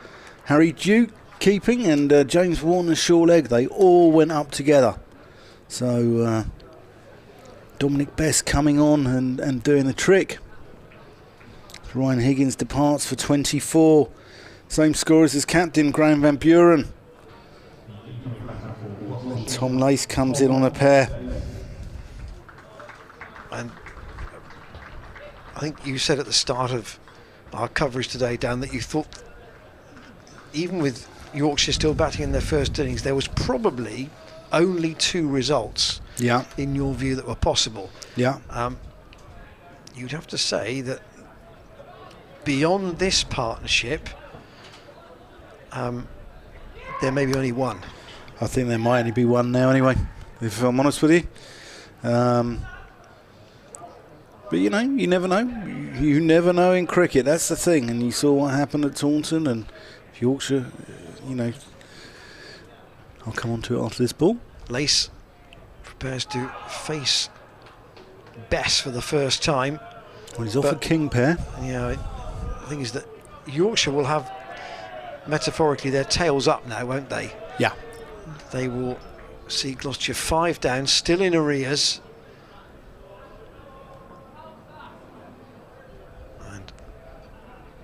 Harry Duke keeping, and James Warner short leg. They all went up together. So Dominic Best coming on and doing the trick. Ryan Higgins departs for 24. Same score as his captain, Graham Van Buren. And Tom Lace comes in on a pair. And I think you said at the start of our coverage today, Dan, that you thought even with Yorkshire still batting in their first innings, there was probably only 2 results in your view that were possible. You'd have to say that beyond this partnership, there may be only one. I think there might only be one now anyway, if I'm honest with you. But you never know. You never know in cricket. That's the thing. And you saw what happened at Taunton, and Yorkshire, I'll come on to it after this ball. Lace prepares to face Bess for the first time. Well, he's off a king pair. Yeah, the thing is that Yorkshire will have, metaphorically, their tails up now, won't they? Yeah. They will see Gloucestershire 5 down, still in arrears.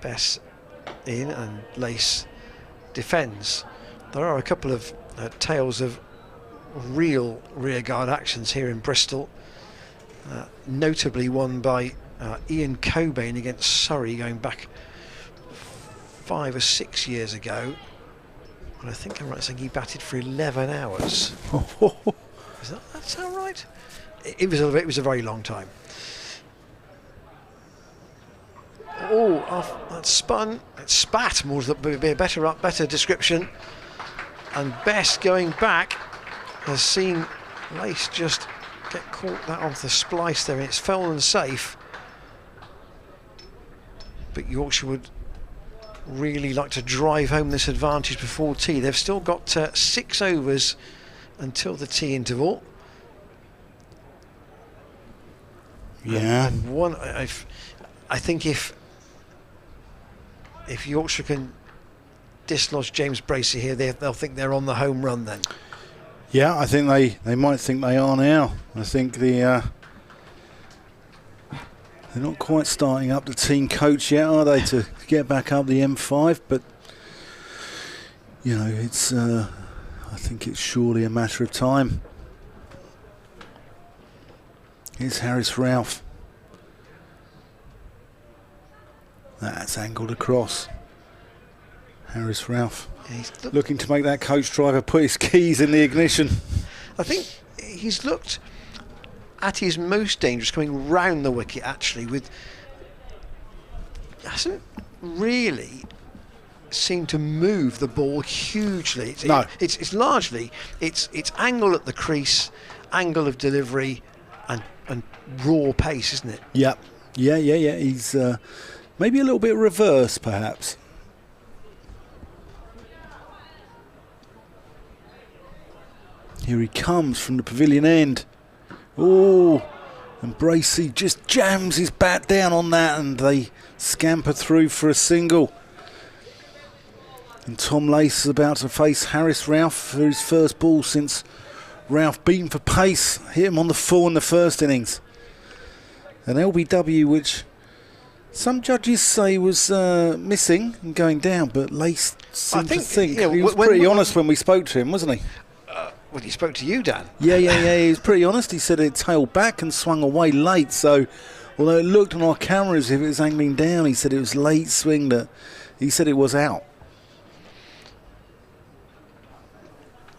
Bess in, and Lace defends. There are a couple of tales of real rearguard actions here in Bristol, notably one by Ian Cobain against Surrey going back 5 or 6 years ago, and I think I'm right saying he batted for 11 hours. Is that sound right? It was a very long time. Oh, that spun. It spat, more would be a better description. And Best going back has seen Lace just get caught that off the splice there, and it's fell and safe. But Yorkshire would really like to drive home this advantage before tea. They've still got 6 overs until the tea interval. Yeah. And one, I think if Yorkshire can dislodge James Bracey here, they'll think they're on the home run then. Yeah, I think they might think they are now. I think they're not quite starting up the team coach yet, are they, to get back up the M5? But it's I think it's surely a matter of time. Here's Harris Ralph. That's angled across. Harris Ralph looking to make that coach driver put his keys in the ignition. I think he's looked at his most dangerous coming round the wicket, actually, hasn't really seemed to move the ball hugely. It's largely it's angle at the crease, angle of delivery, and raw pace, isn't it? Yeah. He's maybe a little bit reverse, perhaps. Here he comes from the pavilion end. Oh, and Bracey just jams his bat down on that, and they scamper through for a single. And Tom Lace is about to face Harris Ralph for his first ball since Ralph beat him for pace, hit him on the 4 in the first innings. An LBW which some judges say was missing and going down, but Lace seemed to think he was pretty honest when we spoke to him, wasn't he? Well, he spoke to you, Dan. Yeah, he was pretty honest. He said it tailed back and swung away late, so although it looked on our cameras as if it was angling down, he said it was late swing that he said it was out.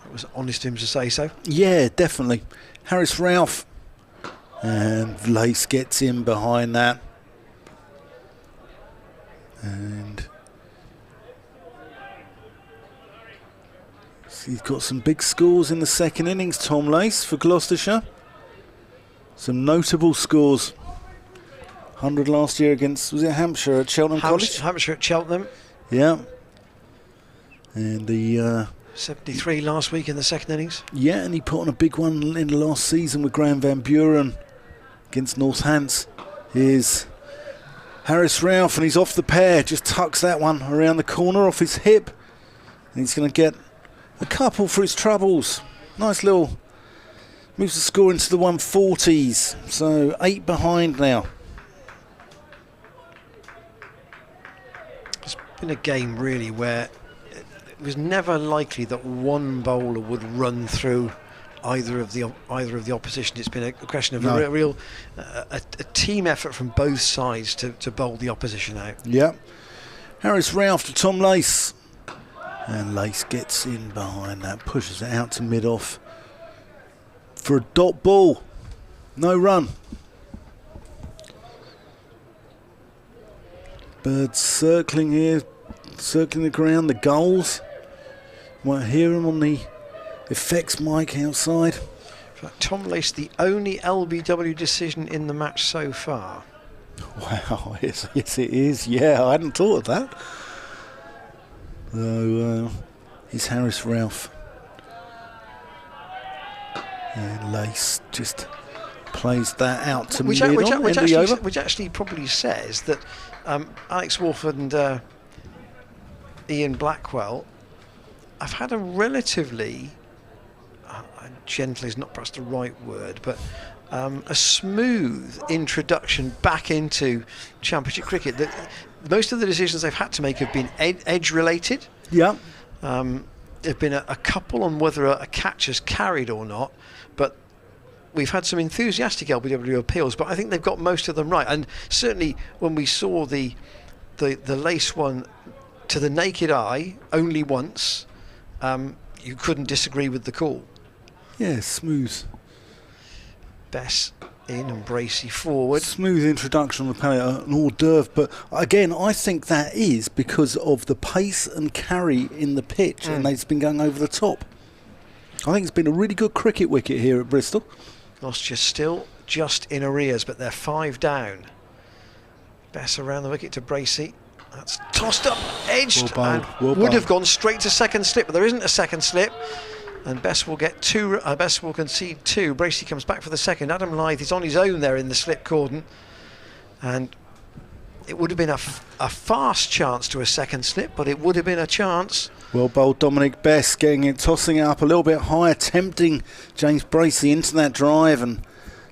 It was honest of him to say so. Yeah, definitely. Harris Ralph, and Lace gets in behind that. And he's got some big scores in the second innings, Tom Lace, for Gloucestershire. Some notable scores. 100 last year against, was it Hampshire at Cheltenham College? Hampshire at Cheltenham. Yeah. And the 73 last week in the second innings. Yeah, and he put on a big one in the last season with Graham Van Buren against Northants. Here's Harris Ralph, and he's off the pair. Just tucks that one around the corner off his hip. And he's going to get a couple for his troubles. Nice little, moves the score into the 140s. So 8 behind now. It's been a game really where it was never likely that one bowler would run through either of the opposition. It's been a question of a real team effort from both sides to bowl the opposition out. Yeah. Harris Ralph to Tom Lace. And Lace gets in behind that, pushes it out to mid-off for a dot ball. No run. Birds circling here, circling the ground, the goals. Might hear him on the effects mic outside. In fact, Tom Lace, the only LBW decision in the match so far. Wow, yes it is. Yeah, I hadn't thought of that. So, he's Harris Ralph. And Lace just plays that out to which mid-on, which actually probably says that Alex Wolford and Ian Blackwell have had a relatively, gentle is not perhaps the right word, but a smooth introduction back into Championship cricket. Most of the decisions they've had to make have been edge related. Yeah. There have been a couple on whether a catch has carried or not, but we've had some enthusiastic LBW appeals, but I think they've got most of them right. And certainly when we saw the Lace one to the naked eye only once, you couldn't disagree with the call. Yeah, smooth. Bess in and Bracey forward. Smooth introduction on the palette, an hors d'oeuvre, but again, I think that is because of the pace and carry in the pitch, and they've been going over the top. I think it's been a really good cricket wicket here at Bristol. Gloucestershire still just in arrears, but they're 5 down. Bess around the wicket to Bracey. That's tossed up, edged, and would have gone straight to second slip, but there isn't a second slip. And Bess will get 2. Bess will concede 2. Bracey comes back for the second. Adam Lyth is on his own there in the slip cordon, and it would have been a fast chance to a second slip, but it would have been a chance. Well bowled Dominic Bess, getting it, tossing it up a little bit higher, tempting James Bracey into that drive and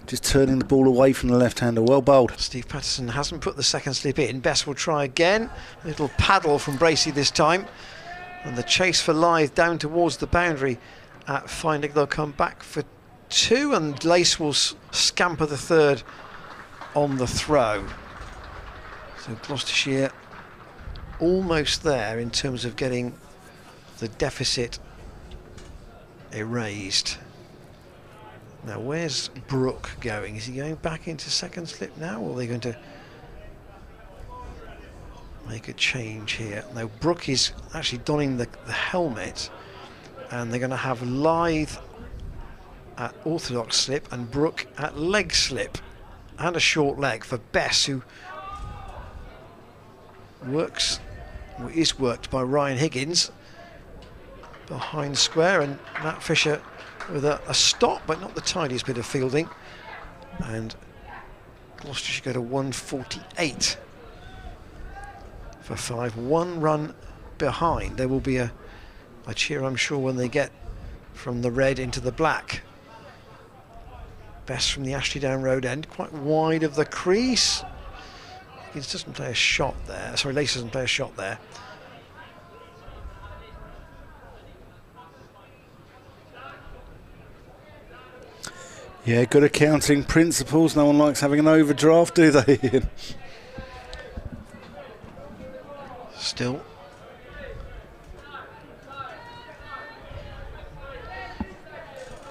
just turning the ball away from the left-hander. Well bowled. Steve Patterson hasn't put the second slip in. Bess will try again. A little paddle from Bracey this time, and the chase for Lyth down towards the boundary. Finding they'll come back for 2, and Lace will scamper the third on the throw. So Gloucestershire almost there in terms of getting the deficit erased. Now where's Brook going? Is he going back into second slip now, or are they going to make a change here? Now Brook is actually donning the helmet, and they're going to have Lythe at orthodox slip and Brook at leg slip, and a short leg for Bess, who is worked by Ryan Higgins behind square, and Matt Fisher with a stop, but not the tidiest bit of fielding, and Gloucestershire go to 148 for 5, 1 run behind. There will be a cheer, I'm sure, when they get from the red into the black. Best from the Ashley Down Road end, quite wide of the crease. He doesn't play a shot there. Sorry, Lace doesn't play a shot there. Yeah, good accounting principles. No one likes having an overdraft, do they? Still.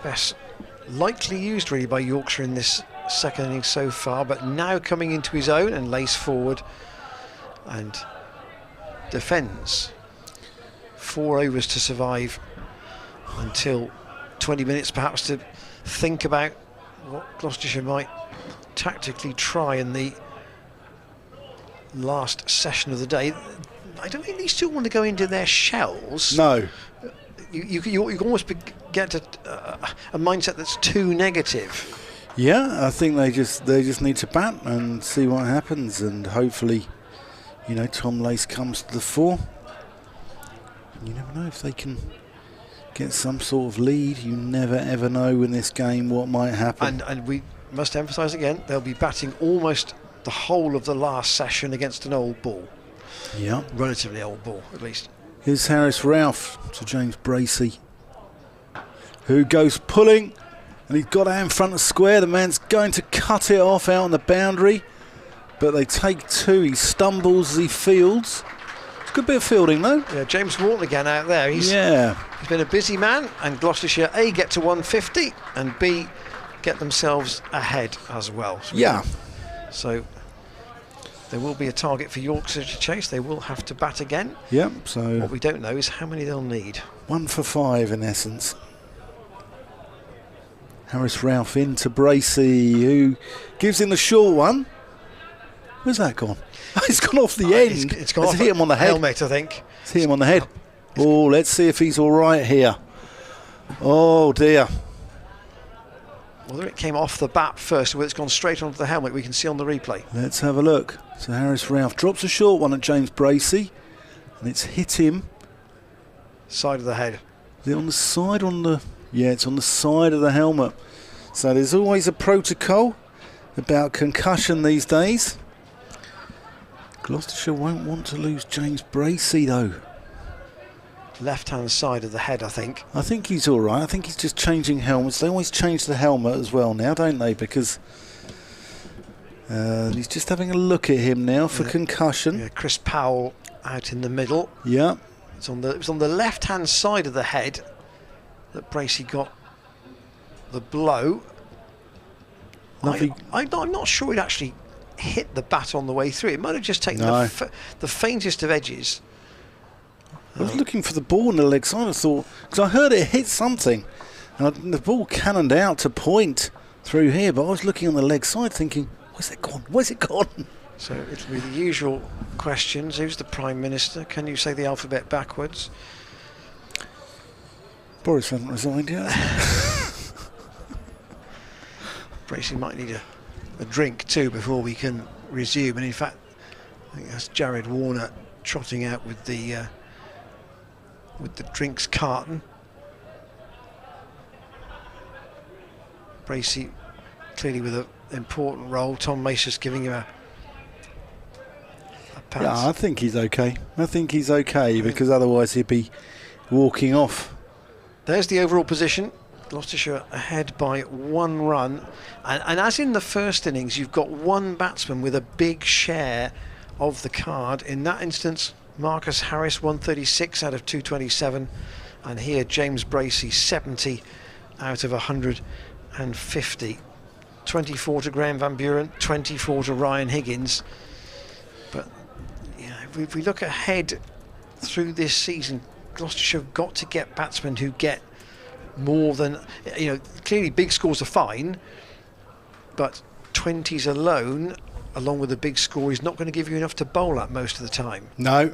Best lightly used really by Yorkshire in this second innings so far, but now coming into his own, and Lace forward and defends. 4 overs to survive until 20 minutes perhaps to think about what Gloucestershire might tactically try in the last session of the day. I don't think these two want to go into their shells. No. You almost get to a mindset that's too negative. Yeah, I think they just need to bat and see what happens, and hopefully, you know, Tom Lace comes to the fore. You never know if they can get some sort of lead. You never ever know in this game what might happen. And we must emphasise again, they'll be batting almost the whole of the last session against an old ball. Yeah. Relatively old ball, at least. Here's Harris Ralph to James Bracey, who goes pulling, and he's got out in front of square. The man's going to cut it off out on the boundary, but they take 2. He stumbles as he fields. It's a good bit of fielding though. Yeah, James Morton again out there. He's been a busy man, and Gloucestershire A get to 150 and B get themselves ahead as well. So there will be a target for Yorkshire to chase. They will have to bat again. Yep. So what we don't know is how many they'll need. 1 for 5 in essence. Harris Ralph into Bracey, who gives him the short one. Where's that gone? It's gone off the end. It's gone off. Hit him on the head. Helmet, I think. It's hit him on the head. Oh, let's see if he's all right here. Oh dear. Whether it came off the bat first or whether it's gone straight onto the helmet, we can see on the replay. Let's have a look. So Harris Ralph drops a short one at James Bracey, and it's hit him. Side of the head. Is it on the side? Yeah, it's on the side of the helmet. So there's always a protocol about concussion these days. Gloucestershire won't want to lose James Bracey though. Left-hand side of the head, I think. I think he's all right. I think he's just changing helmets. They always change the helmet as well now, don't they? Because he's just having a look at him now for concussion. Yeah, Chris Powell out in the middle. Yeah. It was on the left-hand side of the head that Bracey got the blow. I'm not sure it actually hit the bat on the way through. It might have just taken the faintest of edges. I was looking for the ball in the leg side. I thought, because I heard it hit something, and the ball cannoned out to point through here, but I was looking on the leg side thinking, where's it gone? Where's it gone? So it'll be the usual questions. Who's the Prime Minister? Can you say the alphabet backwards? Boris hasn't resigned yet. Bracey might need a drink too before we can resume. And in fact, I think that's Jared Warner trotting out with the drinks carton. Bracey clearly with an important role. Tom Macer's giving him a pass. Yeah, I think he's okay. Because otherwise he'd be walking off. There's the overall position. Gloucestershire ahead by 1 run, and as in the first innings, you've got one batsman with a big share of the card. In that instance, Marcus Harris 136 out of 227, and here James Bracey 70 out of 150. 24 to Graham Van Buren, 24 to Ryan Higgins. But if we look ahead through this season, Gloucestershire have got to get batsmen who get more than, clearly big scores are fine, but 20s alone, along with a big score, is not going to give you enough to bowl at most of the time. No.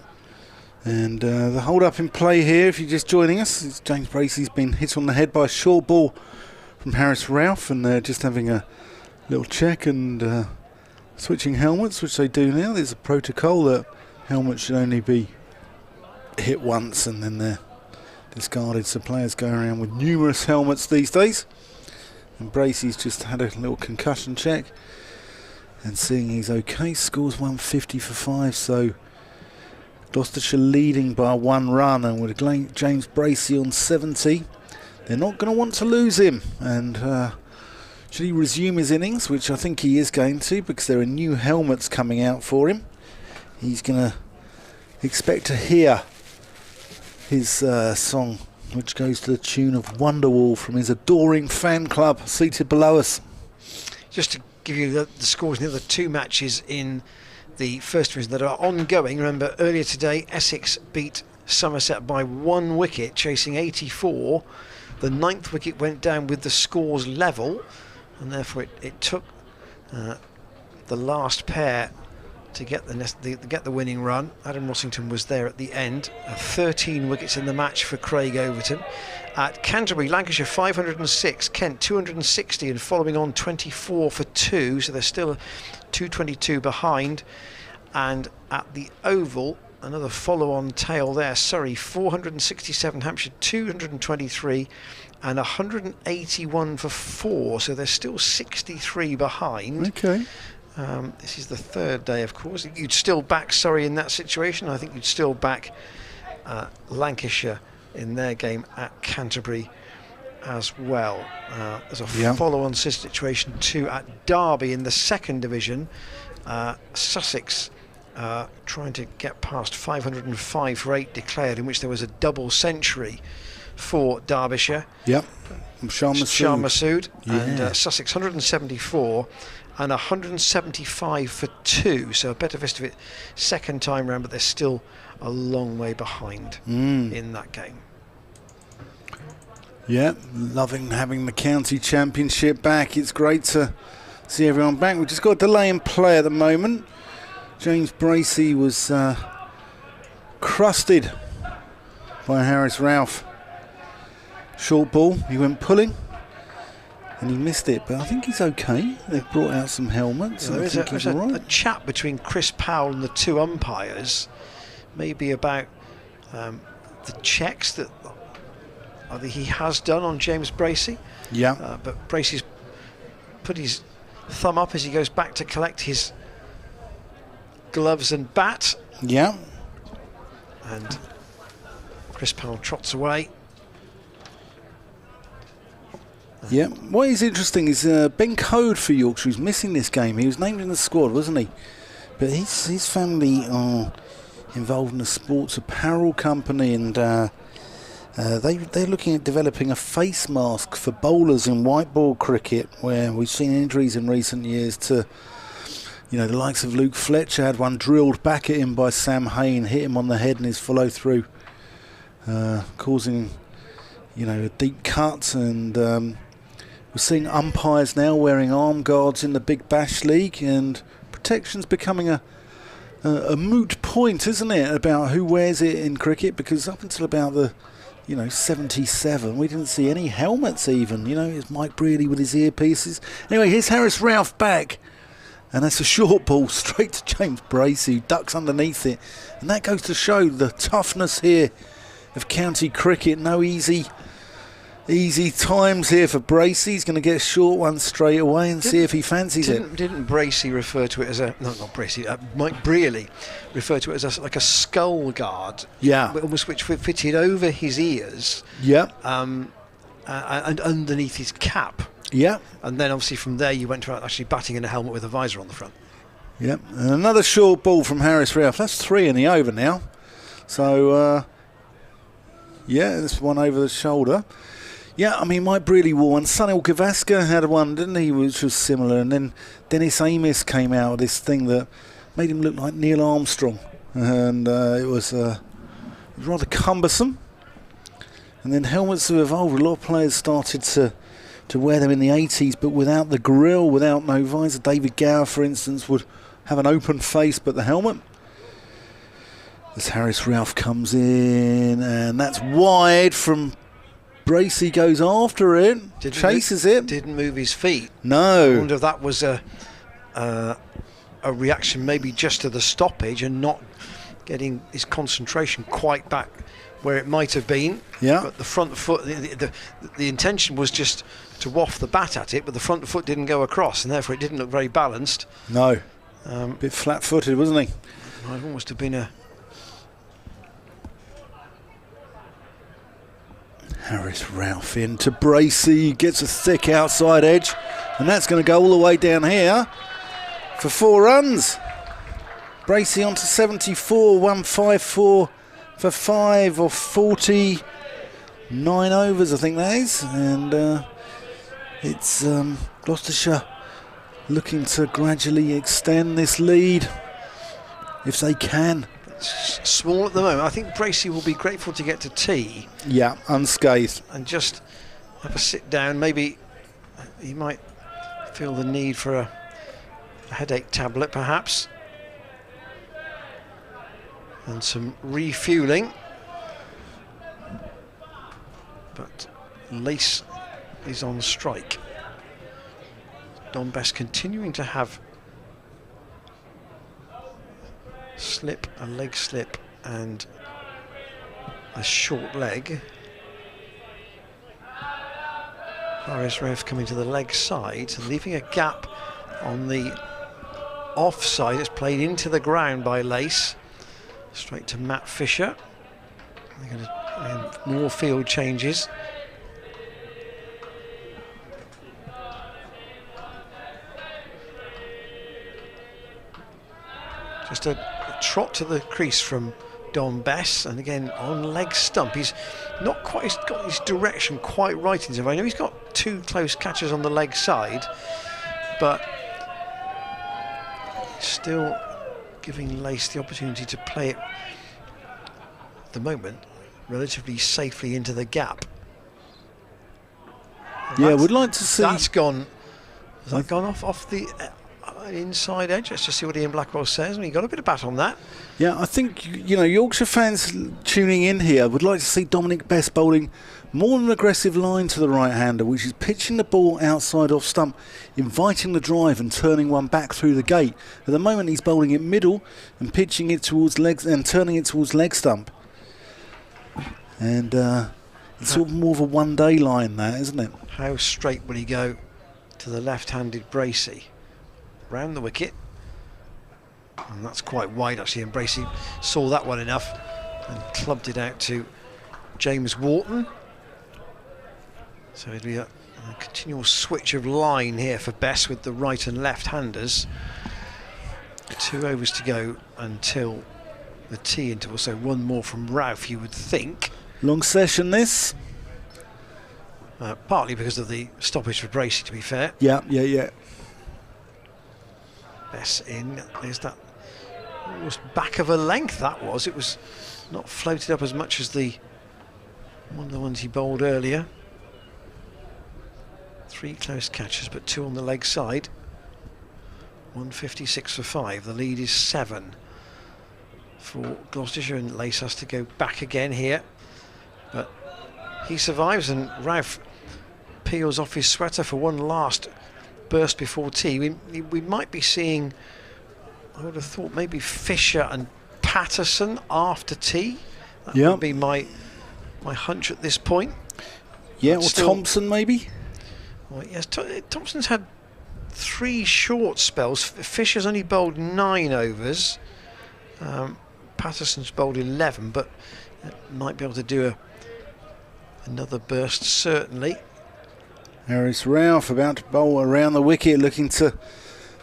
And the hold up in play here, if you're just joining us, is James Bracey's been hit on the head by a short ball from Harris Ralph, and they're just having a little check and switching helmets, which they do now. There's a protocol that helmets should only be hit once and then they're discarded, so players go around with numerous helmets these days. And Bracey's just had a little concussion check and seeing he's okay, scores 150 for 5, so Gloucestershire leading by 1 run, and with James Bracey on 70, they're not going to want to lose him. And should he resume his innings, which I think he is going to, because there are new helmets coming out for him, he's going to expect to hear his song, which goes to the tune of Wonderwall from his adoring fan club seated below us. Just to give you the scores in the other 2 matches in the first division that are ongoing. Remember, earlier today, Essex beat Somerset by 1 wicket, chasing 84. The 9th wicket went down with the scores level, and therefore it took the last pair to get the winning run. Adam Rossington was there at the end. 13 wickets in the match for Craig Overton. At Canterbury, Lancashire 506, Kent 260, and following on 24 for 2, so they're still 222 behind. And at the Oval, another follow-on tail there. Surrey 467, Hampshire 223, and 181 for 4, so they're still 63 behind. Okay. This is the 3rd day, of course. You'd still back Surrey in that situation. I think you'd still back Lancashire in their game at Canterbury as well. There's a follow-on situation too at Derby in the 2nd division. Sussex trying to get past 505 for 8 declared, in which there was a double century for Derbyshire. Yep. Shah Masood. And Sussex 174 and 175 for 2. So a better vista of it 2nd time round, but they're still a long way behind in that game. Yeah, loving having the county championship back. It's great to see everyone back. We've just got a delay in play at the moment. James Bracey was crusted by Harris Ralph. Short ball, he went pulling and he missed it, but I think he's okay. They've brought out some helmets. Yeah, there's a chat between Chris Powell and the 2 umpires, maybe about the checks that he has done on James Bracey. Yeah. But Bracey's put his thumb up as he goes back to collect his gloves and bat. Yeah. And Chris Powell trots away. Yeah, what is interesting is Ben Code for Yorkshire, who's missing this game. He was named in the squad, wasn't he? But his family are involved in a sports apparel company, and they're looking at developing a face mask for bowlers in white ball cricket, where we've seen injuries in recent years to, the likes of Luke Fletcher. Had one drilled back at him by Sam Hain, hit him on the head in his follow through, causing a deep cut. And we're seeing umpires now wearing arm guards in the Big Bash League, and protection's becoming a moot point, isn't it, about who wears it in cricket? Because up until about the 77, we didn't see any helmets even. It's Mike Brearley with his earpieces. Anyway, here's Harris Ralph back, and that's a short ball straight to James Bracey, who ducks underneath it. And that goes to show the toughness here of county cricket. No easy times here for Bracey. He's going to get a short one straight away and see if he fancies it. Didn't Bracey refer to it as not Bracey, Mike Brearley referred to it as like a skull guard? Yeah. Almost, which fitted over his ears. Yeah. and underneath his cap. Yeah. And then obviously from there you went to actually batting in a helmet with a visor on the front. Yep, and another short ball from Harris Ralph. That's 3 in the over now. So, yeah, this one over the shoulder. Yeah, I mean, Mike Brealey wore one. Sunil Gavaskar had one, didn't he, which was similar. And then Dennis Amiss came out with this thing that made him look like Neil Armstrong. And it was rather cumbersome. And then helmets have evolved. A lot of players started to wear them in the 80s, but without the grille, without no visor. David Gower, for instance, would have an open face, but the helmet. As Harris Ralph comes in, and that's wide from Bracey, goes after it, chases it. Didn't move his feet. No. I wonder if that was a reaction maybe just to the stoppage and not getting his concentration quite back where it might have been. Yeah. But the front foot, the intention was just to waft the bat at it, but the front foot didn't go across, and therefore it didn't look very balanced. No. Bit flat-footed, wasn't he? Might almost have been a... Harris Ralph into Bracey, gets a thick outside edge, and that's going to go all the way down here for 4 runs. Bracey on to 74, 154 for 5 or 49 overs, I think that is. And it's Gloucestershire looking to gradually extend this lead if they can. It's small at the moment. I think Bracey will be grateful to get to tea. Yeah, unscathed. And just have a sit down. Maybe he might feel the need for a headache tablet, perhaps. And some refueling. But Lace is on strike. Don Best continuing to have a leg slip and a short leg. Harris Ralph coming to the leg side, leaving a gap on the offside. It's played into the ground by Lace. Straight to Matt Fisher. They're going to more field changes. Just a trot to the crease from Don Bess, and again on leg stump. He's not quite, he's got his direction quite right in his I know he's got 2 close catches on the leg side, but still giving Lace the opportunity to play it at the moment relatively safely into the gap. And yeah, we'd like to see. That's gone. Has that gone off the inside edge? Let's just see what Ian Blackwell says. And he got a bit of bat on that. Yeah, I think, you know, Yorkshire fans tuning in here would like to see Dominic Best bowling more of an aggressive line to the right-hander, which is pitching the ball outside off stump, inviting the drive and turning one back through the gate. At the moment, he's bowling it middle and pitching it towards legs and turning it towards leg stump. And it's sort of more of a one-day line, that, isn't it? How straight will he go to the left-handed Bracey? Round the wicket, and that's quite wide actually, and Bracey saw that one enough and clubbed it out to James Wharton. So it'll be a continual switch of line here for Bess with the right and left handers. 2 overs to go until the tea interval, so 1 more from Ralph, you would think. Long session this. Partly because of the stoppage for Bracey, to be fair. Yeah. Bess in. There's that almost back of a length that was. It was not floated up as much as one of the ones he bowled earlier. 3 close catches, but 2 on the leg side. 156 for 5. The lead is 7 for Gloucestershire, and Lace has to go back again here. But he survives, and Ralph peels off his sweater for one last burst before tea. We might be seeing, I would have thought, maybe Fisher and Patterson after tea. That would be my hunch at this point. Yeah, but or still, Thompson maybe. Well, yes, Thompson's had 3 short spells. Fisher's only bowled 9 overs. Patterson's bowled 11, but might be able to do Another burst, certainly. Harris Ralph about to bowl around the wicket, looking to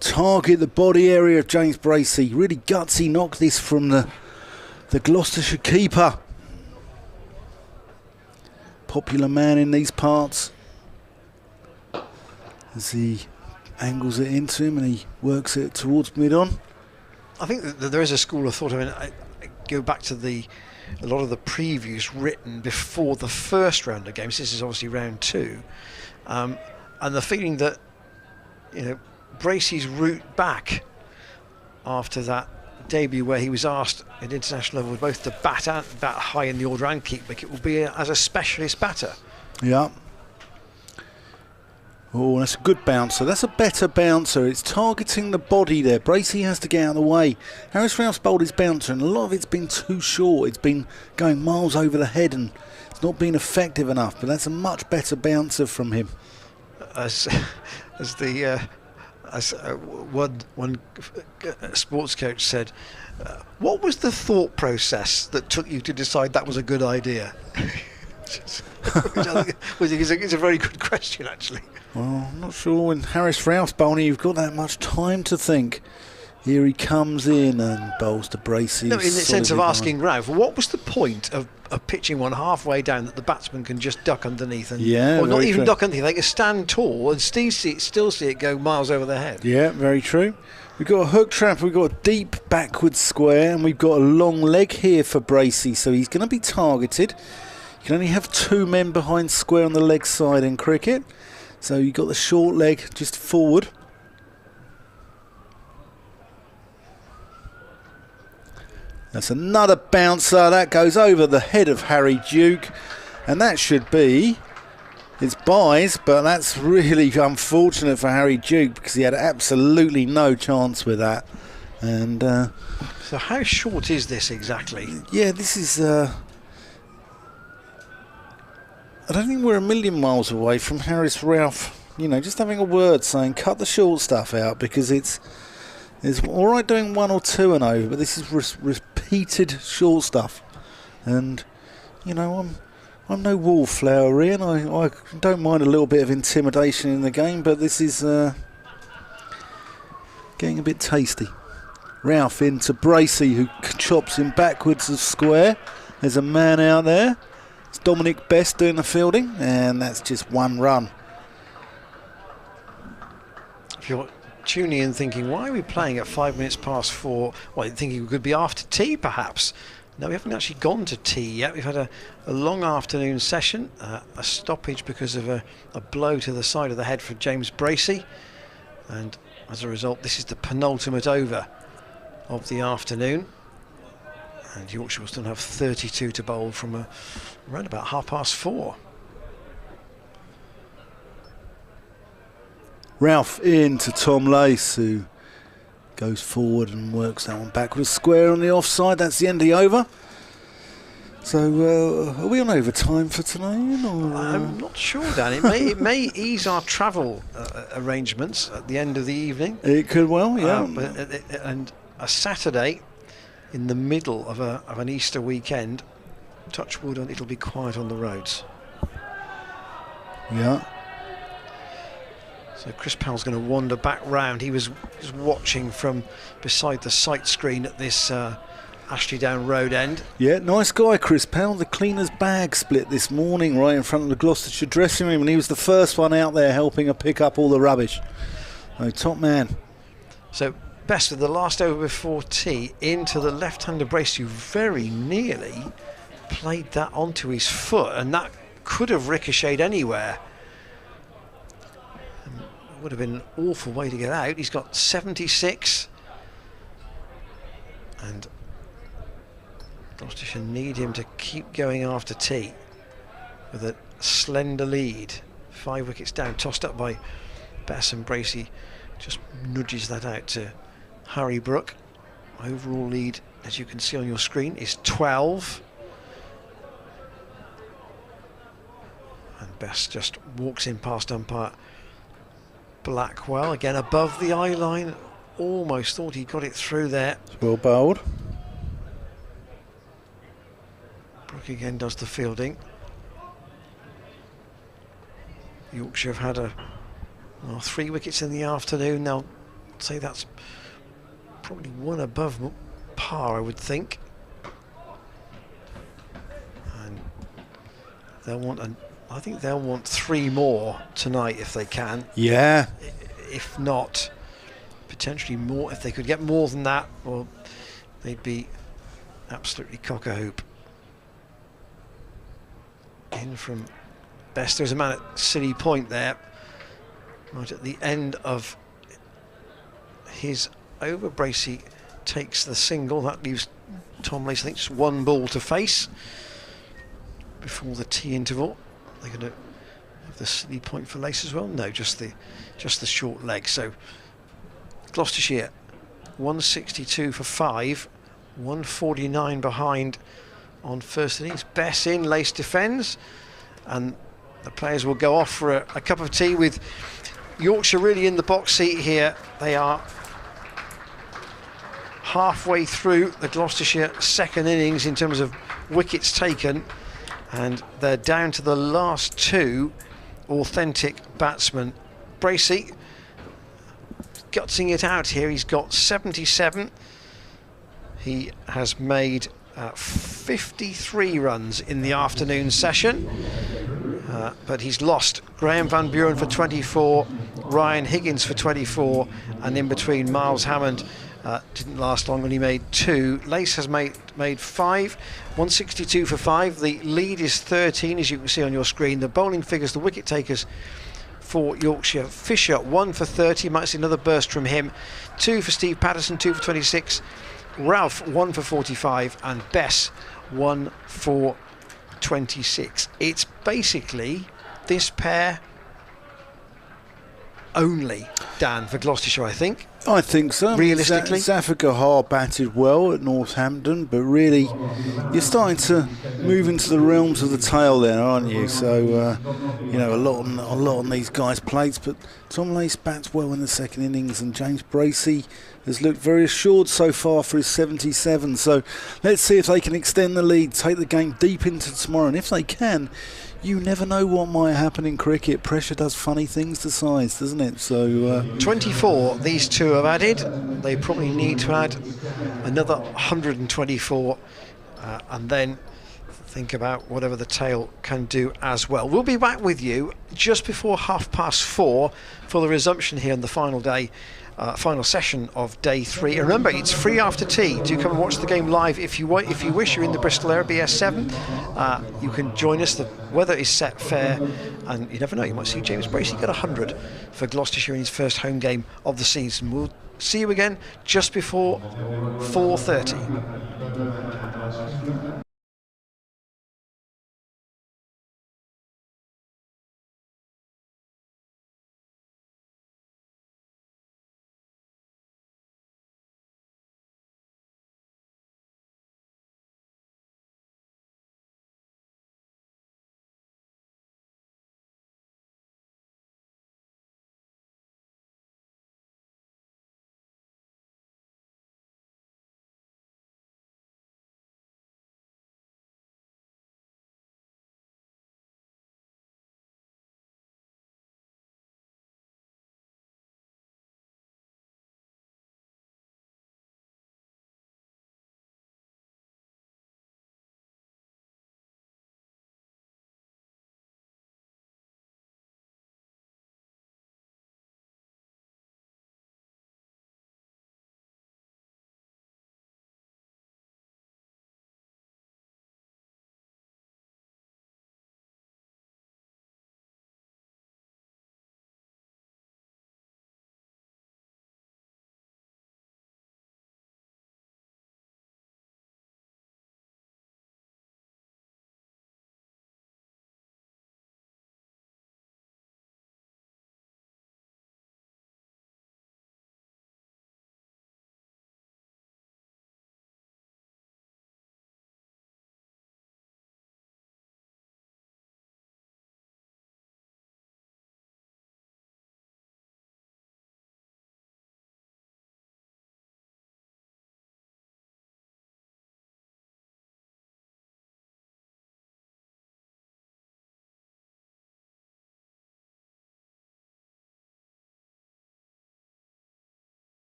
target the body area of James Bracey. Really gutsy knock this from the Gloucestershire keeper. Popular man in these parts. As he angles it into him and he works it towards mid-on. I think that there is a school of thought. I mean, I go back to a lot of the previews written before the first round of games. This is obviously round 2, and the feeling that, you know, Bracey's route back after that debut, where he was asked at international level both to bat high in the order and keep wicket, will be as a specialist batter. Yeah. Oh, that's a good bouncer. That's a better bouncer. It's targeting the body there. Bracey has to get out of the way. Harris Ralph's bowled his bouncer, and a lot of it's been too short. It's been going miles over the head, and it's not been effective enough. But that's a much better bouncer from him. As one sports coach said, what was the thought process that took you to decide that was a good idea? It's a very good question, actually. Well, I'm not sure when Harris Ralph's bowling you've got that much time to think. Here he comes in and bowls to Bracey. No, in the sense of asking Ralph, what was the point of pitching one halfway down that the batsman can just duck underneath? And, yeah, or not even true. Duck underneath, they can stand tall and still see it go miles over their head. Yeah, very true. We've got a hook trap, we've got a deep backwards square, and we've got a long leg here for Bracey, so he's going to be targeted. You can only have 2 men behind square on the leg side in cricket. So you've got the short leg just forward. That's another bouncer. That goes over the head of Harry Duke. And that should be his buys, but that's really unfortunate for Harry Duke because he had absolutely no chance with that. And so how short is this exactly? Yeah, this is... I don't think we're a million miles away from Harris Ralph, you know, just having a word saying cut the short stuff out, because it's all right doing 1 or 2 and over, but this is repeated short stuff. And, you know, I'm no wallflower, Ian. I don't mind a little bit of intimidation in the game, but this is getting a bit tasty. Ralph into Bracey, who chops him backwards of square. There's a man out there. It's Dominic Best doing the fielding, and that's just 1 run. If you're tuning in thinking, why are we playing at 5 minutes past 4? Well, thinking we could be after tea, perhaps. No, we haven't actually gone to tea yet. We've had a long afternoon session, a stoppage because of a blow to the side of the head for James Bracey. And as a result, this is the penultimate over of the afternoon. And Yorkshire will still have 32 to bowl from around about 4:30. Ralph into Tom Lace, who goes forward and works that one backwards. Square on the offside. That's the end of the over. So are we on overtime for tonight? Or, I'm not sure, Dan. It may ease our travel arrangements at the end of the evening. It could well, yeah. And a Saturday in the middle of an Easter weekend, touch wood, and it'll be quiet on the roads. Yeah. So Chris Powell's going to wander back round. He was watching from beside the sight screen at this Ashley Down Road end. Yeah, nice guy, Chris Powell. The cleaner's bag split this morning right in front of the Gloucestershire dressing room, and he was the first one out there helping her pick up all the rubbish. Oh, top man. So Best with the last over before tea into the left-hander Bracey, who very nearly played that onto his foot, and that could have ricocheted anywhere. It would have been an awful way to get out. He's got 76, and Gloucestershire need him to keep going after tea with a slender lead. 5 wickets down, tossed up by Bess, and Bracey just nudges that out to Harry Brook. Overall lead, as you can see on your screen, is 12. And Bess just walks in past umpire Blackwell, again above the eye line. Almost thought he got it through there. It's well bowled. Brook again does the fielding. Yorkshire have had 3 wickets in the afternoon. They'll say that's probably one above par, I would think. And they'll want I think they'll want 3 more tonight if they can. Yeah. If not, potentially more. If they could get more than that, well, they'd be absolutely cock-a-hoop. In from Best. There's a man at City Point there, right at the end of his over. Bracey takes the single. That leaves Tom Lace, I think, just 1 ball to face before the tea interval. They're going to have the City Point for Lace as well. No, just the short leg. So Gloucestershire 162 for 5, 149 behind on first innings. Bess in, Lace defends, and the players will go off for a cup of tea with Yorkshire really in the box seat here. They are halfway through the Gloucestershire second innings in terms of wickets taken, and they're down to the last 2 authentic batsmen. Bracey gutsing it out here. He's got 77. He has made 53 runs in the afternoon session, but he's lost Graham Van Buren for 24, Ryan Higgins for 24, and in between Miles Hammond didn't last long and he made 2. Lace has made 5, 162 for 5. The lead is 13, as you can see on your screen. The bowling figures, the wicket takers for Yorkshire: Fisher 1 for 30, might see another burst from him. 2 for Steve Patterson, 2 for 26. Ralph 1 for 45, and Bess 1 for 26. It's basically this pair only, Dan, for Gloucestershire, I think. I think so. Realistically, Zafar Gahar batted well at Northampton, but really you're starting to move into the realms of the tail there, aren't you? So a lot on these guys' plates, but Tom Lace bats well in the second innings, and James Bracey has looked very assured so far for his 77. So let's see if they can extend the lead, take the game deep into tomorrow, and if they can, you never know what might happen in cricket. Pressure does funny things to sides, doesn't it? So 24 these two have added. They probably need to add another 124, and then think about whatever the tail can do as well. We'll be back with you just before 4:30 for the resumption here on the final day, final session of day 3. And remember, it's free after tea. Do come and watch the game live if you wish. You're in the Bristol area, BS7. You can join us. The weather is set fair, and you never know, you might see James Bracey get 100 for Gloucestershire in his first home game of the season. We'll see you again just before 4:30.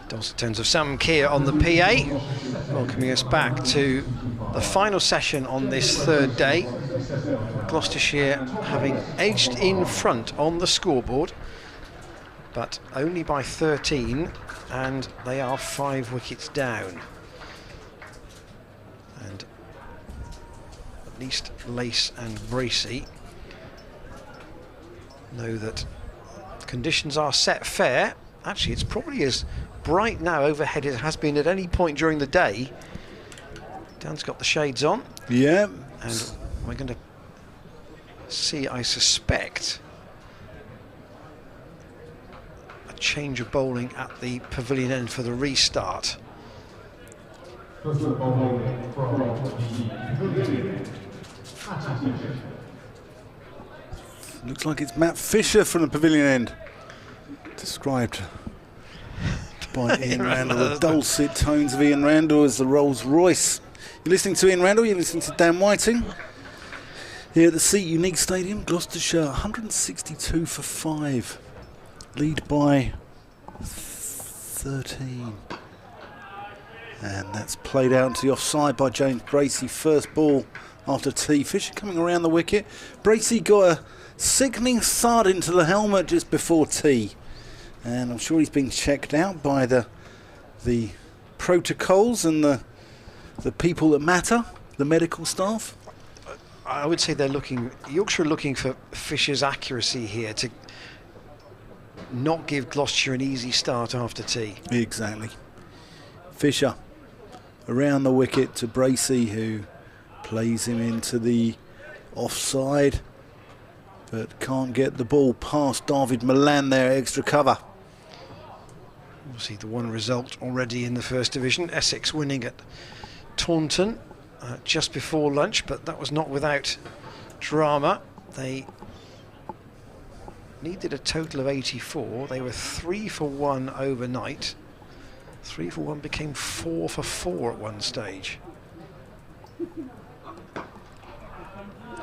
Dulcet tones of Sam Keir on the PA, welcoming us back to the final session on this third day. Gloucestershire having edged in front on the scoreboard, but only by 13, and they are 5 wickets down. And at least Lace and Bracey know that conditions are set fair. Actually, it's probably as bright now overhead as it has been at any point during the day. Dan's got the shades on. Yeah. And we're going to see, I suspect, a change of bowling at the pavilion end for the restart. Looks like it's Matt Fisher from the pavilion end. Described by Ian Randall, the dulcet tones of Ian Randall as the Rolls Royce. You're listening to Ian Randall, you're listening to Dan Whiting. Here at the Seat Unique Stadium, Gloucestershire 162 for 5. Lead by 13. And that's played out to the offside by James Bracey. First ball after tee. Fisher coming around the wicket. Bracey got a sickening thud into the helmet just before tee. And I'm sure he's been checked out by the protocols and the people that matter, the medical staff. I would say Yorkshire are looking for Fisher's accuracy here to not give Gloucestershire an easy start after tee. Exactly. Fisher around the wicket to Bracey, who plays him into the offside, but can't get the ball past David Milan there, extra cover. We'll see the one result already in the First Division. Essex winning at Taunton just before lunch, but that was not without drama. They needed a total of 84. They were 3 for 1 overnight. 3 for 1 became 4 for 4 at one stage. And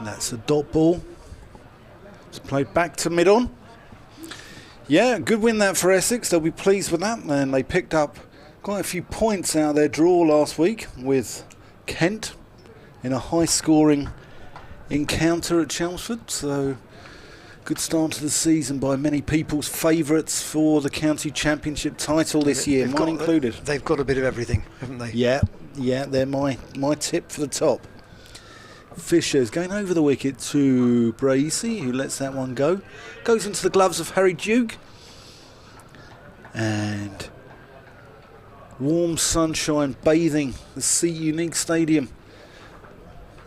that's a dot ball. It's played back to mid-on. Yeah, good win that for Essex. They'll be pleased with that. And they picked up quite a few points out of their draw last week with Kent in a high-scoring encounter at Chelmsford. So, good start to the season by many people's favourites for the county championship title this year, mine included. They've got a bit of everything, haven't they? Yeah, they're my tip for the top. Fisher's going over the wicket to Bracey, who lets that one go. Goes into the gloves of Harry Duke. And warm sunshine bathing the Seat Unique Stadium.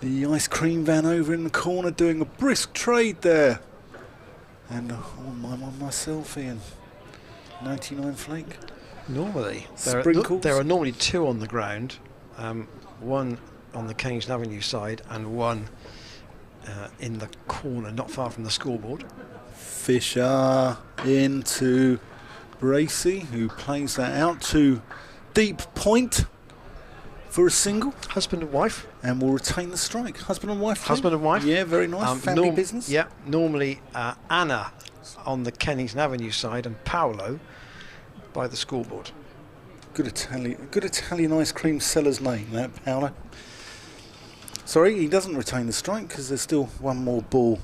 The ice cream van over in the corner doing a brisk trade there. And I'm on myself, Ian. 99 flake. Normally, Sprinkles. there are normally 2 on the ground. One on the Kennington Avenue side and one in the corner, not far from the scoreboard. Fisher into Bracey, who plays that out to deep point for a single. Husband and wife. And will retain the strike. Husband and wife. Husband and wife. Yeah, very nice. Family business. Yeah, normally Anna on the Kennington Avenue side and Paolo by the scoreboard. Good Italian ice cream seller's name, that Paolo. Sorry, he doesn't retain the strike because there's still one more ball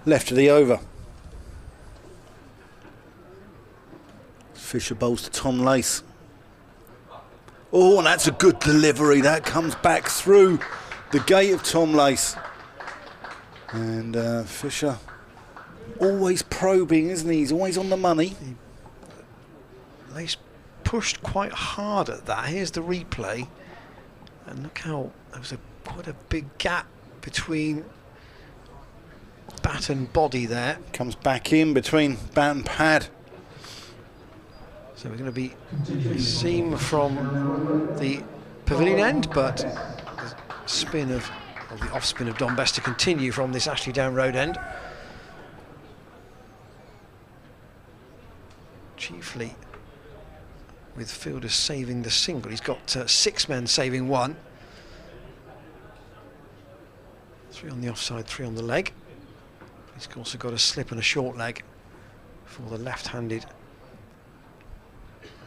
left of the over. Fisher bowls to Tom Lace. Oh, and that's a good delivery. That comes back through the gate of Tom Lace. And Fisher always probing, isn't he? He's always on the money. Lace pushed quite hard at that. Here's the replay. And look how there was quite a big gap between bat and body there. Comes back in between bat and pad. So we're going to be seen from the pavilion end, but the off spin of Don Best to continue from this Ashley Down Road end. Chiefly with fielders saving the single. He's got 6 men saving 1. 3 on the offside, 3 on the leg. He's also got a slip and a short leg for the left-handed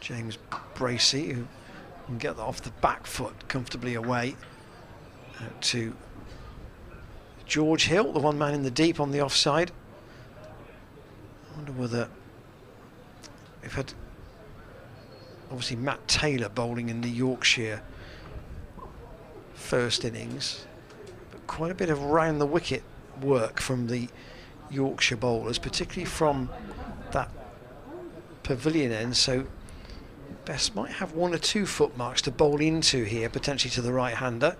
James Bracey, who can get that off the back foot comfortably away out to George Hill, the one man in the deep on the offside. I wonder whether we've had obviously Matt Taylor bowling in the Yorkshire first innings, but quite a bit of round the wicket work from the Yorkshire bowlers, particularly from that pavilion end, so Best might have 1 or 2 foot marks to bowl into here, potentially to the right-hander.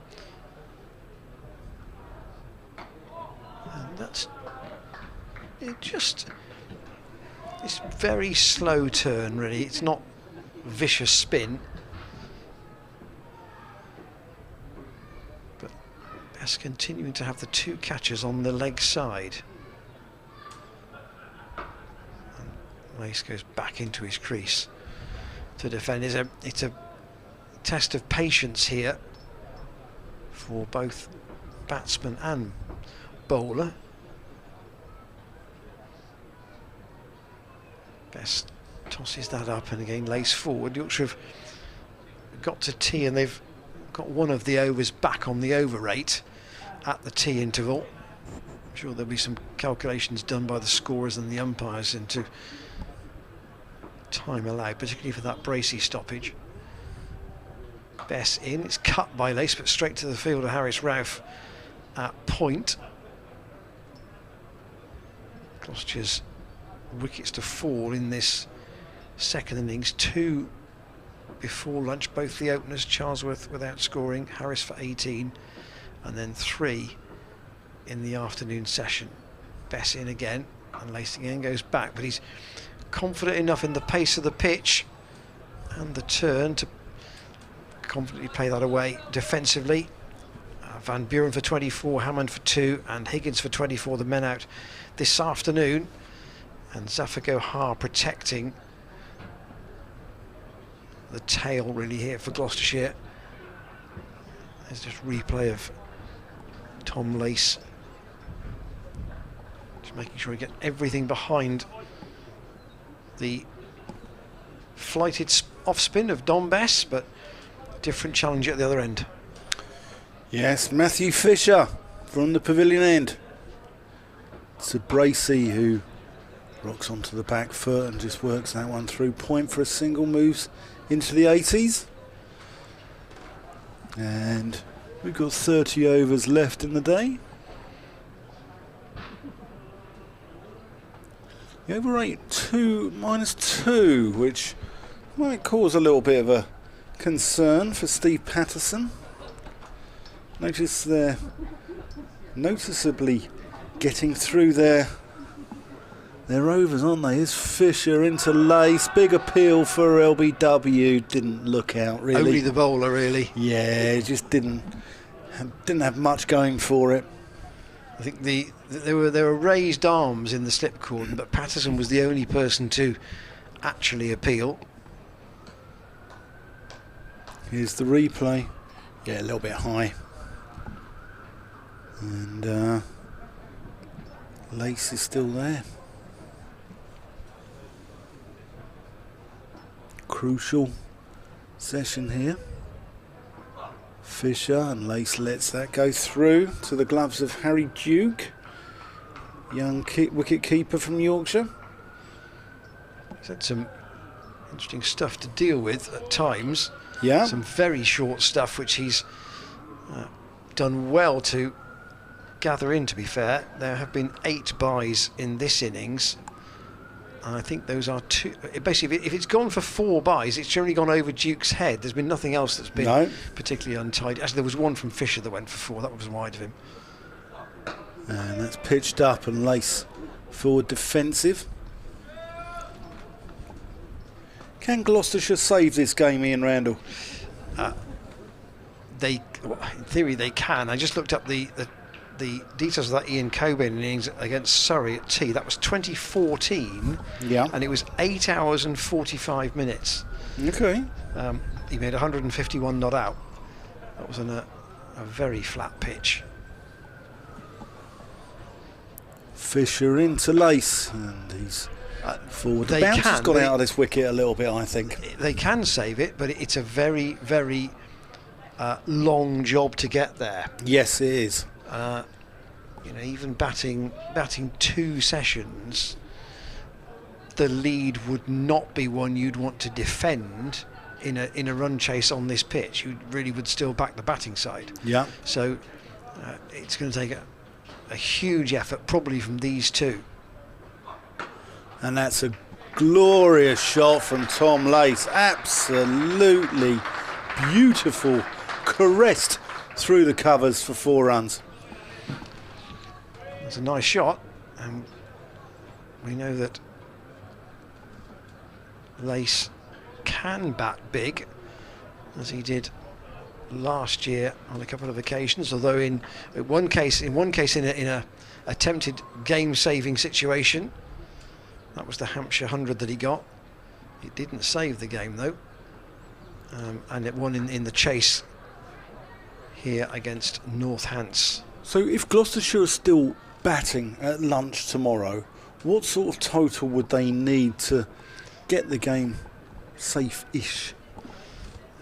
And that's it, just it's very slow turn really, it's not vicious spin. But Best continuing to have the 2 catchers on the leg side. And Lace goes back into his crease to defend. It's a test of patience here for both batsman and bowler. Best tosses that up, and again Lace forward. Yorkshire have got to tea, and they've got one of the overs back on the over rate at the tea interval. I'm sure there'll be some calculations done by the scorers and the umpires into time allowed, particularly for that Bracey stoppage. Best in, it's cut by Lace, but straight to the fielder Harris Ralph at point. Gloucestershire's wickets to fall in this second innings, 2 before lunch, both the openers, Charlesworth without scoring, Harris for 18, and then 3 in the afternoon session. Best in again, and Lace again goes back, but he's confident enough in the pace of the pitch and the turn to confidently play that away defensively. Van Buren for 24, Hammond for 2, and Higgins for 24, the men out this afternoon. And Zafar Gohar protecting the tail really here for Gloucestershire. There's just replay of Tom Lace, just making sure he gets everything behind the flighted off spin of Dom Bess, but different challenge at the other end. Yes, Matthew Fisher from the pavilion end. It's a Bracey who rocks onto the back foot and just works that one through. Point for a single, moves into the 80s. And we've got 30 overs left in the day. The over rate -2, which might cause a little bit of a concern for Steve Patterson. Notice they're noticeably getting through their overs, aren't they? Here's Fisher into Lace, big appeal for LBW, didn't look out really. Only the bowler really. Yeah, just didn't have much going for it. I think there were raised arms in the slip cordon, but Patterson was the only person to actually appeal. Here's the replay. Yeah, a little bit high. And Lace is still there. Crucial session here. Fisher, and Lace lets that go through to the gloves of Harry Duke, young wicket keeper from Yorkshire. He's had some interesting stuff to deal with at times. Yeah. Some very short stuff which he's done well to gather in, to be fair. There have been 8 byes in this innings, and I think those are 2. Basically, if it's gone for 4 byes, it's generally gone over Duke's head. There's been nothing else that's been particularly untidy. Actually, there was one from Fisher that went for 4. That was wide of him. And that's pitched up, and Lace forward defensive. Can Gloucestershire save this game, Ian Randall? In theory, they can. I just looked up the details of that Ian Coburn innings against Surrey at tea. That was 2014, yeah, and it was 8 hours and 45 minutes. Okay. He made 151 not out. That was on a very flat pitch. Fisher into Lace, and he's forward. The bounce has got out of this wicket a little bit, I think. They can save it, but it's a very, very long job to get there. Yes, it is. You know, even batting 2 sessions, the lead would not be one you'd want to defend in a run chase on this pitch. You really would still back the batting side. Yeah. So it's going to take a huge effort, probably from these two. And that's a glorious shot from Tom Lace. Absolutely beautiful, caressed through the covers for 4 runs. It's a nice shot, and we know that Lace can bat big, as he did last year on a couple of occasions. Although in one case in a attempted game-saving situation, that was the Hampshire 100 that he got. It didn't save the game though, and it won in the chase here against Northants. So if Gloucestershire are still batting at lunch tomorrow, what sort of total would they need to get the game safe-ish?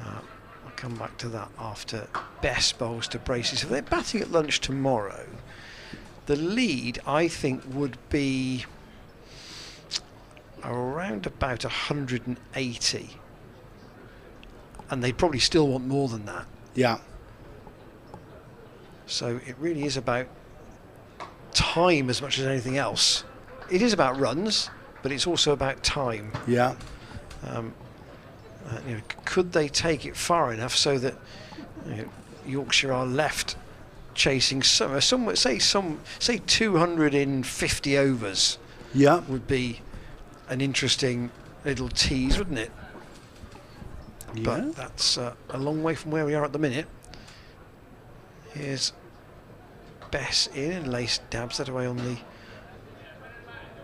I'll come back to that after Bess bowls to Bracey. So if they're batting at lunch tomorrow, the lead I think would be around about 180, and they'd probably still want more than that. Yeah. So it really is about time as much as anything else. It is about runs, but it's also about time. Yeah. You know, could they take it far enough so that Yorkshire are left chasing say 250 overs? Yeah. Would be an interesting little tease, wouldn't it? Yeah. But that's a long way from where we are at the minute. Here's Bess in, and Lace dabs that away on the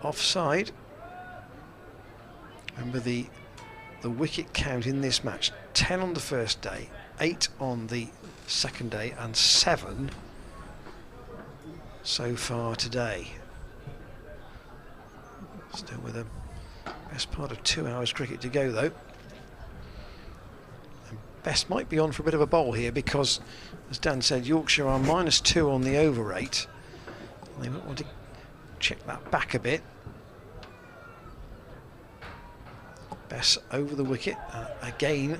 offside. Remember the wicket count in this match: 10 on the first day, 8 on the second day, and 7 so far today. Still with the best part of 2 hours cricket to go though. And Bess might be on for a bit of a bowl here because, as Dan said, Yorkshire are -2 on the over rate. They might want to check that back a bit. Bess over the wicket again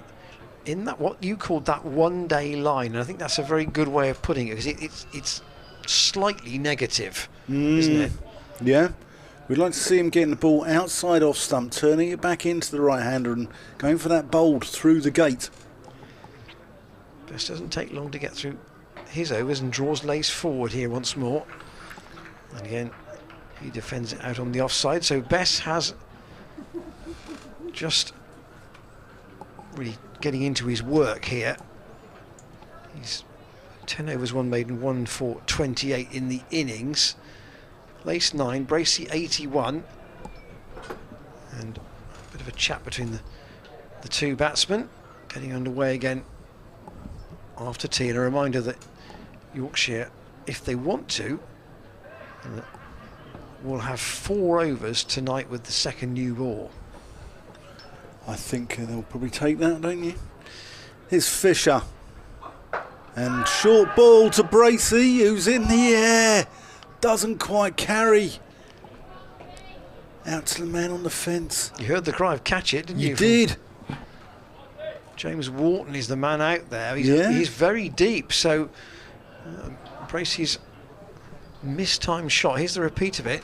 in that what you called that 1 day line, and I think that's a very good way of putting it, because it's slightly negative, isn't it? Yeah. We'd like to see him getting the ball outside off stump, turning it back into the right-hander and going for that bowled through the gate. Bess doesn't take long to get through his overs and draws Lace forward here once more. And again, he defends it out on the offside. So Bess has just really getting into his work here. He's 10 overs, 1 maiden, 1 for 28 in the innings. Lace 9, Bracey 81. And a bit of a chat between the two batsmen. Getting underway again after tea, and a reminder that Yorkshire, if they want to, will have 4 overs tonight with the second new ball. I think they'll probably take that, don't you? Here's Fisher. And short ball to Bracey, who's in the air. Doesn't quite carry. Out to the man on the fence. You heard the cry of catch it, didn't you? You did. James Wharton is the man out there. He's very deep, so Bracey's mistimed shot. Here's the repeat of it.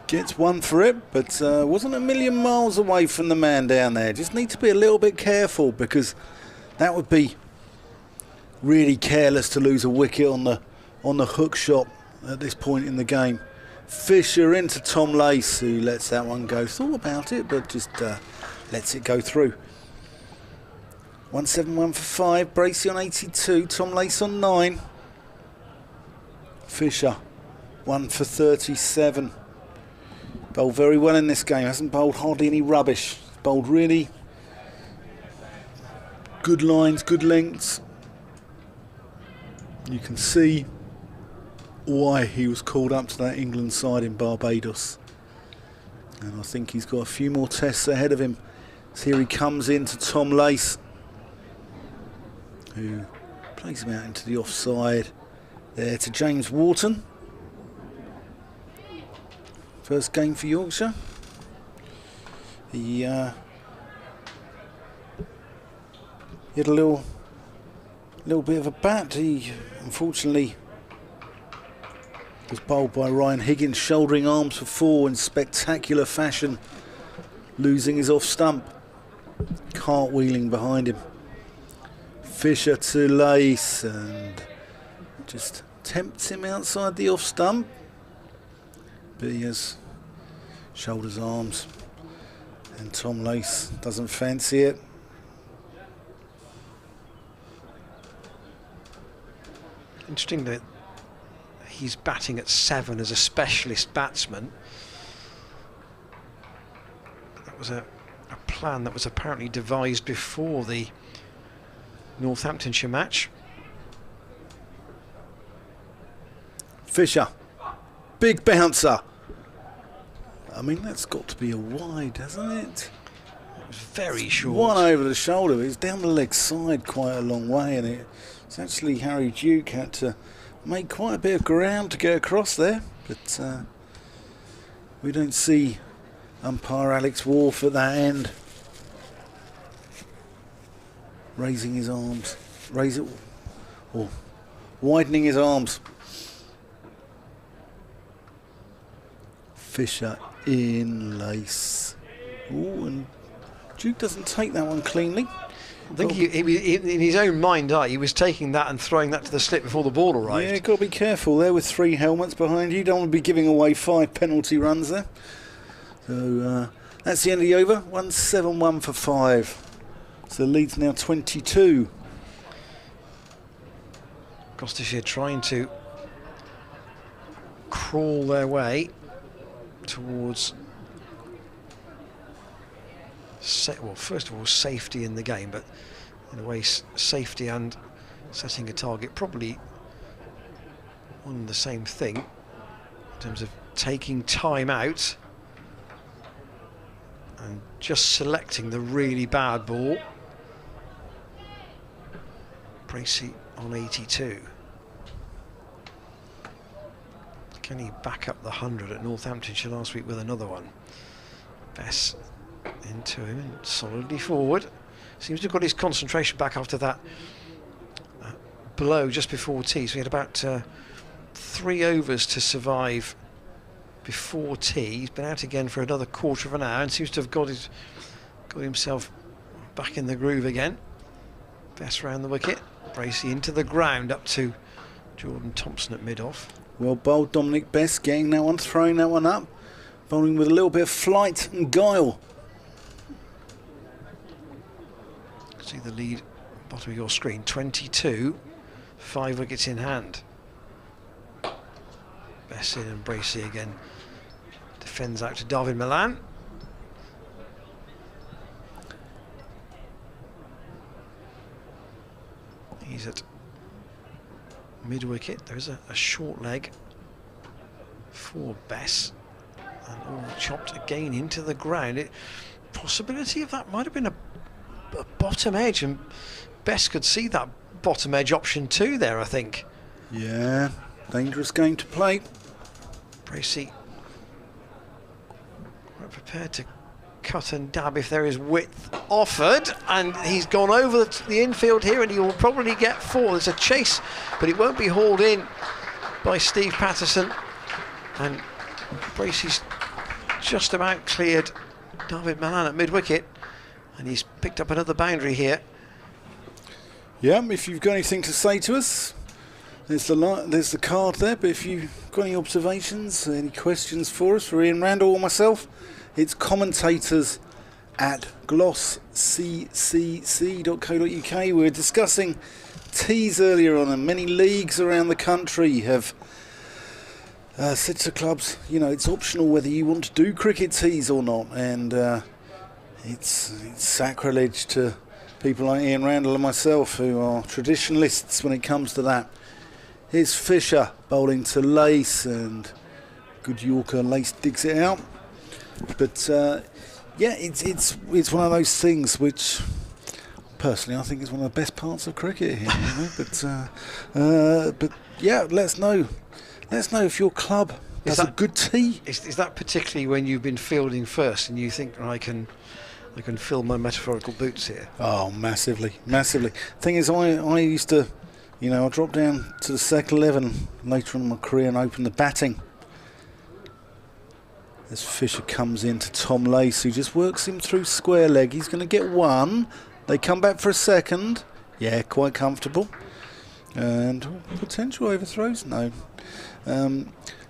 Gets one for it, but wasn't a million miles away from the man down there. Just need to be a little bit careful, because that would be really careless to lose a wicket on the hook shot at this point in the game. Fisher into Tom Lace, who lets that one go. Thought about it, but just lets it go through. 171 for 5. Bracey on 82. Tom Lace on 9. Fisher 1 for 37. Bowled very well in this game. Hasn't bowled hardly any rubbish. Bowled really good lines, good lengths. You can see why he was called up to that England side in Barbados. And I think he's got a few more tests ahead of him. So here he comes into Tom Lace, who plays him out into the offside. There to James Wharton. First game for Yorkshire. He had a little bit of a bat. He unfortunately was bowled by Ryan Higgins, shouldering arms for 4 in spectacular fashion, losing his off stump, cartwheeling behind him. Fisher to Lace and just tempts him outside the off stump, but he has shoulders arms and Tom Lace doesn't fancy it. Interesting that he's batting at 7 as a specialist batsman. That was a plan that was apparently devised before the Northamptonshire match. Fisher, big bouncer. I mean, that's got to be a wide, hasn't it? It was very short. One over the shoulder. It's down the leg side quite a long way, and it's actually Harry Duke had to make quite a bit of ground to get across there. But we don't see umpire Alex Wharf at that end raising his arms, or widening his arms. Fisher in Lace. Ooh, and Duke doesn't take that one cleanly. I think he, in his own mind eye, he was taking that and throwing that to the slip before the ball arrived. Yeah, got to be careful there with 3 helmets behind you. Don't want to be giving away 5 penalty runs there. So that's the end of the over. 171 for 5. So the lead's now 22. Gloucestershire trying to crawl their way towards, well, first of all, safety in the game, but in a way, safety and setting a target, probably one and the same thing in terms of taking time out and just selecting the really bad ball. Bracey on 82. Can he back up the 100 at Northamptonshire last week with another one? Bess into him and solidly forward. Seems to have got his concentration back after that blow just before tea. So he had about 3 overs to survive before tea. He's been out again for another quarter of an hour and seems to have got himself back in the groove again. Bess round the wicket. Bracey into the ground up to Jordan Thompson at mid-off. Well bowled Dominic Bess, getting that one, throwing that one up, bowling with a little bit of flight and guile. See the lead bottom of your screen, 22, 5 wickets in hand. Bess in and Bracey again. Defends out to David Milan. He's at mid-wicket. There is a short leg for Bess, and all chopped again into the ground. Possibility of that might have been a bottom edge, and Bess could see that bottom edge option too there, I think. Yeah, dangerous game to play. Bracey quite prepared to cut and dab if there is width offered, and he's gone over the infield here, and he will probably get 4. There's a chase, but it won't be hauled in by Steve Patterson, and Bracey's just about cleared David Milan at mid-wicket, and he's picked up another boundary here. Yeah, if you've got anything to say to us, there's the card there, but if you've got any observations, any questions for us, for Ian Randall or myself, it's commentators at glossccc.co.uk. We were discussing teas earlier on, and many leagues around the country have said to clubs, you know, it's optional whether you want to do cricket teas or not, and it's sacrilege to people like Ian Randall and myself, who are traditionalists when it comes to that. Here's Fisher bowling to Lace, and good Yorker. Lace digs it out. But yeah, it's one of those things which, personally, I think is one of the best parts of cricket here. You know? But yeah, let us know. Let us know if your club has a good tee. Is that particularly when you've been fielding first and you think I can fill my metaphorical boots here? Oh, massively. Thing is, I used to, you know, I dropped down to the second 11 later on in my career and opened the batting. As Fisher comes in to Tom Lace, who just works him through square leg. He's going to get one. They come back for a second. Yeah, quite comfortable. And potential overthrows? No.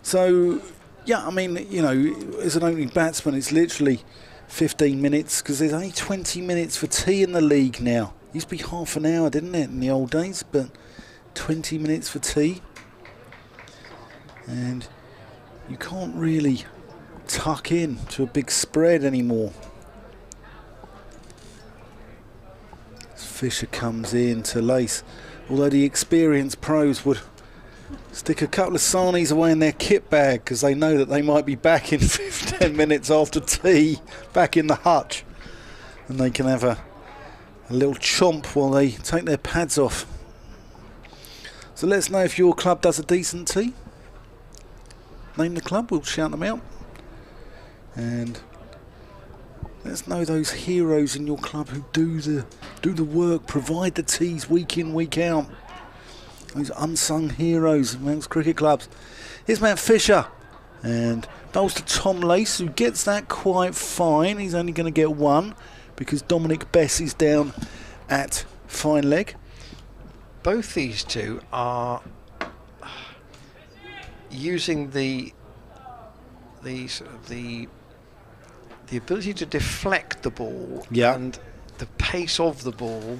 So, yeah, I mean, you know, as an opening batsman, it's literally 15 minutes because there's only 20 minutes for tea in the league now. It used to be half an hour, didn't it, in the old days? But 20 minutes for tea. And you can't really tuck in to a big spread anymore. Fisher comes in to Lace, although the experienced pros would stick a couple of sarnies away in their kit bag because they know that they might be back in 15 minutes after tea, back in the hutch, and they can have a little chomp while they take their pads off. So let us know if your club does a decent tea. Name the club, we'll shout them out. And let us know those heroes in your club who do the work, provide the teas week in, week out. Those unsung heroes amongst cricket clubs. Here's Matt Fisher, and bowls to Tom Lace, who gets that quite fine. He's only going to get one because Dominic Bess is down at fine leg. Both these two are using the ability to deflect the ball and the pace of the ball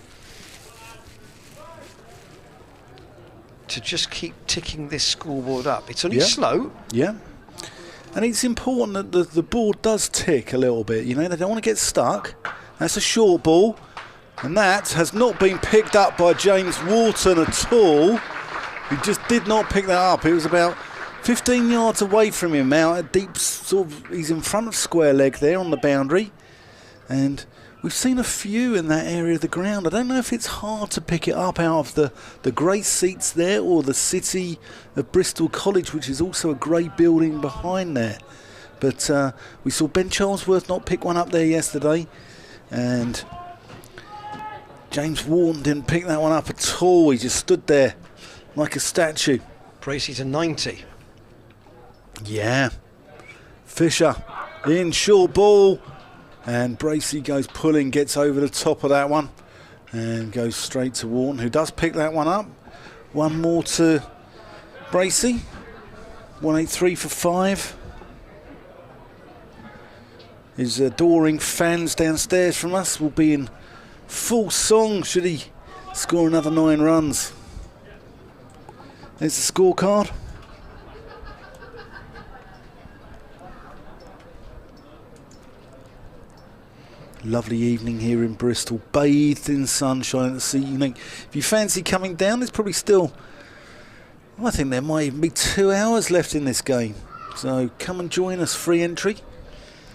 to just keep ticking this scoreboard up. It's only slow. Yeah. And it's important that the board does tick a little bit. You know, they don't want to get stuck. That's a short ball. And that has not been picked up by James Wharton at all. He just did not pick that up. It was about 15 yards away from him out, a deep sort of, he's in front of square leg there on the boundary, and we've seen a few in that area of the ground. I don't know if it's hard to pick it up out of the grey seats there or the city of Bristol College, which is also a grey building behind there. But we saw Ben Charlesworth not pick one up there yesterday, and James Wharton didn't pick that one up at all. He just stood there like a statue. Bracey to 90. Yeah, Fisher in short ball, and Bracey goes pulling, gets over the top of that one and goes straight to Wharton, who does pick that one up. One more to Bracey, 183 for 5. His adoring fans downstairs from us will be in full song should he score another 9 runs. There's the scorecard. Lovely evening here in Bristol, bathed in sunshine at the sea. You know, if you fancy coming down, there's probably still, I think there might even be 2 hours left in this game. So come and join us, free entry.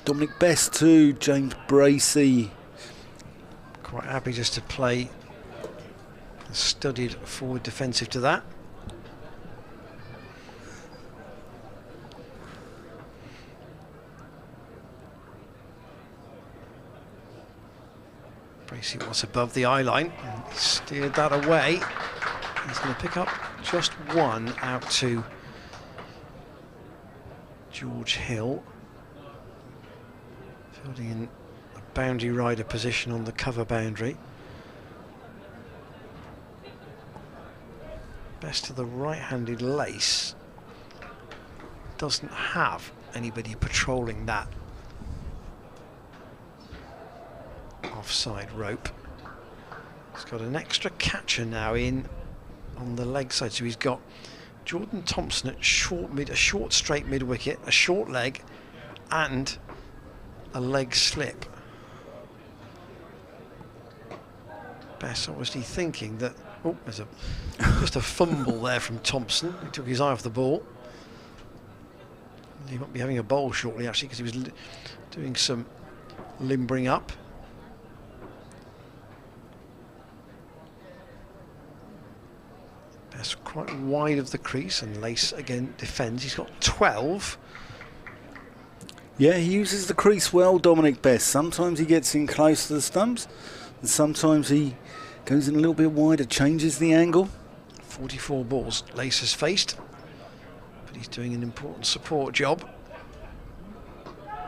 Dominic Bess too, James Bracey. Quite happy just to play a studied forward defensive to that. Bracey was above the eye line and steered that away. He's going to pick up just one out to George Hill, fielding in a boundary rider position on the cover boundary. Best to the right-handed Lace. Doesn't have anybody patrolling that offside rope. He's got an extra catcher now in on the leg side, so he's got Jordan Thompson at a short straight mid wicket, a short leg, and a leg slip. Bess obviously thinking that Oh, there's just a fumble there from Thompson. He took his eye off the ball. He might be having a bowl shortly, actually, because he was doing some limbering up. Bess quite wide of the crease, and Lace again defends. He's got 12. Yeah, he uses the crease well, Dominic Bess. Sometimes he gets in close to the stumps, and sometimes he goes in a little bit wider, changes the angle. 44 balls Lace has faced, but he's doing an important support job.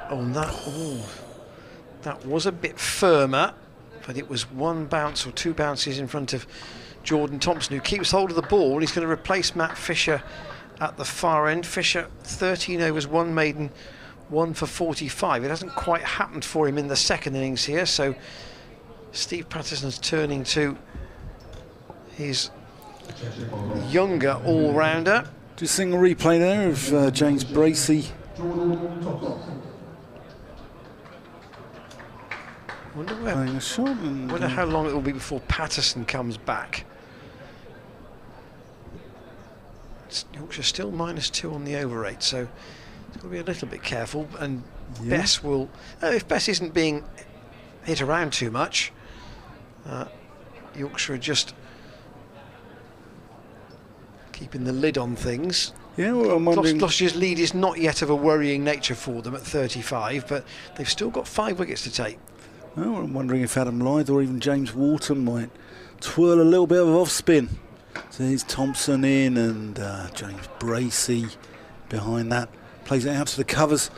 Oh, and that was a bit firmer, but it was one bounce or two bounces in front of Jordan Thompson, who keeps hold of the ball. He's going to replace Matt Fisher at the far end. Fisher, 13 overs, one maiden, 1 for 45. It hasn't quite happened for him in the second innings here, so Steve Patterson's turning to his younger all-rounder. Just seeing a replay there of James Bracey. Playing a shot. Wonder how long it will be before Patterson comes back. Yorkshire still -2 on the over rate, so it's got to be a little bit careful. And yeah. Bess will, if Bess isn't being hit around too much, Yorkshire are just keeping the lid on things. Yeah, well, I'm wondering. Gloucestershire's lead is not yet of a worrying nature for them at 35, but they've still got 5 wickets to take. Well, I'm wondering if Adam Lyth or even James Wharton might twirl a little bit of off spin. So here's Thompson in, and James Bracey behind that. Plays it out to the covers.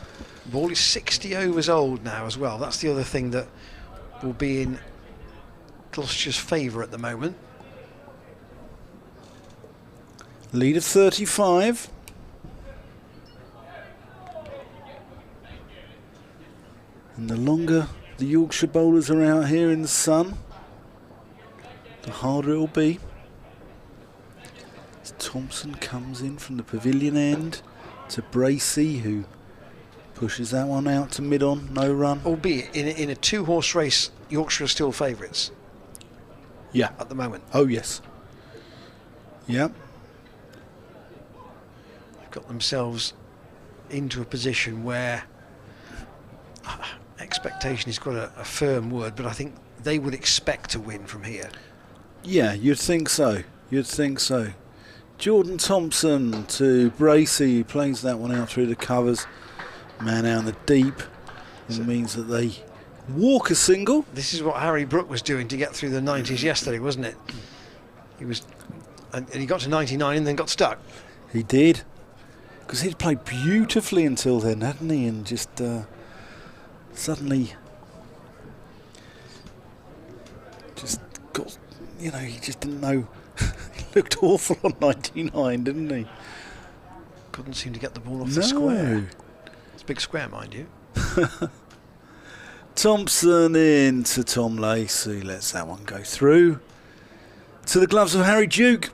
The ball is 60 overs old now as well. That's the other thing that will be in Gloucestershire's favour at the moment. Lead of 35. And the longer the Yorkshire bowlers are out here in the sun, the harder it will be. As Thompson comes in from the pavilion end to Bracey, who pushes that one out to mid-on, no run. Albeit in a 2-horse race, Yorkshire are still favourites. Yeah. At the moment. Oh, yes. Yeah. They've got themselves into a position where expectation is quite a firm word, but I think they would expect to win from here. Yeah, you'd think so. You'd think so. Jordan Thompson to Bracey, who plays that one out through the covers. Man out in the deep. It means that they walk a single. This is what Harry Brook was doing to get through the 90s yesterday, wasn't it? He was, and he got to 99 and then got stuck. He did, because he'd played beautifully until then, hadn't he? And just suddenly just got, you know, he just didn't know. He looked awful on 99, didn't he? Couldn't seem to get the ball off the square. It's a big square, mind you. Thompson in to Tom Lace, who lets that one go through. To the gloves of Harry Duke.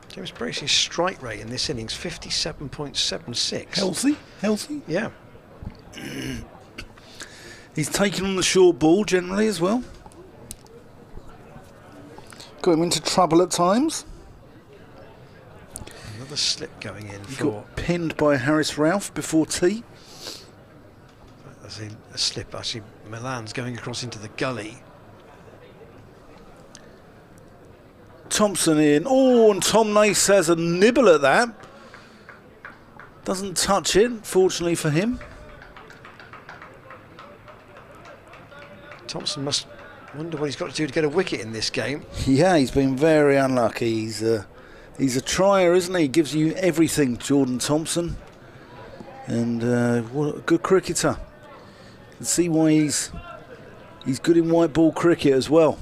James Bracey's strike rate in this innings, 57.76. Healthy. Yeah. He's taken on the short ball generally as well. Got him into trouble at times. Another slip going in. He got pinned by Harris Ralph before tea. There's a slip, actually. Milan's going across into the gully. Thompson in. Oh, and Tom Lace has a nibble at that. Doesn't touch it, fortunately for him. Thompson must wonder what he's got to do to get a wicket in this game. Yeah, he's been very unlucky. He's a trier, isn't he? He gives you everything, Jordan Thompson. And what a good cricketer. You can see why he's good in white ball cricket as well.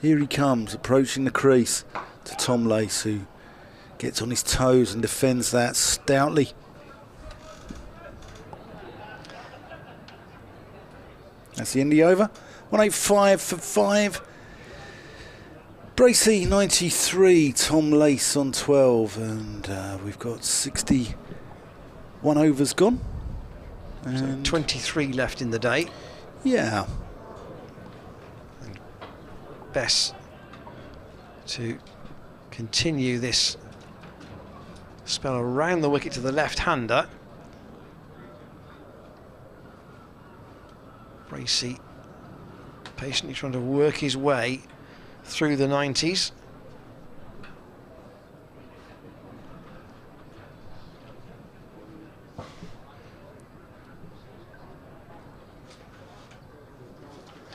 Here he comes, approaching the crease to Tom Lace, who gets on his toes and defends that stoutly. That's the end of the over. 185 for 5. Bracey 93, Tom Lace on 12, and we've got 61 overs gone. So 23 left in the day. Yeah. Bess to continue this spell around the wicket to the left-hander. Bracey patiently trying to work his way through the 90s.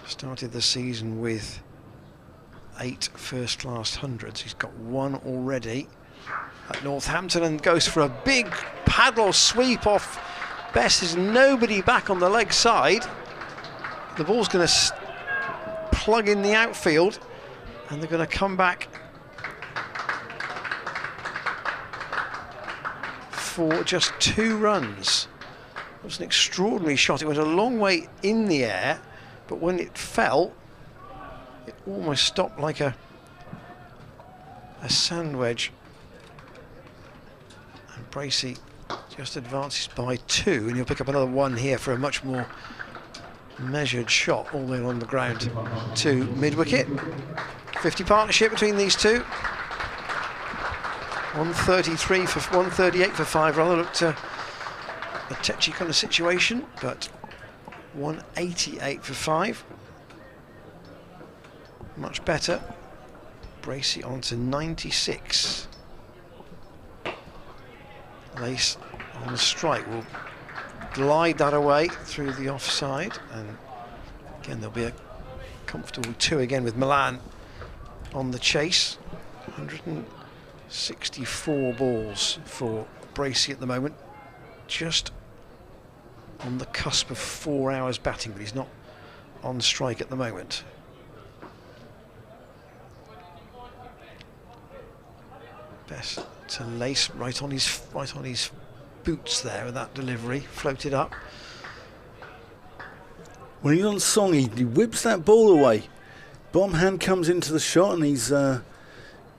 Started the season with 8 first-class hundreds. He's got 1 already at Northampton and goes for a big paddle sweep off Bess. There's nobody back on the leg side. The ball's going to plug in the outfield and they're going to come back for just 2 runs. It was an extraordinary shot. It went a long way in the air, but when it fell, it almost stopped like a sand wedge. And Bracey just advances by 2, and he'll pick up another 1 here for a much more measured shot all the way along the ground to mid-wicket. 50 partnership between these two. 133 for 138 for 5 rather. Looked a tetchy kind of situation, but 188 for 5. Much better. Bracey on to 96. Lace on the strike will glide that away through the offside, and again there'll be a comfortable 2 again with Milan on the chase. 164 balls for Bracey at the moment, just on the cusp of 4 hours batting, but he's not on strike at the moment. Best to Lace right on his boots there with that delivery, floated up. When he's on song, he whips that ball away. Bomb hand comes into the shot, and he's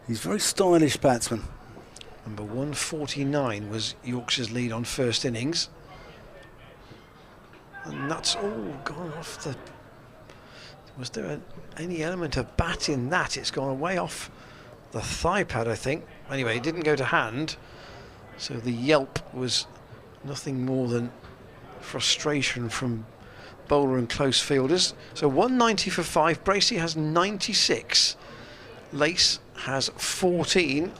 very stylish batsman. Number 149 was Yorkshire's lead on first innings, and that's all gone off the. Was there any element of bat in that? It's gone away off the thigh pad, I think. Anyway, it didn't go to hand. So the yelp was nothing more than frustration from bowler and close fielders. So 190 for 5. Bracey has 96. Lace has 14.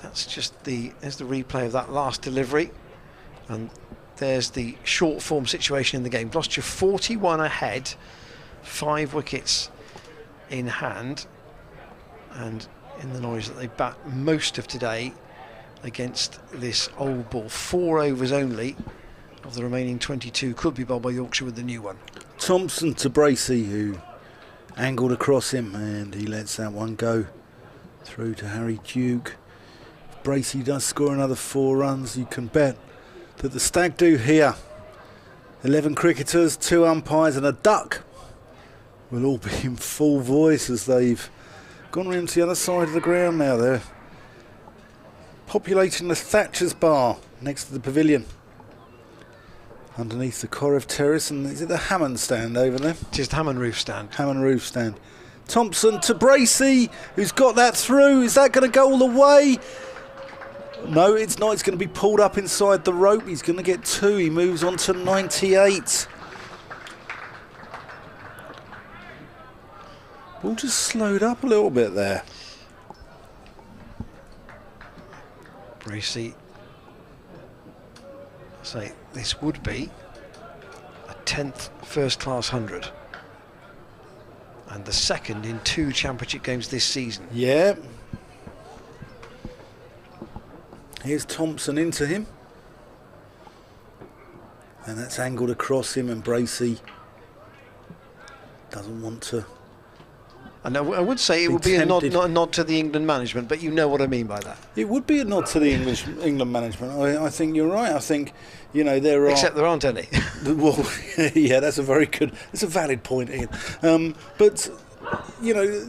That's just there's the replay of that last delivery. And there's the short form situation in the game. Gloucestershire 41 ahead, 5 wickets in hand. And in the knowledge that they bat most of today against this old ball. 4 overs only of the remaining 22 could be bowled by Yorkshire with the new one. Thompson to Bracey, who angled across him, and he lets that one go through to Harry Duke. If Bracey does score another 4 runs, you can bet that the Stag do here. 11 cricketers, 2 umpires and a duck will all be in full voice as they've gone round to the other side of the ground now. They're populating the Thatcher's Bar next to the pavilion, underneath the Corriff Terrace. And is it the Hammond stand over there? Just Hammond roof stand. Hammond roof stand. Thompson to Bracey, who's got that through. Is that going to go all the way? No, it's not. It's going to be pulled up inside the rope. He's going to get 2. He moves on to 98. Ball just slowed up a little bit there. Bracey, say this would be a 10th first-class 100 and the second in 2 championship games this season. Yeah. Here's Thompson into him, and that's angled across him, and Bracey doesn't want to. And I would say it would be a nod to the England management, but you know what I mean by that. It would be a nod to the England management. I think you're right. I think, you know, there are. Except there aren't any. Well, yeah, that's a valid point, Ian. But, you know,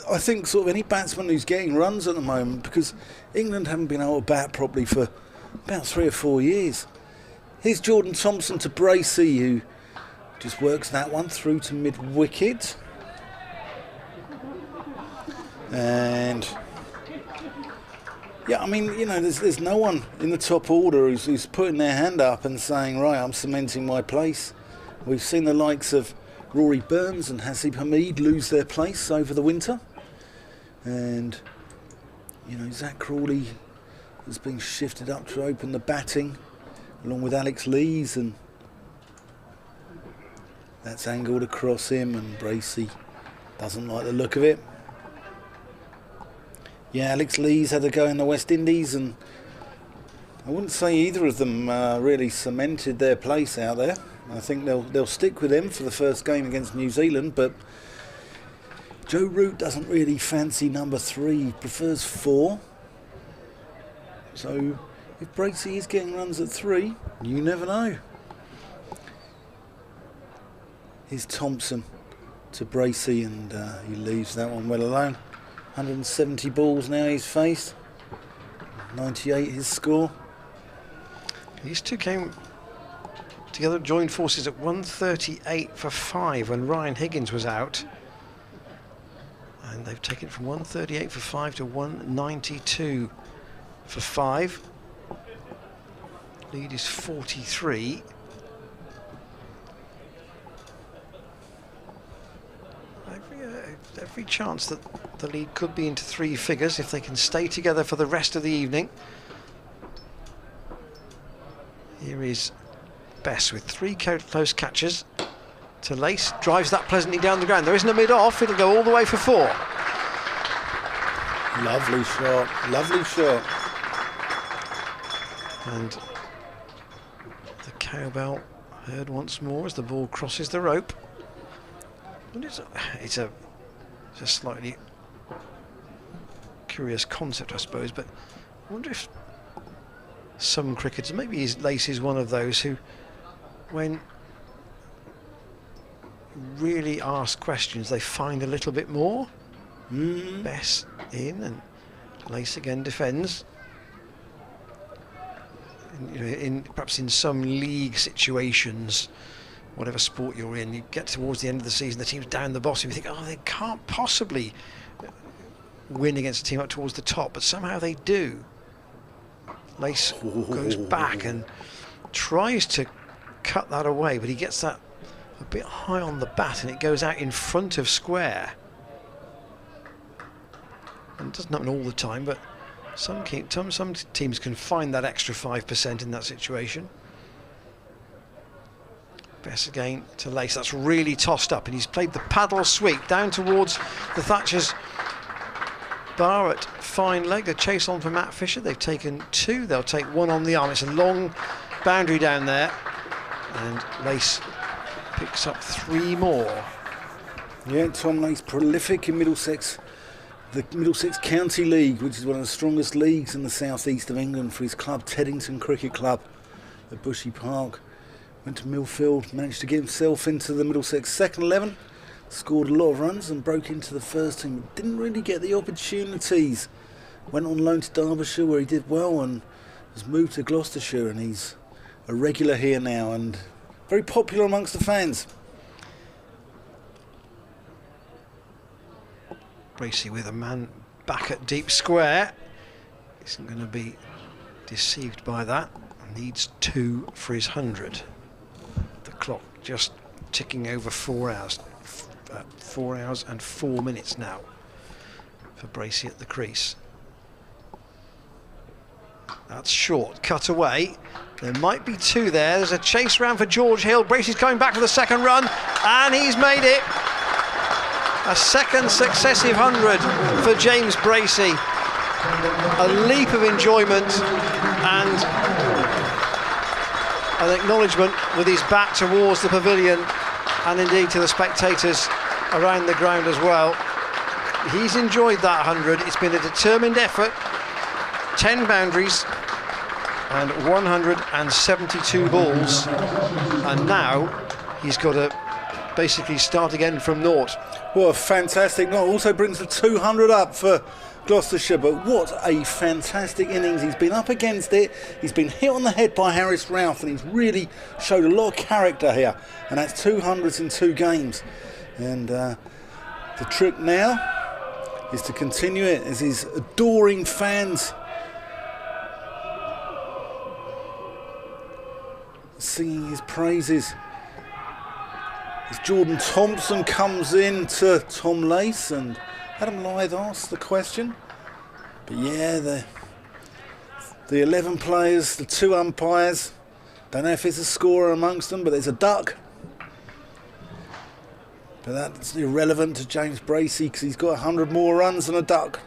I think sort of any batsman who's getting runs at the moment, because England haven't been able to bat properly for about 3 or 4 years. Here's Jordan Thompson to Bracey, who just works that one through to mid-wicket. And yeah, I mean, you know, there's no one in the top order who's putting their hand up and saying, right, I'm cementing my place. We've seen the likes of Rory Burns and Hasib Hamid lose their place over the winter. And, you know, Zach Crawley has been shifted up to open the batting, along with Alex Lees, and that's angled across him, and Bracey doesn't like the look of it. Yeah, Alex Lees had a go in the West Indies, and I wouldn't say either of them really cemented their place out there. I think they'll stick with them for the first game against New Zealand, but Joe Root doesn't really fancy number 3, he prefers 4. So if Bracey is getting runs at 3, you never know. Here's Thompson to Bracey, and he leaves that one well alone. 170 balls now he's faced. 98 his score. These two came together, joined forces at 138 for 5 when Ryan Higgins was out. And they've taken it from 138 for 5 to 192 for 5. Lead is 43. Every chance that the lead could be into 3 figures if they can stay together for the rest of the evening. Here is Bess with 3 close catches to Lace, drives that pleasantly down the ground. There isn't a mid-off, it'll go all the way for 4. Lovely shot, lovely shot. And the cowbell heard once more as the ball crosses the rope. And it's a slightly curious concept, I suppose, but I wonder if some cricketers, maybe Lace is one of those who, when really asked questions, they find a little bit more. Bess in, and Lace again defends. Perhaps in some league situations, whatever sport you're in, you get towards the end of the season, the team's down the bottom, you think, oh, they can't possibly win against a team up towards the top, but somehow they do. Lace goes back and tries to cut that away, but he gets that a bit high on the bat and it goes out in front of square. And it doesn't happen all the time, but some teams can find that extra 5% in that situation. Bess again to Lace, that's really tossed up, and he's played the paddle sweep down towards the Thatcher's bar at fine leg. The chase on for Matt Fisher, they've taken 2, they'll take 1 on the arm. It's a long boundary down there, and Lace picks up 3 more. Yeah, Tom Lace prolific in Middlesex, the Middlesex County League, which is one of the strongest leagues in the southeast of England, for his club Teddington Cricket Club at Bushy Park. Went to Millfield, managed to get himself into the Middlesex second 11, scored a lot of runs and broke into the first team, but didn't really get the opportunities. Went on loan to Derbyshire where he did well and was moved to Gloucestershire, and he's a regular here now and very popular amongst the fans. Bracey with a man back at deep square. Isn't going to be deceived by that. Needs 2 for his 100. The clock just ticking over 4 hours. 4 hours and 4 minutes now for Bracey at the crease. That's short, cut away. There might be 2 there. There's a chase round for George Hill. Bracey's coming back for the second run, and he's made it. A second successive 100 for James Bracey. A leap of enjoyment and an acknowledgement with his back towards the pavilion and indeed to the spectators around the ground as well. He's enjoyed that 100. It's been a determined effort. 10 boundaries and 172 balls, and now he's got to basically start again from naught. What a fantastic night. Also brings the 200 up for Gloucestershire, but what a fantastic innings. He's been up against it, he's been hit on the head by Harris Ralph, and he's really showed a lot of character here, and that's 200s in 2 games. And the trick now is to continue it as his adoring fans singing his praises. As Jordan Thompson comes in to Tom Lace, and Adam Lythe asks the question. But yeah, the 11 players, the 2 umpires, don't know if there's a scorer amongst them, but there's a duck. But that's irrelevant to James Bracey because he's got 100 more runs than a duck.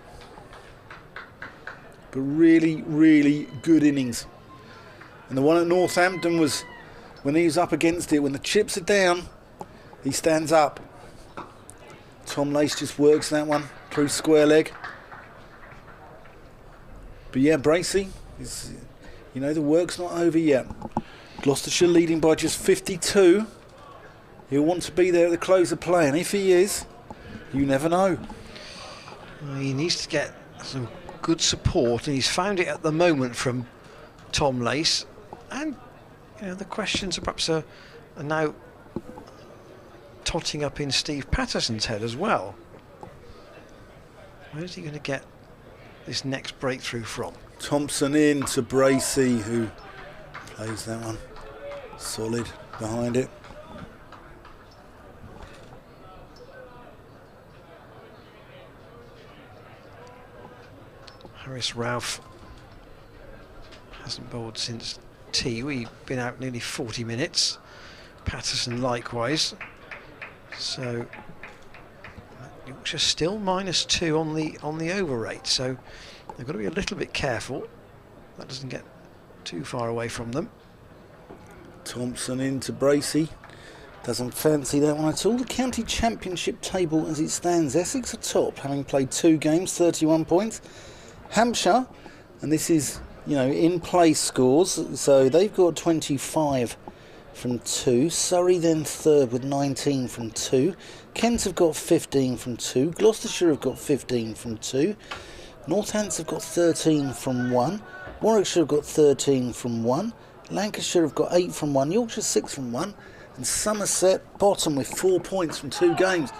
But really, really good innings. And the one at Northampton was when he was up against it, when the chips are down, he stands up. Tom Lace just works that one through square leg. But yeah, Bracey, the work's not over yet. Gloucestershire leading by just 52. He'll want to be there at the close of play, and if he is, you never know. He needs to get some good support, and he's found it at the moment from Tom Lace. And the questions are perhaps are now totting up in Steve Patterson's head as well. Where is he going to get this next breakthrough from? Thompson in to Bracey, who plays that one solid behind it. Harris Ralph hasn't bowled since tea. We've been out nearly 40 minutes. Patterson likewise. So Yorkshire still -2 on the over rate. So they've got to be a little bit careful. That doesn't get too far away from them. Thompson into Bracey. Doesn't fancy that one at all. The county championship table as it stands. Essex are top, having played 2 games, 31 points. Hampshire, and this is, in play scores, so they've got 25 from 2. Surrey then third with 19 from 2. Kent have got 15 from 2. Gloucestershire have got 15 from 2. Northants have got 13 from 1. Warwickshire have got 13 from 1. Lancashire have got 8 from 1. Yorkshire 6 from 1. And Somerset bottom with 4 points from 2 games.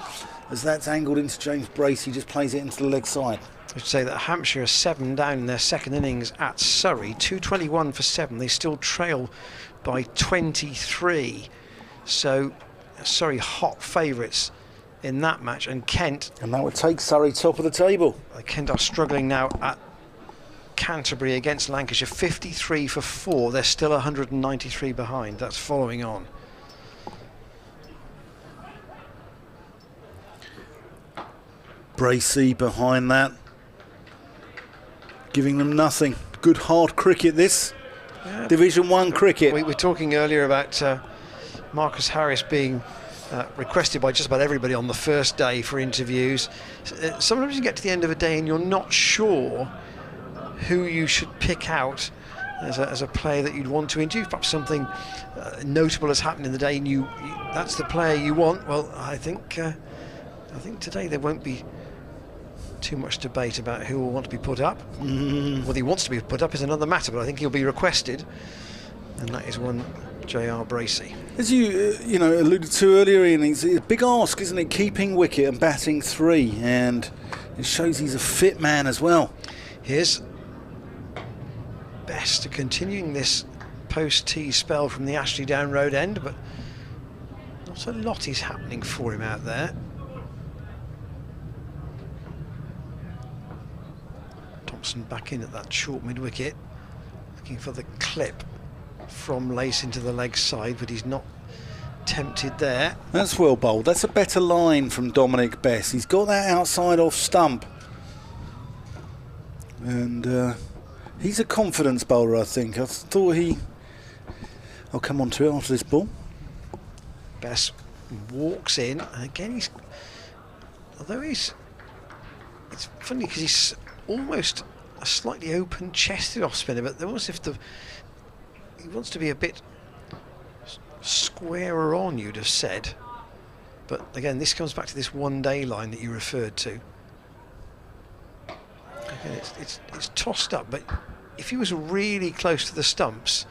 As that's angled into James Bracey, just plays it into the leg side. I should say that Hampshire are 7 down in their second innings at Surrey, 221 for 7. They still trail by 23. So Surrey hot favourites in that match, and Kent. And that would take Surrey top of the table. Kent are struggling now at Canterbury against Lancashire, 53 for 4. They're still 193 behind. That's following on. Bracey behind that, giving them nothing. Good hard cricket this. Yeah. Division 1 cricket. We were talking earlier about Marcus Harris being requested by just about everybody on the first day for interviews. Sometimes you get to the end of a day and you're not sure who you should pick out as a player that you'd want to interview. Perhaps something notable has happened in the day and that's the player you want. Well, I think today there won't be too much debate about who will want to be put up. Whether he wants to be put up is another matter, but I think he'll be requested, and that is one J.R. Bracey. As you alluded to earlier, Ian, it's a big ask, isn't it? Keeping wicket and batting 3, and it shows he's a fit man as well. Here's Best continuing this post-tea spell from the Ashley Down Road end, but not a lot is happening for him out there. Thompson back in at that short mid-wicket, looking for the clip from Lace into the leg side, but he's not tempted there. That's well bowled. That's a better line from Dominic Bess. He's got that outside off stump, and he's a confidence bowler, I think. I thought I'll come on to it after this ball. Bess walks in, and again it's funny because he's almost a slightly open-chested off-spinner, but almost if he wants to be a bit squarer on, you'd have said. But again, this comes back to this one-day line that you referred to. Again, it's tossed up, but if he was really close to the stumps,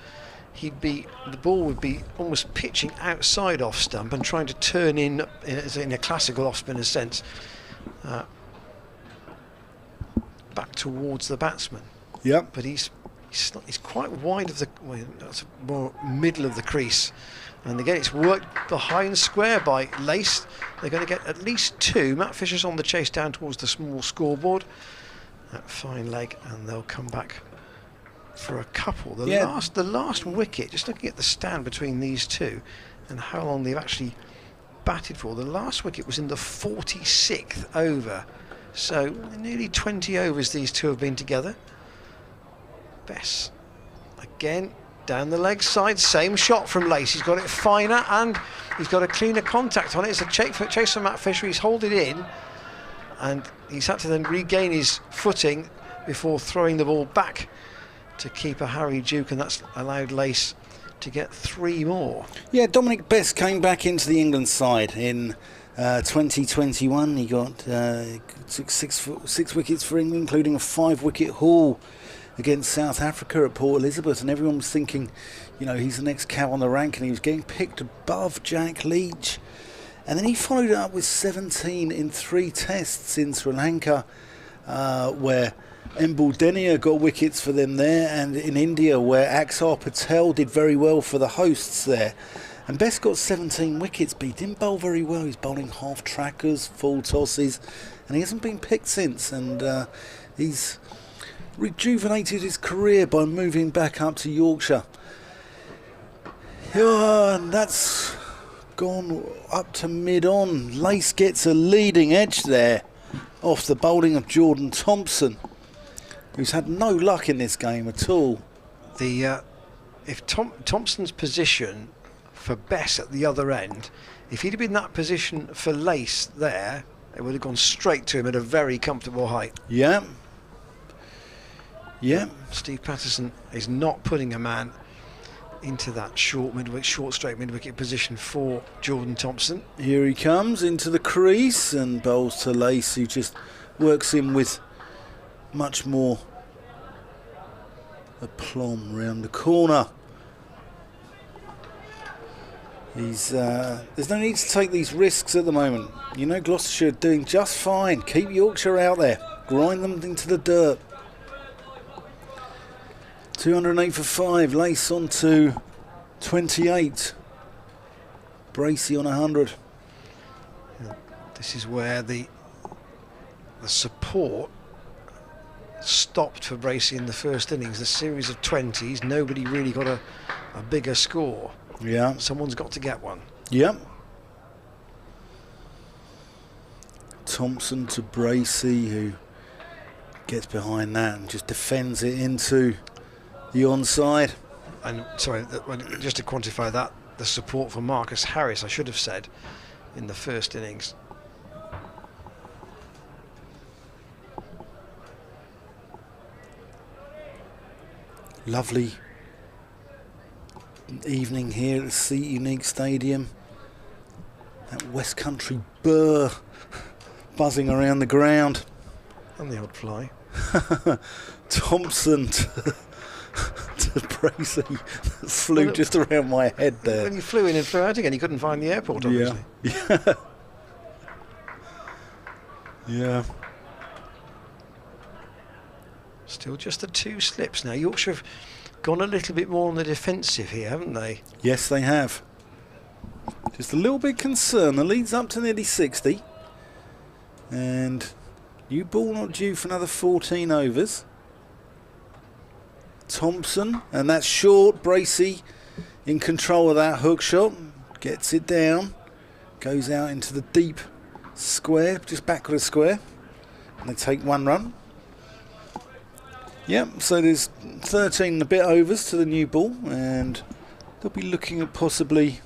the ball would be almost pitching outside off stump and trying to turn in a classical off-spinner sense. back towards the batsman. Yep. But he's quite wide of the, well, that's more middle of the crease. And again, it's worked behind square by Lace. They're going to get at least 2. Matt Fisher's on the chase down towards the small scoreboard. That fine leg, and they'll come back for a couple. The last wicket, just looking at the stand between these two and how long they've actually batted for, the last wicket was in the 46th over. So nearly 20 overs these two have been together. Bess again down the leg side, same shot from Lace. He's got it finer and he's got a cleaner contact on it. It's a chase for Matt Fisher. He's held it in and he's had to then regain his footing before throwing the ball back to keeper Harry Duke, and that's allowed Lace to get 3 more. Yeah, Dominic Bess came back into the England side in 2021. He got took 6 wickets for England, including a 5-wicket haul against South Africa at Port Elizabeth, and everyone was thinking, you know, he's the next cab on the rank, and he was getting picked above Jack Leach. And then he followed it up with 17 in 3 tests in Sri Lanka, where Embal Denia got wickets for them there, and in India where Axar Patel did very well for the hosts there. And Bess got 17 wickets, but he didn't bowl very well. He's bowling half trackers, full tosses, and he hasn't been picked since. And he's rejuvenated his career by moving back up to Yorkshire. Yeah, and that's gone up to mid-on. Lace gets a leading edge there off the bowling of Jordan Thompson, who's had no luck in this game at all. If Thompson's position for Bess at the other end, if he'd have been that position for Lace there, it would have gone straight to him at a very comfortable height. Yeah. Yeah. Steve Patterson is not putting a man into that short straight mid-wicket position for Jordan Thompson. Here he comes into the crease and bowls to Lace, who just works in with much more aplomb round the corner. There's no need to take these risks at the moment. You know, Gloucestershire are doing just fine. Keep Yorkshire out there. Grind them into the dirt. 208 for 5. Lace on to 28. Bracey on 100. This is where the support stopped for Bracey in the first innings. The series of 20s, nobody really got a bigger score. Yeah. Someone's got to get one. Yep. Thompson to Bracey, who gets behind that and just defends it into the onside. And sorry, just to quantify that, the support for Marcus Harris, I should have said, in the first innings. Lovely evening here at the Seat Unique Stadium. That West Country burr buzzing around the ground. And the odd fly. Thompson to Bracey. That flew just around my head there. When he flew in and flew out again, he couldn't find the airport, obviously. Yeah. Yeah. Still just the 2 slips now. Yorkshire have gone a little bit more on the defensive here, haven't they? Yes, they have. Just a little bit concerned. The lead's up to nearly 60. And new ball not due for another 14 overs. Thompson, and that's short. Bracey in control of that hook shot. Gets it down. Goes out into the deep square, just back of the square. And they take 1 run. Yep, so there's 13 and a bit overs to the new ball, and they'll be looking at possibly,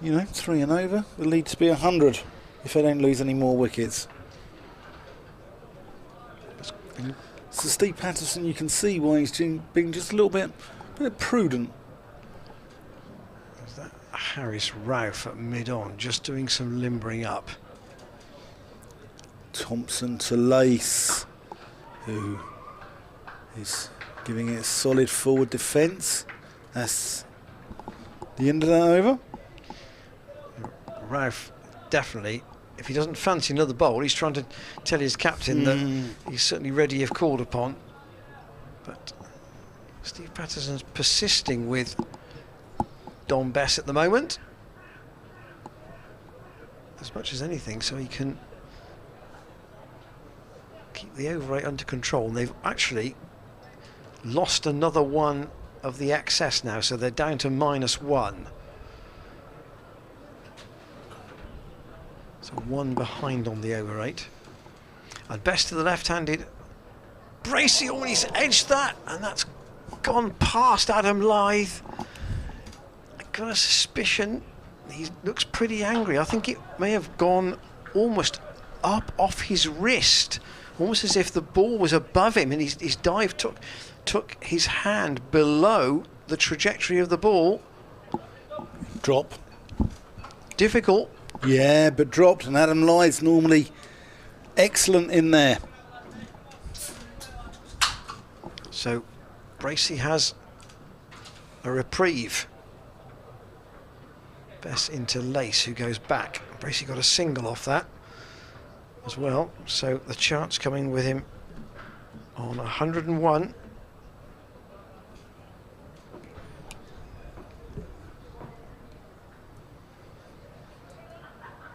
3 and over. The lead to be 100 if they don't lose any more wickets. So Steve Patterson, you can see why he's being just a little bit prudent. Is that Harris Ralph at mid-on, just doing some limbering up. Thompson to Lace, who is giving it a solid forward defence. That's the end of that over. Ralph definitely, if he doesn't fancy another bowl, he's trying to tell his captain that he's certainly ready if called upon. But Steve Patterson's persisting with Dom Bess at the moment, as much as anything, so he can keep the over 8 under control. And they've actually lost another one of the excess now, so they're down to -1. So 1 behind on the over 8. And Best to the left-handed. Bracey always edged that, and that's gone past Adam Lythe. I've got a suspicion he looks pretty angry. I think it may have gone almost up off his wrist, almost as if the ball was above him, and his dive took his hand below the trajectory of the ball. Drop. Difficult. Yeah, but dropped, and Adam Lythe's normally excellent in there. So Bracey has a reprieve. Best into Lace, who goes back. Bracey got a single off that as well, so the chance coming with him on 101.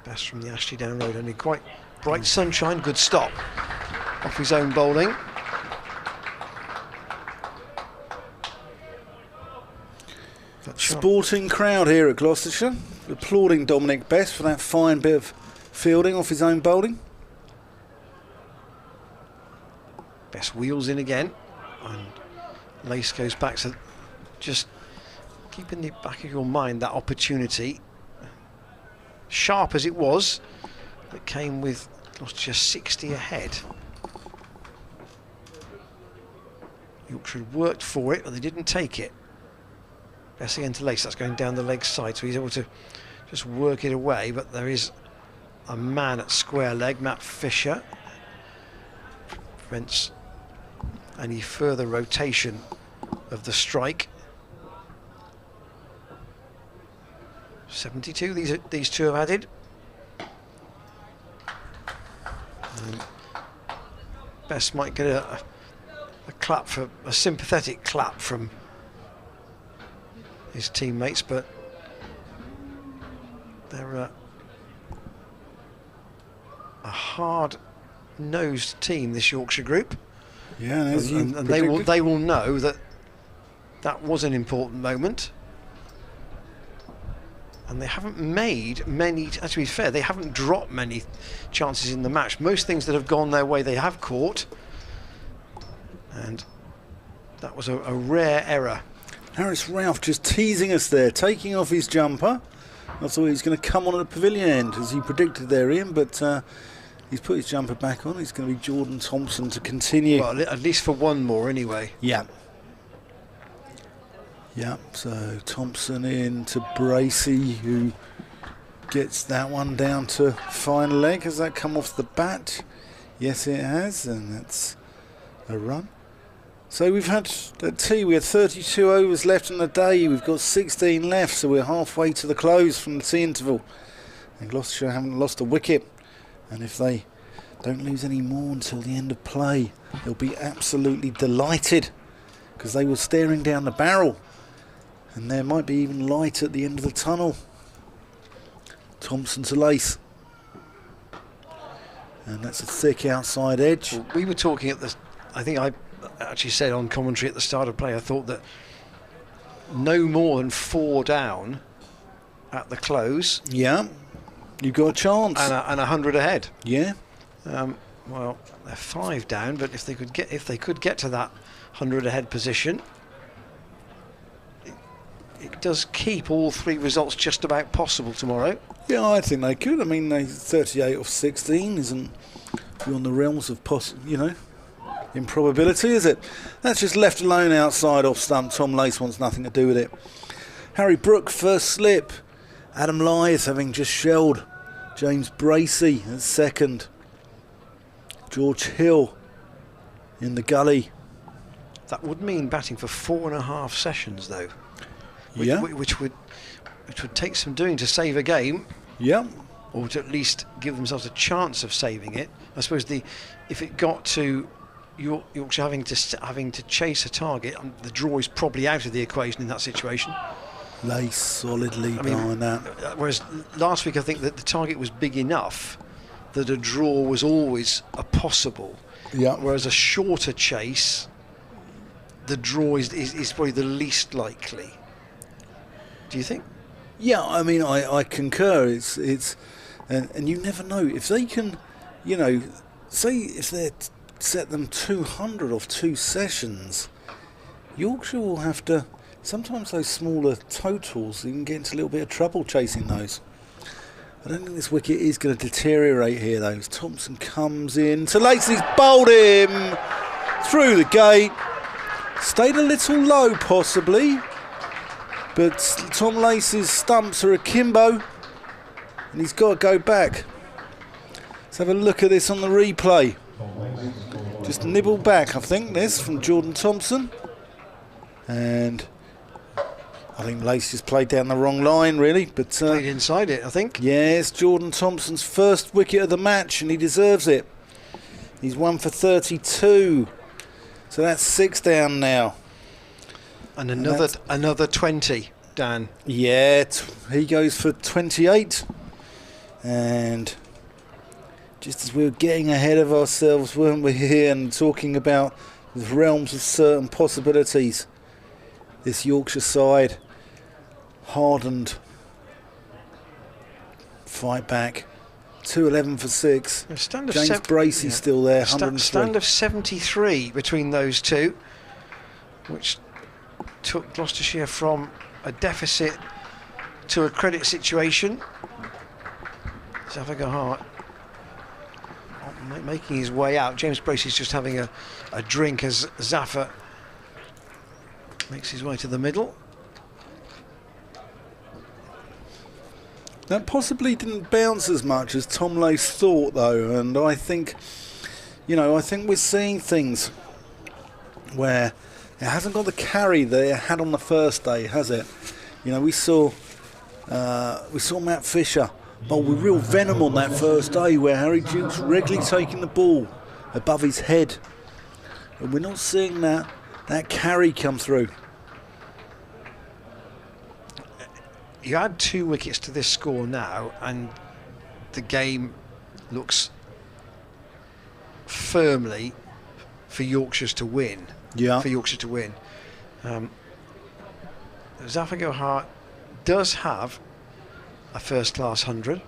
Best from the Ashley Down Road, only quite bright sunshine, good stop off his own bowling. Sporting crowd here at Gloucestershire, applauding Dominic Best for that fine bit of fielding off his own bowling. Best wheels in again, and Lace goes back, so just keep in the back of your mind that opportunity, sharp as it was, that came with Gloucestershire 60 ahead. Yorkshire had worked for it, but they didn't take it. Best again to Lace, that's going down the leg side, so he's able to just work it away, but there is a man at square leg, Matt Fisher, prevents any further rotation of the strike. 72 these two have added. And Best might get a clap, for a sympathetic clap from his teammates, but they're a hard-nosed team, this Yorkshire group. Yeah, and they will know that was an important moment, and they haven't made many. To be fair, they haven't dropped many chances in the match. Most things that have gone their way, they have caught, and that was a rare error. Harris Ralph just teasing us there, taking off his jumper. I thought he was going to come on at the pavilion end, as he predicted there, Ian, but he's put his jumper back on. He's going to be Jordan Thompson to continue. Well, at least for one more anyway. Yeah. Yeah, so Thompson in to Bracey, who gets that one down to final leg. Has that come off the bat? Yes, it has, and that's a run. So we've had at tea, we had 32 overs left in the day. We've got 16 left, so we're halfway to the close from the tea interval. And Gloucestershire haven't lost a wicket. And if they don't lose any more until the end of play, they'll be absolutely delighted, because they were staring down the barrel. And there might be even light at the end of the tunnel. Thompson to Lace. And that's a thick outside edge. Well, we were talking at the, I think I actually said on commentary at the start of play, I thought that no more than 4 down at the close. Yeah, you've got a chance. And 100 ahead. Yeah. Well, they're 5 down, but if they could get to that 100 ahead position, it does keep all 3 results just about possible tomorrow. Yeah, I think they could. I mean, 38 off 16 isn't beyond the realms of improbability, is it? That's just left alone outside off stump. Tom Lace wants nothing to do with it. Harry Brook, first slip. Adam Lythe having just shelled James Bracey at second. George Hill in the gully. That would mean batting for 4.5 sessions, though. Which would take some doing to save a game. Yeah. or to at least give themselves a chance of saving it. I suppose if it got to Yorkshire having to chase a target, the draw is probably out of the equation in that situation. Lace solidly behind that. Whereas last week I think that the target was big enough that a draw was always a possible. Yeah. Whereas a shorter chase, the draw is probably the least likely. Do you think? Yeah, I mean, I concur. It's and you never know if they can, say if they set them 200 off 2 sessions, Yorkshire will have to. Sometimes those smaller totals, you can get into a little bit of trouble chasing those. I don't think this wicket is going to deteriorate here, though. As Thompson comes in, so Lacey's bowled him through the gate. Stayed a little low, possibly. But Tom Lacey's stumps are akimbo, and he's got to go back. Let's have a look at this on the replay. Just nibble back, I think, this from Jordan Thompson. And I think Lacey just played down the wrong line, really. But played inside it, I think. Yes, Jordan Thompson's first wicket of the match, and he deserves it. He's 1 for 32. So that's 6 down now. And another 20, Dan. Yeah, he goes for 28. And just as we were getting ahead of ourselves, weren't we, here, and talking about the realms of certain possibilities, this Yorkshire side hardened, fight back, 211 for 6. James Bracey's still there, 103. Stand of 73 between those two, which took Gloucestershire from a deficit to a credit situation. Zafar Hart making his way out. James Bracey's just having a drink as Zafar makes his way to the middle. That possibly didn't bounce as much as Tom Lace thought, though, and I think, I think we're seeing things where it hasn't got the carry that it had on the first day, has it? We saw Matt Fisher bowl with real venom on that first day, where Harry Duke's regularly taking the ball above his head, and we're not seeing that carry come through. You add 2 wickets to this score now, and the game looks firmly for Yorkshire to win. Yeah. For Yorkshire to win. Zafar Hart does have a first-class 100,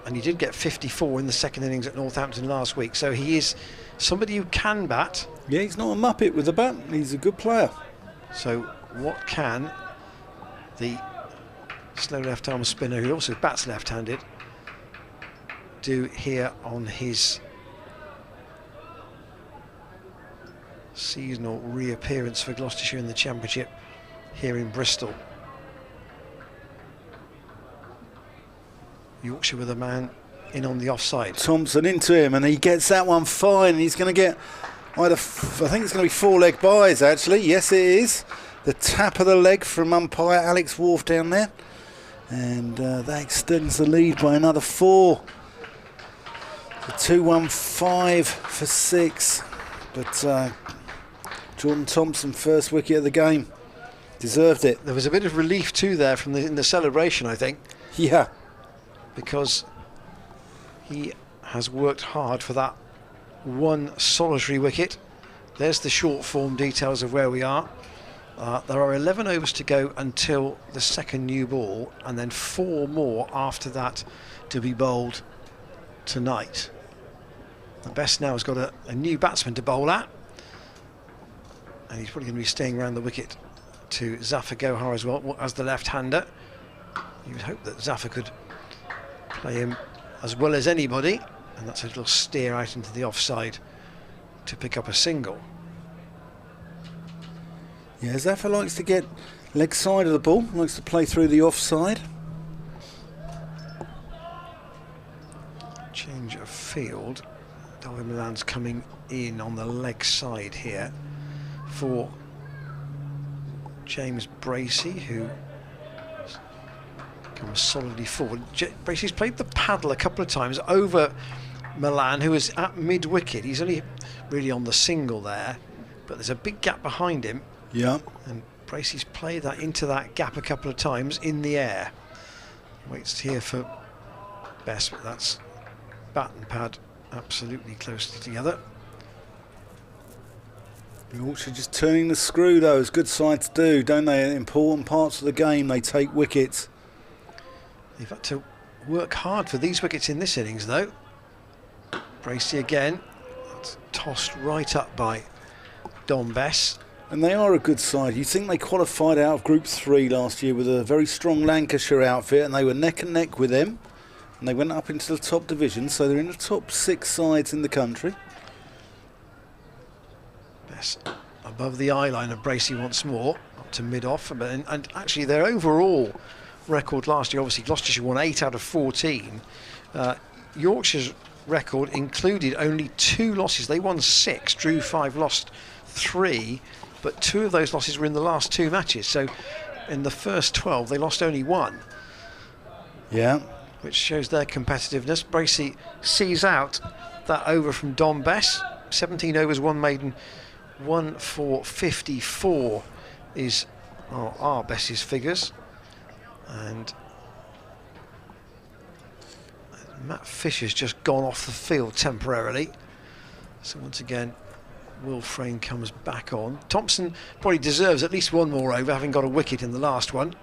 and he did get 54 in the second innings at Northampton last week. So he is somebody who can bat. Yeah, he's not a muppet with the bat. He's a good player. So what can the slow left-arm spinner, who also bats left-handed, do here on his seasonal reappearance for Gloucestershire in the Championship here in Bristol? Yorkshire with a man in on the offside. Thompson into him, and he gets that one fine. He's going to get I think it's going to be 4 leg byes, actually. Yes, it is. The tap of the leg from umpire Alex Wharf down there. And that extends the lead by another 4. The 2-1-5 for 6. But Jordan Thompson, first wicket of the game. Deserved it. There was a bit of relief too there from in the celebration, I think. Yeah. Because he has worked hard for that one solitary wicket. There's the short form details of where we are. There are 11 overs to go until the second new ball, and then 4 more after that to be bowled tonight. The best now has got a new batsman to bowl at, and he's probably going to be staying around the wicket to Zafar Gohar as well as the left-hander. You would hope that Zafar could play him as well as anybody, and that's a little steer out into the offside to pick up a single. Yeah, Zafar likes to get leg side of the ball, likes to play through the offside. Change of field. Darwin Milan's coming in on the leg side here for James Bracey, who Comes solidly forward. Bracey's played the paddle a couple of times over Milan, who is at mid-wicket. He's only really on the single there, but there's a big gap behind him. Yeah. And Bracey's played that into that gap a couple of times in the air. Waits here for Bess, but that's bat and pad absolutely close together. Yorkshire just turning the screw, though, as good sides do, don't they? In important parts of the game, they take wickets. They've had to work hard for these wickets in this innings, though. Bracey again. That's tossed right up by Don Bess. And they are a good side. You think they qualified out of Group 3 last year with a very strong Lancashire outfit, and they were neck and neck with them. And they went up into the top division, so they're in the top 6 sides in the country. Bess above the eye line of Bracey once more, up to mid-off. And actually their overall record last year, obviously Gloucestershire won 8 out of 14. Yorkshire's record included only 2 losses. They won 6, drew 5, lost 3, but 2 of those losses were in the last 2 matches. So in the first 12 they lost only 1. Yeah. Which shows their competitiveness. Bracey sees out that over from Don Bess. 17 overs, 1 maiden, 1 for 54 are Bess's figures. And Matt Fisher's just gone off the field temporarily. So once again, Will Frayne comes back on. Thompson probably deserves at least 1 more over, having got a wicket in the last one.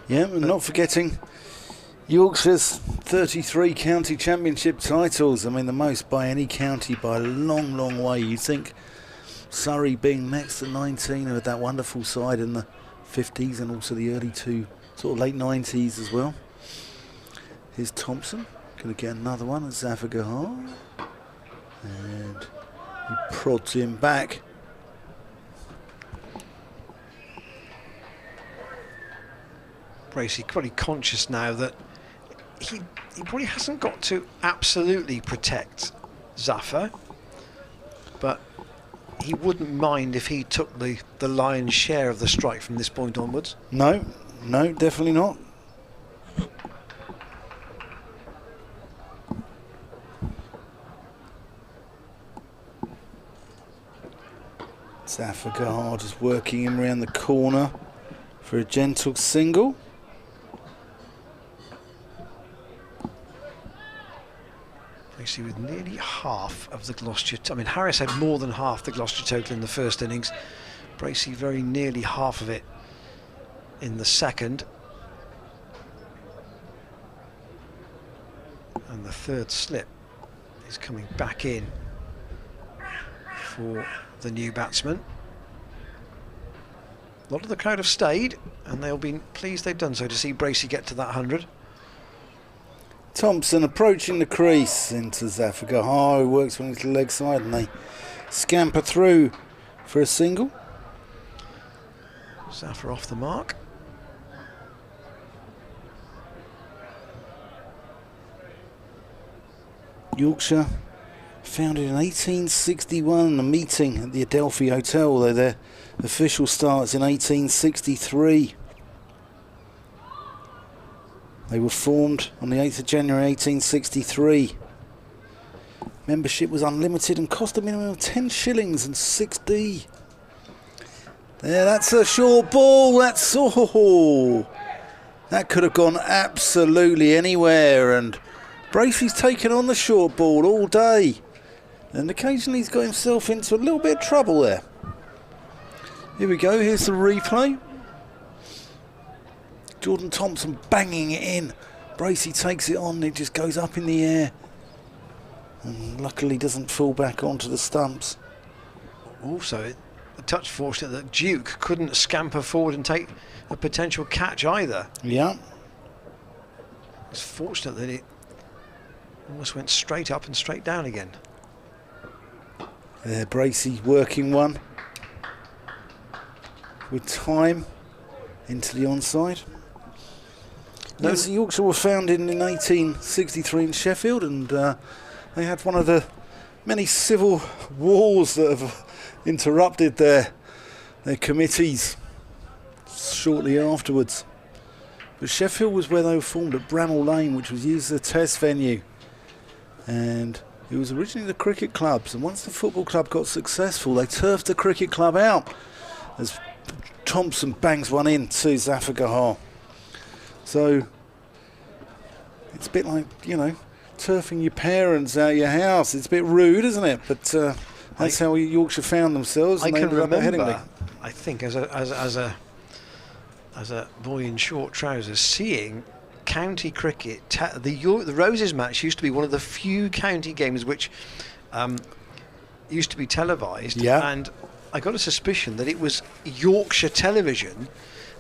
Yeah, and not forgetting Yorkshire's 33 county championship titles. I mean, the most by any county by a long, long way. You'd think Surrey being next at 19 with that wonderful side in the 50s and also the early sort of late 90s as well. Here's Thompson, going to get another one at Zafar Gahar. And he prods him back. Bracey probably conscious now that he probably hasn't got to absolutely protect Zafar, but he wouldn't mind if he took the lion's share of the strike from this point onwards. No, definitely not. Zafar Gahar just working him around the corner for a gentle single. Bracey with nearly half of the Gloucestershire. I mean, Harris had more than half the Gloucestershire total in the first innings. Bracey very nearly half of it in the second. And the third slip is coming back in for the new batsman. A lot of the crowd have stayed, and they'll be pleased they've done so to see Bracey get to that 100. Thompson approaching the crease into Zafar Gahar, who works on his leg side, and they scamper through for a single. Zafar off the mark. Yorkshire founded in 1861, a meeting at the Adelphi Hotel, although their official starts in 1863. They were formed on the 8th of January 1863. Membership was unlimited and cost a minimum of 10 shillings and 6d. There, that's a short ball. That could have gone absolutely anywhere, and Bracey's taken on the short ball all day, and occasionally he's got himself into a little bit of trouble there. Here we go, here's the replay. Jordan Thompson banging it in. Bracey takes it on, it just goes up in the air, and luckily doesn't fall back onto the stumps. Also, a touch fortunate that Duke couldn't scamper forward and take a potential catch either. Yeah. It's fortunate that it almost went straight up and straight down again. There, Bracey working one with time into the onside. No, so Yorkshire were founded in 1863 in Sheffield, and they had one of the many civil wars that have interrupted their committees shortly afterwards. But Sheffield was where they were formed, at Bramall Lane, which was used as a test venue. And it was originally the cricket clubs, and once the football club got successful, they turfed the cricket club out as Thompson bangs one in to Zafagahar. So it's a bit like, turfing your parents out your house. It's a bit rude, isn't it? But that's how Yorkshire found themselves. I and they can ended up at remember, Headingley. I think, as a boy in short trousers, seeing county cricket. The Roses match used to be one of the few county games which used to be televised, and I got a suspicion that it was Yorkshire television,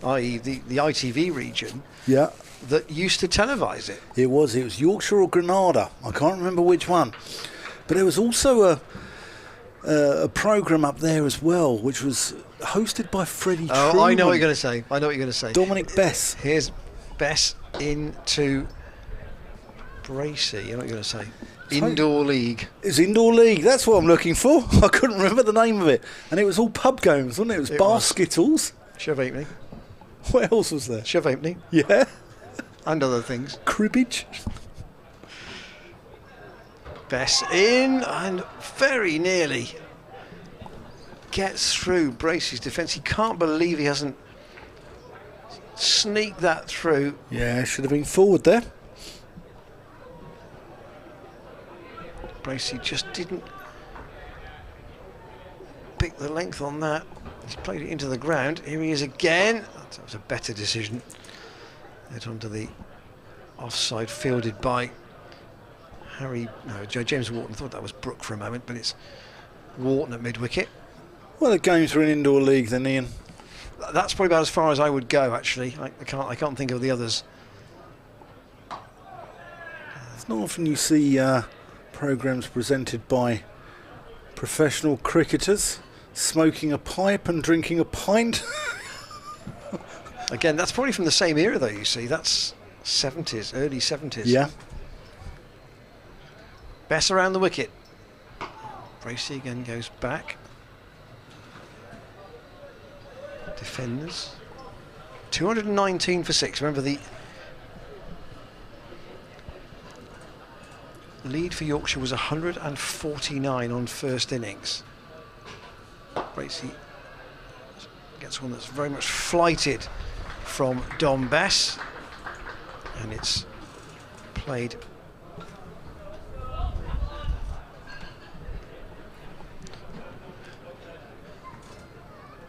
i.e. the ITV region, that used to televise it. It was Yorkshire or Granada. I can't remember which one. But there was also a programme up there as well, which was hosted by Freddie Truman. Oh, I know what you're going to say. Dominic Bess. Here's Bess into Bracey. You know what you're going to say? Indoor League. It's Indoor League. That's what I'm looking for. I couldn't remember the name of it. And it was all pub games, wasn't it? It was basketballs. Shove Halfpenny. What else was there? Shove Halfpenny. Yeah. And other things. Cribbage. Bess in, and very nearly gets through Bracey's defence. He can't believe he hasn't sneaked that through. Yeah, should have been forward there. Bracey just didn't pick the length on that. He's played it into the ground. Here he is again. That was a better decision. Hit onto the offside, fielded by James Wharton. I thought that was Brooke for a moment, but it's Wharton at mid-wicket. Well, the games are an indoor league then, Ian. That's probably about as far as I would go, actually. I can't think of the others. It's not often you see programmes presented by professional cricketers smoking a pipe and drinking a pint. Again, that's probably from the same era, though, you see. That's 70s, early 70s. Yeah. Bess around the wicket. Bracey again goes back. Defenders. 219 for 6. Remember, the lead for Yorkshire was 149 on first innings. Bracey gets one that's very much flighted from Dom Bess, and it's played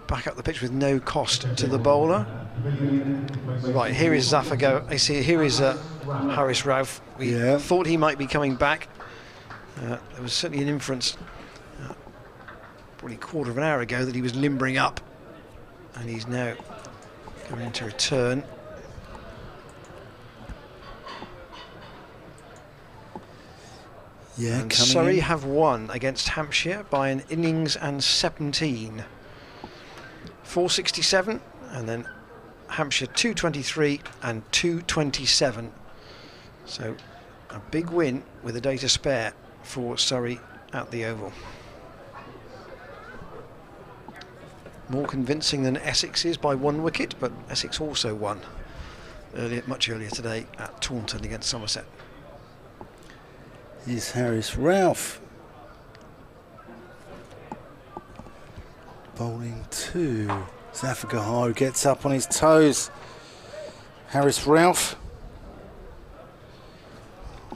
back up the pitch with no cost to the bowler. Right, here is Zafago. I see. Here is Harris Ralph. We thought he might be coming back. There was certainly an inference probably a quarter of an hour ago that he was limbering up, and he's now going to return. Yeah, and Surrey have won against Hampshire by an innings and 17. 467, and then Hampshire 223 and 227. So a big win with a day to spare for Surrey at the Oval. More convincing than Essex is by 1 wicket, but Essex also won much earlier today at Taunton against Somerset. Here's Harris Ralph. Bowling 2. Zafagahar gets up on his toes. Harris Ralph.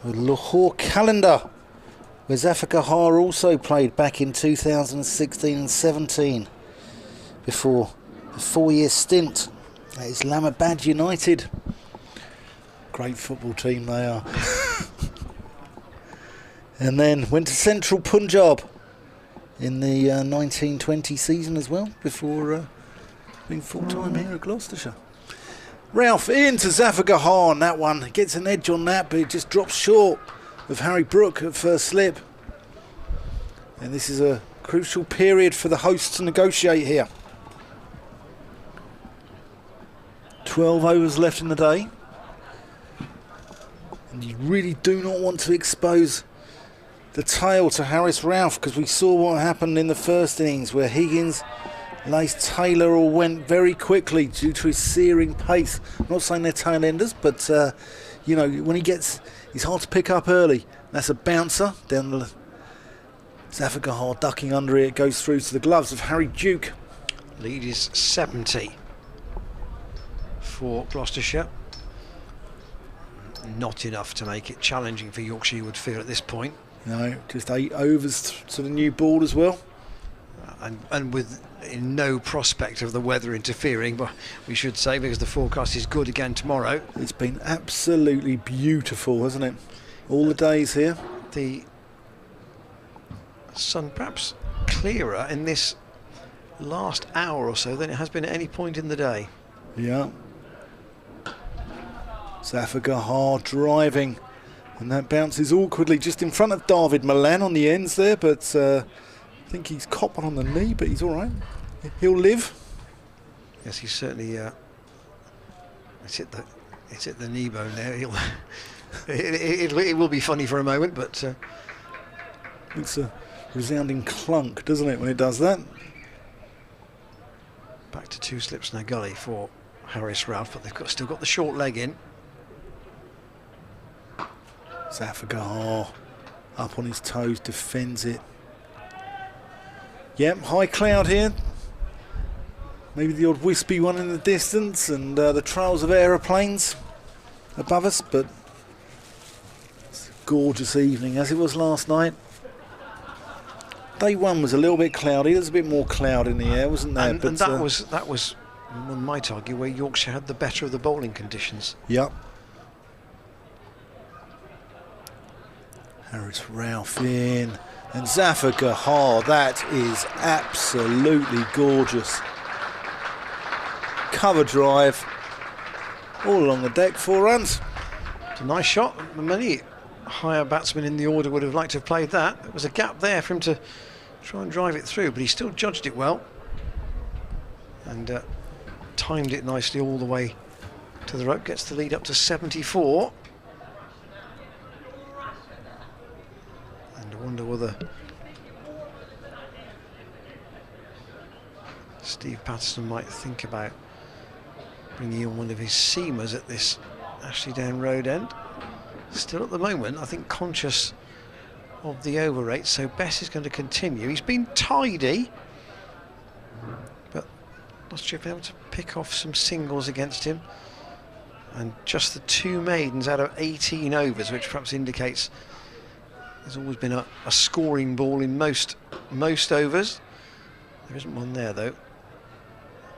With Lahore Calendar, where Zafagahar also played back in 2016 and 17 before a 4-year stint at Islamabad United. Great football team they are. And then went to Central Punjab in the 1920 season as well, before being full-time here at Gloucestershire. Ralph into Zafagahar on that one. Gets an edge on that, but it just drops short of Harry Brook at first slip. And this is a crucial period for the hosts to negotiate here. 12 overs left in the day. And you really do not want to expose the tail to Harris Ralph, because we saw what happened in the first innings where Higgins Lace Taylor all went very quickly due to his searing pace. I'm not saying they're tail enders, but you know, when he's hard to pick up early. That's a bouncer down the Zafagahar ducking under it. It goes through to the gloves of Harry Duke. Lead is 70 for Gloucestershire. Not enough to make it challenging for Yorkshire, you would feel, at this point. No, just 8 overs to the new board as well. And with no prospect of the weather interfering, but we should say, because the forecast is good again tomorrow. It's been absolutely beautiful, hasn't it? All the days here. The sun perhaps clearer in this last hour or so than it has been at any point in the day. Yeah. Zafagahar driving, and that bounces awkwardly just in front of David Milan on the ends there, but I think he's caught one on the knee, but he's all right. He'll live. Yes, he's certainly. It's hit the knee bone there. It will be funny for a moment, but it's a resounding clunk, doesn't it, when it does that? Back to 2 slips in a gully for Harris Ralph, but they've still got the short leg in. Zafagahar up on his toes, defends it. Yep, high cloud here. Maybe the odd wispy one in the distance, and the trails of aeroplanes above us, but it's a gorgeous evening, as it was last night. Day 1 was a little bit cloudy. There's a bit more cloud in the air, wasn't there? And that was, one might argue, where Yorkshire had the better of the bowling conditions. Yep. Harris Ralph in, and Zafagahar, that is absolutely gorgeous. Cover drive, all along the deck, 4 runs. It's a nice shot. Many higher batsmen in the order would have liked to have played that. There was a gap there for him to try and drive it through, but he still judged it well and timed it nicely all the way to the rope. Gets the lead up to 74. And I wonder whether Steve Patterson might think about bringing in one of his seamers at this Ashley Down Road end. Still at the moment, I think, conscious of the over rate, so Bess is going to continue. He's been tidy, but Gloucestershire been able to pick off some singles against him, and just the 2 maidens out of 18 overs, which perhaps indicates there's always been a scoring ball in most overs. There isn't one there though.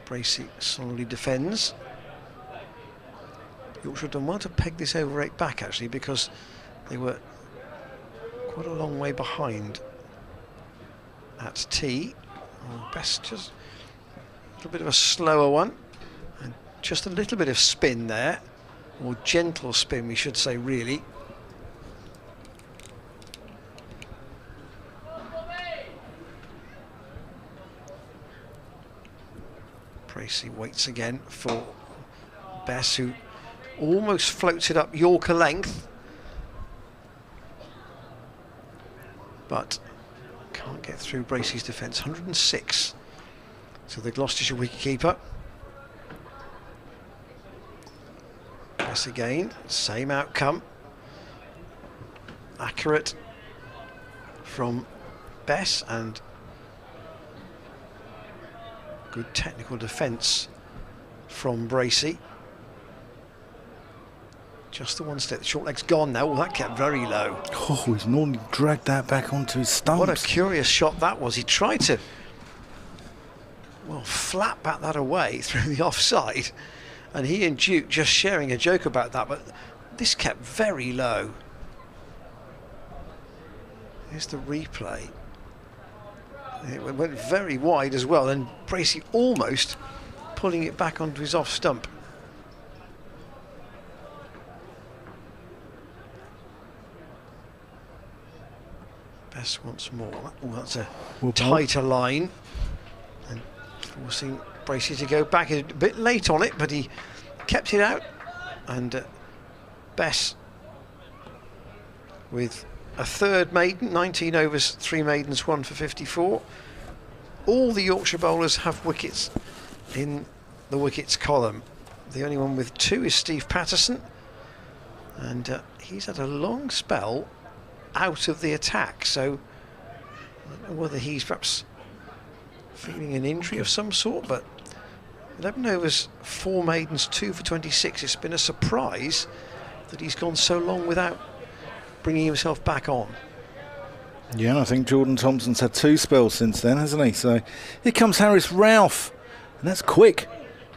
Bracey solidly defends. Yorkshire have done well to peg this over rate back, actually, because they were quite a long way behind at tee. Best just a little bit of a slower one, and just a little bit of spin there, or gentle spin we should say, really. Bracey waits again for Bess, who almost floats it up Yorker length, but can't get through Bracey's defence. 106 to the Gloucestershire wicketkeeper. Bess again, same outcome. Accurate from Bess and good technical defence from Bracey. Just the one step. The short leg's gone now. Oh, that kept very low. Oh, he's normally dragged that back onto his stumps. What a curious shot that was. He tried to, well, flat bat that away through the offside, and he and Duke just sharing a joke about that, but this kept very low. Here's the replay. It went very wide as well, and Bracey almost pulling it back onto his off stump. Bess once more. Oh, that's a tighter line, and forcing Bracey to go back a bit late on it, but he kept it out. And Bess with a third maiden, 19 overs, 3 maidens, 1 for 54. all the Yorkshire bowlers have wickets in the wickets column. The only one with 2 is Steve Patterson, and he's had a long spell out of the attack, so I don't know whether he's perhaps feeling an injury of some sort, but 11 overs, 4 maidens, 2 for 26. It's been a surprise that he's gone so long without bringing himself back on. Yeah, I think Jordan Thompson's had 2 spells since then, hasn't he? So here comes Harris Ralph, and that's quick.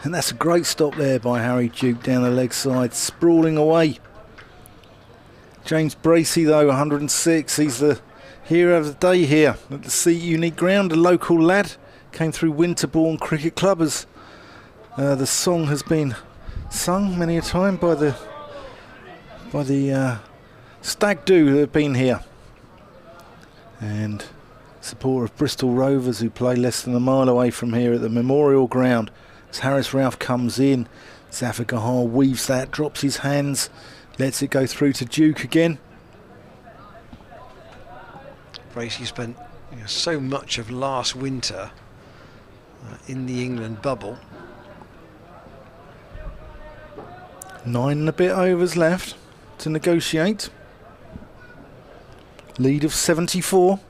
And that's a great stop there by Harry Duke down the leg side, sprawling away. James Bracey, though, 106. He's the hero of the day here at the Seat Unique Ground. A local lad, came through Winterbourne Cricket Club, as the song has been sung many a time by the Stag Do who have been here. And supporter of Bristol Rovers, who play less than a mile away from here at the Memorial Ground. As Harris Ralph comes in, Zafar Gahar weaves that, drops his hands, lets it go through to Duke again. Bracey spent so much of last winter in the England bubble. 9 and a bit overs left to negotiate. Lead of 74.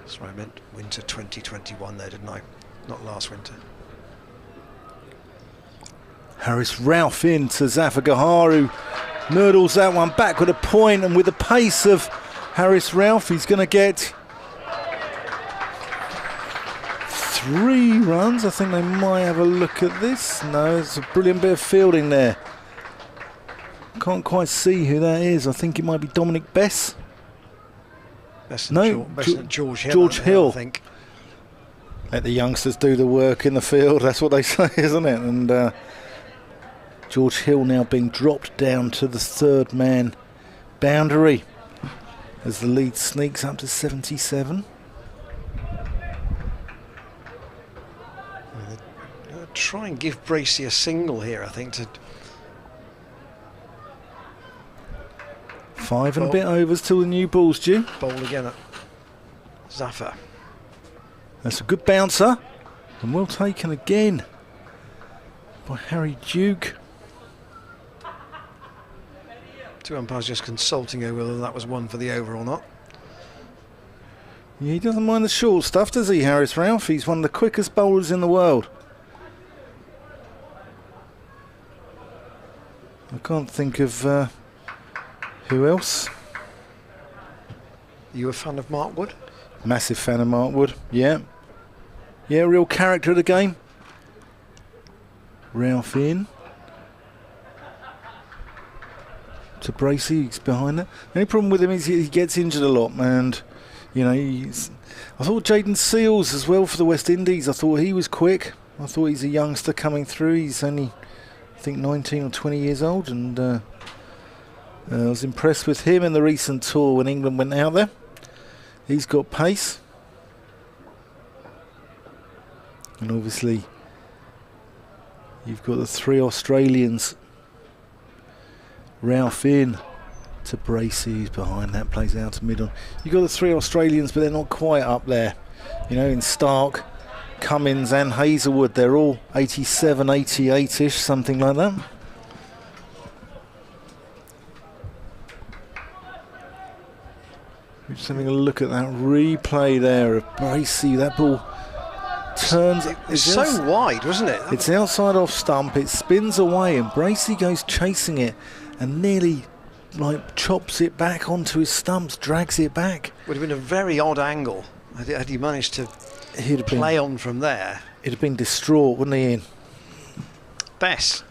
Sorry, I meant winter 2021 there, didn't I? Not last winter. Harris Ralph into Zafar Gahar, who nurdles that one back with a point, and with the pace of Harris Ralph, he's going to get 3 runs. I think they might have a look at this. No, it's a brilliant bit of fielding there. Can't quite see who that is. I think it might be Dominic Bess. George Hill. George Hill. I think. Let the youngsters do the work in the field. That's what they say, isn't it? And George Hill now being dropped down to the 3rd man boundary as the lead sneaks up to 77. Try and give Bracey a single here, I think, to 5 and a bit overs till the new ball's due. bowl again at Zafar. That's a good bouncer, and well taken again by Harry Duke. 2 umpires just consulting over whether that was one for the over or not. Yeah, he doesn't mind the short stuff, does he, Harris Ralph? He's one of the quickest bowlers in the world. I can't think of who else. Are you a fan of Mark Wood? Massive fan of Mark Wood, yeah. Yeah, real character of the game. Ralph in. To Bracey, he's behind it. The only problem with him is he gets injured a lot, and I thought Jaden Seals as well for the West Indies. I thought he was quick. I thought he's a youngster coming through. He's only, I think, 19 or 20 years old, and I was impressed with him in the recent tour when England went out there. He's got pace. And obviously, you've got the 3 Australians. Ralph in to Bracey, who's behind that, plays out to mid on. You've got the 3 Australians, but they're not quite up there. In Stark, Cummins and Hazelwood, they're all 87, 88-ish, something like that. We're just having a look at that replay there of Bracey. That ball turns. It's so wide, wasn't it? It's outside off stump. It spins away, and Bracey goes chasing it and nearly chops it back onto his stumps, drags it back. Would have been a very odd angle had he managed to play on from there. He'd have been distraught, wouldn't he, Ian? Bess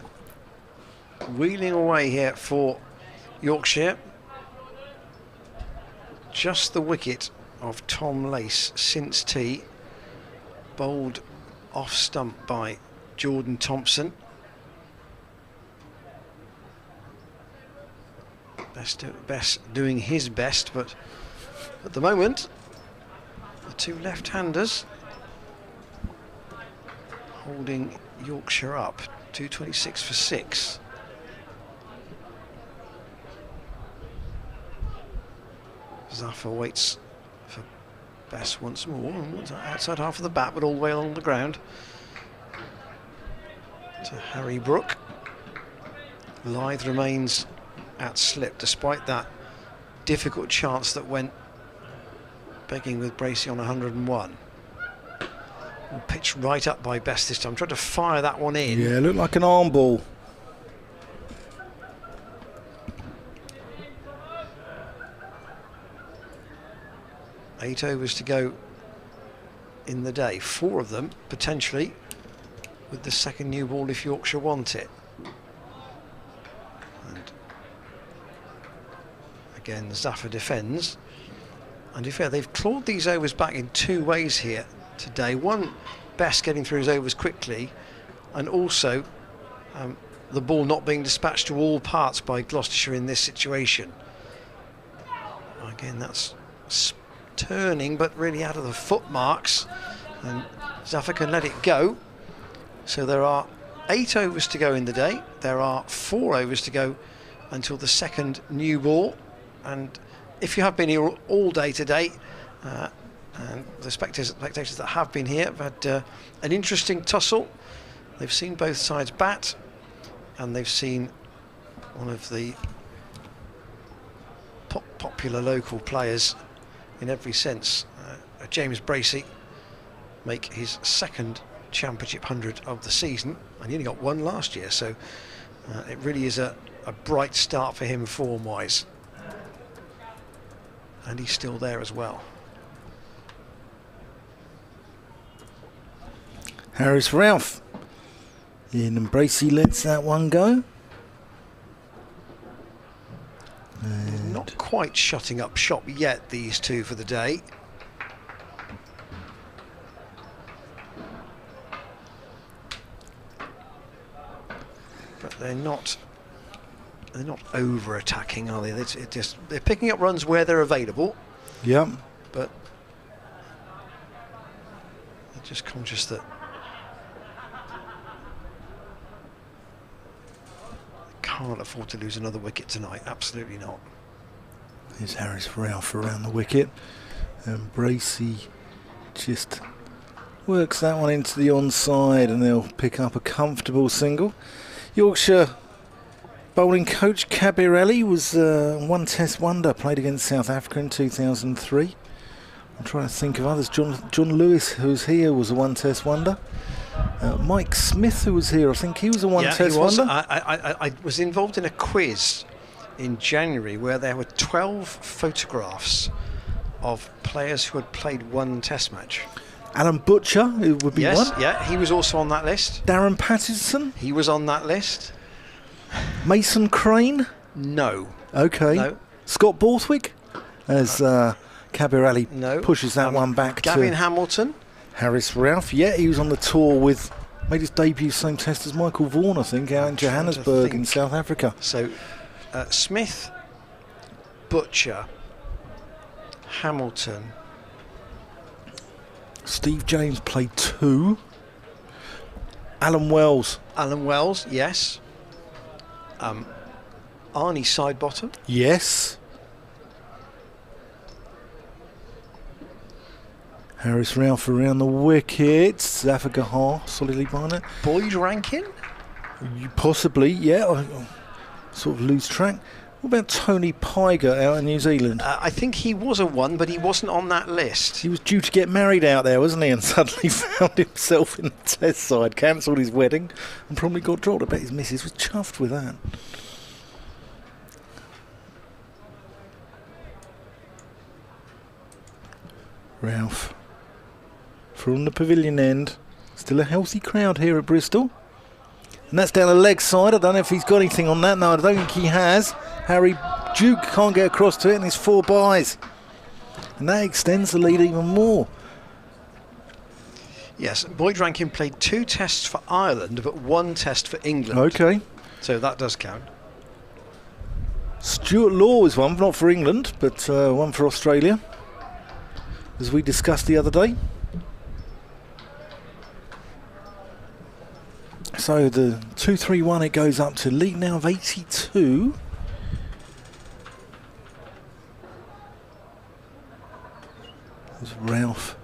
wheeling away here for Yorkshire. Just the wicket of Tom Lace since tee. Bowled off stump by Jordan Thompson. Bess doing his best, but at the moment the 2 left-handers holding Yorkshire up. 226 for 6. Zafar waits for Bess once more. Outside half of the bat, but all the way along the ground. To Harry Brook. Lythe remains at slip despite that difficult chance that went begging with Bracey on 101. Pitched right up by Bess this time. Tried to fire that one in. Yeah, it looked like an arm ball. Eight overs to go in the day. 4 of them potentially with the second new ball if Yorkshire want it. And again, Zaffer defends. And to be fair, they've clawed these overs back in 2 ways here today. One, Bess getting through his overs quickly, and also the ball not being dispatched to all parts by Gloucestershire in this situation. Again, that's turning, but really out of the foot marks, and Zaffer can let it go. So there are 8 overs to go in the day. There are 4 overs to go until the second new ball. And if you have been here all day today, and the spectators that have been here have had an interesting tussle. They've seen both sides bat, and they've seen one of the popular local players in every sense, James Bracey, make his second championship 100 of the season, and he only got 1 last year, so it really is a bright start for him form-wise. And he's still there as well. Harris Ralph in, and Bracey lets that one go. And not quite shutting up shop yet, these two for the day. But they're not over attacking, are they? They're picking up runs where they're available. Yep. But they're just conscious that can't afford to lose another wicket tonight. Absolutely not. Here's Harris Ralph around the wicket, and Bracey just works that one into the onside, and they'll pick up a comfortable single. Yorkshire bowling coach Cabirelli was one Test wonder, played against South Africa in 2003. I'm trying to think of others. John Lewis, who's here, was a one Test wonder. Mike Smith, who was here, I think he was a one Test wonder. I was involved in a quiz in January where there were 12 photographs of players who had played one Test match. Alan Butcher, who would be one. Yeah, he was also on that list. Darren Patterson? He was on that list. Mason Crane? No. Okay. No. Scott Borthwick? As Cabirelli no. pushes that one back Gavin to Hamilton. Harris Ralph. Yeah, he was on the tour with, made his debut same Test as Michael Vaughan, I think, out in Johannesburg in South Africa. So Smith, Butcher, Hamilton. Steve James played 2. Alan Wells. Alan Wells, yes. Arnie Sidebottom. Yes. Harris Ralph around the wicket. Zafar Gahar solidly behind it. Boyd Rankin? Possibly, yeah. I sort of lose track. What about Tony Piger out in New Zealand? I think he was a one, but he wasn't on that list. He was due to get married out there, wasn't he? And suddenly found himself in the Test side, cancelled his wedding, and probably got dropped. I bet his missus was chuffed with that. Ralph from the pavilion end. Still a healthy crowd here at Bristol. And that's down the leg side. I don't know if he's got anything on that. No, I don't think he has. Harry Duke can't get across to it, and it's 4 byes. And that extends the lead even more. Yes, Boyd Rankin played 2 tests for Ireland, but 1 test for England. Okay. So that does count. Stuart Law is one, not for England, but one for Australia, as we discussed the other day. So the 2-3-1, it goes up to lead now of 82. As Ralph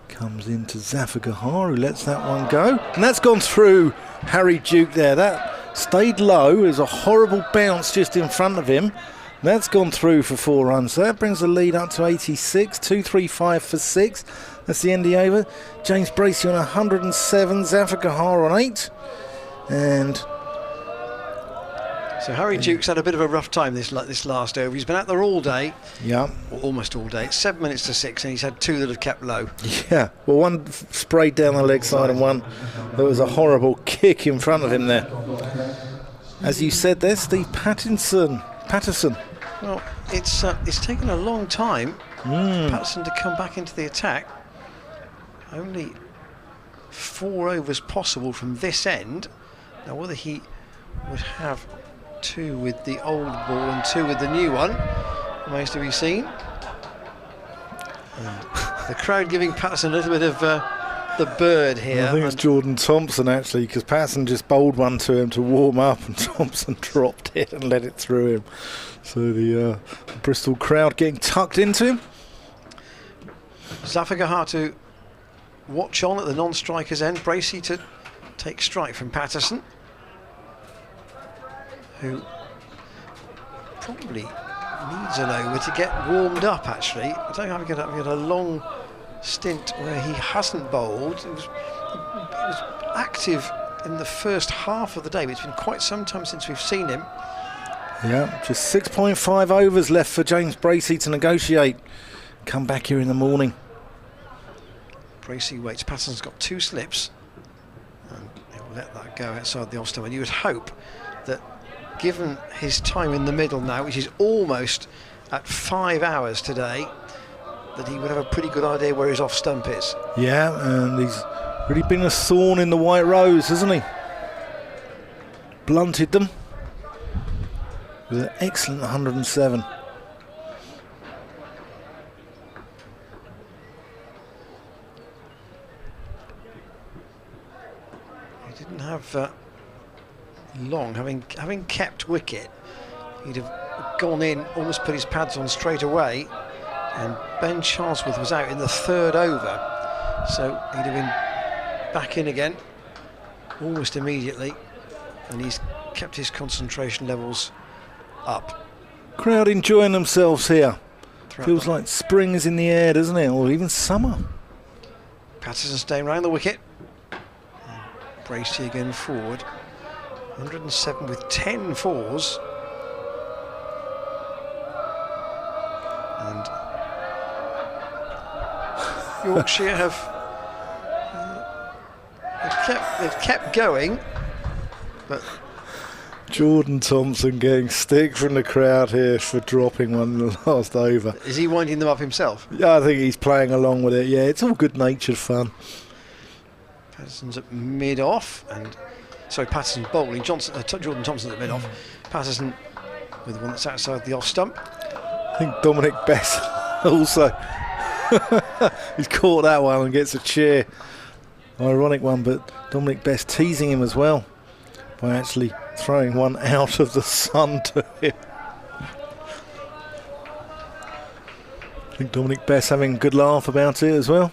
comes into Zafar, who lets that one go. And that's gone through Harry Duke there. That stayed low. There's a horrible bounce just in front of him. That's gone through for 4 runs. So that brings the lead up to 86. 2-3-5 for 6. That's the end of the over. James Bracey on 107. Zafar on 8. And so Harry Duke's had a bit of a rough time this last over. He's been out there all day. Yeah. Or almost all day. It's 7 minutes to 6, and he's had 2 that have kept low. Yeah. Well, one sprayed down the leg side and one there was a horrible kick in front of him there. As you said there, Steve Patterson. Well, it's taken a long time Patterson to come back into the attack. Only 4 overs possible from this end. Now, whether he would have 2 with the old ball and 2 with the new one remains to be seen. And the crowd giving Patterson a little bit of the bird here. I think it's Jordan Thompson actually, because Patterson just bowled one to him to warm up and Thompson dropped it and let it through him. So the Bristol crowd getting tucked into him. Zafar to watch on at the non-striker's end. Bracey to take strike from Patterson, who probably needs an over to get warmed up actually. I don't know how we get a long stint where he hasn't bowled. He was active in the first half of the day, but it's been quite some time since we've seen him. Yeah, just 6.5 overs left for James Bracey to negotiate. Come back here in the morning. Bracey waits. Patterson's got 2 slips, and he'll let that go outside the off stump. And you would hope that, given his time in the middle now, which is almost at 5 hours today, that he would have a pretty good idea where his off stump is. Yeah, and he's really been a thorn in the white rose, hasn't he? Blunted them with an excellent 107. He didn't have long, having kept wicket, he'd have gone in, almost put his pads on straight away, and Ben Charlesworth was out in the 3rd over, so he'd have been back in again almost immediately, and he's kept his concentration levels up. Crowd enjoying themselves here. Feels like spring is in the air, doesn't it? Or even summer. Patterson staying round the wicket. Bracey again forward. 107 with 10 fours. And Yorkshire have they've kept going, but Jordan Thompson getting stick from the crowd here for dropping one in the last over. Is he winding them up himself? Yeah, I think he's playing along with it. Yeah, it's all good-natured fun. Patterson's at mid-off, and Patterson's bowling. Jordan Thompson's at mid-off. Patterson with the one that's outside the off stump. I think Dominic Bess also. He's caught that one and gets a cheer. Ironic one, but Dominic Bess teasing him as well by actually throwing one out of the sun to him. I think Dominic Bess having a good laugh about it as well.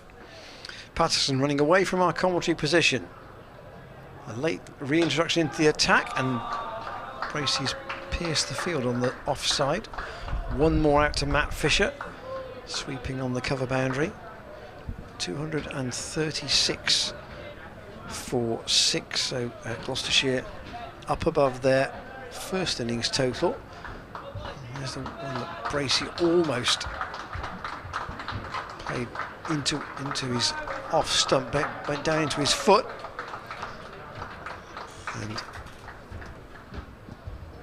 Patterson running away from our commentary position. A late reintroduction into the attack, and Bracey's pierced the field on the offside. One more out to Matt Fisher, sweeping on the cover boundary. 236 for 6, so Gloucestershire up above their first innings total. And there's the one that Bracey almost played into his off stump, went down into his foot, and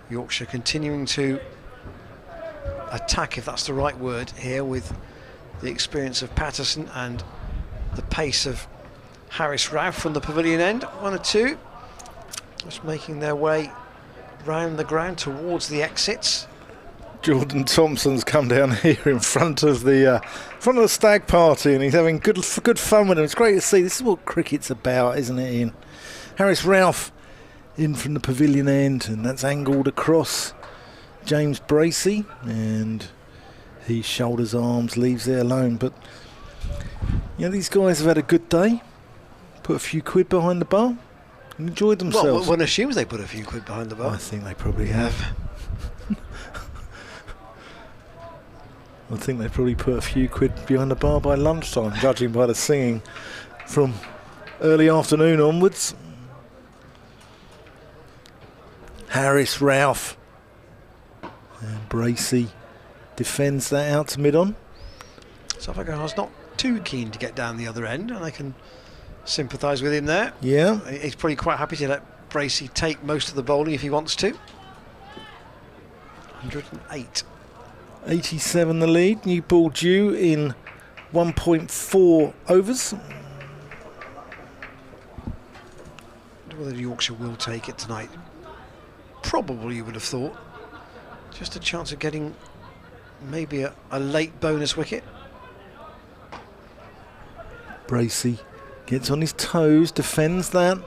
Yorkshire continuing to attack, if that's the right word here, with the experience of Patterson and the pace of Harris Ralph from the pavilion end. 1 or 2 just making their way round the ground towards the exits. Jordan Thompson's come down here in front of the stag party, and he's having good fun with them. It's great to see. This is what cricket's about, isn't it, Ian? Harris Ralph in from the pavilion end, and that's angled across James Bracey, and he shoulders arms, leaves it alone. But Yeah, these guys have had a good day. Put a few quid behind the bar and enjoyed themselves. Well, one assumes they put a few quid behind the bar. I think they probably have. I think they probably put a few quid behind the bar by lunchtime, judging by the singing from early afternoon onwards. Harris, Ralph, and Bracey defends that out to mid-on. South Africa's not too keen to get down the other end, and I can sympathise with him there. Yeah. He's probably quite happy to let Bracey take most of the bowling if he wants to. 108. 87 the lead. New ball due in 1.4 overs. I wonder whether Yorkshire will take it tonight. Probably, you would have thought. Just a chance of getting maybe a late bonus wicket. Bracey gets on his toes, defends that.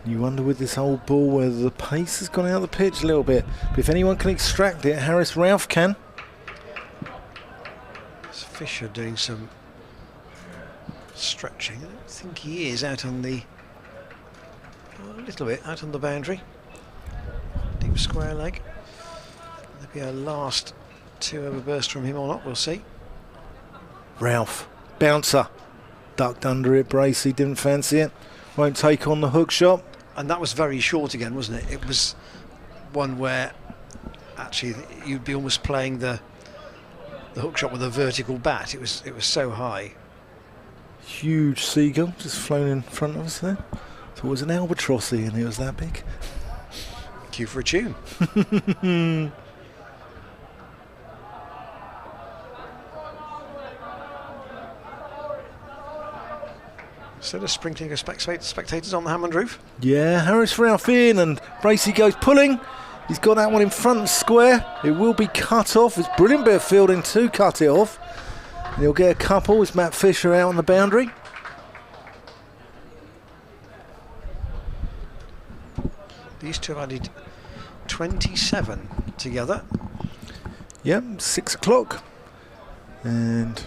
You wonder with this old ball whether the pace has gone out of the pitch a little bit. But if anyone can extract it, Harris Ralph can. It's Fisher doing some stretching. I don't think he is out on the... a little bit out on the boundary. Deep square leg. There'll be a last 2-over burst from him or not, we'll see. Ralph, bouncer. Ducked under it, Bracey didn't fancy it. Won't take on the hook shot. And that was very short again, wasn't it? It was one where actually you'd be almost playing the hook shot with a vertical bat. It was so high. Huge seagull just flown in front of us there. Thought it was an albatrossy and it was that big. Cue for a tune. Instead of sprinkling of spectators on the Hammond roof. Yeah, Harris Ralph in and Bracey goes pulling. He's got that one in front and square. It will be cut off. It's a brilliant bit of fielding to cut it off. And he'll get a couple with Matt Fisher out on the boundary. These two have added 27 together. Yep, 6 o'clock. And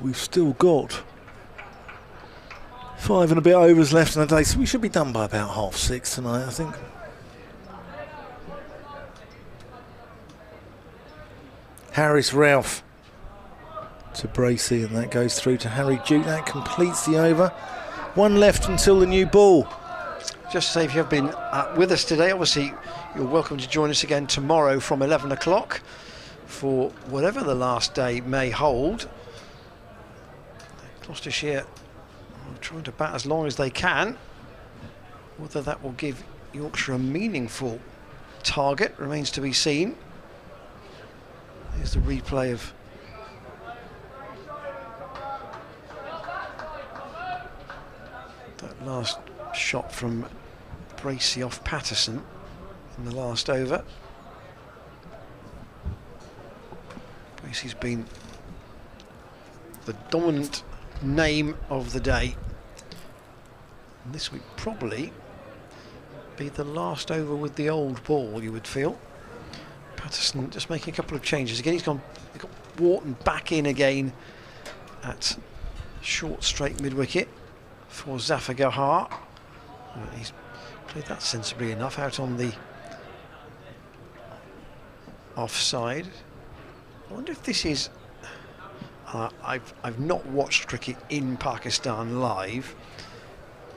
we've still got 5 and a bit overs left in the day, so we should be done by about 6:30 tonight, I think. Harris Ralph to Bracey, and that goes through to Harry Duke. That completes the over. 1 left until the new ball. Just to say, if you have been with us today, obviously you're welcome to join us again tomorrow from 11 o'clock for whatever the last day may hold. Gloucestershire trying to bat as long as they can. Whether that will give Yorkshire a meaningful target remains to be seen. Here's the replay of that last shot from Bracey off Patterson in the last over. Bracey's been the dominant name of the day. And this would probably be the last over with the old ball, you would feel. Patterson just making a couple of changes. Again, he's got Wharton back in again at short straight mid-wicket for Zafar Gahar. He's played that sensibly enough out on the offside. I wonder if this is... I've not watched cricket in Pakistan live.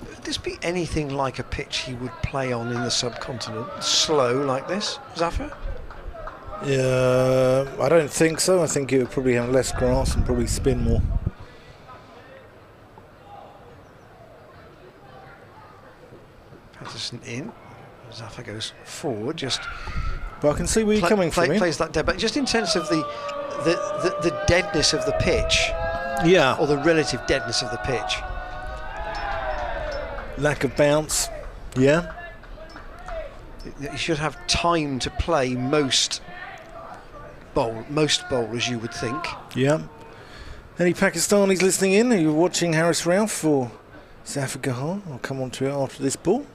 Would this be anything like a pitch he would play on in the subcontinent? Slow like this, Zafar? Yeah, I don't think so. I think it would probably have less grass and probably spin more. Patterson in. Zafar goes forward, just... But I can see where you're coming from. Plays that dead, but just in terms of the deadness of the pitch. Yeah. Or the relative deadness of the pitch. Lack of bounce. Yeah. You should have time to play most bowlers, you would think. Yeah. Any Pakistanis listening in? Are you watching Harris Ralph or Zafar Gahar? I'll come on to it after this ball.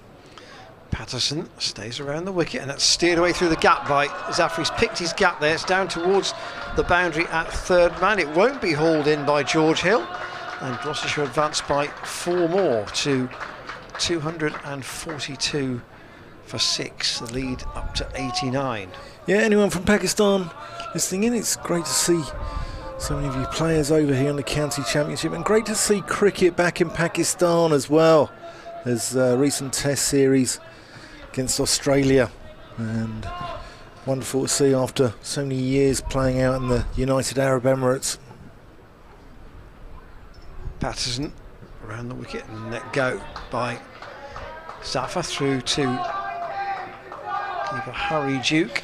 Patterson stays around the wicket, and that's steered away through the gap by Zafar. He's picked his gap there. It's down towards the boundary at third man. It won't be hauled in by George Hill, and Gloucestershire advanced by 4 more to 242 for 6. The lead up to 89. Yeah, anyone from Pakistan listening in, it's great to see so many of you players over here in the county championship, and great to see cricket back in Pakistan as well. There's a recent test series against Australia, and wonderful to see after so many years playing out in the United Arab Emirates. Patterson around the wicket and let go by Zafar through to keeper Harry Duke.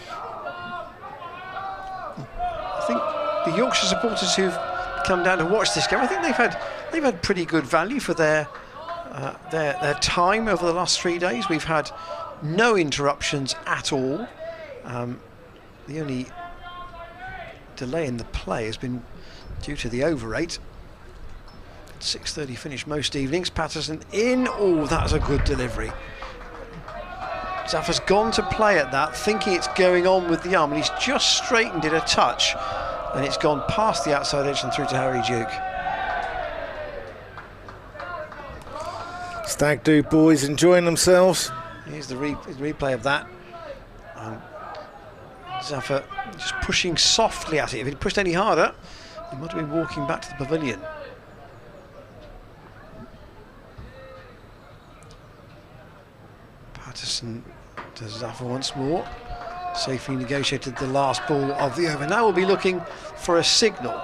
I think the Yorkshire supporters who've come down to watch this game, I think they've had pretty good value for their time over the last 3 days. We've had no interruptions at all. The only delay in the play has been due to the over rate. 6:30 finish most evenings. Patterson in. Oh, that's a good delivery. Zafar's gone to play at that, thinking it's going on with the arm, and he's just straightened it a touch, and it's gone past the outside edge and through to Harry Duke. Stag do boys enjoying themselves. Here's the replay of that. Zafar just pushing softly at it. If he'd pushed any harder, he might have been walking back to the pavilion. Patterson to Zafar once more. Safely negotiated the last ball of the over. Now we'll be looking for a signal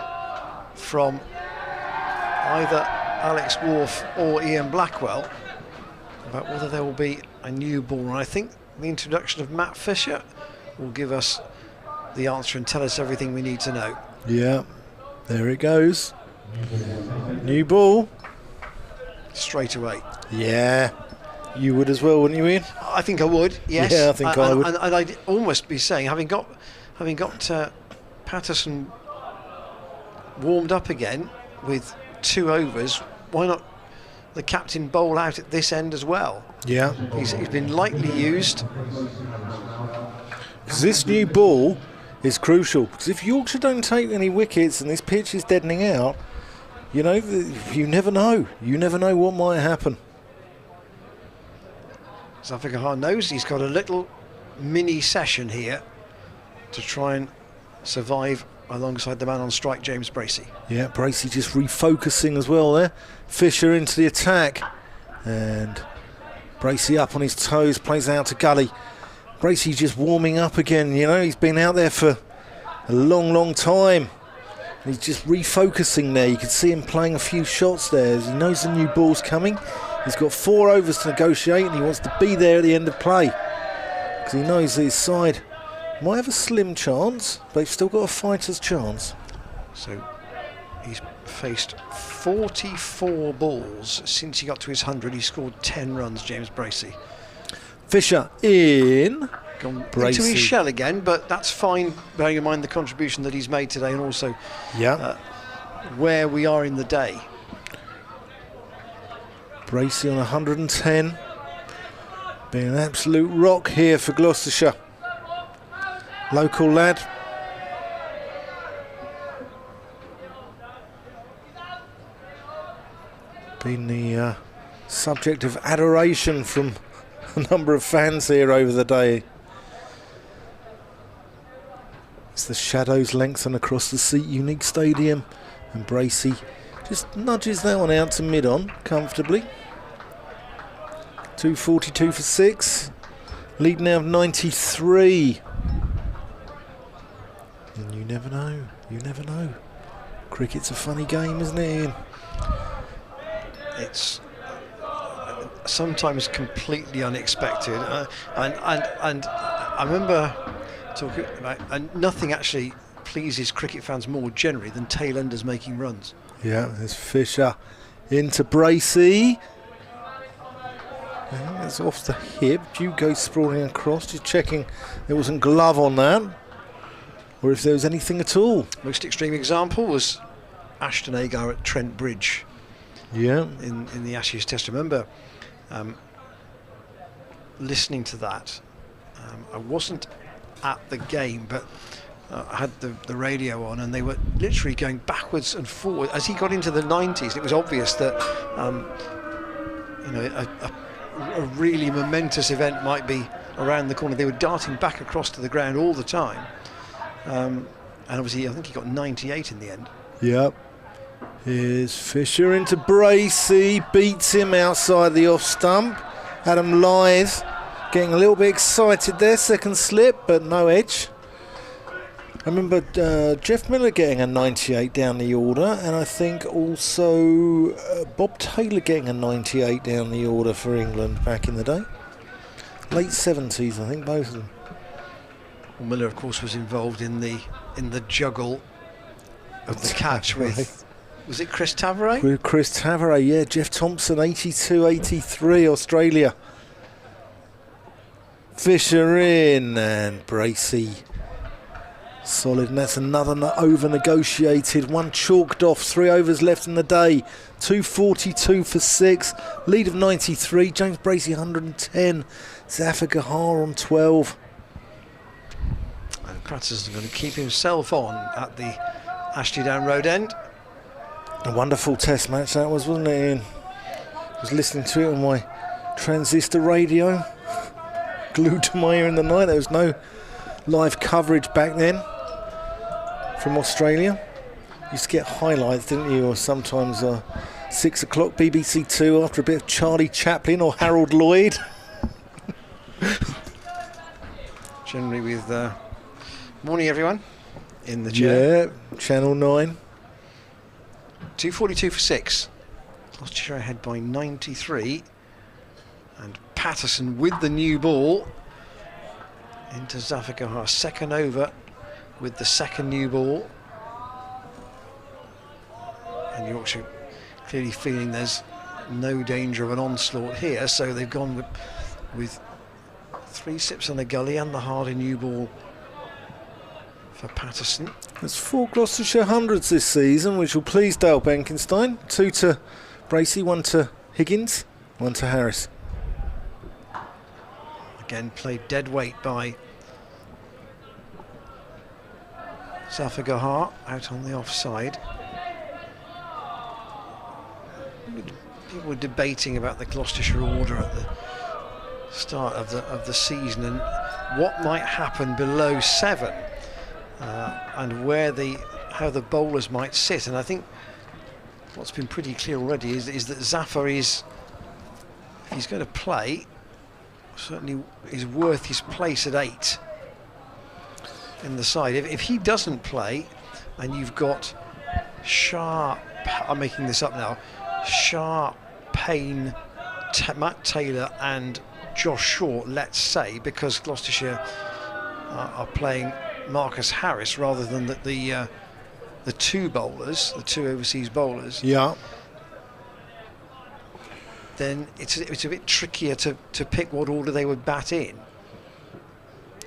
from either Alex Wharf or Ian Blackwell about whether there will be a new ball. And I think the introduction of Matt Fisher will give us the answer and tell us everything we need to know. Yeah, there it goes. New ball. Straight away. Yeah, you would as well, wouldn't you, Ian? I think I would, yes. Yeah, I think I would. And I'd almost be saying, having got Patterson warmed up again with 2 overs, why not the captain bowl out at this end as well? Yeah. He's been lightly used. Because this new ball is crucial. Because if Yorkshire don't take any wickets and this pitch is deadening out, you know, you never know. You never know what might happen. Zafar Gahar knows he's got a little mini session here to try and survive alongside the man on strike, James Bracey. Yeah, Bracey just refocusing as well there. Fisher into the attack, and Bracey up on his toes, plays out to Gully. Bracey just warming up again, you know, he's been out there for a long time. He's just refocusing there. You can see him playing a few shots there as he knows the new ball's coming. He's got 4 overs to negotiate, and he wants to be there at the end of play because he knows that his side might have a slim chance, but they've still got a fighter's chance. So he's faced 44 balls since he got to his 100. He scored 10 runs, James Bracey. Fisher in. Gone Bracey into his shell again, but that's fine, bearing in mind the contribution that he's made today and also where we are in the day. Bracey on 110. Been an absolute rock here for Gloucestershire. Local lad. Been the subject of adoration from a number of fans here over the day. As the shadows lengthen across the Seat Unique Stadium, and Bracey just nudges that one out to mid-on comfortably. 242 for 6. Lead now of 93. And you never know. You never know. Cricket's a funny game, isn't it, Ian? It's sometimes completely unexpected, and I remember talking about, and nothing actually pleases cricket fans more generally than tail-enders making runs. Yeah, there's Fisher into Bracey. It's off the hip. Duke goes sprawling across, just checking there wasn't glove on that, or if there was anything at all. Most extreme example was Ashton Agar at Trent Bridge. Yeah. In the Ashes Test. Remember, listening to that. I wasn't at the game, but I had the radio on, and they were literally going backwards and forward as he got into the 90s. It was obvious that a really momentous event might be around the corner. They were darting back across to the ground all the time, and obviously I think he got 98 in the end. Yep. Here's Fisher into Bracey, beats him outside the off stump. Adam Lythe getting a little bit excited there, second slip, but no edge. I remember Jeff Miller getting a 98 down the order, and I think also Bob Taylor getting a 98 down the order for England back in the day. Late 70s, I think, both of them. Well, Miller, of course, was involved in the juggle of the catch with, was it Chris Tavares? With Chris Tavares, yeah. Jeff Thompson, 82-83, Australia. Fisher in, and Bracey solid, and that's another over-negotiated one, chalked off. 3 overs left in the day. 242 for 6. Lead of 93. James Bracey 110. Zafar Gahar on 12. And Patterson going to keep himself on at the Ashley Down Road end. A wonderful test match that was, wasn't it, Ian? I was listening to it on my transistor radio, glued to my ear in the night. There was no live coverage back then from Australia. Used to get highlights, didn't you? Or sometimes 6 o'clock BBC Two after a bit of Charlie Chaplin or Harold Lloyd. Generally with morning everyone in the chair. Yeah, Channel 9. 242 for 6. Gloucestershire ahead by 93. And Patterson with the new ball into Zafar Gahar, second over with the second new ball. And Yorkshire clearly feeling there's no danger of an onslaught here, so they've gone with 3 sips on the gully and the harder new ball for Patterson. There's 4 Gloucestershire hundreds this season, which will please Dale Benkenstein. 2 to Bracey, 1 to Higgins, 1 to Harris. Again played dead weight by Zafar Gahar out on the offside. People were debating about the Gloucestershire order at the start of the season and what might happen below 7, and how the bowlers might sit. And I think what's been pretty clear already is that Zafar is, if he's going to play, certainly is worth his place at 8 in the side. If he doesn't play, and you've got Shah, I'm making this up now, Shah, Payne, Matt Taylor and Josh Shaw, let's say, because Gloucestershire are playing Marcus Harris rather than the 2 bowlers, the 2 overseas bowlers. Yeah. Then it's a bit trickier to pick what order they would bat in.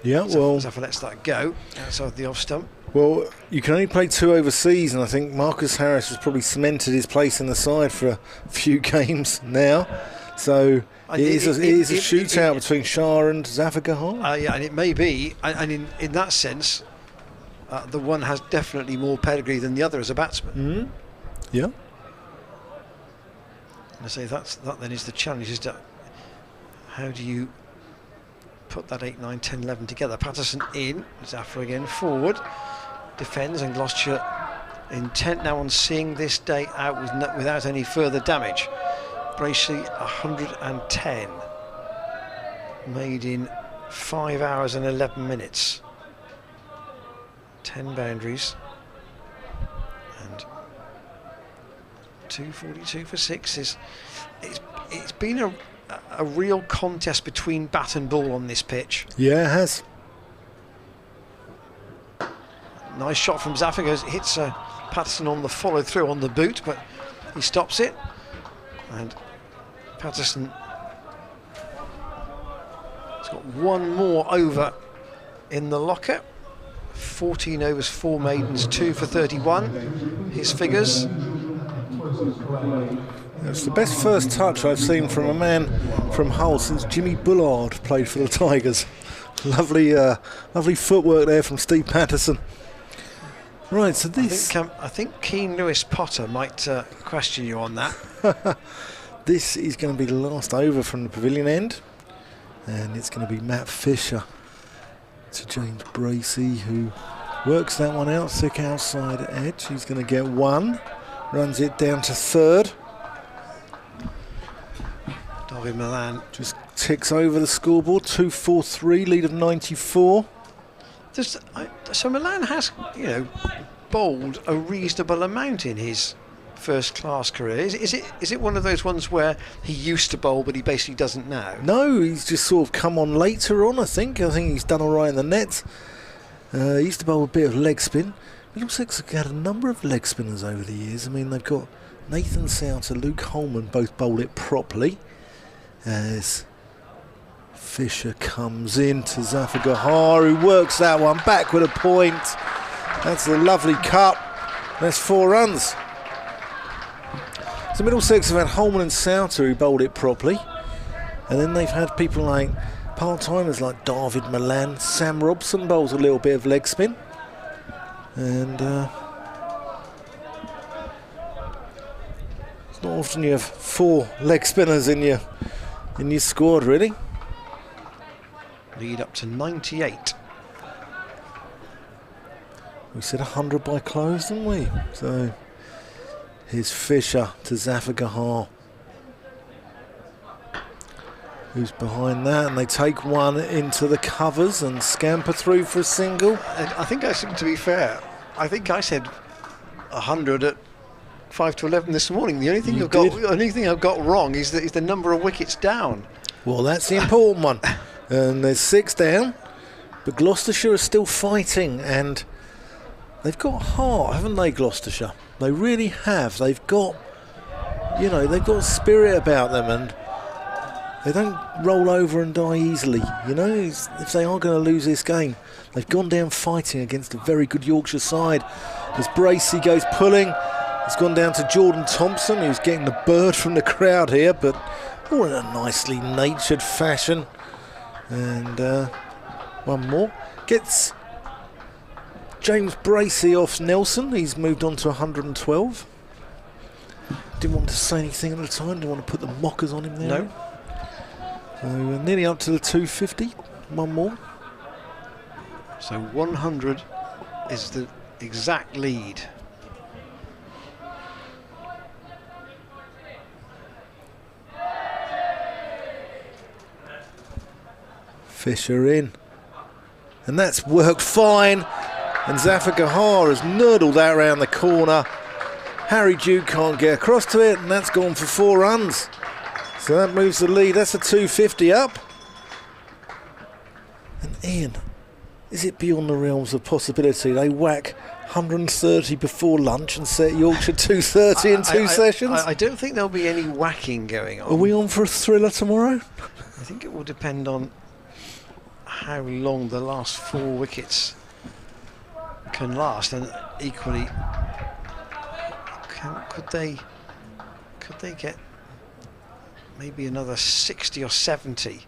Yeah, well, Zafar lets that go outside the off stump. Well, you can only play 2 overseas, and I think Marcus Harris has probably cemented his place in the side for a few games now. So it is a shootout between Shah and Zafar Gahar. Yeah, and it may be, and in that sense, the one has definitely more pedigree than the other as a batsman. Mm-hmm. Yeah. And I say that then is the challenge, is that how do you put that 8, 9, 10, 11 together? Patterson in, Zafar again forward, defends, and Gloucestershire intent now on seeing this day out without any further damage. Bracey 110, made in 5 hours and 11 minutes. 10 boundaries, and 242 for 6 is it's been a real contest between bat and ball on this pitch. Yeah, it has. Nice shot from Zafar, hits Patterson on the follow through on the boot, but he stops it, and Patterson has got 1 more over in the locker. 14 overs, 4 maidens, 2 for 31. His figures. It's the best first touch I've seen from a man from Hull since Jimmy Bullard played for the Tigers. Lovely footwork there from Steve Patterson. Right, so this... I think Keane Lewis Potter might question you on that. This is going to be the last over from the pavilion end. And it's going to be Matt Fisher to James Bracey, who works that one out, thick outside edge. He's going to get one, runs it down to third. David Milan just ticks over the scoreboard, 2-4-3, lead of 94. So Milan has, bowled a reasonable amount in his first-class career. Is it one of those ones where he used to bowl but he basically doesn't now? No, he's just sort of come on later on, I think. I think he's done all right in the nets. He used to bowl a bit of leg spin. Middlesex have had a number of leg spinners over the years. I mean, they've got Nathan Souter, Luke Holman both bowl it properly. As Fisher comes in to Zafar Gahar, who works that one back with a point. That's a lovely cut. That's 4 runs. So Middlesex have had Holman and Souter who bowled it properly. And then they've had people like part-timers like David Milan. Sam Robson bowls a little bit of leg spin. And it's not often you have 4 leg spinners in your squad, really. Lead up to 98. We said 100 by close, didn't we? So here's Fisher to Zafar Gahar, who's behind that, and they take one into the covers and scamper through for a single. I think to be fair, I think I said 100 at 5 to 11 this morning. The only thing I've got wrong is the number of wickets down. Well, that's the important one. And there's 6 down, but Gloucestershire are still fighting, and they've got heart, haven't they, Gloucestershire? They really have. They've got spirit about them, and they don't roll over and die easily. If they are going to lose this game, they've gone down fighting against a very good Yorkshire side. As Bracey goes pulling, it's gone down to Jordan Thompson, who's getting the bird from the crowd here, but all in a nicely natured fashion. And one more. Gets James Bracey off Nelson. He's moved on to 112. Didn't want to say anything at the time. Didn't want to put the mockers on him there. No. So we're nearly up to the 250. One more. So 100 is the exact lead. Fisher in. And that's worked fine. And Zafar Gahar has nurdled that around the corner. Harry Duke can't get across to it, and that's gone for 4 runs. So that moves the lead. That's a 250 up. And Ian, is it beyond the realms of possibility they whack 130 before lunch and set Yorkshire 230 in 2 sessions? I don't think there'll be any whacking going on. Are we on for a thriller tomorrow? I think it will depend on how long the last 4 wickets can last, and equally, could they get maybe another 60 or 70?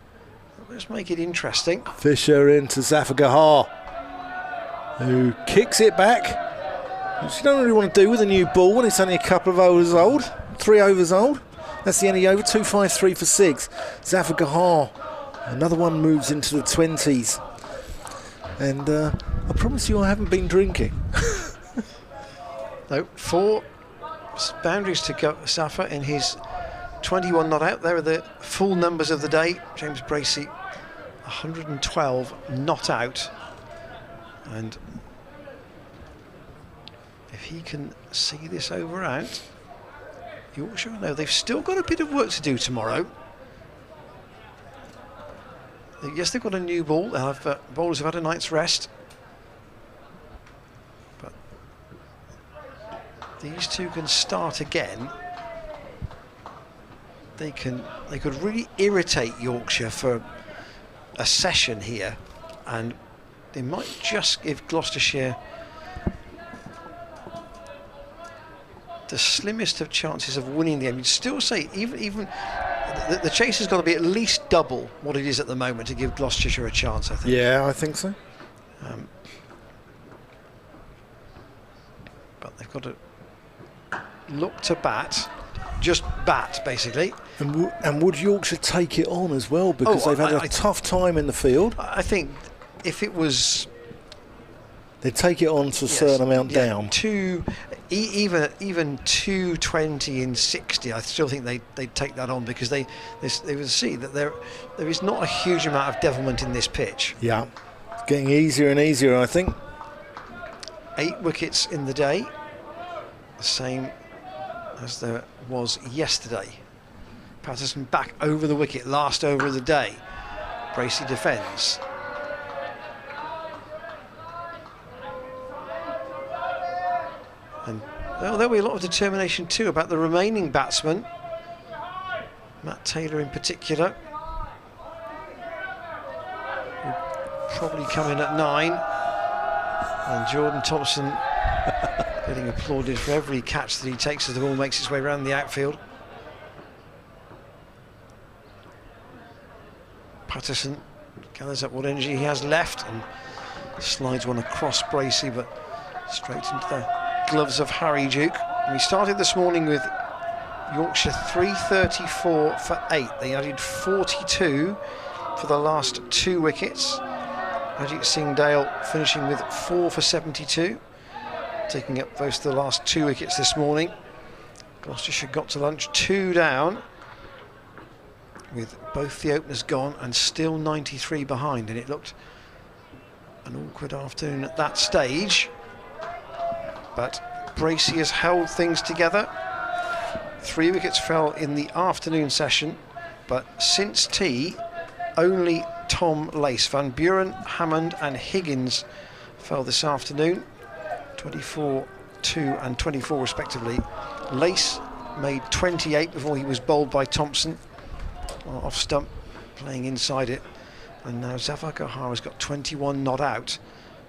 Let's make it interesting. Fisher into Zafar Gahar, who kicks it back, which you don't really want to do with a new ball when it's only a couple of overs old, 3 overs old. That's the only over. 253 for 6. Zafar Gahar, another one, moves into the 20s. And I promise you I haven't been drinking. No, 4 boundaries to go. Zafar in his 21 not out. There are the full numbers of the day. James Bracey, 112 not out. And if he can see this over out, Yorkshire, no, they've still got a bit of work to do tomorrow. Yes, they've got a new ball. They'll have, bowlers have had a night's rest. But these two can start again. They could really irritate Yorkshire for a session here, and they might just give Gloucestershire the slimmest of chances of winning the game. You'd still say even the chase has got to be at least double what it is at the moment to give Gloucestershire a chance, I think. Yeah, I think so. But they've got to look to bat, just bat basically. And would Yorkshire take it on as well, because they've had a tough time in the field? I think if it was, they'd take it on to a certain amount down. Even 220 in 60, I still think they'd take that on, because they would see that there is not a huge amount of devilment in this pitch. Yeah, it's getting easier and easier, I think. 8 wickets in the day, the same as there was yesterday. Patterson back over the wicket, last over of the day. Bracey defends. And there'll be a lot of determination too about the remaining batsmen. Matt Taylor in particular will probably come in at 9. And Jordan Thompson getting applauded for every catch that he takes as the ball makes its way around the outfield. Patterson gathers up what energy he has left and slides one across Bracey, but straight into the gloves of Harry Duke. And we started this morning with Yorkshire 334 for 8. They added 42 for the last 2 wickets. Ajit Singh Dale finishing with 4 for 72, taking up both the last 2 wickets this morning. Gloucestershire got to lunch 2 down, with both the openers gone and still 93 behind, and it looked an awkward afternoon at that stage. But Bracey has held things together. 3 wickets fell in the afternoon session, but since tea, only Tom Lace. Van Buren, Hammond and Higgins fell this afternoon, 24, 2 and 24 respectively. Lace made 28 before he was bowled by Thompson off stump, playing inside it. And now Zafar Gahar has got 21 not out,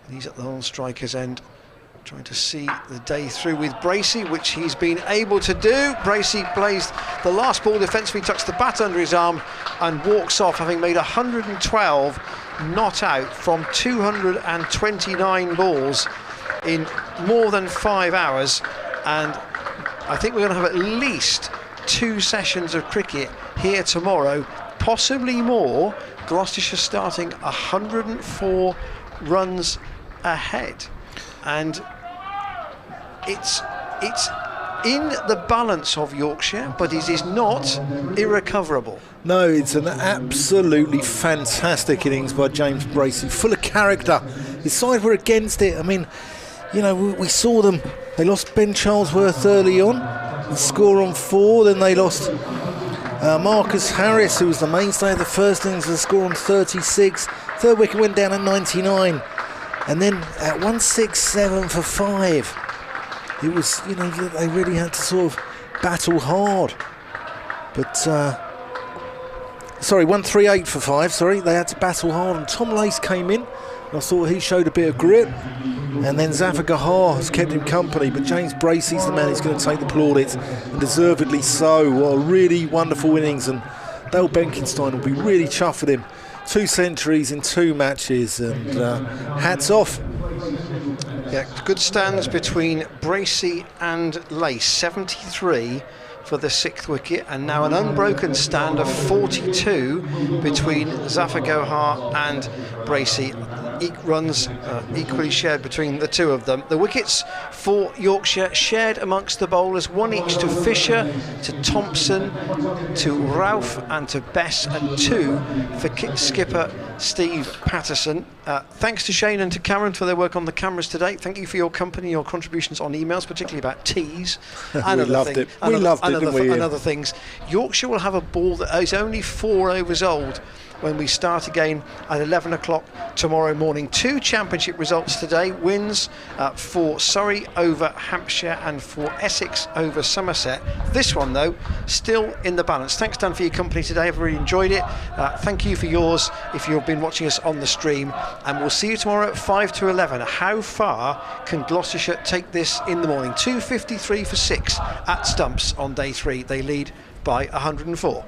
and he's at the non-striker's end, trying to see the day through with Bracey, which he's been able to do. Bracey plays the last ball defensively, tucks the bat under his arm and walks off, having made 112 not out from 229 balls in more than 5 hours. And I think we're going to have at least 2 sessions of cricket here tomorrow, possibly more. Gloucestershire starting 104 runs ahead, and it's in the balance of Yorkshire, but it is not irrecoverable. No, it's an absolutely fantastic innings by James Bracey, full of character. His side were against it. I mean, you know, we saw them. They lost Ben Charlesworth early on, the score on 4. Then they lost Marcus Harris, who was the mainstay of the first innings, the score on 36. Third wicket went down at 99. And then at 167 for 5, it was, you know, they really had to sort of battle hard. But, sorry, 138 for 5, sorry, they had to battle hard. And Tom Lace came in, and I thought he showed a bit of grit. And then Zafar Gahar has kept him company, but James Bracey's the man who's going to take the plaudits, and deservedly so. What a really wonderful innings, and Dale Benkenstein will be really chuffed with him. 2 centuries in 2 matches, and hats off. Yeah, good stands between Bracey and Lace, 73 for the 6th wicket, and now an unbroken stand of 42 between Zafar Gahar and Bracey. Runs equally shared between the 2 of them. The wickets for Yorkshire shared amongst the bowlers, 1 each to Fisher, to Thompson, to Ralph and to Bess, and 2 for skipper Steve Patterson. Thanks to Shane and to Karen for their work on the cameras today. Thank you for your company, your contributions on emails, particularly about teas and we loved it, didn't we? And other things. Yorkshire will have a ball that is only 4 overs old when we start again at 11 o'clock tomorrow morning. 2 championship results today. Wins for Surrey over Hampshire and for Essex over Somerset. This one, though, still in the balance. Thanks, Dan, for your company today. I've really enjoyed it. Thank you for yours if you've been watching us on the stream. And we'll see you tomorrow at 5 to 11. How far can Gloucestershire take this in the morning? 2:53 for 6 at Stumps on day 3. They lead by 104.